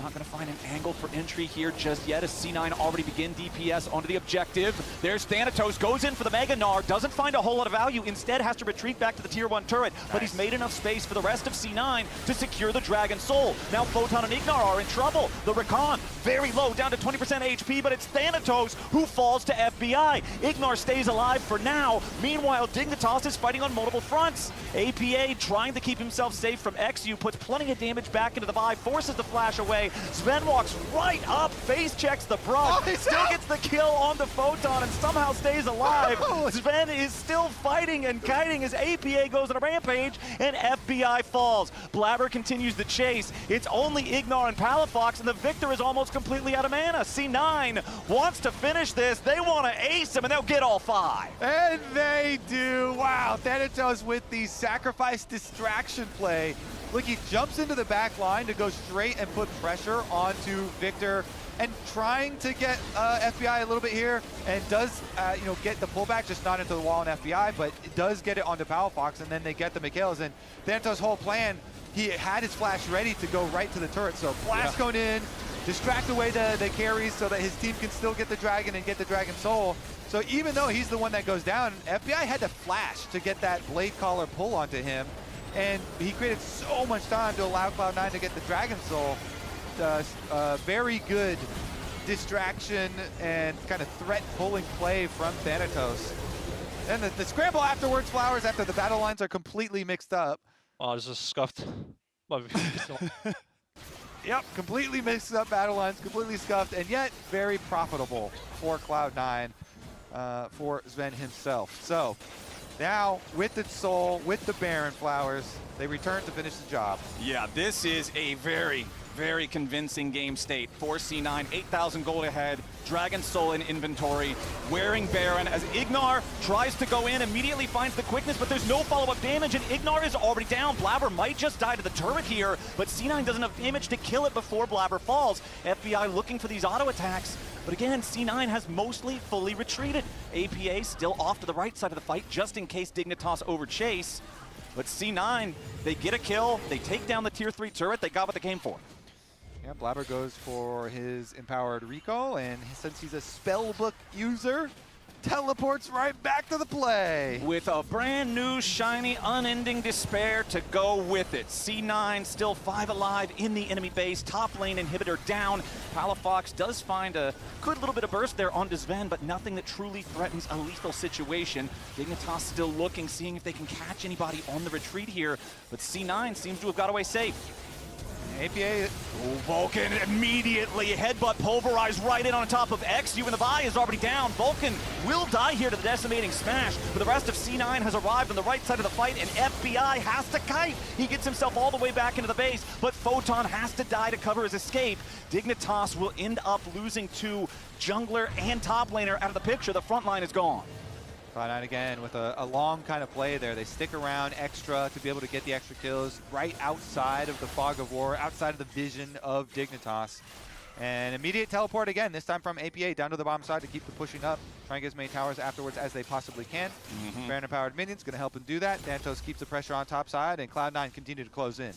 Not going to find an angle for entry here just yet as C9 already begin DPS onto the objective. There's Thanatos, goes in for the Mega Gnar, doesn't find a whole lot of value, instead has to retreat back to the tier 1 turret, but he's made enough space for the rest of C9 to secure the Dragon Soul. Now Photon and Ignar are in trouble. The Rakan, very low, down to 20% HP, but it's Thanatos who falls to FBI. Ignar stays alive for now. Meanwhile, Dignitas is fighting on multiple fronts. APA trying to keep himself safe from XU, puts plenty of damage back into the buy, forces the flash away. Sven walks right up, face checks the brush, still gets the kill on the Photon and somehow stays alive. Sven is still fighting and kiting as APA goes on a rampage and FBI falls. Blabber continues the chase. It's only Ignar and Palafox and the Victor is almost completely out of mana. C9 wants to finish this. They want to ace him and they'll get all 5. And they do. Wow, Thanatos with the sacrifice distraction play. Look, he jumps into the back line to go straight and put pressure onto Victor and trying to get FBI a little bit here and does, get the pullback, just not into the wall on FBI, but it does get it onto Palafox and then they get the Michaels. And Thanatos' whole plan, he had his flash ready to go right to the turret. So blast going in, distract away the carries so that his team can still get the Dragon and get the Dragon Soul. So even though he's the one that goes down, FBI had to flash to get that Blade Collar pull onto him. And he created so much time to allow Cloud9 to get the Dragon Soul. Very good distraction and kind of threat pulling play from Thanatos. And the scramble afterwards, Flowers, after the battle lines are completely mixed up. Oh, this is scuffed. Yep, completely mixed up battle lines, completely scuffed, and yet very profitable for Cloud9, for Sven himself. So now with the Soul, with the Baron Flowers, they return to finish the job. Yeah, this is a very, very convincing game state for C9. 8,000 gold ahead, Dragon Soul in inventory, wearing Baron as Ignar tries to go in, immediately finds the quickness, but there's no follow-up damage, and Ignar is already down. Blabber might just die to the turret here, but C9 doesn't have damage to kill it before Blabber falls. FBI looking for these auto attacks, but again, C9 has mostly fully retreated. APA still off to the right side of the fight, just in case Dignitas overchase. But C9, they get a kill, they take down the tier 3 turret, they got what they came for. Yeah, Blabber goes for his empowered recall, and since he's a spellbook user, teleports right back to the play. With a brand new, shiny, unending despair to go with it. C9 still 5 alive in the enemy base. Top lane inhibitor down. Palafox does find a good little bit of burst there onto Sven, but nothing that truly threatens a lethal situation. Dignitas still looking, seeing if they can catch anybody on the retreat here, but C9 seems to have got away safe. APA. Vulcan immediately headbutt pulverized right in on top of XU, and the buy is already down. Vulcan will die here to the decimating smash, but the rest of C9 has arrived on the right side of the fight, and FBI has to kite. He gets himself all the way back into the base, but Photon has to die to cover his escape. Dignitas will end up losing to jungler and top laner out of the picture. The front line is gone. Cloud9 again with a long kind of play there. They stick around extra to be able to get the extra kills right outside of the fog of war, outside of the vision of Dignitas. And immediate teleport again, this time from APA down to the bottom side to keep the pushing up. Try and get as many towers afterwards as they possibly can. Baron empowered minions going to help him do that. Thanatos keeps the pressure on top side, and Cloud9 continue to close in.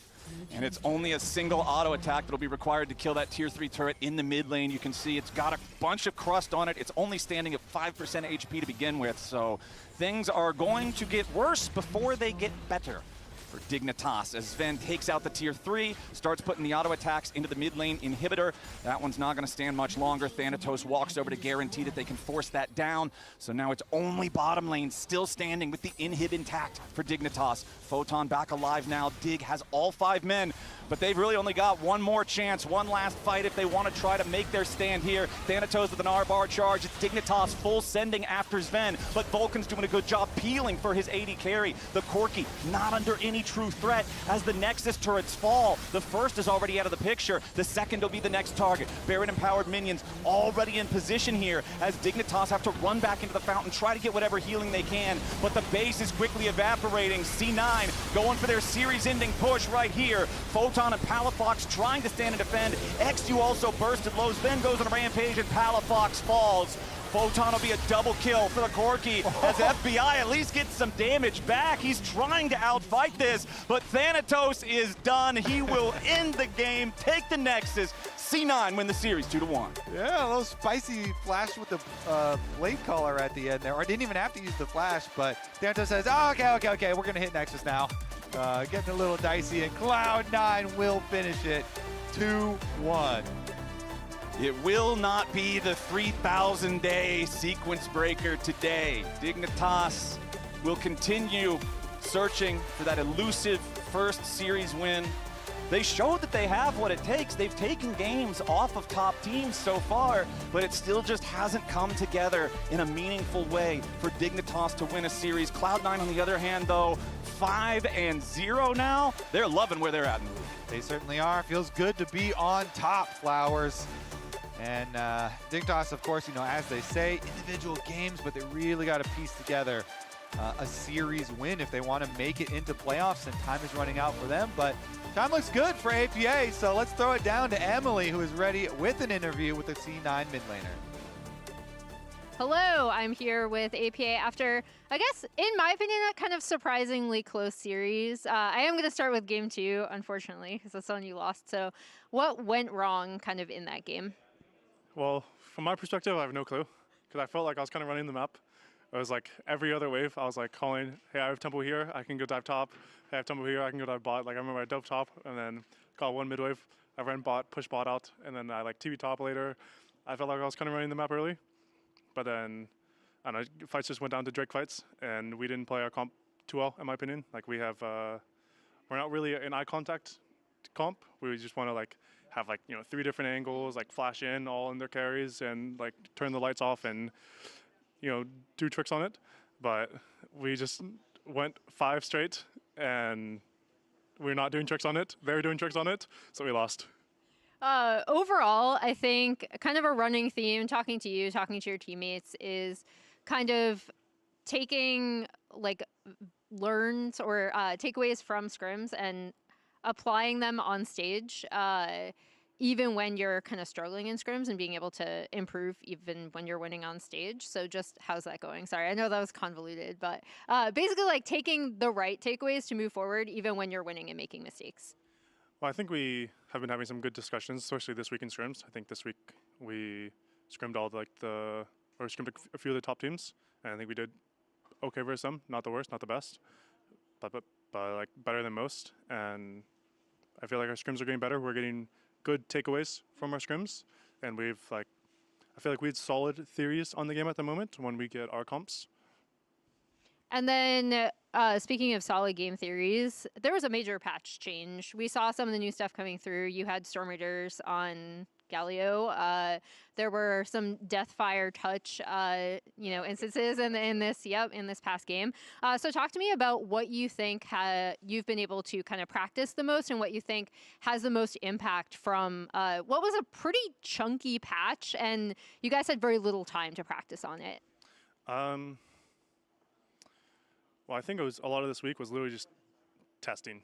And it's only a single auto attack that'll be required to kill that tier 3 turret in the mid lane. You can see it's got a bunch of crust on it. It's only standing at 5% HP to begin with, so things are going to get worse before they get better for Dignitas as Sven takes out the tier 3, starts putting the auto attacks into the mid lane inhibitor. That one's not going to stand much longer. Thanatos walks over to guarantee that they can force that down. So now it's only bottom lane still standing with the inhib intact for Dignitas. Photon back alive now. Dig has all 5 men, but they've really only got one more chance, one last fight if they want to try to make their stand here. Thanatos with an R-bar charge. It's Dignitas full sending after Sven, but Vulcan's doing a good job peeling for his AD carry. The Corki not under any true threat as the Nexus turrets fall. The first is already out of the picture. The second will be the next target. Baron empowered minions already in position here as Dignitas have to run back into the fountain, try to get whatever healing they can, but the base is quickly evaporating. C9 going for their series ending push right here. Photon and Palafox trying to stand and defend. XU also bursted low. Sven goes on a rampage and Palafox falls. Photon will be a double kill for the Corki as FBI at least gets some damage back. He's trying to outfight this, but Thanatos is done. He will end the game, take the Nexus. C9 win the series 2-1. Yeah, a little spicy flash with the blade caller at the end there. Or didn't even have to use the flash, but Dignitas says, oh, okay, we're going to hit Nexus now. Getting a little dicey, and Cloud9 will finish it 2-1. It will not be the 3,000-day sequence breaker today. Dignitas will continue searching for that elusive first series win. They showed that they have what it takes. They've taken games off of top teams so far, but it still just hasn't come together in a meaningful way for Dignitas to win a series. Cloud9, on the other hand, though, 5-0 now. They're loving where they're at in the league. They certainly are. Feels good to be on top, Flowers. And Dignitas, of course, as they say, individual games, but they really got to piece together a series win if they want to make it into playoffs, and time is running out for them. But time looks good for APA, so let's throw it down to Emily, who is ready with an interview with the C9 mid laner. Hello, I'm here with APA after, I guess, in my opinion, a kind of surprisingly close series. I am going to start with game 2, unfortunately, because that's the one you lost. So what went wrong kind of in that game? Well, from my perspective, I have no clue, because I felt like I was kind of running the map. It was like every other wave, I was like calling, hey, I have tempo here, I can go dive top. Hey, I have tempo here, I can go dive bot. Like I remember I dove top and then caught one mid wave. I ran bot, pushed bot out, and then I like TV top later. I felt like I was kind of running the map early. But then, I don't know, fights just went down to Drake fights, and we didn't play our comp too well, in my opinion. Like we have, we're not really an eye contact comp. We just want to like have like, 3 different angles, like flash in all in their carries and like turn the lights off and, do tricks on it. But we just went 5 straight and we're not doing tricks on it. They're doing tricks on it, so we lost. Overall, I think kind of a running theme, talking to you, talking to your teammates, is kind of taking like learns or takeaways from scrims and applying them on stage, even when you're kind of struggling in scrims, and being able to improve even when you're winning on stage. So just how's that going? Sorry, I know that was convoluted, but basically like taking the right takeaways to move forward even when you're winning and making mistakes. Well, I think we have been having some good discussions, especially this week in scrims. I think this week we scrimmed scrimmed a few of the top teams, and I think we did okay versus them. Not the worst, not the best, but like better than most. And I feel like our scrims are getting better. We're getting good takeaways from our scrims, and I feel like we had solid theories on the game at the moment when we get our comps. And then speaking of solid game theories, there was a major patch change. We saw some of the new stuff coming through. You had Storm Raiders on Galio. There were some Deathfire touch, instances in this past game. So talk to me about what you think you've been able to kind of practice the most, and what you think has the most impact from what was a pretty chunky patch, and you guys had very little time to practice on it. Well, I think a lot of this week was literally just testing.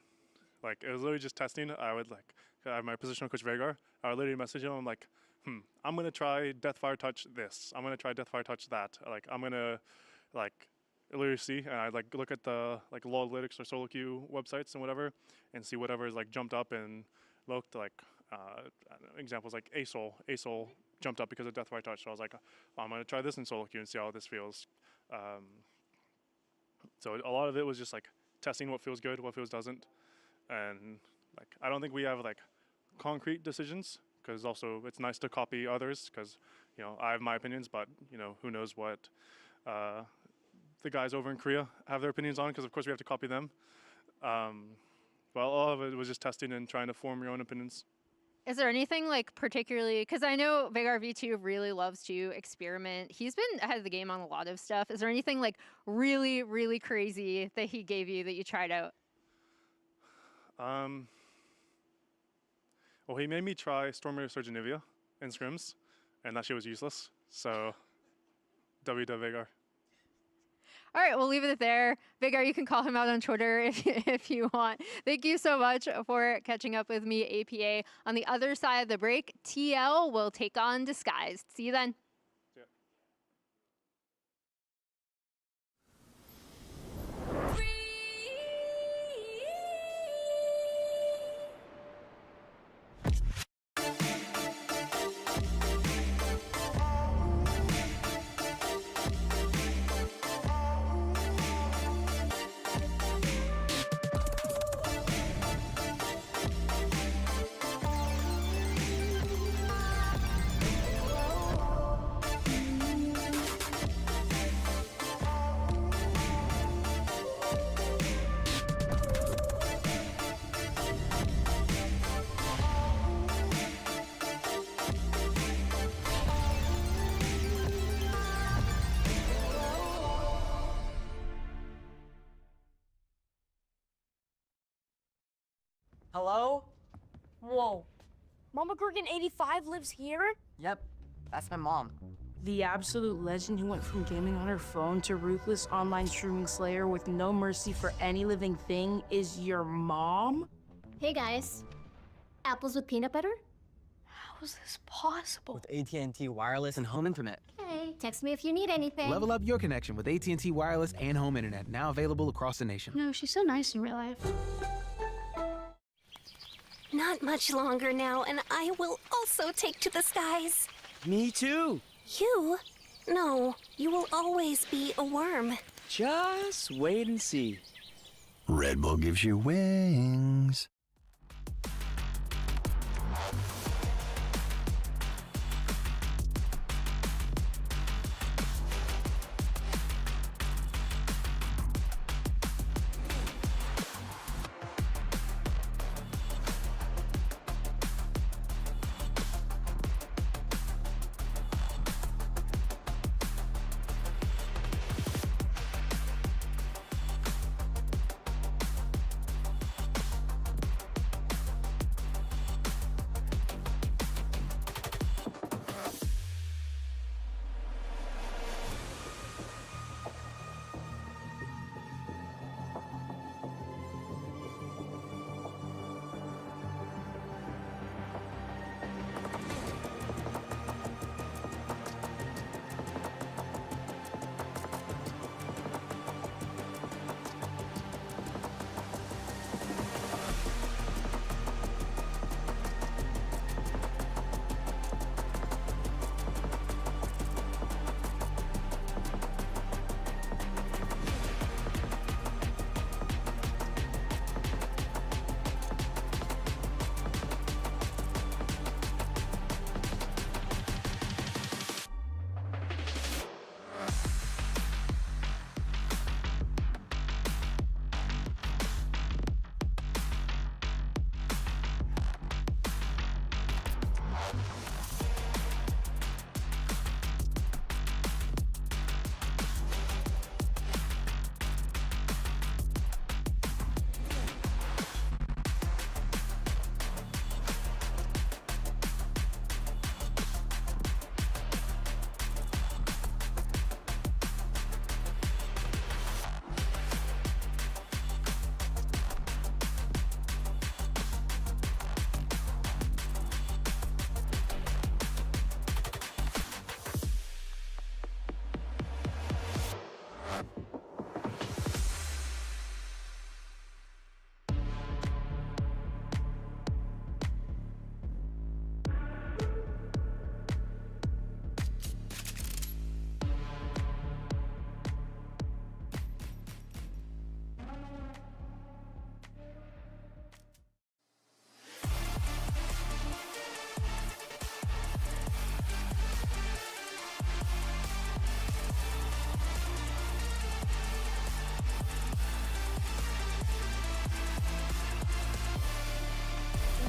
Like, it was literally just testing. I would I have my positional coach Veigar. I would literally message him. I'm like, I'm going to try Deathfire touch this. I'm going to try Deathfire touch that. Like, I'm going to, literally see. And I look at the, LAW Analytics or solo queue websites and whatever, and see whatever is, jumped up and looked examples like ASOL jumped up because of Deathfire touch. So I was like, I'm going to try this in solo queue and see how this feels. So a lot of it was just testing what feels good, what feels doesn't, and I don't think we have concrete decisions, because also it's nice to copy others, because I have my opinions, but who knows what the guys over in Korea have their opinions on, because of course we have to copy them. Well, all of it was just testing and trying to form your own opinions. Is there anything particularly, because I know Veigar V2 really loves to experiment. He's been ahead of the game on a lot of stuff. Is there anything really, really crazy that he gave you that you tried out? Well, he made me try Storm Raider Surge Anivia in scrims, and that shit was useless. So, W to Veigar. All right, we'll leave it there. Veigar, you can call him out on Twitter if you want. Thank you so much for catching up with me, APA. On the other side of the break, TL will take on Disguised. See you then. Hello? Whoa. Mama Gorgon 85 lives here? Yep, that's my mom. The absolute legend who went from gaming on her phone to ruthless online streaming slayer with no mercy for any living thing is your mom? Hey guys. Apples with peanut butter? How is this possible? With AT&T wireless and home internet. Hey, text me if you need anything. Level up your connection with AT&T wireless and home internet, now available across the nation. No, she's so nice in real life. Not much longer now, and I will also take to the skies. Me too. You? No, you will always be a worm. Just wait and see. Red Bull gives you wings.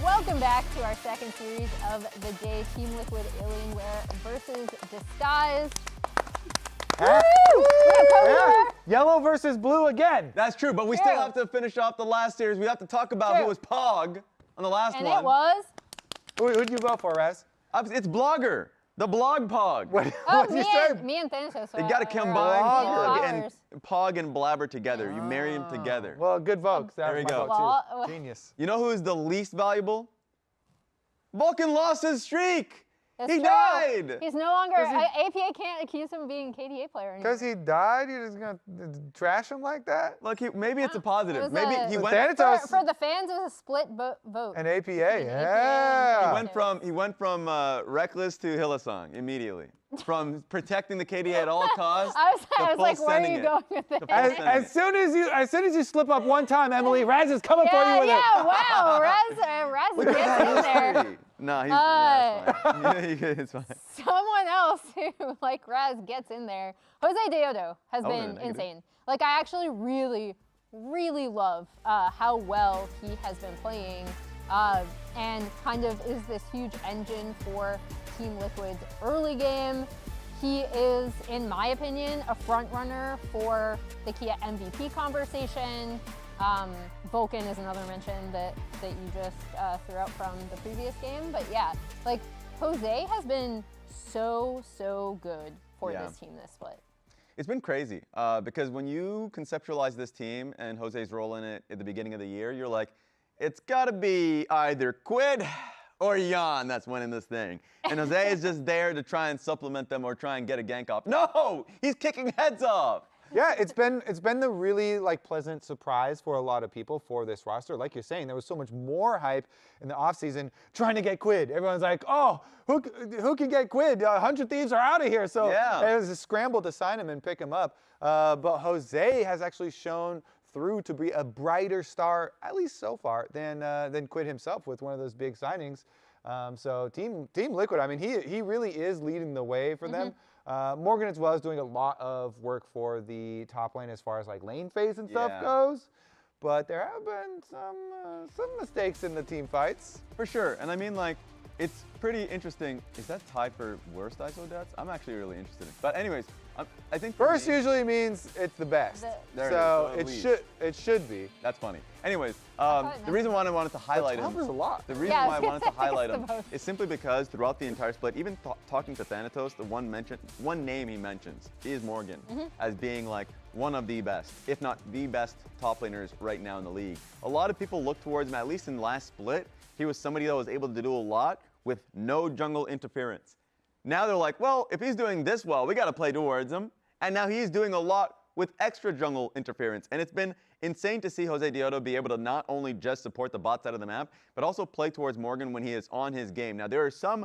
Welcome back to our second series of the day, Team Liquid Alienware versus Disguised. Yellow versus blue again. That's true, but we still have to finish off the last series. We have to talk about who was Pog on the last one. And it was? Who'd you vote for, Raz? It's Blogger. The blog Pog. Me and Tenso. You got to combine Pog and Blabber together. You marry them together. Well, good vote. There we go. Genius. You know who is the least valuable? Vulcan lost his streak. That's he true. died. He's no longer. APA can't accuse him of being a KDA player anymore. Because he died, you're just gonna trash him like that? Look, maybe it's a positive. Maybe he went for the fans. It was a split vote. An APA, yeah. He went from Reckless to Hillsong immediately. From protecting the KDA at all costs. I was like, where are you going with it? As soon as you slip up one time, Emily, Raz is coming for you with it. Wow, Raz gets in there. No, it's fine. Someone else who, like Raz, gets in there. Jose Daejeon has been insane. Like, I actually really, really love how well he has been playing and kind of is this huge engine for Team Liquid's early game. He is, in my opinion, a front runner for the Kia MVP conversation. Vulcan is another mention that you just threw out from the previous game. But yeah, like Jose has been so good for this team this split. It's been crazy because when you conceptualize this team and Jose's role in it at the beginning of the year, you're like, it's got to be either Quid or Jan that's winning this thing. And Jose is just there to try and supplement them or try and get a gank off. No, he's kicking heads off. Yeah, it's been the really like pleasant surprise for a lot of people for this roster. Like you're saying, there was so much more hype in the offseason trying to get Quid. Everyone's like, oh, who can get Quid? 100 Thieves are out of here. So it was a scramble to sign him and pick him up. But Jose has actually shown through to be a brighter star, at least so far, than Quid himself with one of those big signings. So Team Liquid, I mean, he really is leading the way for them. Morgan as well is doing a lot of work for the top lane as far as like lane phase and stuff goes. But there have been some mistakes in the team fights. For sure. And I mean, like, it's pretty interesting. Is that tied for worst ISO deaths? I'm actually really interested in. But anyways, I think first usually means it's the best. So it should be. That's funny. Anyways, the reason why I wanted to highlight him. A lot. The reason why I wanted to highlight him is simply because throughout the entire split, even talking to Thanatos, the one name he mentions is Morgan as being like one of the best, if not the best top laners right now in the league. A lot of people look towards him, at least in the last split. He was somebody that was able to do a lot with no jungle interference. Now they're like, well, if he's doing this well, we got to play towards him. And now he's doing a lot with extra jungle interference. And it's been insane to see Jose Deodo be able to not only just support the bot side of the map, but also play towards Morgan when he is on his game. Now, there are some,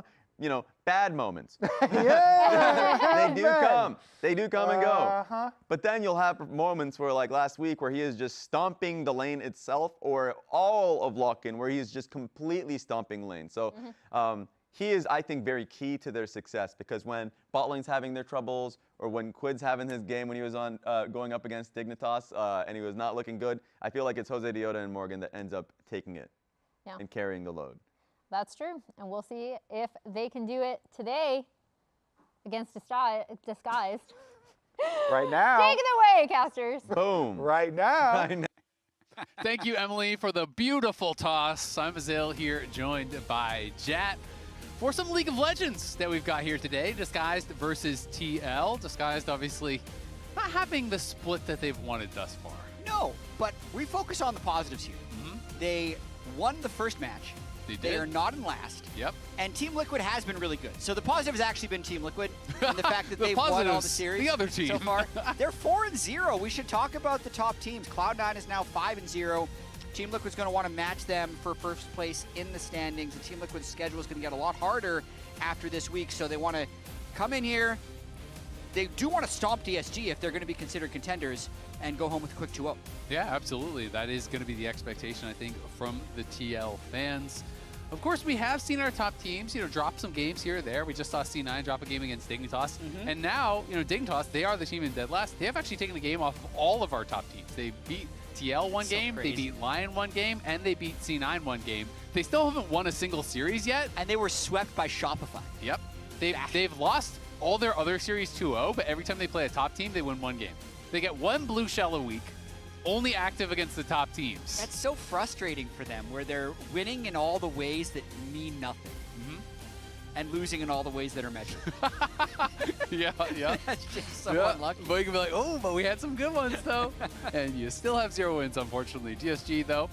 bad moments. They do come. They do come and go. But then you'll have moments where, like last week, where he is just stomping the lane itself, or all of lock-in, where he is just completely stomping lane. So he is, I think, very key to their success, because when bot lane's having their troubles, or when Quid's having his game when he was on going up against Dignitas and he was not looking good, I feel like it's Jose Deodo and Morgan that ends up taking it and carrying the load. That's true, and we'll see if they can do it today against Disguised. Right now. Take it away, casters. Boom. Right now. Thank you, Emily, for the beautiful toss. I'm Azil here, joined by Jat for some League of Legends that we've got here today. Disguised versus TL. Disguised, obviously, not having the split that they've wanted thus far. No, but we focus on the positives here. They won the first match. They are not in last. Yep. And Team Liquid has been really good. So the positive has actually been Team Liquid and the fact that The they've won all the positives, series the other team. so far. They're 4-0. We should talk about the top teams. Cloud9 is now 5-0. Team Liquid's going to want to match them for first place in the standings. And Team Liquid's schedule is going to get a lot harder after this week. So they want to come in here. They do want to stomp DSG if they're going to be considered contenders and go home with a quick 2-0. Yeah, absolutely. That is going to be the expectation, I think, from the TL fans. Of course, we have seen our top teams, drop some games here or there. We just saw C9 drop a game against Dignitas. And now, Dignitas, they are the team in dead last. They have actually taken the game off of all of our top teams. They beat TL one game, they beat Lion one game, and they beat C9 one game. They still haven't won a single series yet. And they were swept by Shopify. Yep. They've lost all their other series 2-0, but every time they play a top team, they win one game. They get one blue shell a week, only active against the top teams. That's so frustrating for them, where they're winning in all the ways that mean nothing. And losing in all the ways that are measured. Yeah. That's just so unlucky. But you can be like, oh, but we had some good ones, though. And you still have 0 wins, unfortunately. DSG, though,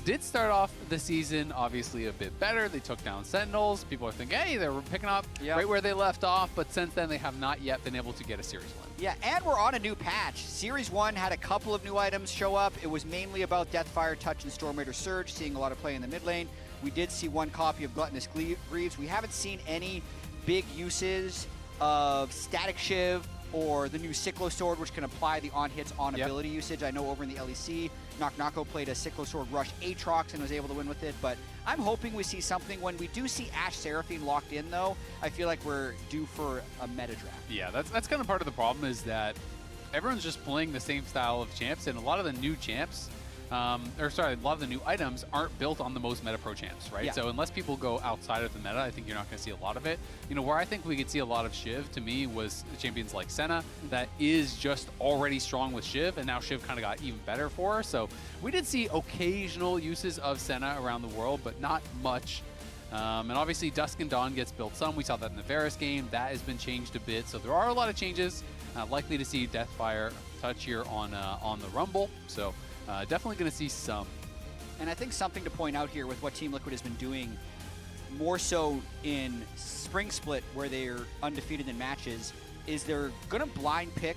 did start off the season, obviously, a bit better. They took down Sentinels. People are thinking, hey, they were picking up right where they left off. But since then, they have not yet been able to get a Series 1. Yeah, and we're on a new patch. Series 1 had a couple of new items show up. It was mainly about Deathfire, Touch, and Storm Raider Surge, seeing a lot of play in the mid lane. We did see one copy of Gluttonous Greaves. We haven't seen any big uses of Static Shiv or the new Cyclo Sword, which can apply the on-hits on ability usage. I know over in the LEC, Knock Play a Cyclo Sword Rush Aatrox and was able to win with it, but I'm hoping we see something. When we do see Ashe Seraphine locked in, though, I feel like we're due for a meta draft. Yeah, that's kind of part of the problem, is that everyone's just playing the same style of champs, and a lot of the new champs, or sorry, a lot of the new items aren't built on the most meta pro champs, right? Yeah. So unless people go outside of the meta, I think you're not going to see a lot of it. You know, where I think we could see a lot of Shiv, to me, was champions like Senna, that is just already strong with Shiv, and now Shiv kind of got even better for her. So we did see occasional uses of Senna around the world, but not much. And obviously Dusk and Dawn gets built some. We saw that in the Varus game. That has been changed a bit. So there are a lot of changes. Likely to see Deathfire touch here on the Rumble. So definitely going to see some. And I think something to point out here with what Team Liquid has been doing, more so in Spring Split where they're undefeated in matches, is they're going to blind pick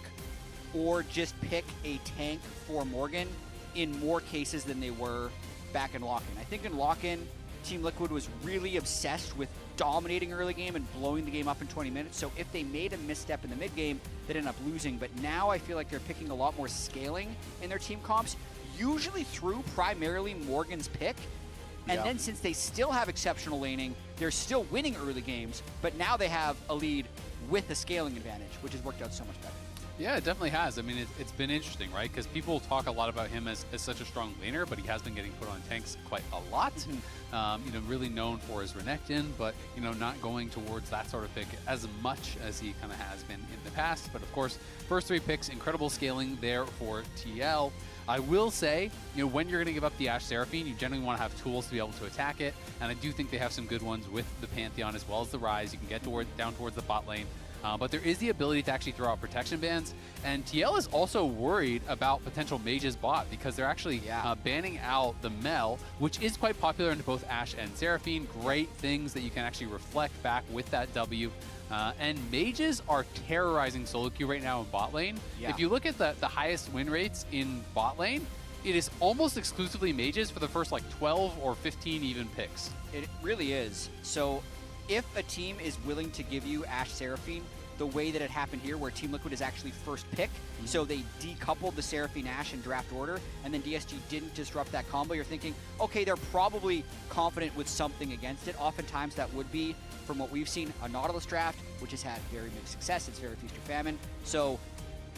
or just pick a tank for Morgan in more cases than they were back in Lock-In. I think in Lock-In, Team Liquid was really obsessed with dominating early game and blowing the game up in 20 minutes. So if they made a misstep in the mid game, they'd end up losing. But now I feel like they're picking a lot more scaling in their team comps, usually through primarily Morgan's pick. And then since they still have exceptional laning, they're still winning early games, but now they have a lead with a scaling advantage, which has worked out so much better. Yeah, it definitely has. I mean, it's been interesting, right? Because people talk a lot about him as such a strong laner, but he has been getting put on tanks quite a lot. You know, really known for his Renekton, but, you know, not going towards that sort of pick as much as he kind of has been in the past. But of course, first 3 picks, incredible scaling there for TL. I will say, you know, when you're going to give up the Ashe Seraphine, you generally want to have tools to be able to attack it. And I do think they have some good ones with the Pantheon as well as the Rise. You can get down towards the bot lane. But there is the ability to actually throw out protection bans. And TL is also worried about potential Mage's bot because they're actually banning out the Mel, which is quite popular into both Ashe and Seraphine. Great things that you can actually reflect back with that W. And Mages are terrorizing solo queue right now in bot lane. If you look at the highest win rates in bot lane, it is almost exclusively Mages for the first like 12 or 15 even picks. It really is. So if a team is willing to give you Ashe Seraphine the way that it happened here, where Team Liquid is actually first pick, so they decoupled the Seraphine Ashe in draft order, and then DSG didn't disrupt that combo, you're thinking, okay, they're probably confident with something against it. Oftentimes that would be, from what we've seen, a Nautilus draft, which has had very mixed success. It's very feast or famine. So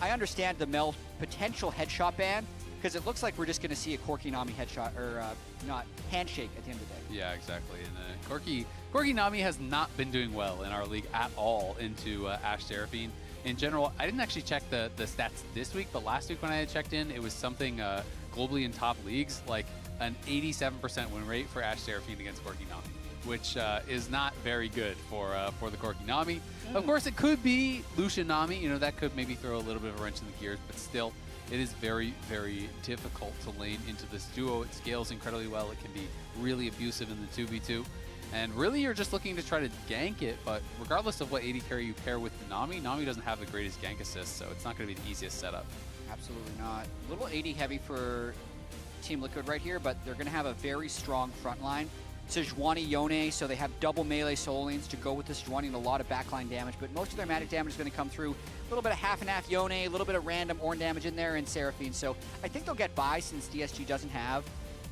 I understand the Mel potential headshot ban, because it looks like we're just going to see a Corki Nami headshot, or not, handshake at the end of the day. Yeah, exactly. And Corki Nami has not been doing well in our league at all into Ashe Seraphine. In general, I didn't actually check the stats this week, but last week when I had checked in, it was something globally in top leagues, like an 87% win rate for Ashe Seraphine against Corki Nami, which is not very good for the Corki Nami. Of course, it could be Lucian Nami. You know, that could maybe throw a little bit of a wrench in the gears, but still, it is very, very difficult to lane into this duo. It scales incredibly well. It can be really abusive in the 2v2. And really, you're just looking to try to gank it, but regardless of what AD carry you pair with Nami, Nami doesn't have the greatest gank assist, so it's not going to be the easiest setup. Absolutely not. A little AD heavy for Team Liquid right here, but they're going to have a very strong front line. Sejuani, Yone, so they have double melee solo lanes to go with the Sejuani and a lot of backline damage, but most of their magic damage is going to come through a little bit of half and half Yone, a little bit of random Ornn damage in there, and Seraphine. So I think they'll get by since DSG doesn't have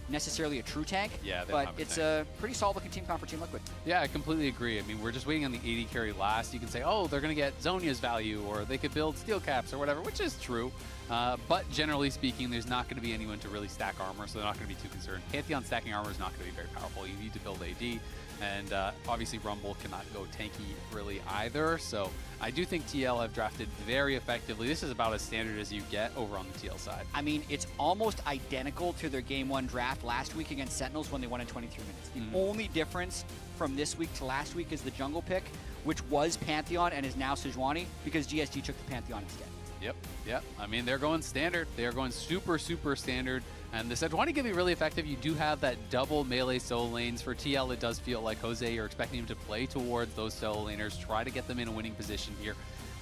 necessarily a true tank, but it's a pretty solid looking team comp for Team Liquid. Yeah, I completely agree. I mean, we're just waiting on the AD carry last. You can say, oh, they're going to get Zhonya's value, or they could build steel caps or whatever, which is true. But generally speaking, there's not going to be anyone to really stack armor, so they're not going to be too concerned. Pantheon stacking armor is not going to be very powerful. You need to build AD, and obviously Rumble cannot go tanky really either. So I do think TL have drafted very effectively. This is about as standard as you get over on the TL side. I mean, it's almost identical to their Game 1 draft last week against Sentinels when they won in 23 minutes. The only difference from this week to last week is the jungle pick, which was Pantheon and is now Sejuani, because GSG took the Pantheon instead. Yep. I mean, they're going standard. They are going super, super standard. And the Sejuani can be really effective. You do have that double melee solo lanes. For TL, it does feel like, Jose, you're expecting him to play towards those solo laners, try to get them in a winning position here.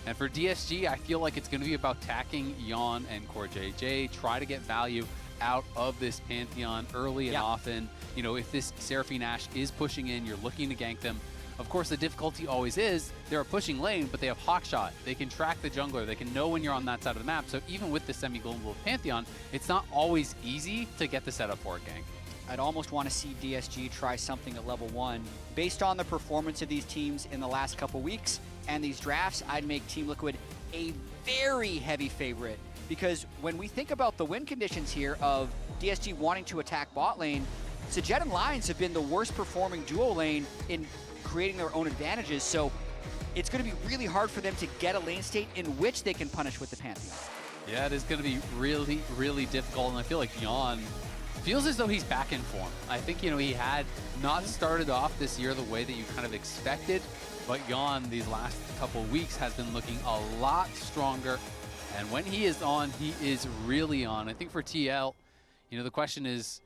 And for DSG, I feel like it's going to be about tacking Yon and Core JJ, try to get value out of this Pantheon early and often. You know, if this Seraphine Ashe is pushing in, you're looking to gank them. Of course, the difficulty always is they're pushing lane, but they have Hawkshot. They can track the jungler. They can know when you're on that side of the map. So even with the semi-global Pantheon, it's not always easy to get the setup for a gank. I'd almost want to see DSG try something at level 1. Based on the performance of these teams in the last couple weeks and these drafts, I'd make Team Liquid a very heavy favorite because when we think about the win conditions here of DSG wanting to attack bot lane, Sajet and Lions have been the worst performing duo lane in creating their own advantages, so it's going to be really hard for them to get a lane state in which they can punish with the Pantheon. Yeah, it is going to be really, really difficult, and I feel like Daejeon feels as though he's back in form. I think, you know, he had not started off this year the way that you kind of expected, but Daejeon these last couple of weeks has been looking a lot stronger, and when he is on, he is really on. I think for TL, you know, the question is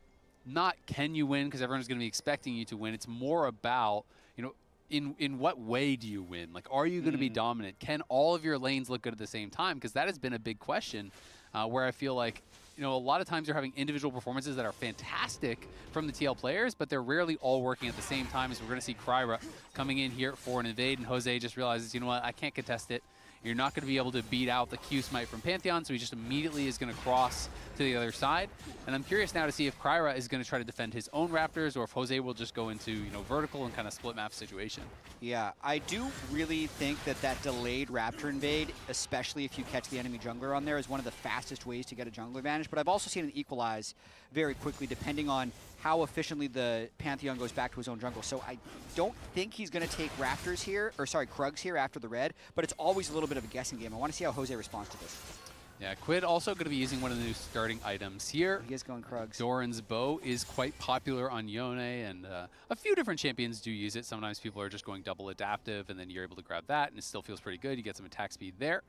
not can you win, because everyone's going to be expecting you to win. It's more about, you know, in what way do you win? Like, are you going to be dominant? Can all of your lanes look good at the same time? Because that has been a big question where I feel like, you know, a lot of times you're having individual performances that are fantastic from the TL players, but they're rarely all working at the same time. So we're going to see Kryra coming in here for an invade, and Jose just realizes, you know what, I can't contest it. You're not going to be able to beat out the Q Smite from Pantheon, so he just immediately is going to cross to the other side. And I'm curious now to see if Kryra is going to try to defend his own Raptors, or if Jose will just go into, you know, vertical and kind of split map situation. Yeah, I do really think that that delayed Raptor invade, especially if you catch the enemy jungler on there, is one of the fastest ways to get a jungler advantage. But I've also seen it equalize very quickly depending on how efficiently the Pantheon goes back to his own jungle. So I don't think he's going to take Raptors here, or sorry, Krugs here after the red, but it's always a little bit of a guessing game. I want to see how Jose responds to this. Yeah, Quid also going to be using one of the new starting items here. He is going Krugs. Doran's bow is quite popular on Yone, and a few different champions do use it. Sometimes people are just going double adaptive, and then you're able to grab that, and it still feels pretty good. You get some attack speed there.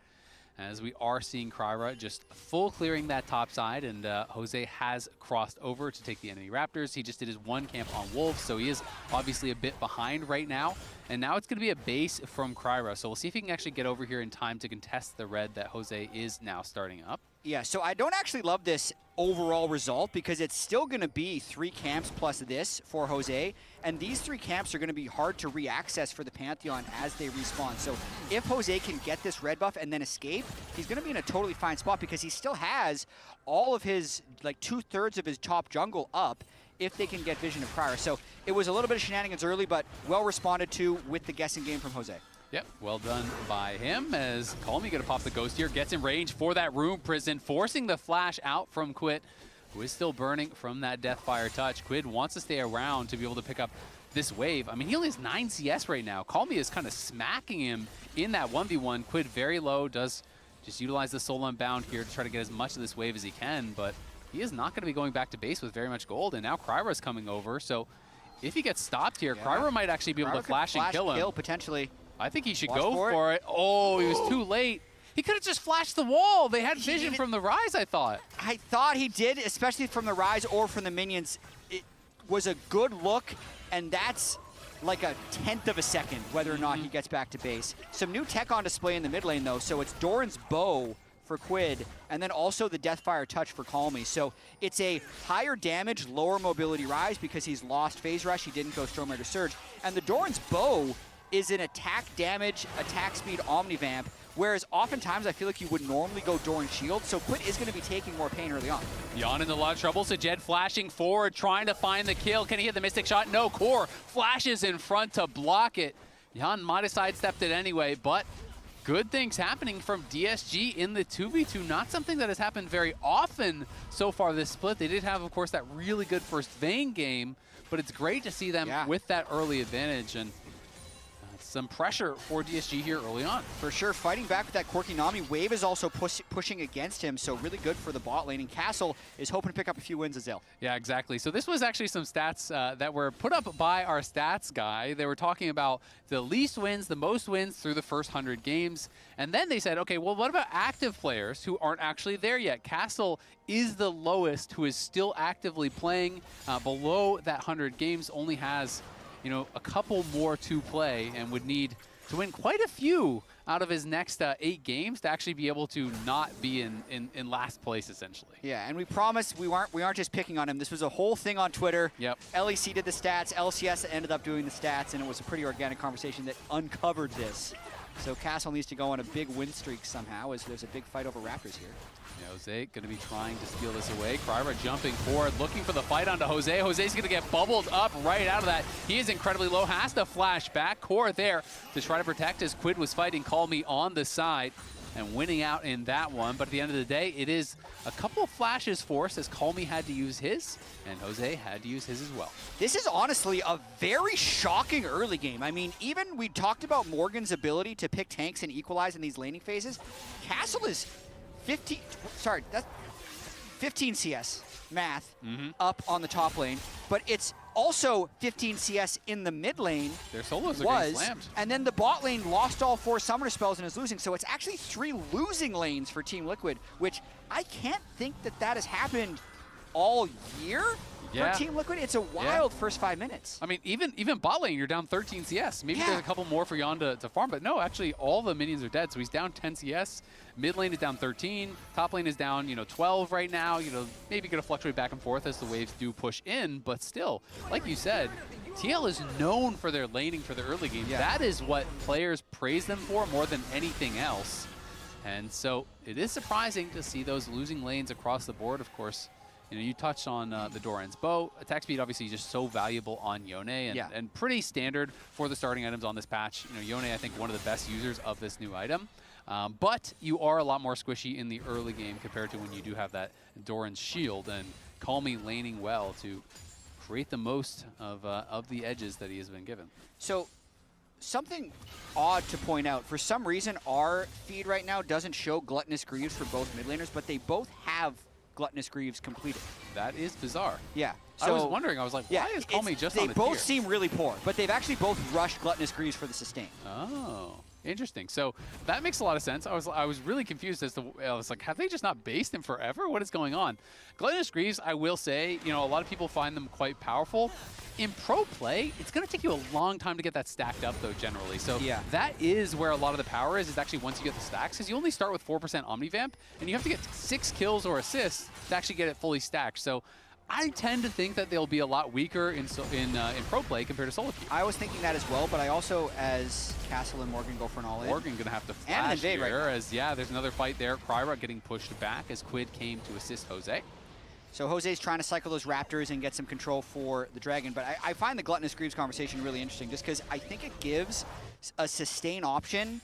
As we are seeing Kryra just full clearing that top side, and Jose has crossed over to take the enemy Raptors. He just did his one camp on Wolves, so he is obviously a bit behind right now. And now it's going to be a base from Kryra, so we'll see if he can actually get over here in time to contest the red that Jose is now starting up. Yeah, so I don't actually love this overall result because it's still going to be 3 camps plus this for Jose, and these 3 camps are going to be hard to re-access for the Pantheon as they respawn. So if Jose can get this red buff and then escape, he's going to be in a totally fine spot because he still has all of his, like 2/3 of his top jungle up if they can get vision of Kryra. So it was a little bit of shenanigans early, but well responded to with the guessing game from Jose. Yep, well done by him as Calmy going to pop the Ghost here, gets in range for that Room Prison, forcing the flash out from Quid, who is still burning from that Deathfire touch. Quid wants to stay around to be able to pick up this wave. I mean, he only has 9 CS right now. Calmy is kind of smacking him in that 1v1. Quid very low, does just utilize the Soul Unbound here to try to get as much of this wave as he can, but he is not going to be going back to base with very much gold, and now Kryra's coming over, so if he gets stopped here, Kryra might actually be able to flash and kill him. Potentially. I think he should go for it. Oh, he was too late. He could have just flashed the wall. They had vision from the Rise, I thought. I thought he did, especially from the Rise or from the minions. It was a good look, and that's like a 1/10 of a second whether or not he gets back to base. Some new tech on display in the mid lane, though, so it's Doran's bow for Quid, and then also the Deathfire touch for Calmy. So it's a higher damage, lower mobility Rise because he's lost Phase Rush. He didn't go Stormraider to Surge. And the Doran's bow is an attack damage, attack speed Omnivamp, whereas oftentimes I feel like you would normally go Doran Shield, so Quid is going to be taking more pain early on. Daejeon in a lot of trouble, so Jed flashing forward, trying to find the kill. Can he hit the Mystic Shot? No, Core flashes in front to block it. Daejeon might have sidestepped it anyway, but good things happening from DSG in the 2v2. Not something that has happened very often so far this split. They did have, of course, that really good first Vayne game, but it's great to see them with that early advantage, and some pressure for DSG here early on. For sure, fighting back with that quirky Nami. Wave is also pushing against him, so really good for the bot lane. And Castle is hoping to pick up a few wins as well. Yeah, exactly. So this was actually some stats that were put up by our stats guy. They were talking about the least wins, the most wins through the first 100 games. And then they said, okay, well, what about active players who aren't actually there yet? Castle is the lowest, who is still actively playing below that 100 games, only has, you know, a couple more to play and would need to win quite a few out of his next 8 games to actually be able to not be in last place, essentially. Yeah, and we promised we aren't just picking on him. This was a whole thing on Twitter. Yep. LEC did the stats, LCS ended up doing the stats, and it was a pretty organic conversation that uncovered this. So Castle needs to go on a big win streak somehow, as there's a big fight over Raptors here. Yeah, Jose going to be trying to steal this away. Kryra jumping forward, looking for the fight onto Jose. Jose's going to get bubbled up right out of that. He is incredibly low, has to flash back. Core there to try to protect as Quid was fighting Calmy on the side. and winning out in that one. But at the end of the day, it is a couple of flashes forced as Calmy had to use his, and Jose had to use his as well. This is honestly a very shocking early game. I mean, even we talked about Morgan's ability to pick tanks and equalize in these laning phases. Castle is 15 CS math up on the top lane, but it's also 15 CS in the mid lane. Their solos are getting slammed. And then the bot lane lost all 4 summoner spells and is losing, so it's actually 3 losing lanes for Team Liquid, which I can't think that has happened all year for Team Liquid. It's a wild first 5 minutes. I mean, even bot lane, you're down 13 CS. Maybe there's a couple more for Yon to farm, but no, actually all the minions are dead, so he's down 10 CS. Mid lane is down 13. Top lane is down, 12 right now. Maybe going to fluctuate back and forth as the waves do push in, but still, like you said, TL is known for their laning for the early game. That is what players praise them for more than anything else. And so it is surprising to see those losing lanes across the board, of course. You touched on the Doran's bow. Attack speed obviously just so valuable on Yone and pretty standard for the starting items on this patch. Yone, I think, one of the best users of this new item. But you are a lot more squishy in the early game compared to when you do have that Doran's shield and Calmy laning well to create the most of the edges that he has been given. So something odd to point out. For some reason, our feed right now doesn't show Gluttonous Greaves for both mid laners, but they both have Gluttonous Greaves completed. That is bizarre. Yeah. So, I was wondering, I was like, why is Calmy just on the tier? They both seem really poor, but they've actually both rushed Gluttonous Greaves for the sustain. Oh, interesting. So that makes a lot of sense. I was really confused as to, I was like, have they just not based him forever? What is going on? Gluttonous Greaves, I will say, a lot of people find them quite powerful. In pro play, it's going to take you a long time to get that stacked up, though, generally. So that is where a lot of the power is actually once you get the stacks, because you only start with 4% Omnivamp, and you have to get 6 kills or assists to actually get it fully stacked. So I tend to think that they'll be a lot weaker in pro play compared to solo queue. I was thinking that as well, but I also, as Castle and Morgan go for an all-in. Morgan going to have to flash here, as there's another fight there. Kryra getting pushed back as Quid came to assist Jose. So Jose's trying to cycle those Raptors and get some control for the Dragon, but I find the Gluttonous Greaves conversation really interesting just because I think it gives a sustain option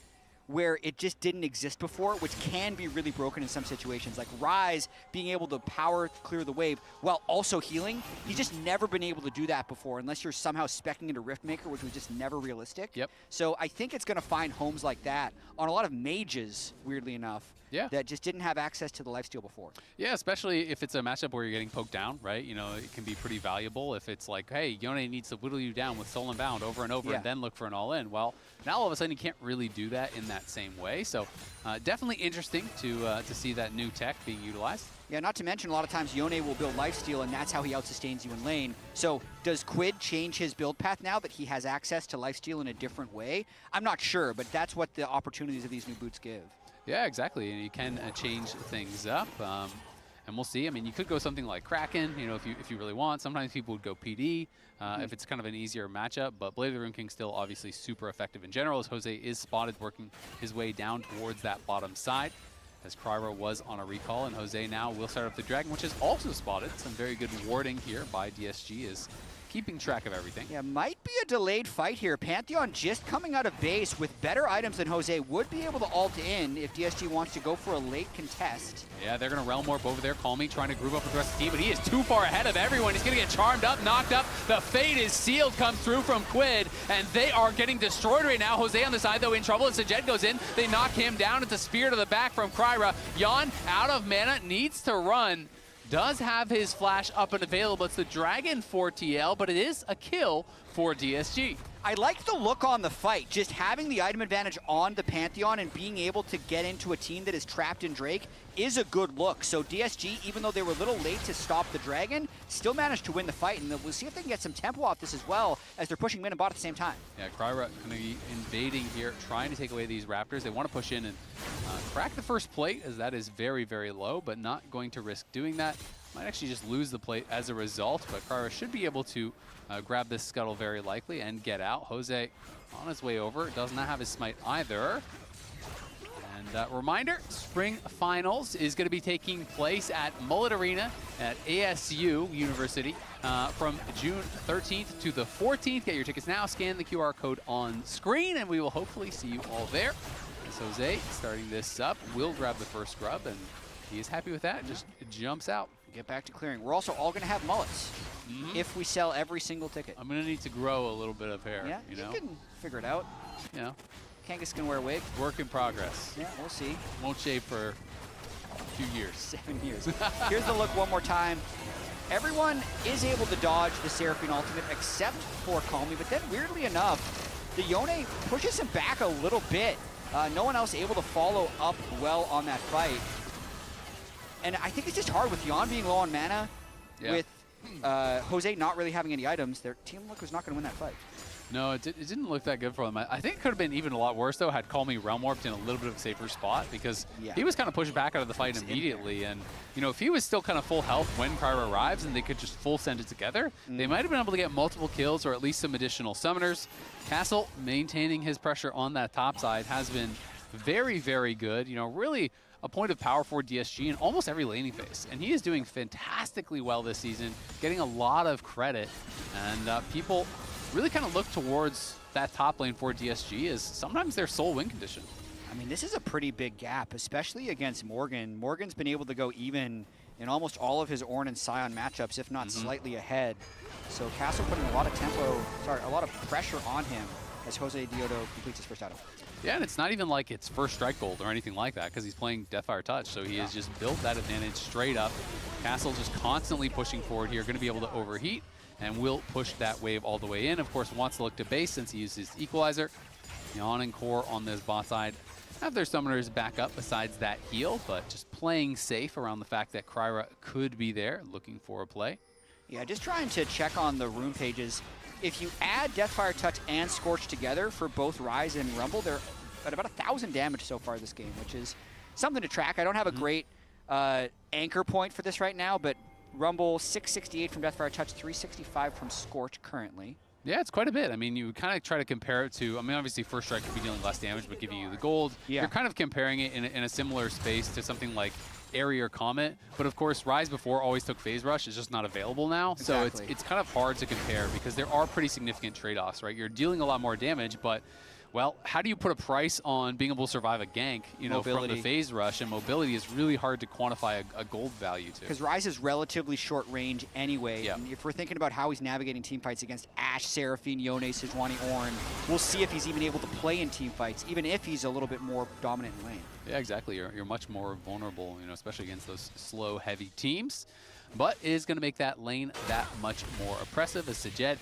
where it just didn't exist before, which can be really broken in some situations. Like Rise being able to power clear the wave while also healing. He's just never been able to do that before unless you're somehow speccing into Riftmaker, which was just never realistic. Yep. So I think it's going to find homes like that on a lot of mages, weirdly enough. That just didn't have access to the lifesteal before. Yeah, especially if it's a matchup where you're getting poked down, right? It can be pretty valuable if it's like, hey, Yone needs to whittle you down with Soul and Bound over and over and then look for an all-in. Well, now all of a sudden you can't really do that in that same way. So definitely interesting to see that new tech being utilized. Yeah, not to mention a lot of times Yone will build lifesteal and that's how he outsustains you in lane. So does Quid change his build path now that he has access to lifesteal in a different way? I'm not sure, but that's what the opportunities of these new boots give. Yeah, exactly, and you can change things up, and we'll see. I mean, you could go something like Kraken, if you really want. Sometimes people would go PD if it's kind of an easier matchup, but Blade of the Rune King still obviously super effective in general, as Jose is spotted working his way down towards that bottom side, as Kryra was on a recall, and Jose now will start up the Dragon, which is also spotted. Some very good warding here by DSG is keeping track of everything. Yeah, might be a delayed fight here. Pantheon just coming out of base with better items than Jose would be able to ult in if DSG wants to go for a late contest. Yeah, they're going to Realm Warp over there. Calmy trying to group up with the rest of the team, but he is too far ahead of everyone. He's going to get charmed up, knocked up. The fate is sealed, comes through from Quid, and they are getting destroyed right now. Jose on the side, though, in trouble as the Jet goes in. They knock him down. It's a spear to the back from Kryra. Yon, out of mana, needs to run. Does have his flash up and available. It's the Dragon for TL, but it is a kill for DSG. I like the look on the fight, just having the item advantage on the Pantheon and being able to get into a team that is trapped in Drake is a good look. So DSG, even though they were a little late to stop the Dragon, still managed to win the fight, and we'll see if they can get some tempo off this as well as they're pushing mid and bot at the same time. Yeah, Kryra going to be invading here, trying to take away these Raptors. They want to push in and crack the first plate, as that is very, very low, but not going to risk doing that. Might actually just lose the plate as a result, but Kryra should be able to grab this scuttle very likely and get out. Jose on his way over, does not have his smite either. And reminder, Spring Finals is going to be taking place at Mullet Arena at ASU University from June 13th to the 14th. Get your tickets now. Scan the QR code on screen, and we will hopefully see you all there. As Jose starting this up, will grab the first scrub, and he is happy with that. Just jumps out. Get back to clearing. We're also all going to have mullets if we sell every single ticket. I'm going to need to grow a little bit of hair. Yeah, you know? can figure it out. You know, Kangas can wear a wig. work in progress. Yeah, we'll see. Won't shave for a few years. 7 years. Here's the look one more time. Everyone is able to dodge the Seraphine ultimate except for Calmy, but then weirdly enough, the Yone pushes him back a little bit. No one else able to follow up well on that fight. And I think it's just hard with Yon being low on mana, with Jose not really having any items. Their team look was not going to win that fight. No, it didn't look that good for them. I think it could have been even a lot worse, though, had Calmy realm warped in a little bit of a safer spot, because he was kind of pushed back out of the fight immediately. And, you know, if he was still kind of full health when Kryra arrives and they could just full send it together, they might have been able to get multiple kills or at least some additional summoners. Castle, maintaining his pressure on that top side, has been very, very good. You know, really a point of power for DSG in almost every laning phase. And he is doing fantastically well this season, getting a lot of credit. And people really kind of look towards that top lane for DSG as sometimes their sole win condition. I mean, this is a pretty big gap, especially against Morgan. Morgan's been able to go even in almost all of his Ornn and Sion matchups, if not slightly ahead. So Castle putting a lot of a lot of pressure on him as Jose Diodo completes his first item. Yeah, and it's not even like it's first strike gold or anything like that, because he's playing Deathfire Touch, so he has just built that advantage straight up. Castle just constantly pushing forward here, going to be able to overheat, and will push that wave all the way in. Of course, wants to look to base since he uses Equalizer. Yon and Core on this bot side have their summoners back up besides that heal, but just playing safe around the fact that Kryra could be there, looking for a play. Yeah, just trying to check on the rune pages. If you add Deathfire Touch and Scorch together for both Rise and Rumble, they're at about 1,000 damage so far this game, which is something to track. I don't have a great anchor point for this right now, but Rumble 668 from Deathfire Touch, 365 from Scorch currently. Yeah, it's quite a bit. I mean, you kind of try to compare it to, I mean, obviously First Strike could be dealing less damage, but giving you the gold. Yeah. You're kind of comparing it in a similar space to something like Airy or Comet. But of course, Rise before always took Phase Rush. It's just not available now. Exactly. So it's kind of hard to compare because there are pretty significant trade-offs, right? You're dealing a lot more damage, but well, how do you put a price on being able to survive a gank, you know, from the Phase Rush? And mobility is really hard to quantify a gold value to. Because Rise is relatively short range anyway. Yeah. And if we're thinking about how he's navigating team fights against Ashe, Seraphine, Yone, Sejuani, Ornn, we'll see if he's even able to play in team fights, even if he's a little bit more dominant in lane. Yeah, exactly. You're much more vulnerable, you know, especially against those slow, heavy teams. But it is going to make that lane that much more oppressive as Sejed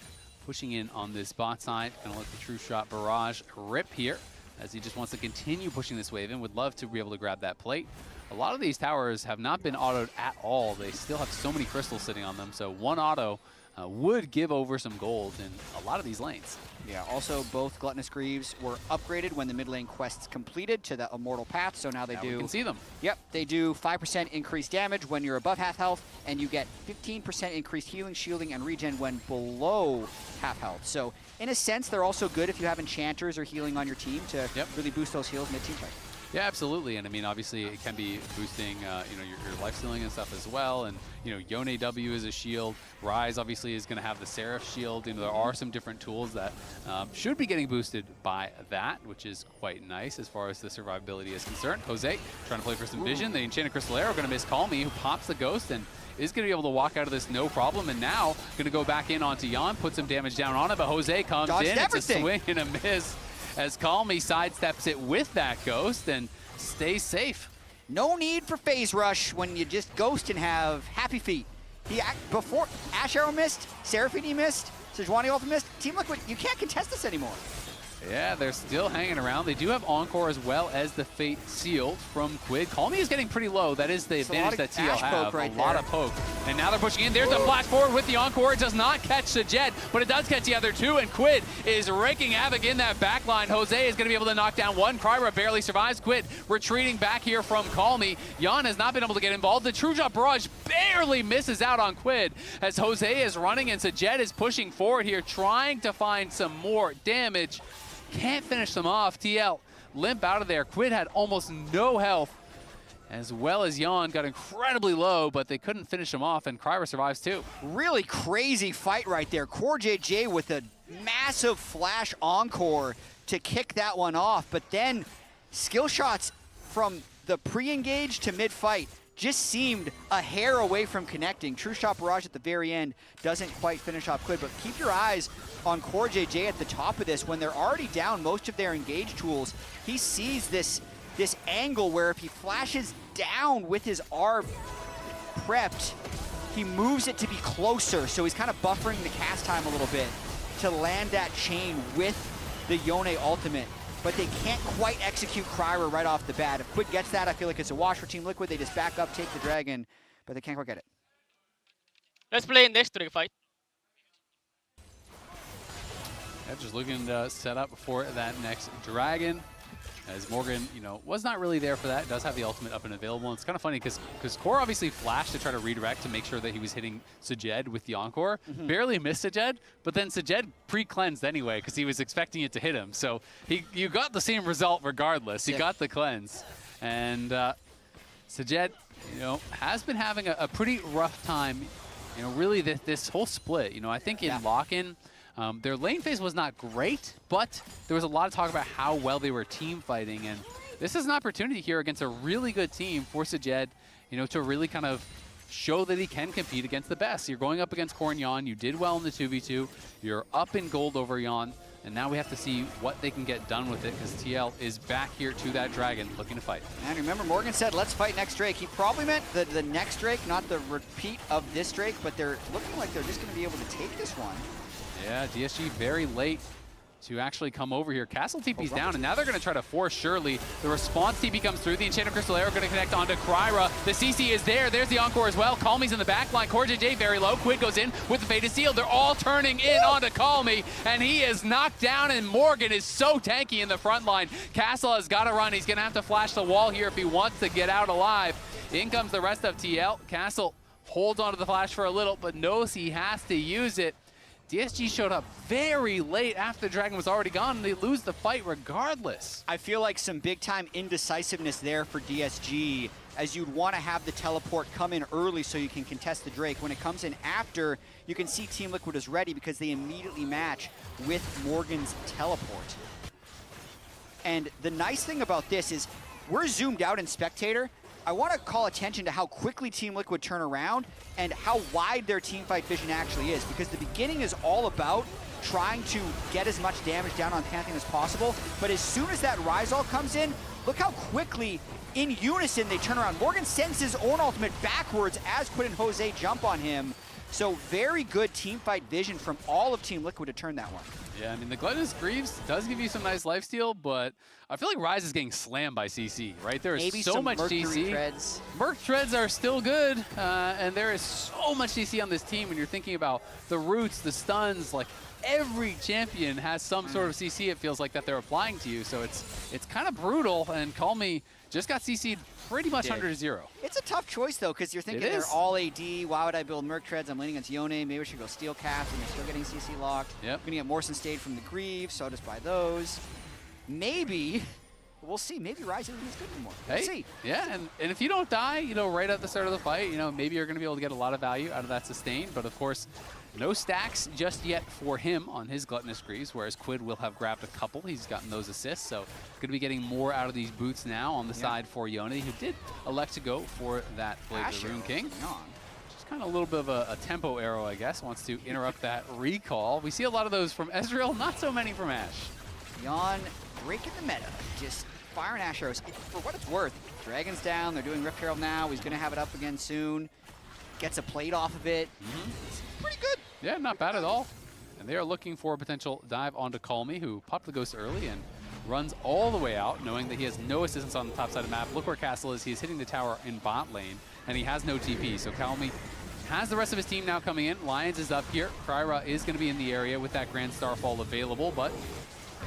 pushing in on this bot side. Gonna let the True Shot Barrage rip here as he just wants to continue pushing this wave in. Would love to be able to grab that plate. A lot of these towers have not been autoed at all. They still have so many crystals sitting on them, so one auto would give over some gold in a lot of these lanes. Yeah, also both Gluttonous Greaves were upgraded when the mid lane quests completed to the Immortal Path, so now they do... we can see them. Yep, they do 5% increased damage when you're above half health, and you get 15% increased healing, shielding, and regen when below half health. So, in a sense, they're also good if you have enchanters or healing on your team to really boost those heals mid-team fight. Yeah, absolutely. And I mean, obviously, it can be boosting, you know, your life stealing and stuff as well. And, you know, Yone W is a shield. Rise, obviously, is going to have the Seraph shield. You know, there are some different tools that should be getting boosted by that, which is quite nice as far as the survivability is concerned. Jose trying to play for some vision. The Enchanted Crystal Arrow going to miss Calmy, who pops the Ghost and is going to be able to walk out of this no problem. And now going to go back in onto Yon, put some damage down on it. But Jose comes in. It's a swing and a miss as Calmy sidesteps it with that Ghost and stays safe. No need for Phase Rush when you just Ghost and have happy feet. Before Ashe Arrow missed, Seraphine missed, Sejuani Ultimate missed. Team Liquid, you can't contest this anymore. Yeah, they're still hanging around. They do have Encore as well as the Fate Sealed from Quid. Calmy is getting pretty low. That is the advantage that TL have. A lot of poke. And now they're pushing in. There's a flash forward with the Encore. It does not catch the Jet, but it does catch the other two. And Quid is raking havoc in that back line. Jose is going to be able to knock down one. Kryra barely survives. Quid retreating back here from Calmy. Yon has not been able to get involved. The True Shot Barrage barely misses out on Quid as Jose is running and Sejed is pushing forward here, trying to find some more damage. Can't finish them off. TL limp out of there. Quid had almost no health. as well as Daejeon got incredibly low, but they couldn't finish him off, and Kryra survives too. Really crazy fight right there. CoreJJ with a massive flash encore to kick that one off, but then skill shots from the pre-engage to mid-fight just seemed a hair away from connecting. True Shot Barrage at the very end doesn't quite finish off Quid, but keep your eyes on CoreJJ at the top of this. When they're already down most of their engage tools, he sees this angle where if he flashes down with his R prepped, he moves it to be closer, so he's kind of buffering the cast time a little bit to land that chain with the Yone ultimate. But they can't quite execute Kryra right off the bat. If Quid gets that, I feel like it's a wash for Team Liquid. They just back up, take the dragon, but they can't quite get it. Let's play next Drake fight. Yeah, just looking to set up for that next dragon. As Morgan, you know, was not really there for that. Does have the ultimate up and available. And it's kind of funny because Core obviously flashed to try to redirect to make sure that he was hitting Sajed with the Encore. Barely missed Sajed, but then Sajed pre-cleansed anyway because he was expecting it to hit him. So you got the same result regardless. He got the cleanse. And Sajed, you know, has been having a pretty rough time, you know, really this whole split. You know, I think in lock-in, their lane phase was not great, but there was a lot of talk about how well they were team fighting, and this is an opportunity here against a really good team for Sajed, you know, to really kind of show that he can compete against the best. You're going up against Core and Daejeon. You did well in the 2v2. You're up in gold over Daejeon, and now we have to see what they can get done with it because TL is back here to that dragon looking to fight. And remember, Morgan said, let's fight next Drake. He probably meant the next Drake, not the repeat of this Drake, but they're looking like they're just going to be able to take this one. Yeah, DSG very late to actually come over here. Castle TP's down, and now they're going to try to force Shirley. The response TP comes through. The Enchanted Crystal Arrow going to connect onto Kryra. The CC is there. There's the Encore as well. Calmy's in the back line. CoreJJ very low. Quid goes in with the Fated Seal. They're all turning in onto Calmy, and he is knocked down, and Morgan is so tanky in the front line. Castle has got to run. He's going to have to flash the wall here if he wants to get out alive. In comes the rest of TL. Castle holds onto the flash for a little, but knows he has to use it. DSG showed up very late after the dragon was already gone, and they lose the fight regardless. I feel like some big-time indecisiveness there for DSG, as you'd want to have the teleport come in early so you can contest the Drake. When it comes in after, you can see Team Liquid is ready because they immediately match with Morgan's teleport. And the nice thing about this is we're zoomed out in Spectator. I want to call attention to how quickly Team Liquid turn around and how wide their teamfight vision actually is, because the beginning is all about trying to get as much damage down on Pantheon as possible, but as soon as that Rizal comes in, look how quickly in unison they turn around. Morgan sends his own ultimate backwards as Quid and Jose jump on him. So very good teamfight vision from all of Team Liquid to turn that one. Yeah, I mean, the Gluttonous Greaves does give you some nice lifesteal, but I feel like Ryze is getting slammed by CC, right? There is Maybe so much CC. Treads. Merc Treads are still good, and there is so much CC on this team when you're thinking about the roots, the stuns, like every champion has some sort of CC, it feels like, that they're applying to you, so it's kind of brutal, and Calmy just got CC'd pretty much under to 0. It's a tough choice, though, because you're thinking they're all AD. Why would I build Merc Treads? I'm leaning against Yone. Maybe I should go Steel Cast, and you're still getting CC locked. Yep. I'm going to get Morrison Stayed from the Greaves, so I'll just buy those. Maybe, we'll see. Maybe Ryze isn't as good anymore. We'll see. Yeah, and if you don't die, you know, right at the start of the fight, you know, maybe you're going to be able to get a lot of value out of that sustain, but of course, no stacks just yet for him on his Gluttonous Greaves, whereas Quid will have grabbed a couple. He's gotten those assists, so going to be getting more out of these boots now on the side for Yone, who did elect to go for that Blade of the Rune King. Just kind of a little bit of a tempo arrow, I guess, wants to interrupt that recall. We see a lot of those from Ezreal, not so many from Ashe. Yon breaking the meta, just firing Ashe arrows. For what it's worth, Dragon's down, they're doing Rift Herald now, he's going to have it up again soon. Gets a plate off of it. It's pretty good. Yeah, not bad at all. And they are looking for a potential dive onto Calmy, who popped the Ghost early and runs all the way out, knowing that he has no assistance on the top side of the map. Look where Castle is. He's hitting the tower in bot lane, and he has no TP. So Calmy has the rest of his team now coming in. Lions is up here. Kryra is going to be in the area with that Grand Starfall available, but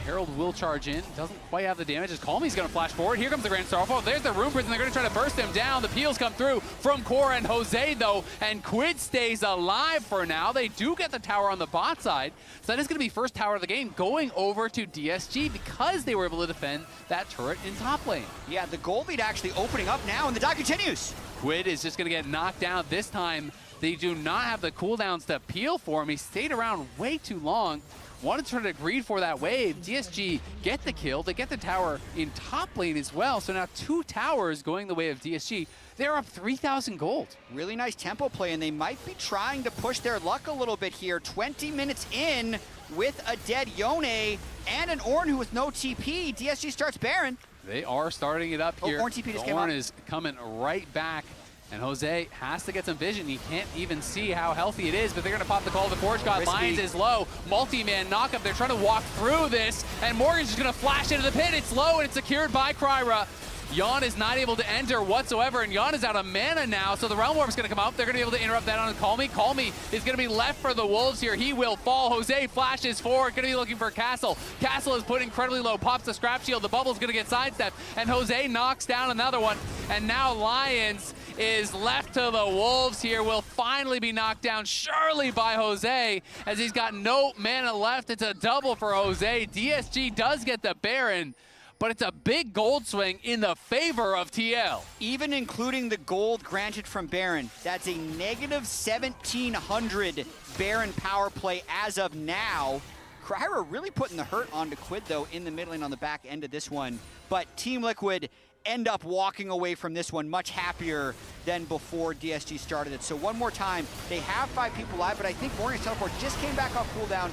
Herald will charge in. Doesn't quite have the damage as Calmy's going to flash forward. Here comes the Grand Starfall. There's the Rune Prison. They're going to try to burst him down. The peels come through from Core and Jose, though. And Quid stays alive for now. They do get the tower on the bot side. So that is going to be first tower of the game going over to DSG because they were able to defend that turret in top lane. Yeah, the gold lead actually opening up now, and the die continues. Quid is just going to get knocked down. This time, they do not have the cooldowns to peel for him. He stayed around way too long. Wanted to try to greed for that wave. DSG get the kill. They get the tower in top lane as well. So now 2 towers going the way of DSG. They're up 3,000 gold. Really nice tempo play, and they might be trying to push their luck a little bit here. 20 minutes in with a dead Yone and an Ornn who with no TP. DSG starts Baron. They are starting it up here. Ornn TP just came up. Ornn is coming right back. And Jose has to get some vision. He can't even see how healthy it is, but they're going to pop the call of the Forge God. Lions is low. Multi-man knockup. They're trying to walk through this, and Morgan's just going to flash into the pit. It's low, and it's secured by Kryra. Yon is not able to enter whatsoever, and Yon is out of mana now, so the Realm Warp is going to come up. They're going to be able to interrupt that on Calmy. Calmy is going to be left for the Wolves here. He will fall. Jose flashes forward, going to be looking for Castle. Castle is put incredibly low, pops the Scrap Shield. The Bubble's going to get sidestepped, and Jose knocks down another one, and now Lions is left to the Wolves here, will finally be knocked down surely by Jose as he's got no mana left. It's a double for Jose. DSG does get the Baron, but it's a big gold swing in the favor of TL. Even including the gold granted from Baron, that's a negative 1,700 Baron power play as of now. Kryra really putting the hurt onto Quid, though, in the mid lane on the back end of this one. But Team Liquid end up walking away from this one much happier than before DSG started it. So one more time, they have 5 people live, but I think Morgan's teleport just came back off cooldown.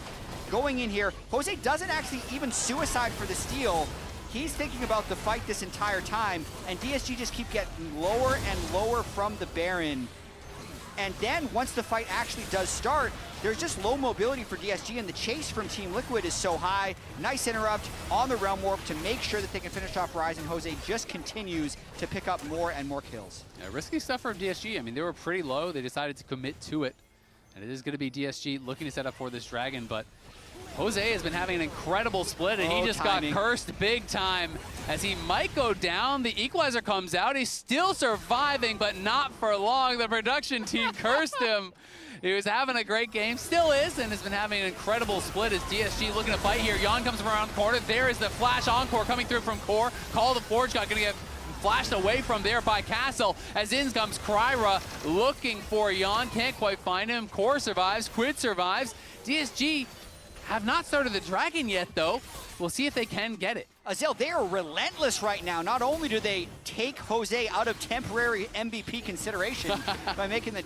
Going in here, Jose doesn't actually even suicide for the steal. He's thinking about the fight this entire time, and DSG just keep getting lower and lower from the Baron. And then once the fight actually does start, there's just low mobility for DSG, and the chase from Team Liquid is so high. Nice interrupt on the Realm Warp to make sure that they can finish off Ryze, and Jose just continues to pick up more and more kills. Yeah, risky stuff from DSG. I mean, they were pretty low. They decided to commit to it, and it is going to be DSG looking to set up for this Dragon, but Jose has been having an incredible split, and he just got cursed big time as he might go down. The equalizer comes out. He's still surviving, but not for long. The production team cursed him. He was having a great game, still is, and has been having an incredible split as DSG looking to fight here. Yon comes around the corner. There is the flash encore coming through from Core. Call the Forge God going to get flashed away from there by Castle. As in comes Kryra looking for Yon. Can't quite find him. Core survives. Quid survives. DSG have not started the Dragon yet, though. We'll see if they can get it. Azel, they are relentless right now. Not only do they take Jose out of temporary MVP consideration by making the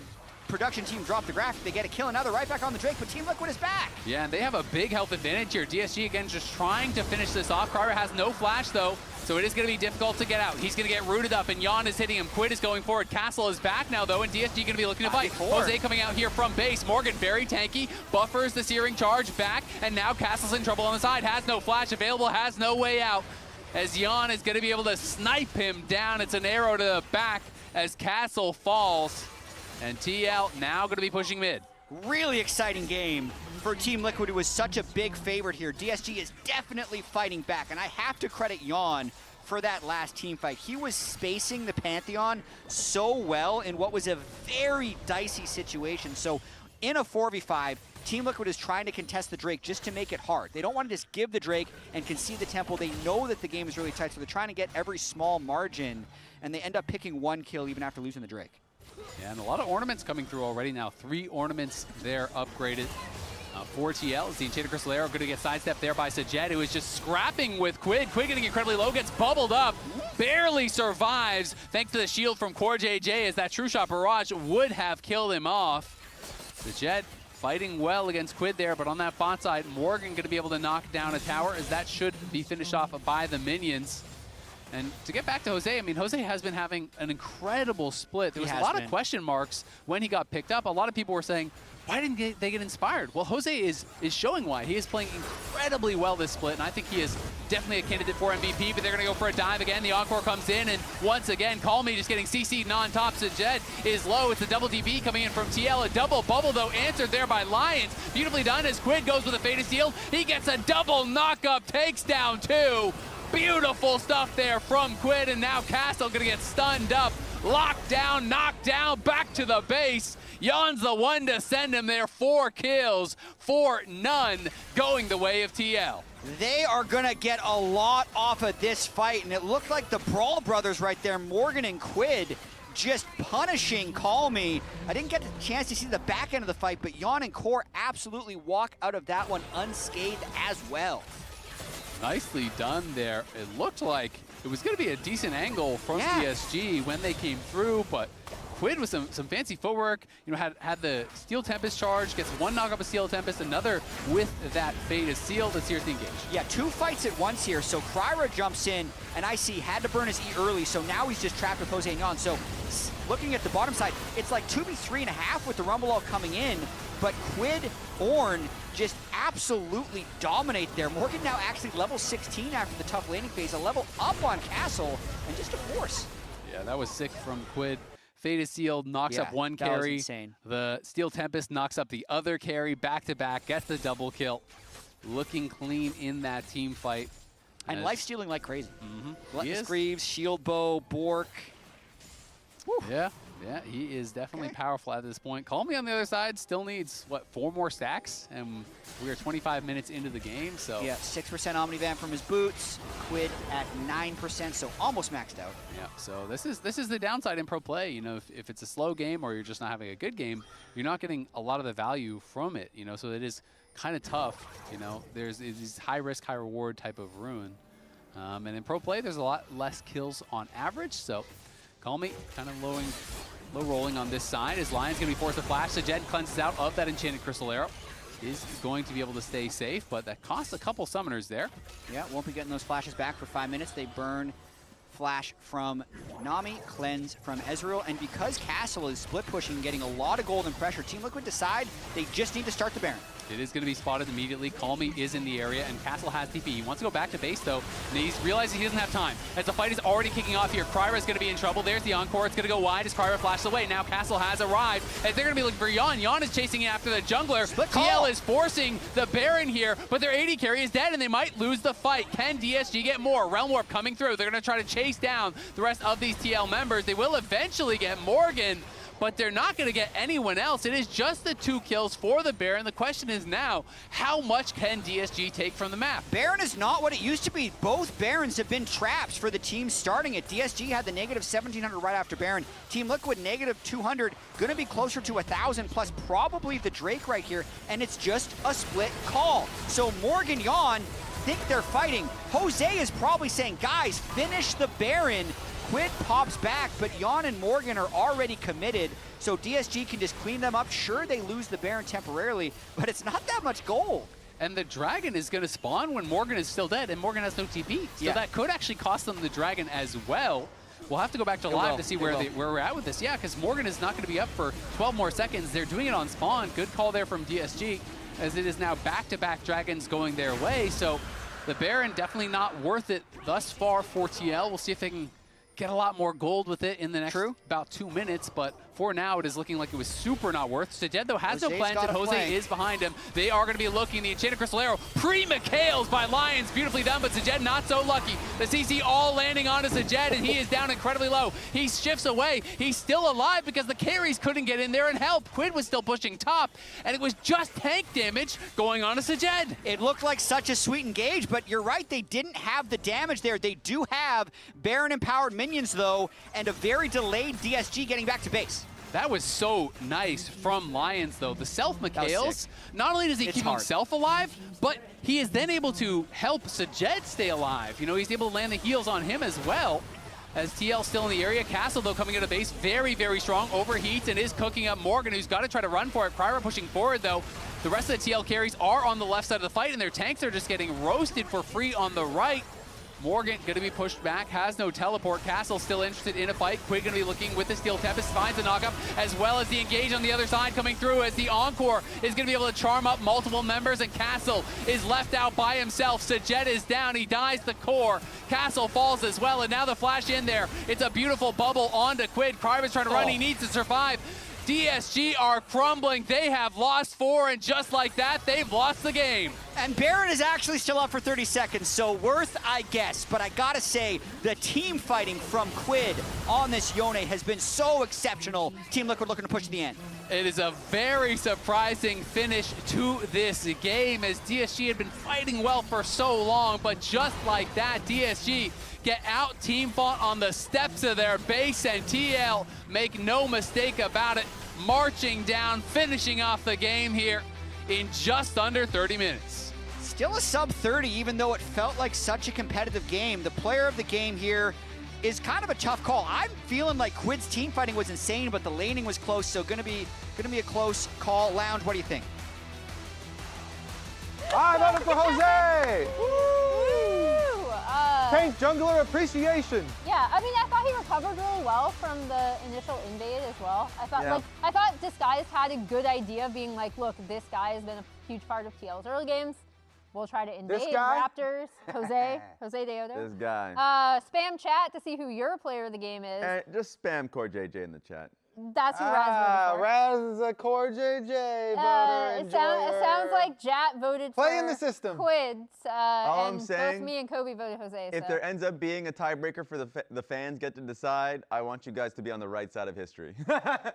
production team drop the graphic, they get a kill, and now they're right back on the Drake, but Team Liquid is back. Yeah, and they have a big health advantage here. DSG, again, just trying to finish this off. Kryra has no flash, though, so it is going to be difficult to get out. He's going to get rooted up, and Yon is hitting him. Quid is going forward. Castle is back now, though, and DSG going to be looking to fight. Jose coming out here from base. Morgan very tanky, buffers the Searing Charge back, and now Castle's in trouble on the side. Has no flash available, has no way out, as Yon is going to be able to snipe him down. It's an arrow to the back as Castle falls. And TL now going to be pushing mid. Really exciting game for Team Liquid, who was such a big favorite here. DSG is definitely fighting back, and I have to credit Yon for that last team fight. He was spacing the Pantheon so well in what was a very dicey situation. So in a 4v5, Team Liquid is trying to contest the Drake just to make it hard. They don't want to just give the Drake and concede the Temple. They know that the game is really tight, so they're trying to get every small margin, and they end up picking 1 kill even after losing the Drake. Yeah, and a lot of ornaments coming through already now. 3 ornaments there upgraded for TL. As the Enchanted Crystal Arrow going to get sidestepped there by Sajet, who is just scrapping with Quid. Quid getting incredibly low, gets bubbled up, barely survives thanks to the shield from Core JJ, as that True Shot Barrage would have killed him off. Sajet fighting well against Quid there, but on that bot side, Morgan going to be able to knock down a tower, as that should be finished off by the minions. And to get back to Jose, I mean, Jose has been having an incredible split. There was a lot of question marks when he got picked up. A lot of people were saying, why didn't they get inspired? Well, Jose is showing why. He is playing incredibly well this split, and I think he is definitely a candidate for MVP, but they're going to go for a dive again. The Encore comes in, and once again, Call Me just getting CC'd on top. Sajed is low. It's a double DB coming in from TL. A double bubble, though, answered there by Lions. Beautifully done as Quid goes with a Faded Seal. He gets a double knock-up, takes down 2. Beautiful stuff there from Quid, and now Castle going to get stunned up. Locked down, knocked down, back to the base. Yon's the one to send him there. 4 kills for none, going the way of TL. They are going to get a lot off of this fight, and it looked like the Brawl brothers right there, Morgan and Quid, just punishing Call Me. I didn't get a chance to see the back end of the fight, but Yon and Core absolutely walk out of that one unscathed as well. Nicely done there. It looked like it was going to be a decent angle from DSG when they came through, but Quid with some fancy footwork, you know, had the Steel Tempest charge, gets 1 knock up of Steel Tempest, another with that Faded Seal. Let's here's the engage. Yeah, 2 fights at once here. So Kryra jumps in, and I see had to burn his E early, so now he's just trapped with Jose and Yon. So looking at the bottom side, it's like 2v3.5 with the Rumble all coming in, but Quid, Ornn just absolutely dominate there. Morgan now actually level 16 after the tough landing phase, a level up on Castle, and just a force. Yeah, that was sick from Quid. Faded Seal knocks up 1 carry. That was insane. The Steel Tempest knocks up the other carry back-to-back, gets the double kill. Looking clean in that team fight. And life stealing like crazy. He Greaves, Shield Bow, Bork. Yeah, he is definitely powerful at this point. Call Me on the other side still needs, what, 4 more stacks? And we are 25 minutes into the game, so. Yeah, 6% Omnivamp from his boots. Quid at 9%, so almost maxed out. Yeah, so this is the downside in pro play. You know, if it's a slow game or you're just not having a good game, you're not getting a lot of the value from it, you know, so it is kind of tough, you know. There's these high risk, high reward type of ruin. And in pro play, there's a lot less kills on average, so Call Me kind of low rolling on this side as Lion's going to be forced to flash. Sajed cleanses out of that Enchanted Crystal Arrow. Is going to be able to stay safe, but that costs a couple summoners there. Yeah, won't be getting those flashes back for 5 minutes. They burn flash from Nami, cleanse from Ezreal, and because Castle is split pushing, getting a lot of golden pressure, Team Liquid decide they just need to start the Baron. It is going to be spotted immediately. Call Me is in the area, and Castle has TP. He wants to go back to base, though, and he's realizing he doesn't have time. As the fight is already kicking off here, Kryra is going to be in trouble. There's the Encore. It's going to go wide as Kryra flashes away. Now Castle has arrived, and they're going to be looking for Yon. Yon is chasing after the jungler. TL is forcing the Baron here, but their AD carry is dead, and they might lose the fight. Can DSG get more? Realm Warp coming through. They're going to try to chase down the rest of these TL members. They will eventually get Morgan, but they're not going to get anyone else. It is just the 2 kills for the Baron. The question is now, how much can DSG take from the map? Baron is not what it used to be. Both Barons have been traps for the team starting it. DSG had the negative 1,700 right after Baron. Team Liquid negative 200, going to be closer to 1,000 plus probably the Drake right here, and it's just a split call. So Morgan, Yon think they're fighting. Jose is probably saying, guys, finish the Baron. Quid pops back, but Yon and Morgan are already committed, so DSG can just clean them up. Sure, they lose the Baron temporarily, but it's not that much gold. And the Dragon is going to spawn when Morgan is still dead, and Morgan has no TP. So that could actually cost them the Dragon as well. We'll have to go back to live to see where we're at with this. Yeah, because Morgan is not going to be up for 12 more seconds. They're doing it on spawn. Good call there from DSG, as it is now back-to-back Dragons going their way. So the Baron definitely not worth it thus far for TL. We'll see if they can get a lot more gold with it in the next about 2 minutes, but for now it is looking like it was super not worth. Sajed though has no plans, and Jose is behind him. They are going to be looking. The Enchanted Crystal Arrow pre-McHale's by Lions, beautifully done, but Sajed not so lucky. The CC all landing onto Sajed, and he is down incredibly low. He shifts away. He's still alive because the carries couldn't get in there and help. Quid was still pushing top, and it was just tank damage going on to Sajed. It looked like such a sweet engage, but you're right, they didn't have the damage there. They do have Baron empowered minions though, and a very delayed DSG getting back to base. That was so nice from Lions, though. The self-McHale's, not only does he keep himself alive, but he is then able to help Sajed stay alive. You know, he's able to land the heals on him as well. As TL still in the area. Castle, though, coming out of base, very, very strong. Overheats and is cooking up Morgan, who's got to try to run for it. Kryra pushing forward, though. The rest of the TL carries are on the left side of the fight, and their tanks are just getting roasted for free on the right. Morgan going to be pushed back, has no teleport. Castle still interested in a fight. Quid going to be looking with the Steel Tempest, finds a knockup, as well as the engage on the other side coming through as the Encore is going to be able to charm up multiple members, and Castle is left out by himself. Sajet is down, he dies the core. Castle falls as well, and now the flash in there. It's a beautiful bubble onto Quid. Kryber's trying to run, he needs to survive. DSG are crumbling. They have lost 4, and just like that, they've lost the game. And Baron is actually still up for 30 seconds, so worth, I guess. But I gotta say, the team fighting from Quid on this Yone has been so exceptional. Team Liquid looking to push to the end. It is a very surprising finish to this game, as DSG had been fighting well for so long, but just like that, DSG get out team fought on the steps of their base, and TL, make no mistake about it, marching down, finishing off the game here in just under 30 minutes. Still a sub 30, even though it felt like such a competitive game. The player of the game here is kind of a tough call. I'm feeling like Quid's team fighting was insane, but the laning was close, so gonna be a close call. Lounge, what do you think? I voted for Jose! Tank jungler appreciation. Yeah, I mean, I thought he recovered really well from the initial invade as well. I thought Disguise had a good idea of being like, look, this guy has been a huge part of TL's early games. We'll try to invade Raptors. Jose Daejeon. This guy. Spam chat to see who your player of the game is. And just spam Core JJ in the chat. That's who Raz voted for. Raz is a Core JJ voter. It sounds like Jat voted Play for in the system. Quids. All and I'm saying, both me and Kobe voted Jose. if there ends up being a tiebreaker for the fans get to decide, I want you guys to be on the right side of history.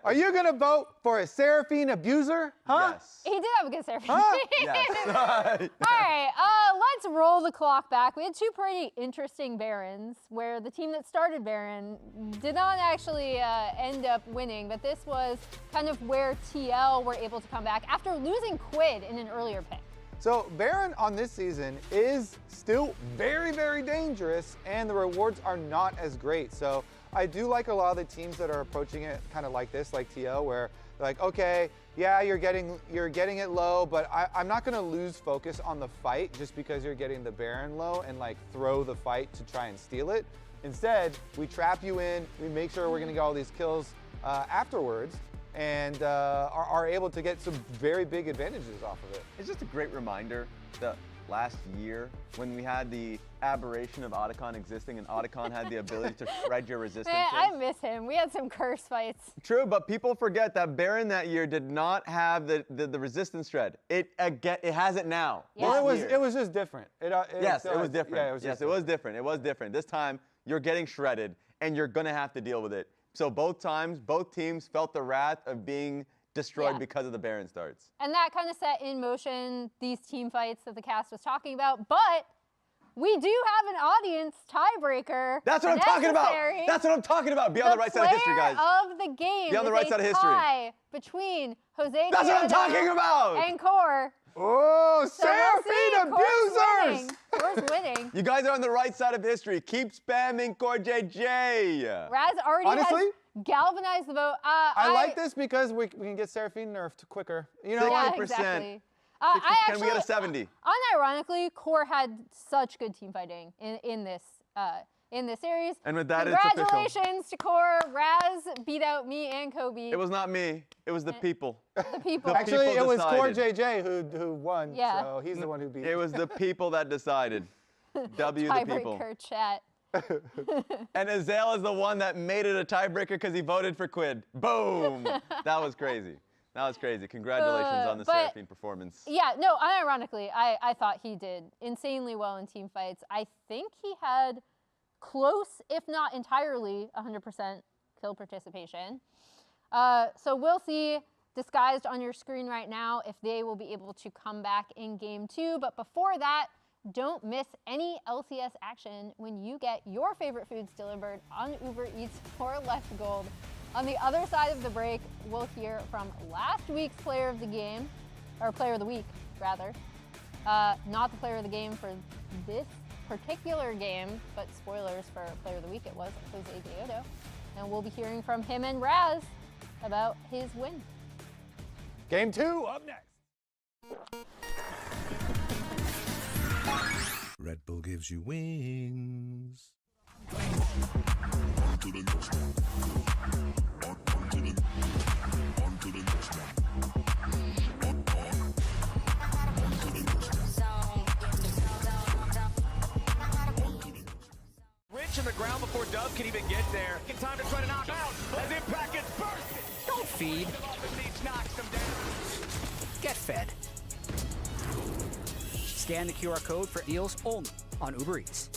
Are you going to vote for a Seraphine abuser? Huh? Yes. He did have a good Seraphine. Yes. All right, let's roll the clock back. We had 2 pretty interesting Barons where the team that started Baron did not actually end up winning, but this was kind of where TL were able to come back after losing Quid in an earlier pick. So Baron on this season is still very, very dangerous, and the rewards are not as great. So I do like a lot of the teams that are approaching it kind of like this, like TL, where they're like, okay, yeah, you're getting it low, but I'm not gonna lose focus on the fight just because you're getting the Baron low and like throw the fight to try and steal it. Instead, we trap you in, we make sure we're gonna get all these kills afterwards, and are able to get some very big advantages off of it. It's just a great reminder that last year, when we had the aberration of Otacon existing, and Otacon had the ability to shred your resistance. Man, I miss him. We had some curse fights. True, but people forget that Baron that year did not have the resistance shred. It has it now. Yeah. Well, it was just different. Yes, it was different. Yeah, it was different. It was different. This time, you're getting shredded, and you're gonna have to deal with it. So both times, both teams felt the wrath of being destroyed because of the Baron starts. And that kind of set in motion these team fights that the cast was talking about, but we do have an audience tiebreaker. That's what I'm talking about. That's what I'm talking about. Be on the right side of history, guys. Of the game. Be on the right side of history. Tie between Jose That's what I'm talking about. and Core. Oh, Seraphine abusers! Core's winning. You guys are on the right side of history. Keep spamming Core JJ. Raz already has galvanized the vote. I like this because we can get Seraphine nerfed quicker. You know, 60%. Exactly. Can we get a 70? Unironically, Core had such good team fighting in this series. And with that, it's official. Congratulations to Core. Raz beat out me and Kobe. It was not me. It was the people. The people. Actually, it was Core JJ who won. Yeah. So he's the one who beat. It was the people that decided. W the people. Tiebreaker chat. And Azael is the one that made it a tiebreaker because he voted for Quid. Boom! That was crazy. That was crazy. Congratulations on the Seraphine performance. Yeah, no, unironically, I thought he did insanely well in team fights. I think he had close, if not entirely, 100% kill participation. So we'll see, disguised on your screen right now, if they will be able to come back in game 2. But before that, don't miss any LCS action when you get your favorite foods delivered on Uber Eats for Left Gold. On the other side of the break, we'll hear from last week's player of the game, or player of the week, rather. Not the player of the game for this particular game, but spoilers for player of the week, it was Jose Daejeon. And we'll be hearing from him and Raz about his win. Game 2 up next. Red Bull gives you wings. Rich in the ground before Dove can even get there. In time to try to knock out as Impact gets bursted. Don't feed. Knocks them down. Get fed. Scan the QR code for deals only on Uber Eats.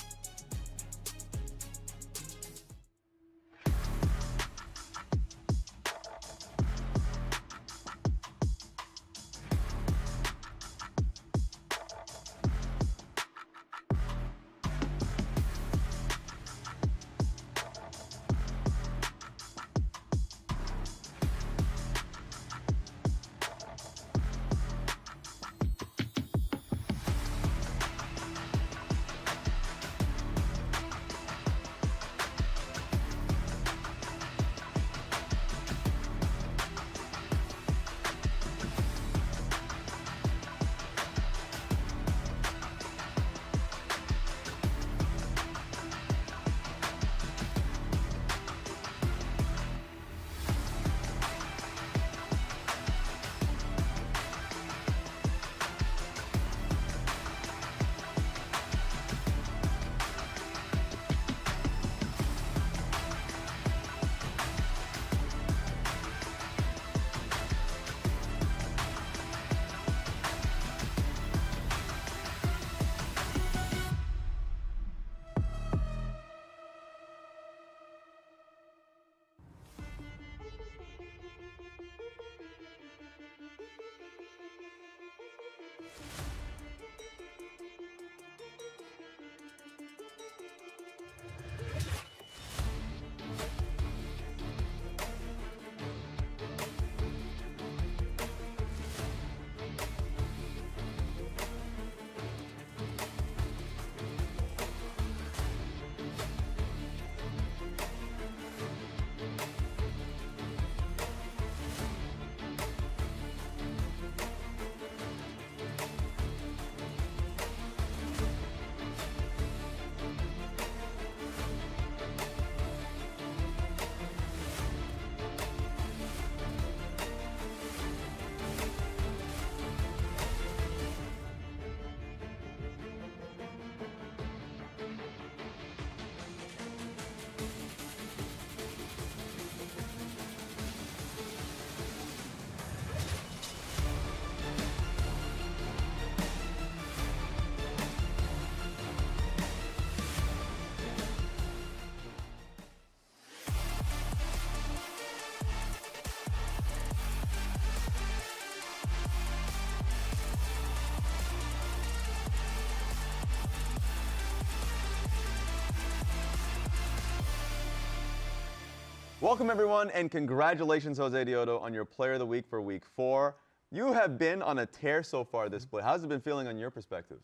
Welcome everyone, and congratulations, Jose Diodo, on your Player of the Week for Week 4. You have been on a tear so far this play. How's it been feeling on your perspective?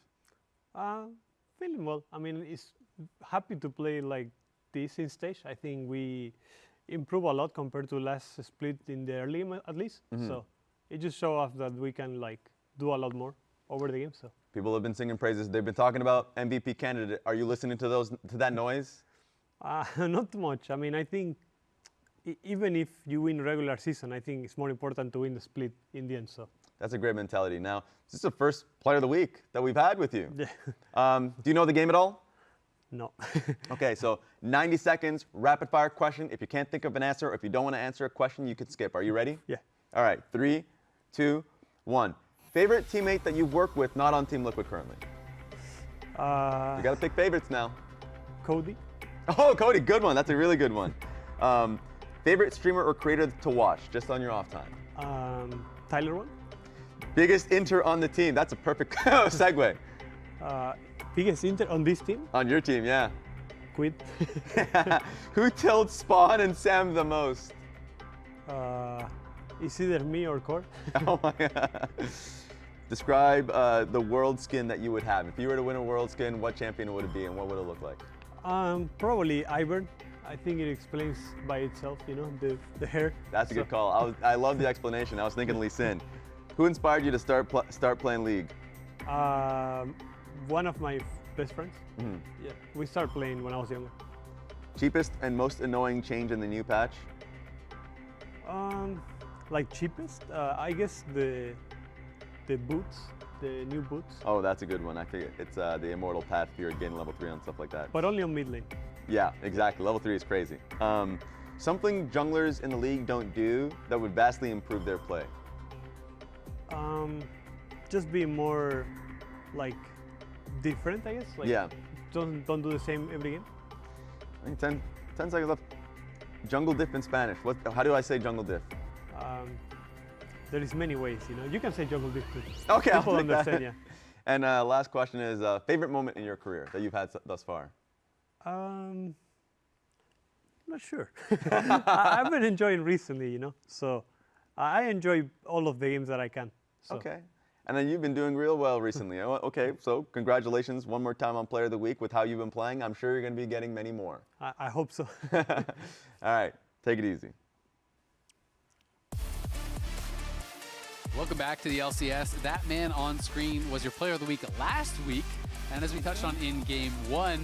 Feeling well. I mean, it's happy to play like this in stage. I think we improve a lot compared to last split in the early, at least. So it just shows us that we can like do a lot more over the game. So people have been singing praises. They've been talking about MVP candidate. Are you listening to that noise? Not too much. I mean, I think even if you win regular season, I think it's more important to win the split in the end. So that's a great mentality. Now, this is the first Player of the Week that we've had with you. Yeah. Do you know the game at all? No. Okay, so 90 seconds, rapid fire question. If you can't think of an answer, or if you don't want to answer a question, you can skip. Are you ready? Yeah. All right, 3, 2, 1. Favorite teammate that you've worked with, not on Team Liquid currently? You got to pick favorites now. Cody. Oh, Cody, good one. That's a really good one. Favorite streamer or creator to watch, just on your off time? Tyler one. Biggest inter on the team. That's a perfect segue. Biggest inter on this team? On your team, yeah. Quid. Who tilts Spawn and Sam the most? It's either me or Core. Oh my God. Describe the world skin that you would have. If you were to win a world skin, what champion would it be and what would it look like? Probably Ivern. I think it explains by itself, you know, the hair. That's a good call. I love the explanation. I was thinking Lee Sin. Who inspired you to start playing League? One of my best friends. Mhm. Yeah, we started playing when I was younger. Cheapest and most annoying change in the new patch? Like cheapest, I guess the boots, the new boots, Oh, that's a good one. I think it's the immortal path if you're getting level 3 on stuff like that. but only on mid lane. Yeah, exactly. Level 3 is crazy. Something junglers in the league don't do that would vastly improve their play. Just be more like different, I guess. Like, Yeah. Don't do the same every game. I think 10 seconds left. Jungle diff in Spanish. How do I say jungle diff? There is many ways, you know. You can say jungle diff too. Okay, I'll People take that. understand, yeah. And last question is favorite moment in your career that you've had thus far? Not sure. I've been enjoying recently, you know. So I enjoy all of the games that I can. So. Okay. And then you've been doing real well recently. Okay, so congratulations one more time on Player of the Week with how you've been playing. I'm sure you're going to be getting many more. I hope so. All right, take it easy. Welcome back to the LCS. That man on screen was your Player of the Week last week. And as we touched on in Game 1,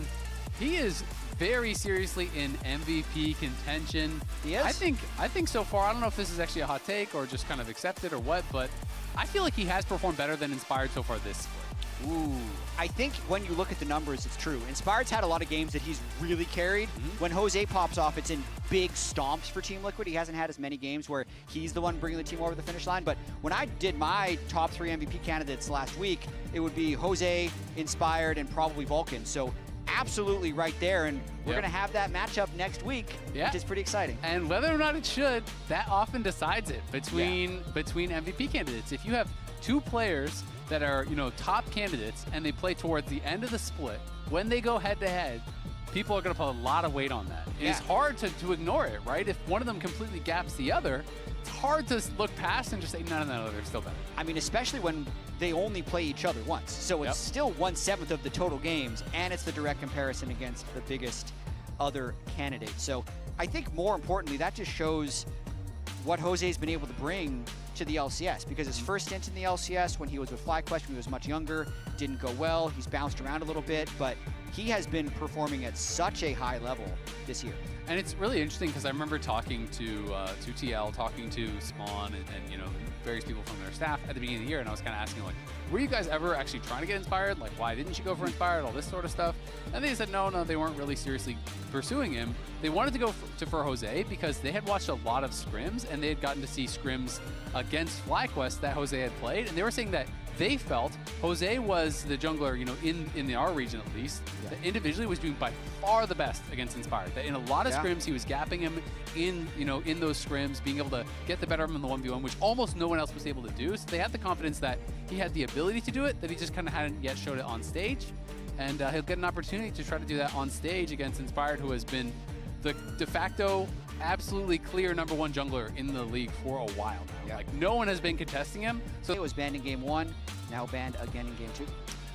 he is very seriously in MVP contention. He is? I think so far, I don't know if this is actually a hot take or just kind of accepted or what, but I feel like he has performed better than Inspired so far this split. Ooh, I think when you look at the numbers, it's true. Inspired's had a lot of games that he's really carried. When Jose pops off, it's in big stomps for Team Liquid. He hasn't had as many games where he's the one bringing the team over the finish line. But when I did my top 3 MVP candidates last week, it would be Jose, Inspired, and probably Vulcan. So absolutely right there. And we're going to have that matchup next week, which is pretty exciting. And whether or not it should, that often decides it between MVP candidates. If you have 2 players that are, you know, top candidates and they play towards the end of the split, when they go head to head, people are going to put a lot of weight on that. It's hard to ignore it, right? If one of them completely gaps the other, it's hard to look past and just say, no, they're still better. I mean, especially when they only play each other once. So it's still 1/7 of the total games, and it's the direct comparison against the biggest other candidate. So I think more importantly, that just shows what Jose's been able to bring to the LCS, because his first stint in the LCS when he was with FlyQuest, when he was much younger, didn't go well. He's bounced around a little bit, but he has been performing at such a high level this year. And it's really interesting because I remember talking to TL, talking to Spawn and you know, various people from their staff at the beginning of the year, and I was kind of asking, like, were you guys ever actually trying to get Inspired? Like, why didn't you go for Inspired? All this sort of stuff. And they said, no, they weren't really seriously pursuing him. They wanted to go for Jose because they had watched a lot of scrims, and they had gotten to see scrims against FlyQuest that Jose had played, and they were saying that they felt Jose was the jungler, you know, in our region at least, that individually was doing by far the best against Inspired. That in a lot of scrims, he was gapping him in those scrims, being able to get the better of him in the 1v1, which almost no one else was able to do. So they had the confidence that he had the ability to do it, that he just kind of hadn't yet showed it on stage. And he'll get an opportunity to try to do that on stage against Inspired, who has been the de facto absolutely clear #1 jungler in the league for a while now. Like, no one has been contesting him. So it was banned in Game 1, now banned again in Game 2.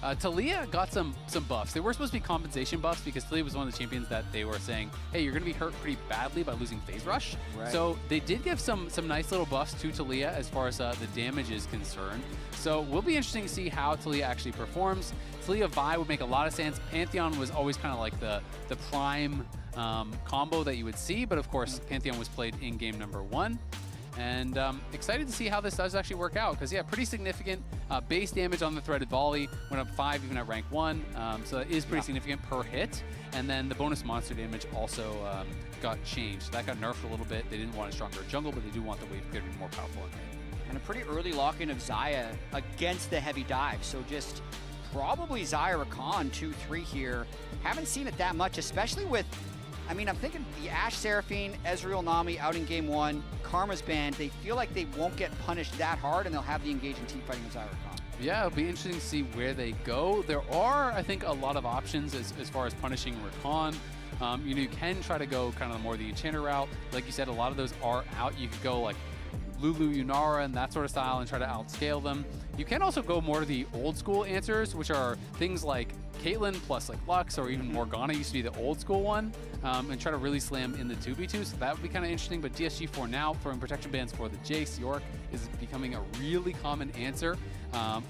TLAW got some buffs. They were supposed to be compensation buffs because TLAW was one of the champions that they were saying, hey, you're going to be hurt pretty badly by losing phase rush. Right. So they did give some nice little buffs to TLAW as far as the damage is concerned. So will be interesting to see how TLAW actually performs. TLAW Vi would make a lot of sense. Pantheon was always kind of like the prime combo that you would see, but of course Pantheon was played in game #1. And excited to see how this does actually work out, because pretty significant base damage on the threaded volley, went up 5 even at rank 1, so that is pretty significant per hit. And then the bonus monster damage also got changed. That got nerfed a little bit. They didn't want a stronger jungle, but they do want the wave clear to be more powerful in mid. And a pretty early lock-in of Xayah against the heavy dive, so just probably Xayah Rakan 2-3 here. Haven't seen it that much, especially with, I mean, I'm thinking the Ashe Seraphine, Ezreal Nami out in Game 1, Karma's banned. They feel like they won't get punished that hard, and they'll have the engaging team fighting with Xayah Rakan. Yeah, it'll be interesting to see where they go. There are, I think, a lot of options as far as punishing Rakan. You can try to go kind of more the Enchanter route. Like you said, a lot of those are out. You could go like Lulu, Yunara, and that sort of style and try to outscale them. You can also go more to the old school answers, which are things like Caitlyn plus like Lux or even Morgana used to be the old school one, and try to really slam in the 2v2. So that would be kind of interesting. But DSG for now, throwing protection bans for the Jace. York is becoming a really common answer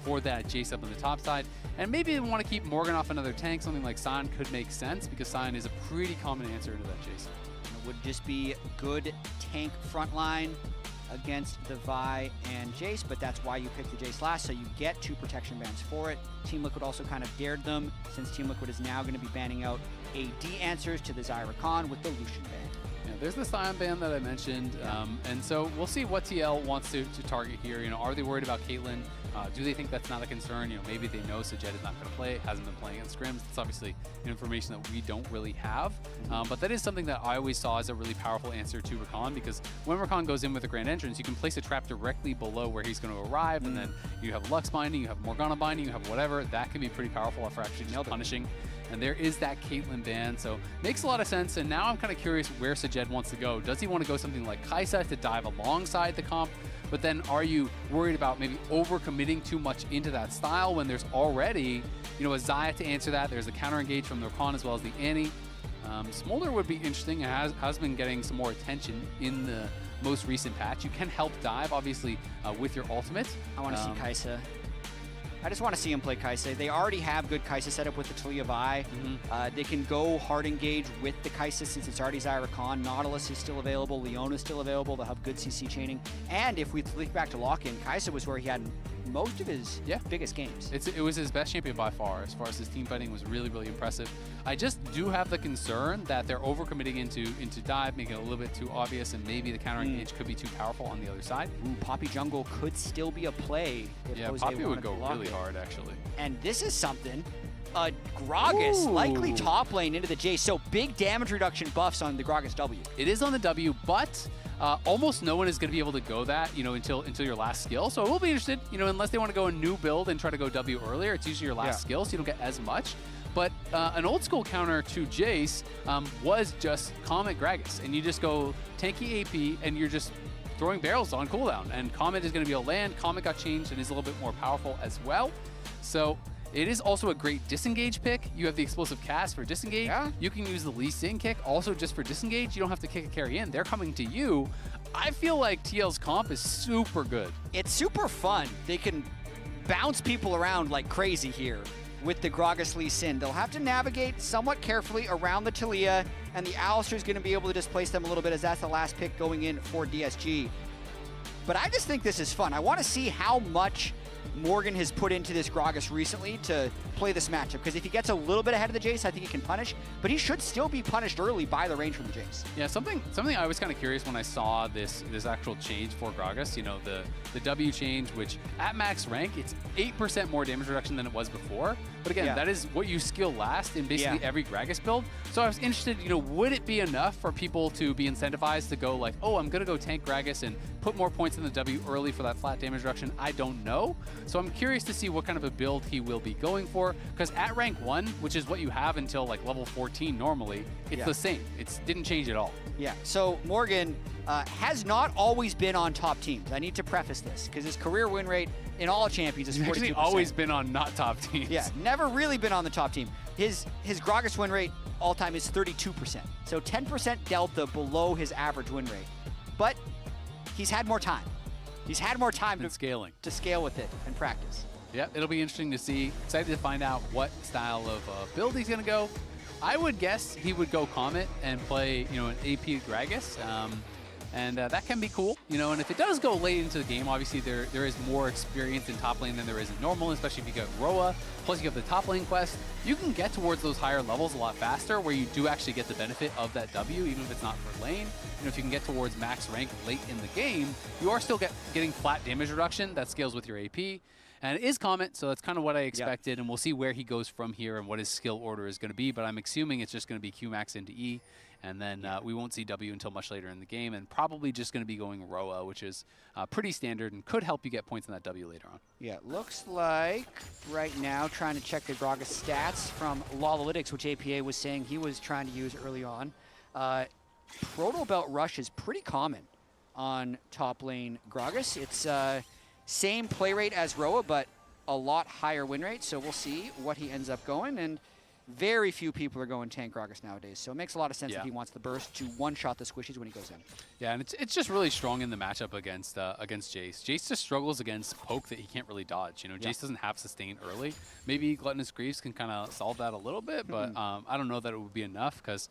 for that Jace up on the top side. And maybe they want to keep Morgan off another tank. Something like Sion could make sense because Sion is a pretty common answer to that Jace. It would just be good tank frontline against the Vi and Jace, but that's why you pick the Jace last, so you get 2 protection bans for it. Team Liquid also kind of dared them, since Team Liquid is now going to be banning out AD answers to the Zyra Khan with the Lucian ban. Yeah, there's the Sion ban that I mentioned, and so we'll see what TL wants to target here. You know, are they worried about Caitlyn? Do they think that's not a concern? You know, maybe they know Sajed is not going to play, hasn't been playing in scrims. It's obviously information that we don't really have, but that is something that I always saw as a really powerful answer to Rakan, because when Rakan goes in with a grand entrance, you can place a trap directly below where he's going to arrive, and then you have Lux binding, you have Morgana binding, you have whatever. That can be pretty powerful for actually just punishing. And there is that Caitlyn ban, so makes a lot of sense. And now I'm kind of curious where Sajed wants to go. Does he want to go something like Kai'Sa to dive alongside the comp? But then are you worried about maybe over-committing too much into that style when there's already, you know, a Xayah to answer that? There's a counter-engage from the Rakan as well as the Annie. Smolder would be interesting. It has been getting some more attention in the most recent patch. You can help dive, obviously, with your ultimate. I want to see Kai'Sa. I just want to see him play Kai'Sa. They already have good Kai'Sa setup with the TLAW Vi. They can go hard engage with the Kai'Sa since it's already Zyra Khan. Nautilus is still available. Leona is still available. They'll have good CC chaining. And if we think back to lock-in, Kai'Sa was where he had most of his biggest games. It was his best champion by far. As far as his team fighting was really, really impressive. I just do have the concern that they're overcommitting into dive, making it a little bit too obvious, and maybe the counter engage could be too powerful on the other side. Ooh, Poppy jungle could still be a play if Jose Poppy would wanted go to lock really it. hard, actually. And this is something. Gragas likely top lane into the Jace, so big damage reduction buffs on the Gragas W. It is on the W, but almost no one is going to be able to go that, you know, until your last skill. So I will be interested, you know, unless they want to go a new build and try to go W earlier. It's usually your last skill, so you don't get as much. But an old school counter to Jace was just Comet Gragas, and you just go tanky AP, and you're just throwing barrels on cooldown. And Comet is going to be a land. Comet got changed and is a little bit more powerful as well. So it is also a great disengage pick. You have the explosive cast for disengage. You can use the Lee Sin kick also just for disengage. You don't have to kick a carry in. They're coming to you. I feel like TL's comp is super good. It's super fun. They can bounce people around like crazy here with the Gragas Lee Sin. They'll have to navigate somewhat carefully around the Talia, and the Alistar's going to be able to displace them a little bit as that's the last pick going in for DSG. But I just think this is fun. I want to see how much Morgan has put into this Gragas recently to play this matchup, because if he gets a little bit ahead of the Jace, I think he can punish, but he should still be punished early by the range from the Jace. Yeah, something I was kind of curious when I saw this actual change for Gragas, you know, the W change, which at max rank, it's 8% more damage reduction than it was before. But again, that is what you skill last in basically every Gragas build. So I was interested, you know, would it be enough for people to be incentivized to go like, oh, I'm going to go tank Gragas and put more points in the W early for that flat damage reduction? I don't know. So I'm curious to see what kind of a build he will be going for, because at rank 1, which is what you have until like level 14 normally, it's the same. It didn't change at all. Yeah, so Morgan has not always been on top teams. I need to preface this, because his career win rate in all champions is 42%. He's actually always been on not top teams. Yeah, never really been on the top team. His Gragas win rate all time is 32%. So 10% delta below his average win rate. But he's had more time. He's had more time to scale with it and practice. Yeah, it'll be interesting to see. Excited to find out what style of build he's going to go. I would guess he would go Comet and play, you know, an AP Gragas. And that can be cool, you know, and if it does go late into the game, obviously there is more experience in top lane than there is in normal, especially if you get Roa, plus you have the top lane quest. You can get towards those higher levels a lot faster, where you do actually get the benefit of that W, even if it's not for lane. You know, if you can get towards max rank late in the game, you are still getting flat damage reduction that scales with your AP. And it is Comet, so that's kind of what I expected, and we'll see where he goes from here and what his skill order is going to be, but I'm assuming it's just going to be Q max into E. And then we won't see W until much later in the game, and probably just going to be going Roa, which is pretty standard and could help you get points in that W later on. Yeah, looks like right now, trying to check the Gragas stats from LawLalytics, which APA was saying he was trying to use early on. Proto Belt Rush is pretty common on top lane Gragas. It's same play rate as Roa, but a lot higher win rate, so we'll see what he ends up going. And very few people are going tank Gragas nowadays, so it makes a lot of sense if he wants the burst to one-shot the squishies when he goes in. Yeah, and it's just really strong in the matchup against Jace. Jace just struggles against poke that he can't really dodge. You know, Jace doesn't have sustain early. Maybe Gluttonous Greaves can kind of solve that a little bit, but I don't know that it would be enough because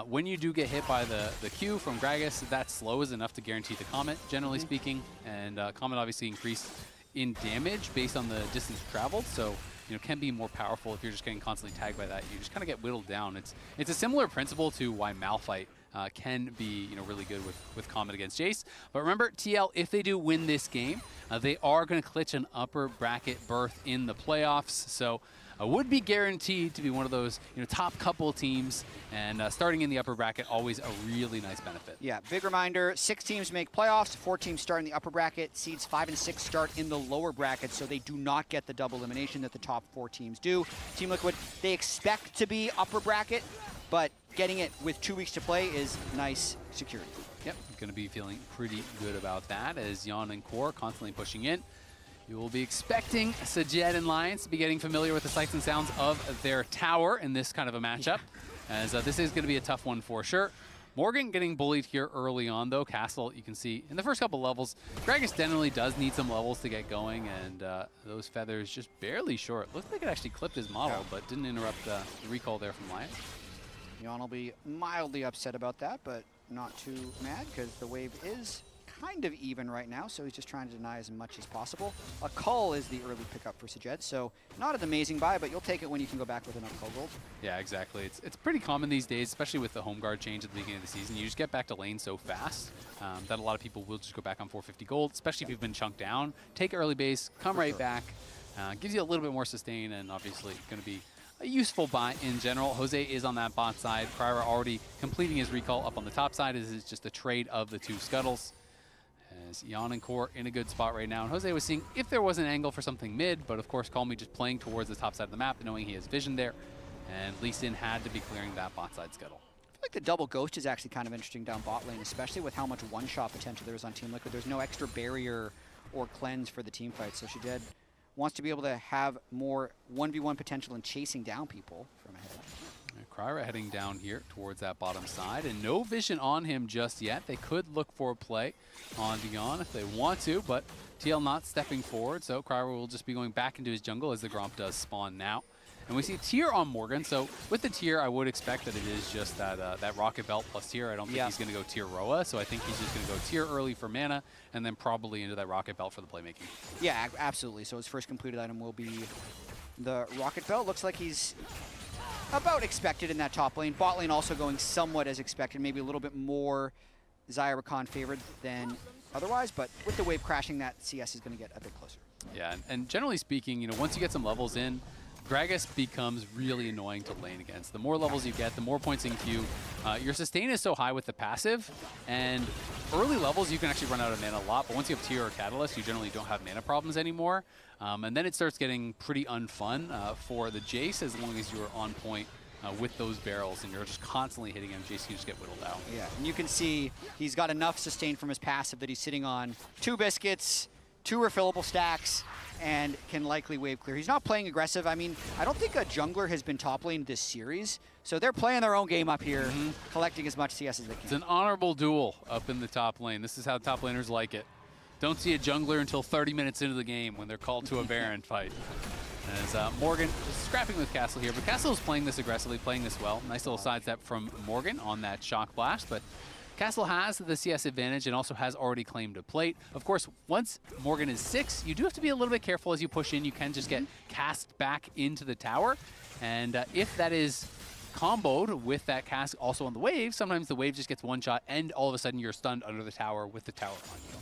when you do get hit by the Q from Gragas, that slow is enough to guarantee the Comet, generally speaking, and Comet obviously increased in damage based on the distance traveled, so you know, can be more powerful if you're just getting constantly tagged by that. You just kind of get whittled down. It's a similar principle to why Malphite can be, you know, really good with Comet against Jace. But remember, TL, if they do win this game, they are going to clutch an upper bracket berth in the playoffs. So would be guaranteed to be one of those, you know, top couple teams, and starting in the upper bracket, always a really nice benefit. Yeah, big reminder, 6 teams make playoffs, 4 teams start in the upper bracket, seeds 5 and 6 start in the lower bracket, so they do not get the double elimination that the top 4 teams do. Team Liquid, they expect to be upper bracket, but getting it with 2 weeks to play is nice security. Yep, going to be feeling pretty good about that as Yeon and Core constantly pushing in. You will be expecting Sajed and Lions to be getting familiar with the sights and sounds of their tower in this kind of a matchup, as this is going to be a tough one for sure. Morgan getting bullied here early on, though. Castle, you can see in the first couple levels, Gragas generally does need some levels to get going, and those feathers just barely short. Looked like it actually clipped his model, but didn't interrupt the recall there from Lions. Yeon will be mildly upset about that, but not too mad because the wave is kind of even right now, so he's just trying to deny as much as possible. A cull is the early pickup for Sajed, so not an amazing buy, but you'll take it when you can go back with enough cull gold. Yeah, exactly. It's pretty common these days, especially with the home guard change at the beginning of the season. You just get back to lane so fast that a lot of people will just go back on 450 gold, especially if you've been chunked down. Take early base, come right back. Gives you a little bit more sustain, and obviously going to be a useful buy in general. Jose is on that bot side. Kryra already completing his recall up on the top side. This is just a trade of the 2 scuttles. As Yeon and Core in a good spot right now. And Jose was seeing if there was an angle for something mid, but of course Call Me just playing towards the top side of the map, knowing he has vision there. And Lee Sin had to be clearing that bot side scuttle. I feel like the double ghost is actually kind of interesting down bot lane, especially with how much one-shot potential there is on Team Liquid. There's no extra barrier or cleanse for the team fight, so Sajed wants to be able to have more 1v1 potential in chasing down people from ahead. Kryra heading down here towards that bottom side, and no vision on him just yet. They could look for a play on Daejeon if they want to, but TL not stepping forward, so Kryra will just be going back into his jungle as the Gromp does spawn now. And we see tier on Morgan, so with the tier, I would expect that it is just that that Rocket Belt plus tier. I don't think he's going to go tier Roa, so I think he's just going to go tier early for mana, and then probably into that Rocket Belt for the playmaking. Yeah, absolutely. So his first completed item will be the Rocket Belt. Looks like he's about expected in that top lane. Bot lane also going somewhat as expected, maybe a little bit more Zyra favored than otherwise, but with the wave crashing, that CS is going to get a bit closer. Yeah, and generally speaking, you know, once you get some levels in, Gragas becomes really annoying to lane against. The more levels you get, the more points in queue. Your sustain is so high with the passive, and early levels you can actually run out of mana a lot, but once you have tier or catalyst, you generally don't have mana problems anymore. And then it starts getting pretty unfun for the Jace as long as you're on point with those barrels and you're just constantly hitting him. Jace can just get whittled out. Yeah, and you can see he's got enough sustain from his passive that he's sitting on 2 biscuits, 2 refillable stacks, and can likely wave clear. He's not playing aggressive. I mean, I don't think a jungler has been top lane this series, so they're playing their own game up here, collecting as much CS as they can. It's an honorable duel up in the top lane. This is how top laners like it. Don't see a jungler until 30 minutes into the game when they're called to a Baron fight. As Morgan is scrapping with Castle here, but Castle is playing this aggressively, playing this well. Nice little sidestep from Morgan on that shock blast, but Castle has the CS advantage and also has already claimed a plate. Of course, once Morgan is 6, you do have to be a little bit careful as you push in. You can just get cast back into the tower, and if that is comboed with that cast also on the wave, sometimes the wave just gets one shot and all of a sudden you're stunned under the tower with the tower on you.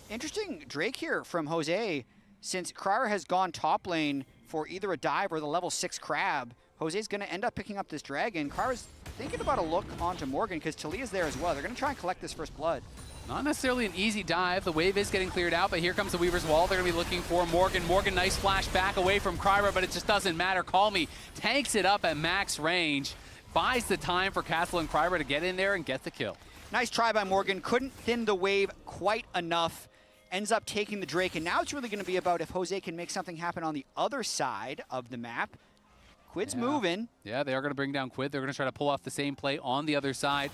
Interesting Drake here from Jose. Since Kryra has gone top lane for either a dive or the level 6 crab, Jose's going to end up picking up this dragon. Kryra's thinking about a look onto Morgan because Talia's there as well. They're going to try and collect this first blood. Not necessarily an easy dive. The wave is getting cleared out, but here comes the Weaver's Wall. They're going to be looking for Morgan. Morgan, nice flash back away from Kryra, but it just doesn't matter. Call Me tanks it up at max range, buys the time for Castle and Kryra to get in there and get the kill. Nice try by Morgan. Couldn't thin the wave quite enough. ends up taking the Drake, and now it's really going to be about if Jose can make something happen on the other side of the map. Quid's moving. Yeah, they are going to bring down Quid. They're going to try to pull off the same play on the other side.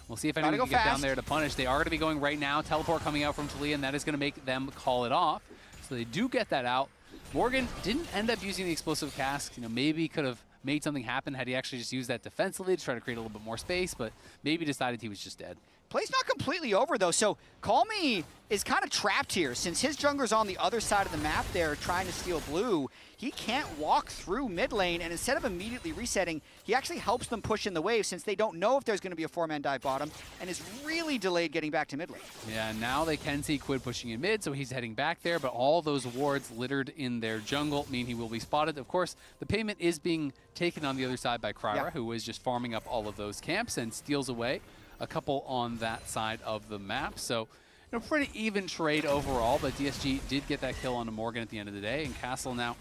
We'll see if anyone can get down there to punish. They are going to be going right now. Teleport coming out from TLAW, and that is going to make them call it off. So they do get that out. Morgan didn't end up using the explosive cask. You know, maybe could have made something happen had he actually just used that defensively to try to create a little bit more space, but maybe decided he was just dead. Play's not completely over, though, so Call Me is kind of trapped here. Since his jungler's on the other side of the map there trying to steal blue, he can't walk through mid lane, and instead of immediately resetting, he actually helps them push in the wave since they don't know if there's going to be a 4-man dive bottom, and is really delayed getting back to mid lane. Yeah, now they can see Quid pushing in mid, so he's heading back there, but all those wards littered in their jungle mean he will be spotted. Of course, the payment is being taken on the other side by Kryra, who is just farming up all of those camps and steals away a couple on that side of the map. So, you know, pretty even trade overall, but DSG did get that kill onto Morgan at the end of the day, and Castle now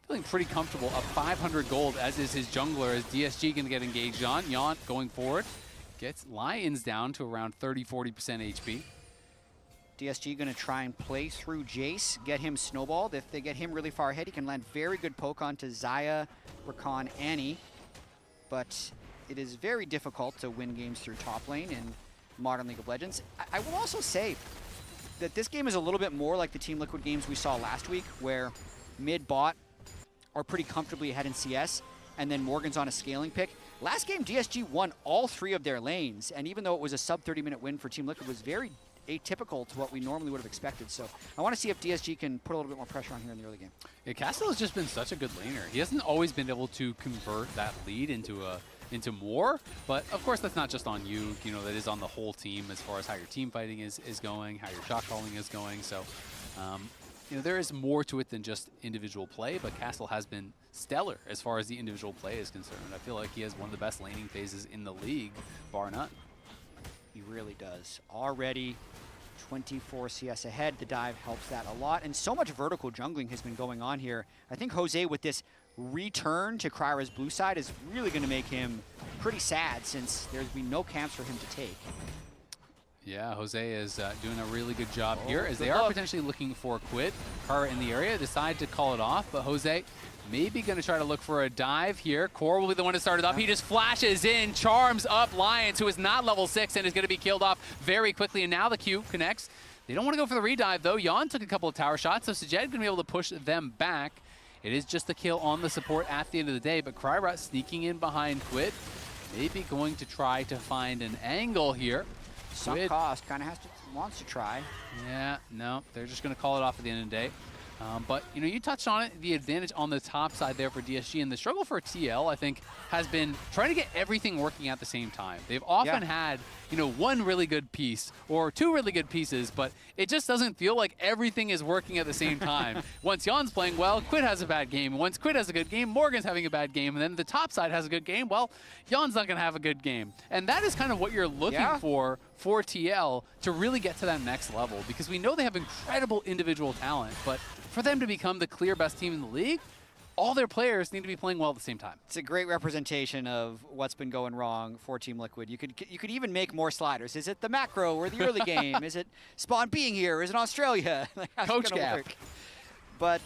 feeling pretty comfortable, up 500 gold, as is his jungler, as DSG going to get engaged on. Yon going forward, gets Lions down to around 30-40% HP. DSG going to try and play through Jace, get him snowballed. If they get him really far ahead, he can land very good poke onto Xayah, Rakan, Annie. But it is very difficult to win games through top lane in modern League of Legends. I will also say that this game is a little bit more like the Team Liquid games we saw last week, where mid-bot are pretty comfortably ahead in CS, and then Morgan's on a scaling pick. Last game, DSG won all 3 of their lanes, and even though it was a sub-30-minute win for Team Liquid, it was very atypical to what we normally would have expected. So I want to see if DSG can put a little bit more pressure on here in the early game. Yeah, Castle has just been such a good laner. He hasn't always been able to convert that lead into more, but of course that's not just on you. You know, that is on the whole team as far as how your team fighting is going, how your shot calling is going. So, you know, there is more to it than just individual play, but Castle has been stellar as far as the individual play is concerned. I feel like he has one of the best laning phases in the league, bar none. He really does. Already 24 CS ahead. The dive helps that a lot. And so much vertical jungling has been going on here. I think Jose, with this return to Kryra's blue side, is really going to make him pretty sad, since there's been no camps for him to take. Yeah, Jose is doing a really good job here, as they are potentially looking for Quid. Kryra in the area, decide to call it off, but Jose maybe going to try to look for a dive here. Core will be the one to start it up. He just flashes in, charms up Lions, who is not level 6 and is going to be killed off very quickly. And now the Q connects. They don't want to go for the redive, though. Yon took a couple of tower shots, so Sajed going to be able to push them back. It is just a kill on the support at the end of the day, but Kryra sneaking in behind Quid. Maybe going to try to find an angle here. Sunk cost, kind of wants to try. Yeah, no, they're just going to call it off at the end of the day. But, you know, you touched on it, the advantage on the top side there for DSG, and the struggle for TL, I think, has been trying to get everything working at the same time. They've often had, you know, one really good piece or 2 really good pieces, but it just doesn't feel like everything is working at the same time. Once Yon's playing well, Quid has a bad game. Once Quid has a good game, Morgan's having a bad game. And then the top side has a good game, well, Yon's not going to have a good game. And that is kind of what you're looking for TL to really get to that next level, because we know they have incredible individual talent, but for them to become the clear best team in the league, all their players need to be playing well at the same time. It's a great representation of what's been going wrong for Team Liquid. You could even make more sliders. Is it the macro or the early game? Is it Spawn being here? Is it Australia? Coach gap. Work? But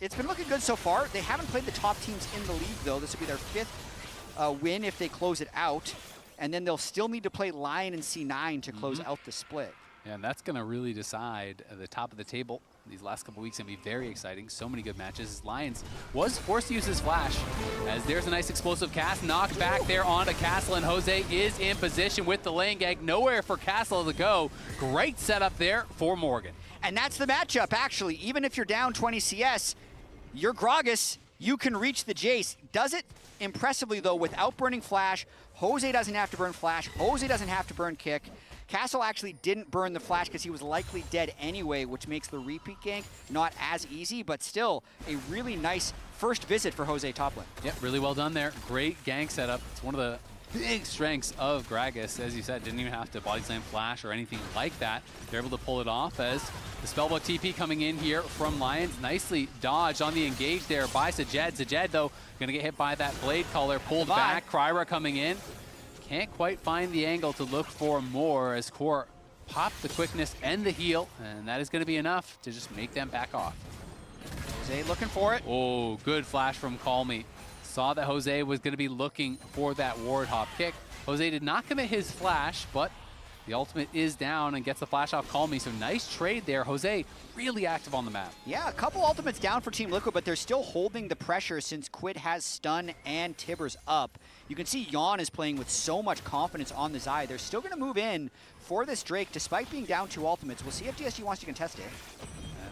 it's been looking good so far. They haven't played the top teams in the league, though. This will be their 5th win if they close it out. And then they'll still need to play Lion and C9 to close out the split. Yeah, and that's going to really decide the top of the table. These last couple weeks going to be very exciting. So many good matches. Lions was forced to use his flash, as there's a nice explosive cast knocked back there onto Castle, and Jose is in position with the lane gank. Nowhere for Castle to go. Great setup there for Morgan. And that's the matchup, actually. Even if you're down 20 CS, you're Gragas, you can reach the Jace. Does it impressively, though, without burning flash. Jose doesn't have to burn flash. Jose doesn't have to burn kick. Castle actually didn't burn the flash because he was likely dead anyway, which makes the repeat gank not as easy, but still a really nice first visit for Jose top lane. Yep, really well done there. Great gank setup. It's one of the big strengths of Gragas. As you said, didn't even have to body slam flash or anything like that. They're able to pull it off, as the Spellbook TP coming in here from Lions. Nicely dodged on the engage there by Sajed. Sajed, though, going to get hit by that Blade Caller. Pulled back. Kryra coming in. Can't quite find the angle to look for more, as Core pop the quickness and the heal, and that is going to be enough to just make them back off. Jose looking for it. Oh, good flash from Calmy. Saw that Jose was going to be looking for that ward hop kick. Jose did not commit his flash, but the ultimate is down and gets the flash off Calmy. So nice trade there. Jose really active on the map. Yeah, a couple ultimates down for Team Liquid, but they're still holding the pressure since Quid has stun and Tibbers up. You can see Yawn is playing with so much confidence on the Zai. They're still going to move in for this Drake despite being down 2 ultimates. We'll see if DSG wants to contest it.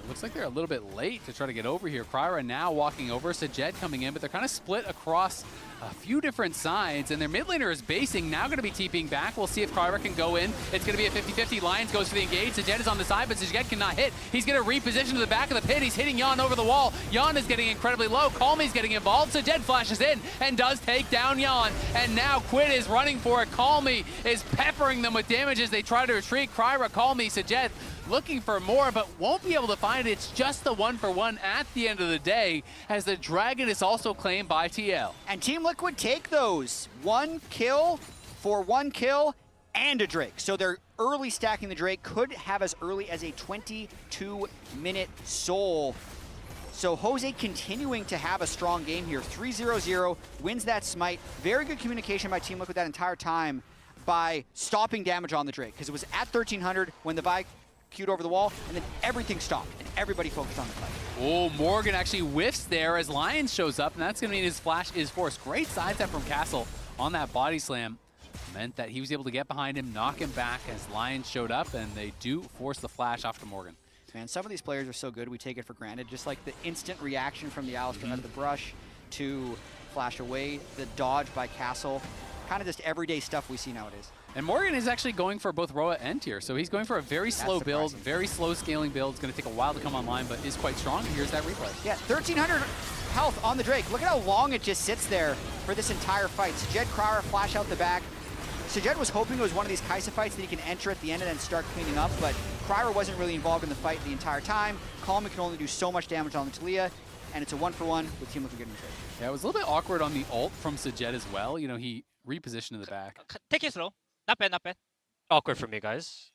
Looks like they're a little bit late to try to get over here. Kryra now walking over, Sajed coming in, but they're kind of split across a few different sides, and their mid laner is basing, now going to be TPing back. We'll see if Kryra can go in. It's going to be a 50-50. Lions goes for the engage. Sajed is on the side, but Sajed cannot hit. He's going to reposition to the back of the pit. He's hitting Yawn over the wall. Yawn is getting incredibly low. Calmy's getting involved. Sajed flashes in and does take down Yawn, and now Quid is running for it. Calmy is peppering them with damage as they try to retreat. Kryra, Calmy, Sajed looking for more, but won't be able to find it. It's just the 1-for-1 at the end of the day, as the Dragon is also claimed by TL. And Team Liquid take those. 1 kill for 1 kill and a Drake. So they're early stacking the Drake, could have as early as a 22-minute soul. So Jose continuing to have a strong game here. 3-0-0, wins that smite. Very good communication by Team Liquid that entire time by stopping damage on the Drake, because it was at 1300 when the Vi queued over the wall, and then everything stopped, and everybody focused on the fight. Oh, Morgan actually whiffs there as Lions shows up, and that's going to mean his flash is forced. Great sidestep from Castle on that body slam. Meant that he was able to get behind him, knock him back as Lions showed up, and they do force the flash off to Morgan. Man, some of these players are so good, we take it for granted. Just like the instant reaction from the Alistar out of the brush to flash away, the dodge by Castle. Kind of just everyday stuff we see nowadays. And Morgan is actually going for both Roa and Tier, so he's going for a very slow build, very slow scaling build. It's going to take a while to come online, but is quite strong. Here's that replay. Yeah, 1,300 health on the Drake. Look at how long it just sits there for this entire fight. Sajed, Kryra flash out the back. Sajed was hoping it was one of these Kai'Sa fights that he can enter at the end and then start cleaning up, but Kryra wasn't really involved in the fight the entire time. Calmy can only do so much damage on the Talia, and it's a 1-for-1 with Team Liquid getting the trade. Yeah, it was a little bit awkward on the ult from Sajed as well. You know, he repositioned in the back. Take it slow. Not bad, not bad. Awkward for me, guys.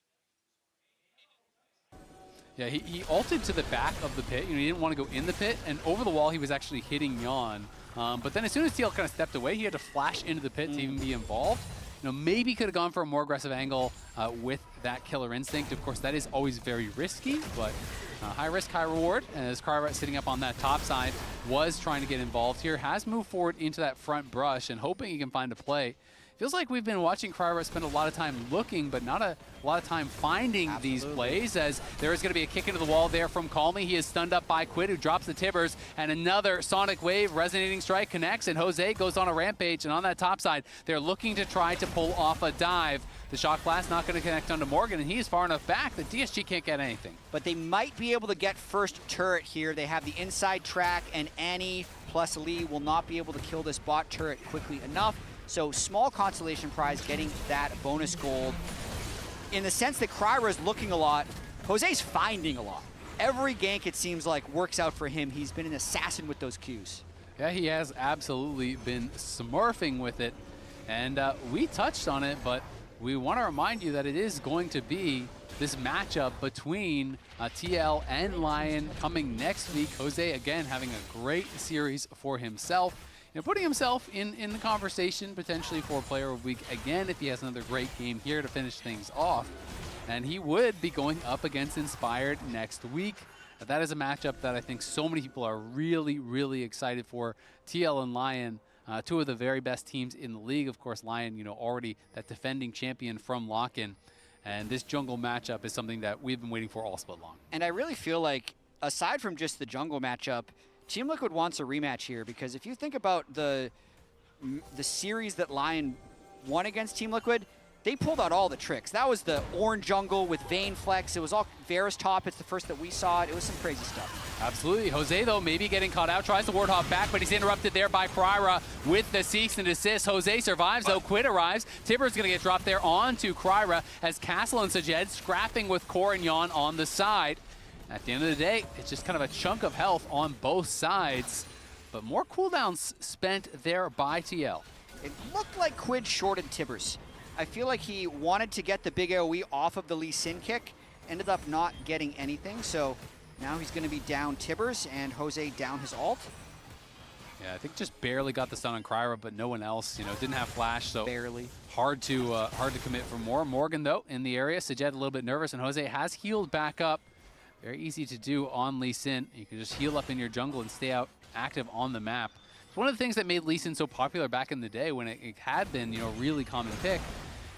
Yeah, he ulted to the back of the pit. You know, he didn't want to go in the pit, and over the wall he was actually hitting Yawn. But then as soon as TL kind of stepped away, he had to flash into the pit to even be involved. You know, maybe could have gone for a more aggressive angle with that killer instinct. Of course, that is always very risky, but high risk, high reward. As Kryra sitting up on that top side was trying to get involved here, has moved forward into that front brush and hoping he can find a play. Feels like we've been watching Kryra spend a lot of time looking, but not a lot of time finding these plays, as there is going to be a kick into the wall there from Calmy. He is stunned up by Quid, who drops the Tibbers, and another Sonic Wave resonating strike connects, and Jose goes on a rampage, and on that top side, they're looking to try to pull off a dive. The Shock Blast not going to connect onto Morgan, and he is far enough back that DSG can't get anything. But they might be able to get first turret here. They have the inside track, and Annie plus Lee will not be able to kill this bot turret quickly enough. So small consolation prize getting that bonus gold. In the sense that Kryra is looking a lot, Jose's finding a lot. Every gank, it seems like, works out for him. He's been an assassin with those Qs. Yeah, he has absolutely been smurfing with it. And we touched on it, but we want to remind you that it is going to be this matchup between TL and Lion coming next week. Jose, again, having a great series for himself. You know, putting himself in the conversation potentially for Player of the Week again if he has another great game here to finish things off. And he would be going up against Inspired next week. That is a matchup that I think so many people are really, really excited for. TL and Lion, two of the very best teams in the league. Of course, Lion, you know, already that defending champion from Lock-In. And this jungle matchup is something that we've been waiting for all split long. And I really feel like, aside from just the jungle matchup, Team Liquid wants a rematch here, because if you think about the series that Lion won against Team Liquid, they pulled out all the tricks. That was the orange jungle with Vayne Flex. It was all Varus top. It's the first that we saw it. It was some crazy stuff. Absolutely. Jose, though, maybe getting caught out. Tries to ward hop back, but he's interrupted there by Kryra with the cease and desist. Jose survives, though. Quid arrives. Tibbers going to get dropped there onto Kryra as Castle and Sajed scrapping with Core and Yawn on the side. At the end of the day, it's just kind of a chunk of health on both sides, but more cooldowns spent there by TL. It looked like Quid shorted Tibbers. I feel like he wanted to get the big AoE off of the Lee Sin kick, ended up not getting anything, so now he's going to be down Tibbers and Jose down his ult. Yeah, I think just barely got the stun on Kryra, but no one else, didn't have flash, so barely. Hard to commit for more. Morgan, though, in the area. Sajed a little bit nervous, and Jose has healed back up. Very easy to do on Lee Sin. You can just heal up in your jungle and stay out active on the map. It's one of the things that made Lee Sin so popular back in the day when it had been, a really common pick.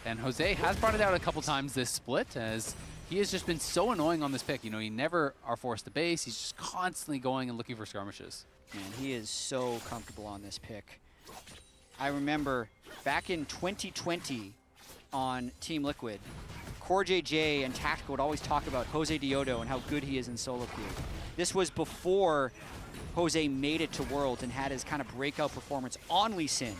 And Jose has brought it out a couple times this split, as he has just been so annoying on this pick. He never are forced to base. He's just constantly going and looking for skirmishes. Man, he is so comfortable on this pick. I remember back in 2020 on Team Liquid, Core JJ and Tactical would always talk about Jose Daejeon and how good he is in solo queue. This was before Jose made it to Worlds and had his kind of breakout performance on Lee Sin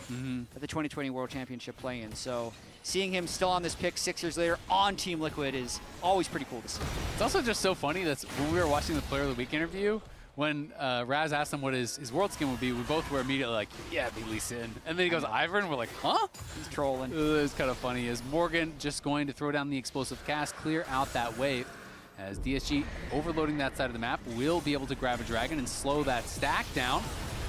at the 2020 World Championship play-in. So seeing him still on this pick 6 years later on Team Liquid is always pretty cool to see. It's also just so funny that when we were watching the Player of the Week interview, when Raz asked him what his world skin would be, we both were immediately like, yeah, it'd be Lee Sin. And then he goes, Ivern, and we're like, huh? He's trolling. It was kind of funny, as Morgan just going to throw down the explosive cast, clear out that wave, as DSG overloading that side of the map will be able to grab a dragon and slow that stack down.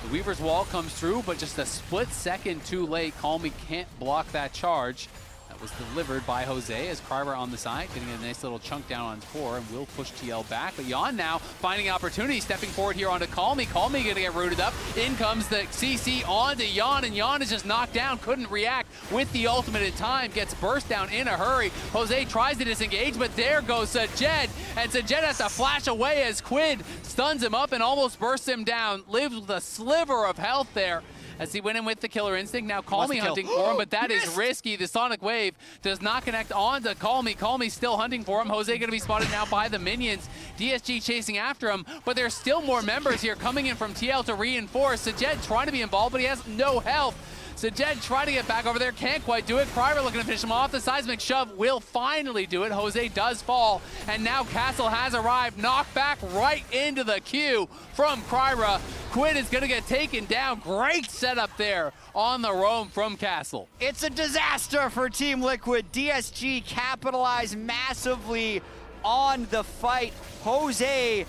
The Weaver's Wall comes through, but just a split second too late. Call Me can't block that charge. That was delivered by Jose, as Kryra on the side, getting a nice little chunk down on core, and will push TL back. But Yeon now finding opportunity, stepping forward here onto Call Me. Call Me gonna get rooted up. In comes the CC onto Yeon, and Yeon is just knocked down, couldn't react with the ultimate in time, gets burst down in a hurry. Jose tries to disengage, but there goes Sajed, and Sajed has to flash away as Quid stuns him up and almost bursts him down. Lives with a sliver of health there, as he went in with the Killer Instinct. Now Call Me hunting for him, but that is risky. The Sonic Wave does not connect on to Call Me. Call Me still hunting for him. Jose going to be spotted now by the minions. DSG chasing after him, but there's still more members here coming in from TL to reinforce. Sajed trying to be involved, but he has no health. Sajed trying to get back over there, can't quite do it. Kryra looking to finish him off. The seismic shove will finally do it. Jose does fall, and now Castle has arrived. Knocked back right into the queue from Kryra. Quid is gonna get taken down. Great setup there on the roam from Castle. It's a disaster for Team Liquid. DSG capitalized massively on the fight. Jose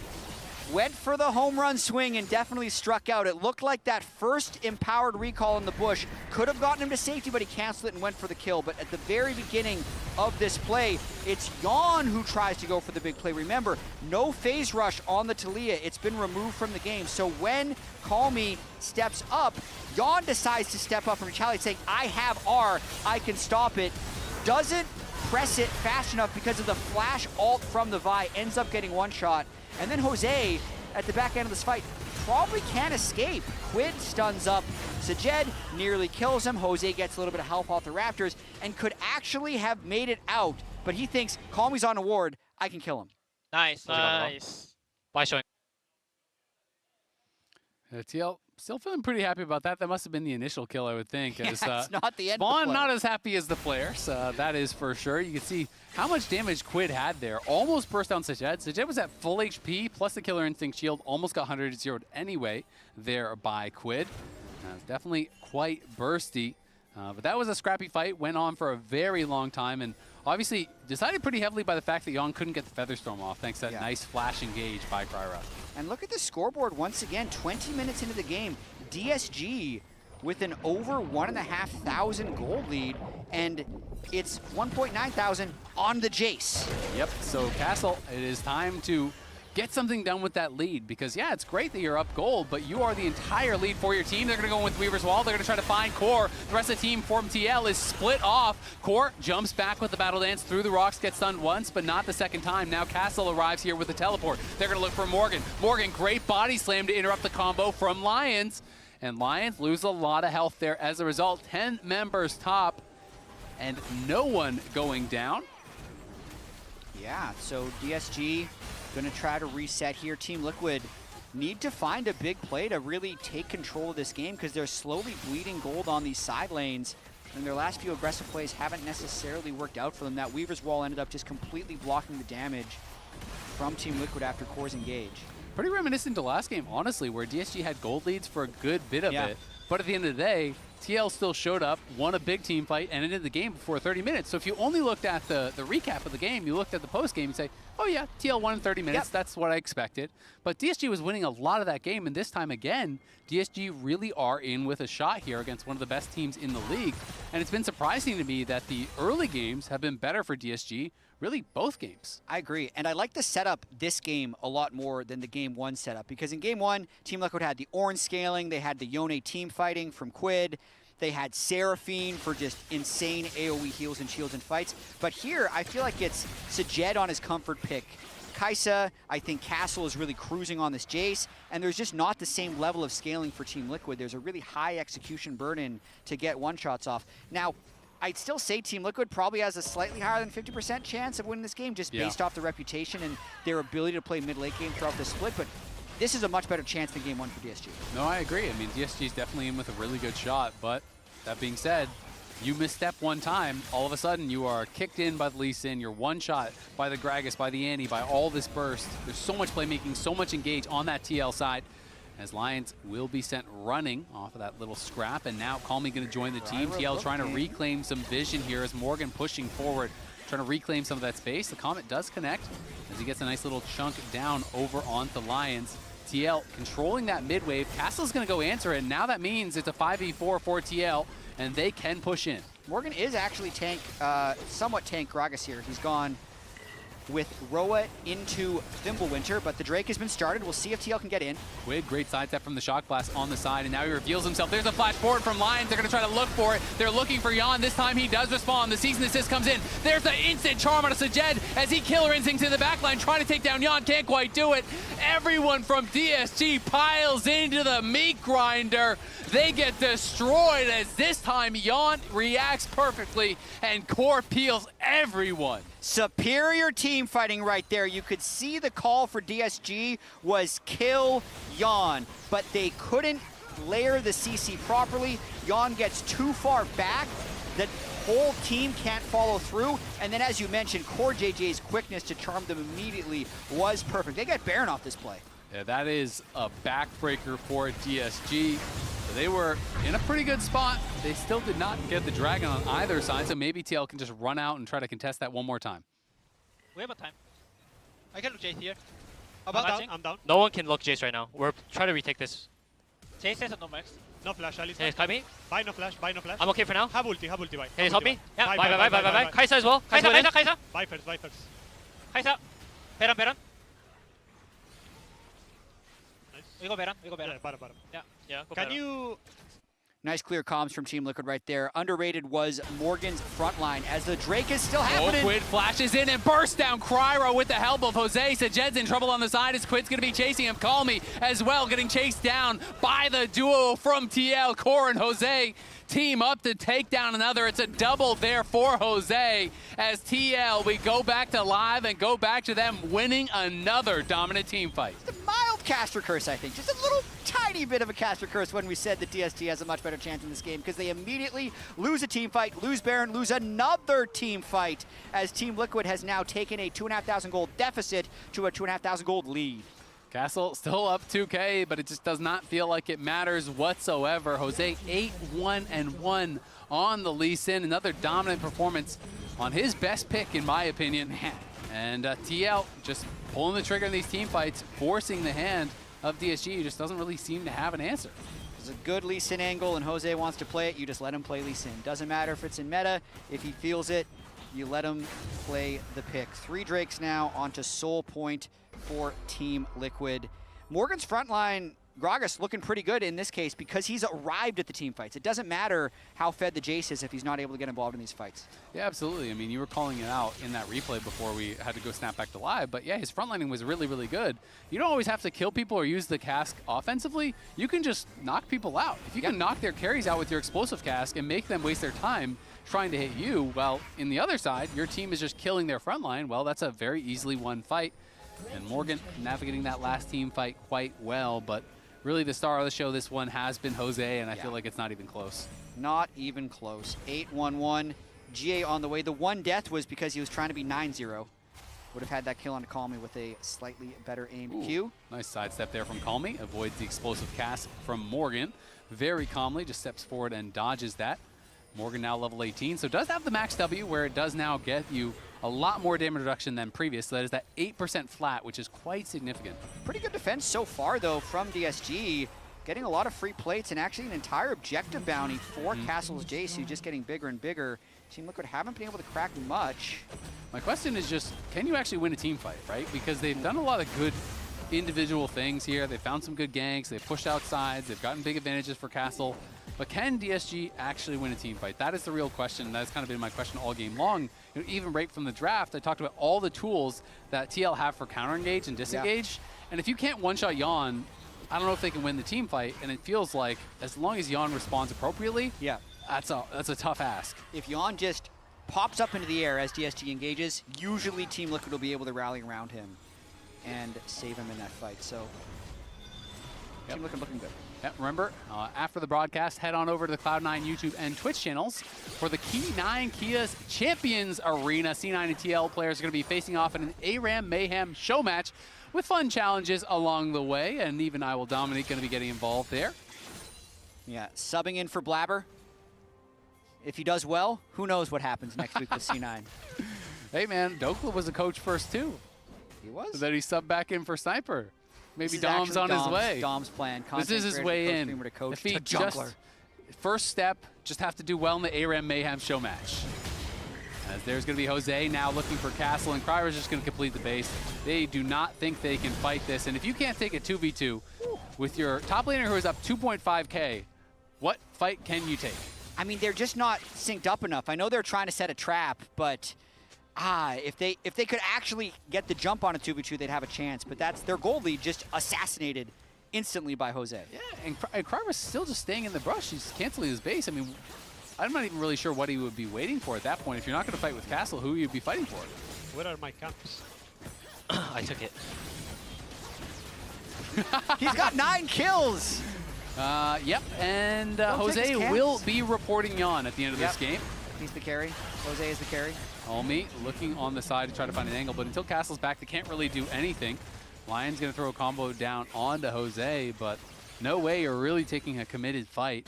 went for the home run swing and definitely struck out. It looked like that first empowered recall in the bush could have gotten him to safety, but he canceled it and went for the kill. But at the very beginning of this play, it's Yeon who tries to go for the big play. Remember, no phase rush on the Talia. It's been removed from the game. So when Call Me steps up, Yeon decides to step up from retaliate, saying, I have R, I can stop it. Doesn't press it fast enough because of the flash ult from the Vi, ends up getting one shot. And then Jose, at the back end of this fight, probably can't escape. Quid stuns up Sajed, nearly kills him. Jose gets a little bit of health off the Raptors and could actually have made it out. But he thinks, Call Me's on a ward, I can kill him. Nice, nice. By showing. TL still feeling pretty happy about that. That must have been the initial kill, I would think. Yeah, as, it's not the end Spawn of the play. not as happy as the players, that is for sure. You can see how much damage Quid had there. Almost burst down Sajed. Sajed was at full HP, plus the Killer Instinct shield. Almost got 100-0'd anyway there by Quid. Definitely quite bursty. But that was a scrappy fight. Went on for a very long time, and obviously decided pretty heavily by the fact that Yeon couldn't get the Featherstorm off, thanks to that nice flash engage by Kryra. And look at the scoreboard once again, 20 minutes into the game. DSG with an over 1,500 gold lead, and it's 1,900 on the Jace. Yep, so Castle, it is time to get something done with that lead, because yeah, it's great that you're up gold, but you are the entire lead for your team. They're gonna go with Weaver's Wall. They're gonna try to find Core. The rest of the team from TL is split off. Core jumps back with the battle dance through the rocks, gets stunned once, but not the second time. Now Castle arrives here with the teleport. They're gonna look for Morgan. Morgan, great body slam to interrupt the combo from Lions, and Lions lose a lot of health there as a result. 10 members top, and no one going down. Yeah, so DSG gonna try to reset here. Team Liquid need to find a big play to really take control of this game, because they're slowly bleeding gold on these side lanes, and their last few aggressive plays haven't necessarily worked out for them. That Weaver's Wall ended up just completely blocking the damage from Team Liquid after Core's engage. Pretty reminiscent to last game, honestly, where DSG had gold leads for a good bit of it. But at the end of the day, TL still showed up, won a big team fight, and ended the game before 30 minutes. So if you only looked at the recap of the game, you looked at the post game, you say, oh yeah, TL won in 30 minutes. Yep. That's what I expected. But DSG was winning a lot of that game, and this time again, DSG really are in with a shot here against one of the best teams in the league. And it's been surprising to me that the early games have been better for DSG, really both games. I agree, and I like the setup this game a lot more than the Game 1 setup, because in Game 1, Team Liquid had the orange scaling, they had the Yone team fighting from Quid, they had Seraphine for just insane AoE heals and shields and fights. But here, I feel like it's Sajed on his comfort pick. Kaisa, I think Castle is really cruising on this Jace, and there's just not the same level of scaling for Team Liquid. There's a really high execution burden to get one-shots off. Now, I'd still say Team Liquid probably has a slightly higher than 50% chance of winning this game just based off the reputation and their ability to play mid-late game throughout the split, but this is a much better chance than Game 1 for DSG. No, I agree. I mean, DSG is definitely in with a really good shot, but that being said, you misstep one time, all of a sudden you are kicked in by the Lee Sin, you're one shot by the Gragas, by the Annie, by all this burst. There's so much playmaking, so much engage on that TL side, as Lions will be sent running off of that little scrap, and now Calmy going to join the team. TL trying to reclaim some vision here as Morgan pushing forward, trying to reclaim some of that space. The Comet does connect as he gets a nice little chunk down over onto Lions. TL controlling that mid wave. Castle's going to go answer it, and now that means it's a 5v4 for TL, and they can push in. Morgan is actually somewhat tank Gragas here. He's gone with Roa into Thimblewinter, but the Drake has been started. We'll see if TL can get in. Quid, great sidestep from the Shock Blast on the side, and now he reveals himself. There's a flash forward from Lions. They're going to try to look for it. They're looking for Jan. This time he does respond. The season assist comes in. There's the instant charm on a Sajed as he killer instincts to the backline, trying to take down Jan. Can't quite do it. Everyone from DSG piles into the meat grinder. They get destroyed as this time Jan reacts perfectly and core peels everyone. Superior team fighting right there. You could see the call for DSG was kill Jan, but they couldn't layer the CC properly. Jan gets too far back. The whole team can't follow through. And then, as you mentioned, Core JJ's quickness to charm them immediately was perfect. They got Baron off this play. Yeah, that is a backbreaker for DSG. They were in a pretty good spot. They still did not get the Dragon on either side, so maybe TL can just run out and try to contest that one more time. We have a time. I can look Jace here. I'm down. No one can look Jace right now. We're trying to retake this. Jace has a no max. No flash, Alice. Hey, me. Buy no flash, buy no flash. I'm okay for now. Have ulti, buy. Can you help me? Yeah, buy. Kaisa as well. Kaisa. Buy first. Kaisa. Baron. We go Baron. Yeah, bottom. Yeah, go Can Baron. you... Nice clear comms from Team Liquid right there. Underrated was Morgan's front line as the Drake is still happening. Quid flashes in and bursts down Cryro with the help of Jose. Sajed's in trouble on the side as Quid's going to be chasing him. Calmy as well, getting chased down by the duo from TL. Core and Jose team up to take down another. It's a double there for Jose as TL, we go back to live and go back to them winning another dominant team fight. Just a mild caster curse, I think. Just a little tiny bit of a caster curse when we said that DSG has a much better chance in this game, because they immediately lose a team fight, lose Baron, lose another team fight, as Team Liquid has now taken a 2,500 gold deficit to a 2,500 gold lead. Castle still up 2K, but it just does not feel like it matters whatsoever. Jose 8-1-1 on the Lee Sin. Another dominant performance on his best pick, in my opinion. And TL just pulling the trigger in these team fights, forcing the hand of DSG, who just doesn't really seem to have an answer. It's a good Lee Sin angle, and Jose wants to play it. You just let him play Lee Sin. Doesn't matter if it's in meta. If he feels it, you let him play the pick. 3 Drakes now onto Soul Point for Team Liquid. Morgan's front line, Gragas, looking pretty good in this case because he's arrived at the team fights. It doesn't matter how fed the Jace is if he's not able to get involved in these fights. Yeah, absolutely. I mean, you were calling it out in that replay before we had to go snap back to live, but yeah, his frontlining was really, really good. You don't always have to kill people or use the cask offensively. You can just knock people out. If you can knock their carries out with your explosive cask and make them waste their time trying to hit you, well, in the other side, your team is just killing their frontline. Well, that's a very easily won fight. And Morgan navigating that last team fight quite well, but really the star of the show this one has been Jose, and I feel like it's not even close. Not even close. 8-1-1. GA on the way. The one death was because he was trying to be 9-0. Would have had that kill on Calmy with a slightly better aimed Q. Nice sidestep there from Calmy. Avoids the explosive cast from Morgan. very calmly, just steps forward and dodges that. Morgan now level 18, so does have the max W, where it does now get you a lot more damage reduction than previous. So that is that 8% flat, which is quite significant. Pretty good defense so far, though, from DSG. Getting a lot of free plates and actually an entire objective bounty for Castle's Jace, who's just getting bigger and bigger. Team Liquid haven't been able to crack much. My question is just, can you actually win a team fight, right? Because they've done a lot of good individual things here. They found some good ganks. They've pushed out sides. They've gotten big advantages for Castle. But can DSG actually win a team fight? That is the real question. That's kind of been my question all game long. You know, even right from the draft, I talked about all the tools that TL have for counter engage and disengage. And if you can't one-shot Yawn, I don't know if they can win the team fight. And it feels like as long as Yawn responds appropriately, that's a tough ask. If Yawn just pops up into the air as DSG engages, usually Team Liquid will be able to rally around him and save him in that fight. So Team Liquid looking good. Yeah, remember, after the broadcast, head on over to the Cloud9 YouTube and Twitch channels for the Key9 Kia's Champions Arena. C9 and TL players are going to be facing off in an ARAM Mayhem show match with fun challenges along the way, and even I Will Dominate going to be getting involved there. Yeah, subbing in for Blabber. If he does well, who knows what happens next week with C9. Hey man, Dokla was a coach first too. He was? So then he subbed back in for Sniper. Maybe This is Dom's on actually his way. Dom's plan. This is his way in. To coach If he to just, jungler. first step, just have to do well in the ARAM Mayhem show match. As there's going to be Jose now looking for Castle, and Crier's just going to complete the base. They do not think they can fight this, and if you can't take a 2v2 with your top laner who is up 2.5k, what fight can you take? I mean, they're just not synced up enough. I know they're trying to set a trap, but if they could actually get the jump on a 2v2, they'd have a chance. But that's their gold lead just assassinated instantly by Jose. Yeah, and Crier's still just staying in the brush. He's canceling his base. I mean, I'm not even really sure what he would be waiting for at that point. If you're not going to fight with Castle, who you'd be fighting for? What are my camps? I took it. He's got 9 kills. Yep, and Jose will be reporting Yawn at the end of this game. He's the carry. Jose is the carry. Homie looking on the side to try to find an angle, but until Castle's back, they can't really do anything. Lion's going to throw a combo down onto Jose, but no way you're really taking a committed fight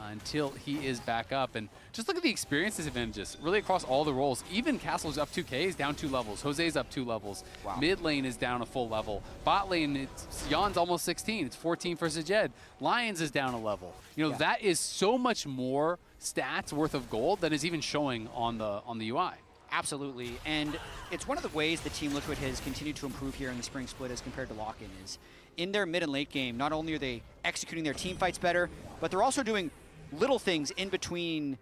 until he is back up. And just look at the experience disadvantages really across all the roles. Even Castle's up 2k is down 2 levels. Jose's up 2 levels. Wow. Mid lane is down a full level. Bot lane, Yawn's almost 16. It's 14 for Sajed. Lions is down a level. You know, that is so much more stats worth of gold than is even showing on the UI. Absolutely, and it's one of the ways that Team Liquid has continued to improve here in the Spring Split as compared to Lock-In is in their mid and late game, not only are they executing their team fights better, but they're also doing little things in between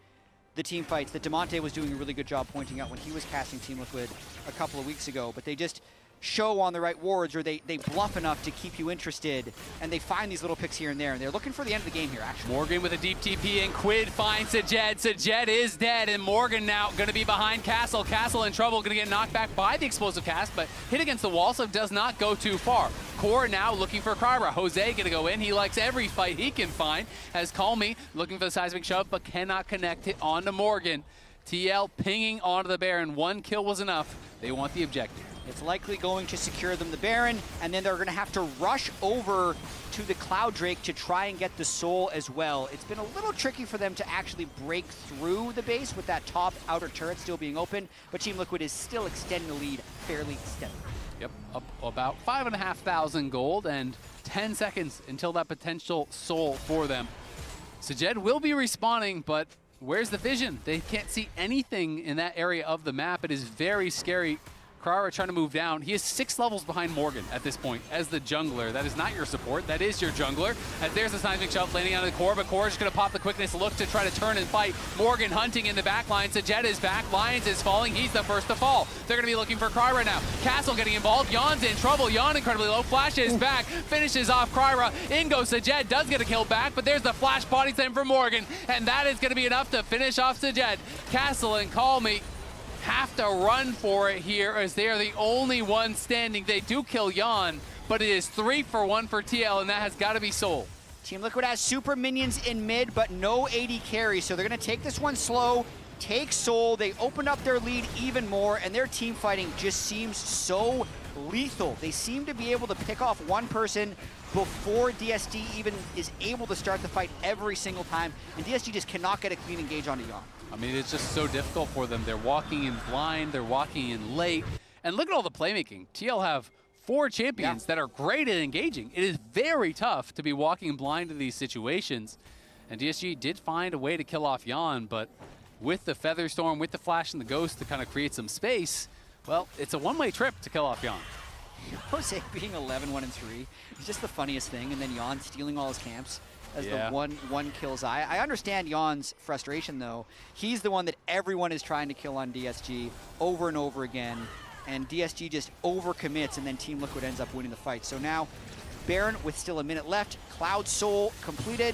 the team fights that DeMonte was doing a really good job pointing out when he was casting Team Liquid a couple of weeks ago, but they just show on the right wards, or they bluff enough to keep you interested, and they find these little picks here and there, and they're looking for the end of the game here, actually. Morgan with a deep TP, and Quid finds Sajed. Sajed is dead, and Morgan now going to be behind Castle. Castle in trouble, going to get knocked back by the explosive cast, but hit against the wall, so does not go too far. Core now looking for Cryer. Jose going to go in. He likes every fight he can find, as Calmy looking for the seismic shove, but cannot connect it onto Morgan. TL pinging onto the Baron. 1 kill was enough. They want the objective. It's likely going to secure them the Baron, and then they're going to have to rush over to the Cloud Drake to try and get the Soul as well. It's been a little tricky for them to actually break through the base with that top outer turret still being open, but Team Liquid is still extending the lead fairly steadily. Yep, up about 5,500 gold and 10 seconds until that potential Soul for them. Sajed will be respawning, but where's the vision? They can't see anything in that area of the map. It is very scary. Cryer trying to move down. He is 6 levels behind Morgan at this point as the jungler. That is not your support. That is your jungler. As there's the seismic shove landing on the core, but Core is going to pop the quickness, look to try to turn and fight. Morgan hunting in the back line. Sajed is back. Lions is falling. He's the first to fall. They're going to be looking for Cryer right now. Castle getting involved. Yawn's in trouble. Yawn incredibly low. Flash is back. Finishes off Cryer. In goes Sajed. Does get a kill back, but there's the flash body slam for Morgan, and that is going to be enough to finish off Sajed. Castle and Calmy have to run for it here as they are the only ones standing. They do kill Yawn, but it is 3 for 1 for TL, and that has got to be Soul. Team Liquid has super minions in mid, but no AD carry, so they're going to take this one slow, take Soul. They opened up their lead even more, and their team fighting just seems so lethal. They seem to be able to pick off one person before DSG even is able to start the fight every single time, and DSG just cannot get a clean engage onto Yon. I mean, it's just so difficult for them. They're walking in blind, they're walking in late, and look at all the playmaking. TL have 4 champions that are great at engaging. It is very tough to be walking blind in these situations, and DSG did find a way to kill off Yon, but with the Feather Storm, with the Flash and the Ghost to kind of create some space, well, it's a one-way trip to kill off Yon. Jose being 11-1-3 is just the funniest thing, and then Yon stealing all his camps as the one kills I understand Yon's frustration, though. He's the one that everyone is trying to kill on DSG over and over again, and DSG just overcommits, and then Team Liquid ends up winning the fight. So now, Baron with still a minute left, Cloud Soul completed,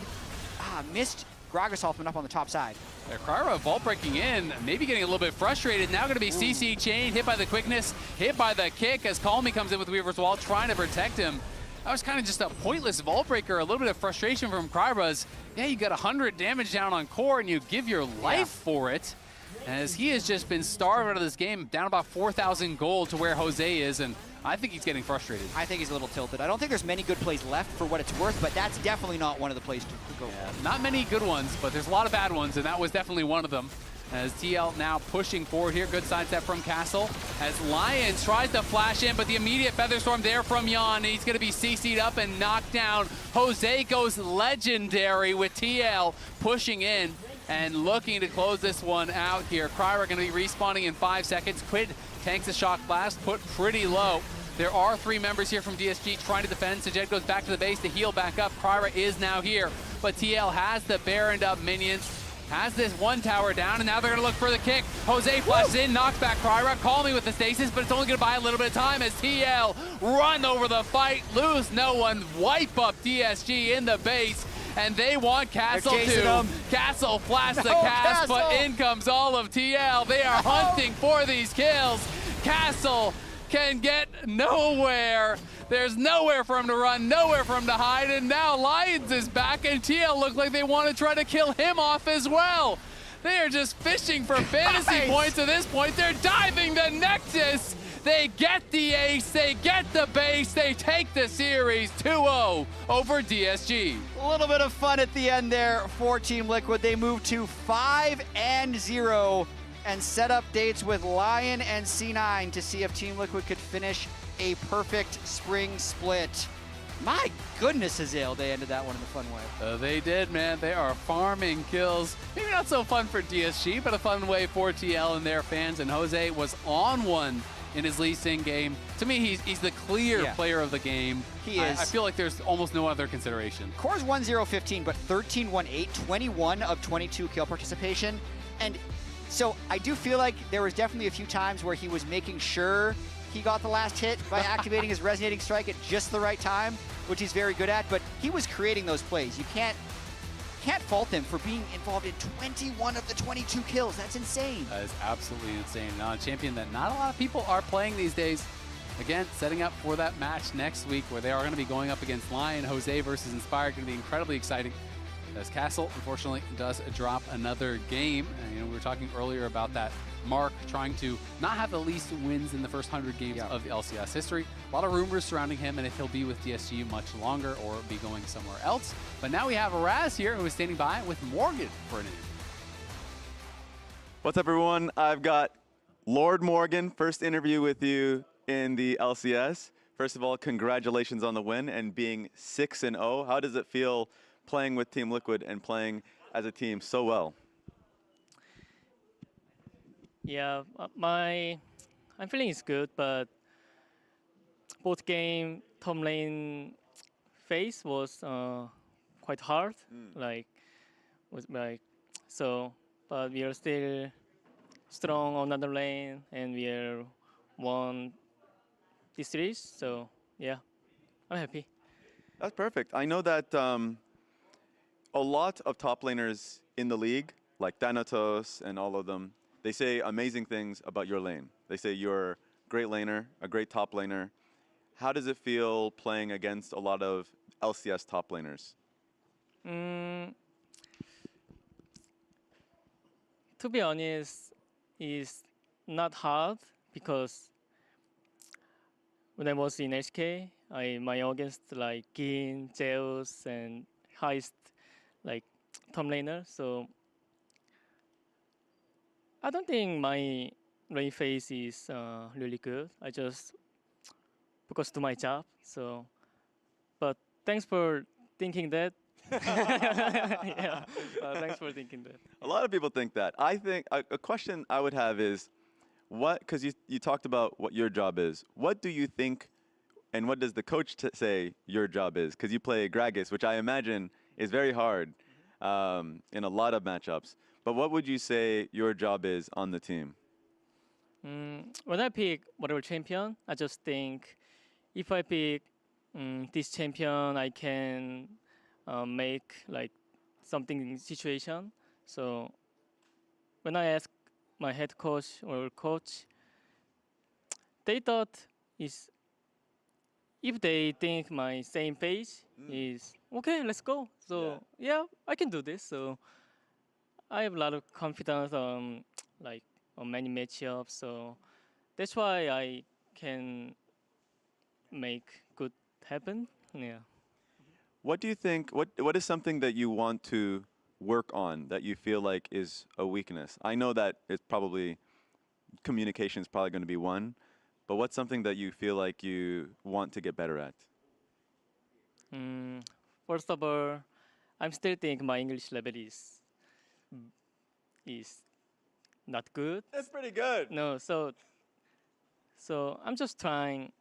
missed Gragas Hoffman up on the top side. Kryra vault breaking in, maybe getting a little bit frustrated. Now going to be CC chained, hit by the quickness, hit by the kick as Calmy comes in with Weaver's Wall, trying to protect him. That was kind of just a pointless vault breaker. A little bit of frustration from Kryra's. Yeah, you got 100 damage down on core and you give your life for it. As he has just been starved out of this game, down about 4,000 gold to where Jose is, and I think he's getting frustrated. I think he's a little tilted. I don't think there's many good plays left for what it's worth, but that's definitely not one of the plays to go for. Not many good ones, but there's a lot of bad ones, and that was definitely one of them. As TL now pushing forward here, good sidestep from Castle. As Lion tries to flash in, but the immediate Feather Storm there from Yon. He's going to be CC'd up and knocked down. Jose goes legendary with TL pushing in and looking to close this one out here. Kryra going to be respawning in 5 seconds. Quid tanks a Shock Blast, put pretty low. There are 3 members here from DSG trying to defend. Sajed goes back to the base to heal back up. Kryra is now here, but TL has the Baroned up minions, has this 1 tower down, and now they're going to look for the kick. Jose flashes in, knocks back Kryra. Calmy with the stasis, but it's only going to buy a little bit of time as TL run over the fight, lose no one, wipe up DSG in the base. And they want Castle to. Castle flash the cast, but in comes all of TL. They are hunting for these kills. Castle can get nowhere. There's nowhere for him to run, nowhere for him to hide, and now Lions is back, and TL look like they want to try to kill him off as well. They are just fishing for fantasy points at this point. They're diving the Nexus. They get the ace, they get the base, they take the series 2-0 over DSG. A little bit of fun at the end there for Team Liquid. They move to 5-0 and set up dates with Lion and C9 to see if Team Liquid could finish a perfect spring split. My goodness, Hazael, they ended that one in a fun way. They did, man. They are farming kills. Maybe not so fun for DSG, but a fun way for TL and their fans. And Jose was on one in his Lee Sin game. To me, he's the clear player of the game. He is. I feel like there's almost no other consideration. Core's 1-0-15, but 13-1-8, 21 of 22 kill participation. And so I do feel like there was definitely a few times where he was making sure he got the last hit by activating his resonating strike at just the right time, which he's very good at, but he was creating those plays. You can't fault him for being involved in 21 of the 22 kills. That's insane. That is absolutely insane. Now, a champion that not a lot of people are playing these days. Again, setting up for that match next week where they are going to be going up against Lion. Jose versus Inspired, going to be incredibly exciting. As Castle, unfortunately, does drop another game. And, we were talking earlier about that Mark trying to not have the least wins in the first 100 games of LCS history. A lot of rumors surrounding him and if he'll be with DSG much longer or be going somewhere else. But now we have Raz here who is standing by with Morgan for an interview. What's up, everyone? I've got Lord Morgan, first interview with you in the LCS. First of all, congratulations on the win and being 6-0. How does it feel playing with Team Liquid and playing as a team so well? Yeah, I'm feeling it's good, but both game top lane phase was quite hard. But we are still strong on another lane, and we are won this series. So yeah, I'm happy. That's perfect. I know that a lot of top laners in the league, like Dignitas and all of them, they say amazing things about your lane. They say you're a great laner, a great top laner. How does it feel playing against a lot of LCS top laners? To be honest, it's not hard because when I was in HK, my against like Gin, Zeus, and highest like top laner. So I don't think my lane phase is really good. I just focus to my job. So, but thanks for thinking that. Yeah, thanks for thinking that. A lot of people think that. I think a question I would have is, because you talked about what your job is. What do you think, and what does the coach say your job is? Because you play Gragas, which I imagine is very hard in a lot of matchups. But what would you say your job is on the team? When I pick whatever champion, I just think if I pick this champion, I can make like something situation. So when I ask my head coach or coach, they thought is if they think my same page is okay, let's go. So yeah, I can do this. So I have a lot of confidence on like on many matchups. So that's why I can make good happen. Yeah. What do you think? What is something that you want to work on that you feel like is a weakness? I know that it's probably communication is probably going to be one, but what's something that you feel like you want to get better at? First of all, I'm still think my English level is not good. That's pretty good. No, so I'm just trying.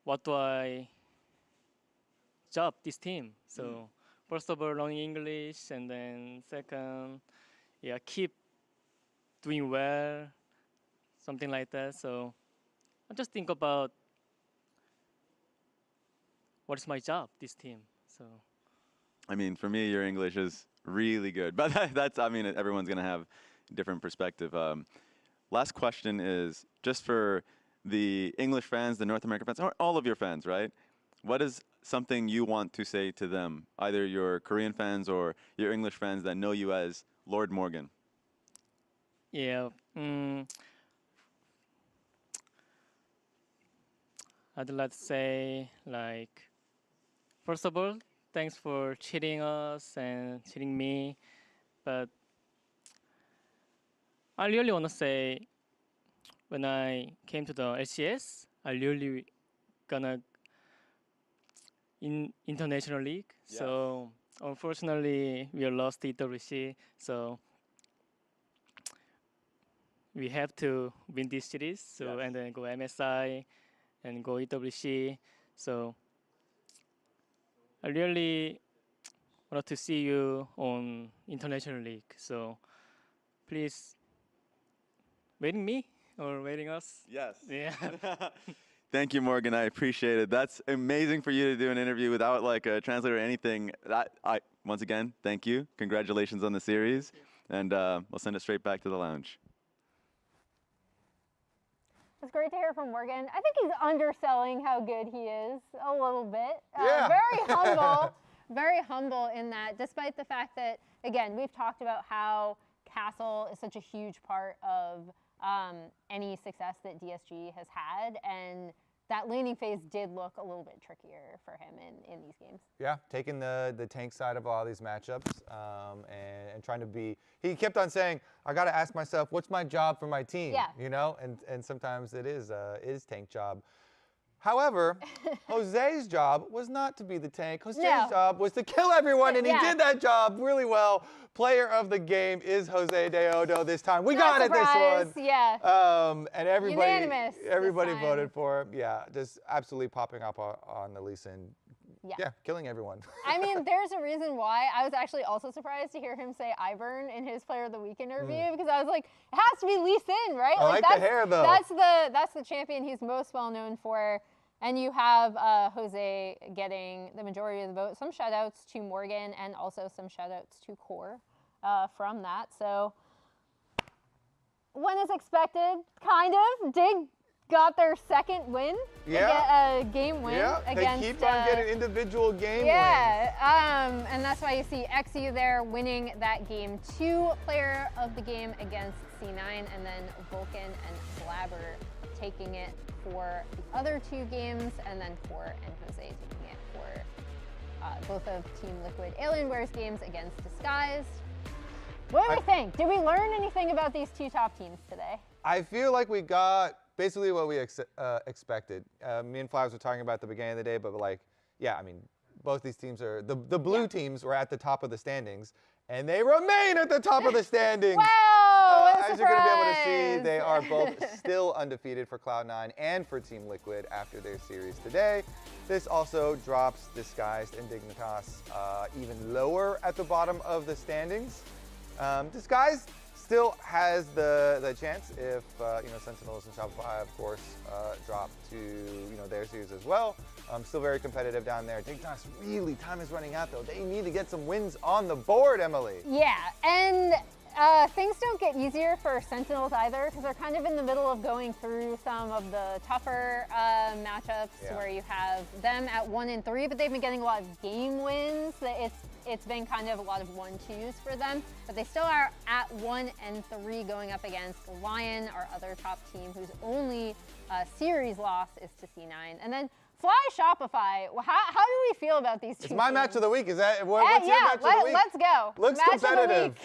What do I job this team? So first of all, learning English, and then second, yeah, keep doing well, something like that. So I just think about what is my job this team. So I mean, for me, your English is really good, but that's, I mean, everyone's going to have a different perspective. Last question is just for the English fans, the North American fans, or all of your fans, right? What is something you want to say to them, either your Korean fans or your English fans that know you as Lord Morgan? yeah, I'd like to say, like, first of all, thanks for cheating us and cheating me, but I really want to say, when I came to the LCS, I really gonna in international league. Yes. So unfortunately, we lost EWC. So we have to win this series. So and then go MSI and go EWC. So I really want to see you on international league. So please waiting me or waiting us. Yes. Yeah. Thank you, Morgan. I appreciate it. That's amazing for you to do an interview without like a translator or anything. Once again, thank you. Congratulations on the series. And we'll send it straight back to the lounge. It's great to hear from Morgan. I think he's underselling how good he is a little bit. Yeah. Very humble in that, despite the fact that, again, we've talked about how Castle is such a huge part of any success that DSG has had, and that laning phase did look a little bit trickier for him in these games. Yeah, taking the tank side of all these matchups and trying to be, he kept on saying, I got to ask myself, what's my job for my team? Yeah. You know, and sometimes it is tank job. However, Jose's job was not to be the tank. Jose's job was to kill everyone, and he did that job really well. Player of the game is Jose Daejeon this time. We got it this one. Yeah. And everybody Unanimous voted for him. Yeah, just absolutely popping up on the Lee Sin. Yeah, killing everyone. I mean, there's a reason why. I was actually also surprised to hear him say Ivern in his Player of the Week interview, because I was like, it has to be Lee Sin, right? I like the hair, though. That's the champion he's most well known for. And you have Jose getting the majority of the vote. Some shout-outs to Morgan and also some shout-outs to Core from that. So when is expected, kind of. Dig got their second win. They get a game win against. They keep on getting individual game wins. Yeah, and that's why you see XU there winning that game 2 player of the game against C9, and then Vulcan and Blabber taking it for the other 2 games, and then Core and Jose taking it for both of Team Liquid Alienware's games against Disguised. What do we think? Did we learn anything about these 2 top teams today? I feel like we got basically what we expected. Me and Flyers were talking about at the beginning of the day, but like, yeah, I mean, both these teams are, the blue teams were at the top of the standings, and they remain at the top of the standings. Wow, as you're going to be able to see, they are both still undefeated for Cloud9 and for Team Liquid after their series today. This also drops Disguised and Dignitas even lower at the bottom of the standings. Disguised still has the chance if Sentinels and Shopify, of course, drop to their series as well. Still very competitive down there. Dignitas, really, time is running out though. They need to get some wins on the board, Emily. Yeah, and things don't get easier for Sentinels either, because they're kind of in the middle of going through some of the tougher matchups where you have them at 1-3, but they've been getting a lot of game wins. It's been kind of a lot of 1-2s for them, but they still are at 1-3 going up against Lion, our other top team, whose only series loss is to C9. And then Fly Shopify, how do we feel about these two It's my teams? match of the week. Is that what's your match of the week? Let's go. Looks match competitive. Of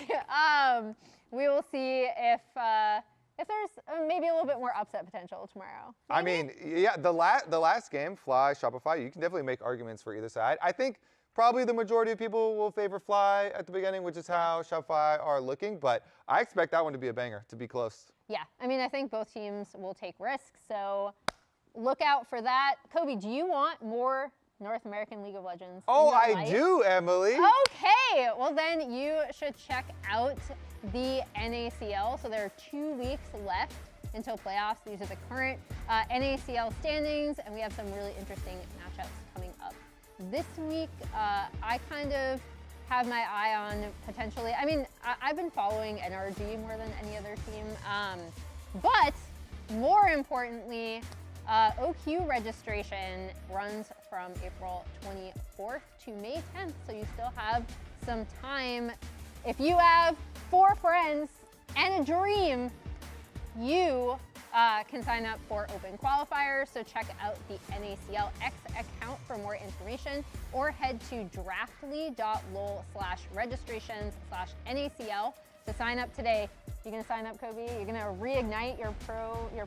the week. We will see if there's maybe a little bit more upset potential tomorrow. I mean, yeah, the last game, Fly, Shopify, you can definitely make arguments for either side. I think probably the majority of people will favor Fly at the beginning, which is how Shopify are looking, but I expect that one to be a banger, to be close. Yeah, I mean, I think both teams will take risks, so look out for that. Kobe, do you want more North American League of Legends? Oh, I do, Emily. Okay, well then you should check out the NACL. So there are 2 weeks left until playoffs. These are the current NACL standings, and we have some really interesting matchups coming up this week. I kind of have my eye on potentially, I mean, I've been following NRG more than any other team, but more importantly, OQ registration runs from April 24th to May 10th, so you still have some time. If you have 4 friends and a dream, you can sign up for open qualifiers, so check out the NACL X account for more information, or head to draftly.lol/registrations/NACL to sign up today. You gonna sign up, Kobe? You're gonna reignite your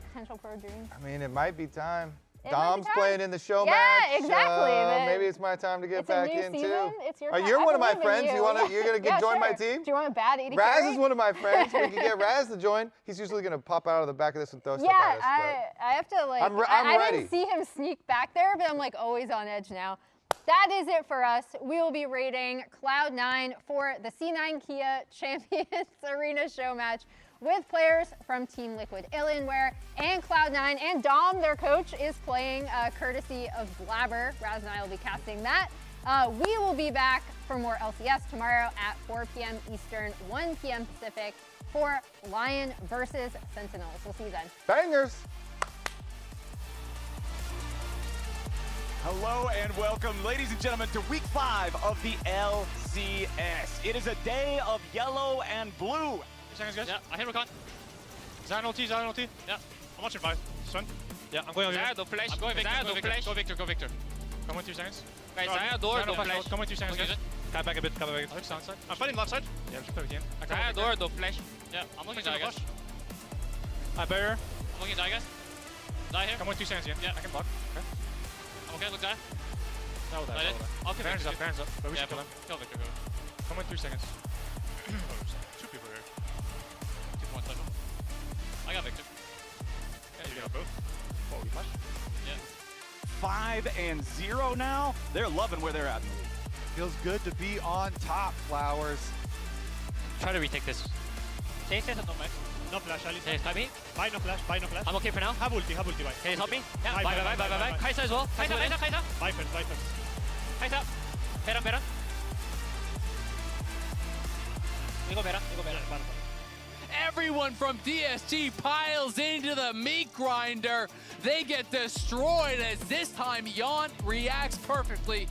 potential pro dreams? I mean, it might be time. It Dom's might be time. playing in the show Yeah, match. exactly. Maybe it's my time to get It's back a new in season. too. It's your You're time. one of my I believe friends. in You're gonna Yeah, join my sure. team? Do you want a bad AD Raz carry? is one of my friends. We can get Raz to join. He's usually gonna pop out of the back of this and throw stuff Yeah, at us. but- I have to like. I'm I ready. didn't see him sneak back there, but I'm like always on edge now. That is it for us. We will be rating Cloud9 for the C9 Kia Champions Arena show match with players from Team Liquid Alienware and Cloud9. And Dom, their coach, is playing courtesy of Blabber. Raz and I will be casting that. We will be back for more LCS tomorrow at 4 p.m. Eastern, 1 p.m. Pacific for Lion versus Sentinels. We'll see you then. Bangers. Hello and welcome, ladies and gentlemen, to week 5 of the LCS. It is a day of yellow and blue. 2 seconds, guys. Yeah, I hit recon. Zion ulti, Zion ulti. Yeah, I'm watching 5. Stun. Yeah, I'm going over here. Zion, flash. I'm going Victor, Zion, go Victor, flash. go Victor, go Victor. Come in 2 seconds. Guys, No, Zion door, no flash. Come in 2 seconds, guys. Cut back a bit, cut back a bit. I look sound side. I'm fighting left side. Yeah, just play with him. Zion door, no flash. Yeah, I'm looking Zion, guys. I barrier. I'm looking Zion, guys. Zion here. Come in 2 seconds, yeah. I can block. Okay. I'm okay, look Zion. That will die. I'll kill Baron's Victor. up, Baron's up. But we Yeah, should kill him. kill Victor, go. Come in 3 seconds. Oh, there's 2 people here. 2 1 touch. I got Victor. Yeah, you got both. Oh, we flash. Yeah. 5-0 now. They're loving where they're at in the league. Feels good to be on top, Flowers. Try to retake this. Stay on max. No flash, Ali. Hey, help me. Buy no flash, buy no flash. I'm okay for now. Have ulti, buy. Hey, help me. Yeah, Bye, bye. Kaisa as well. Kaisa. Buy first, buy first. Kaisa. Beran. We go Beran. Everyone from DSG piles into the meat grinder. They get destroyed as this time Yon reacts perfectly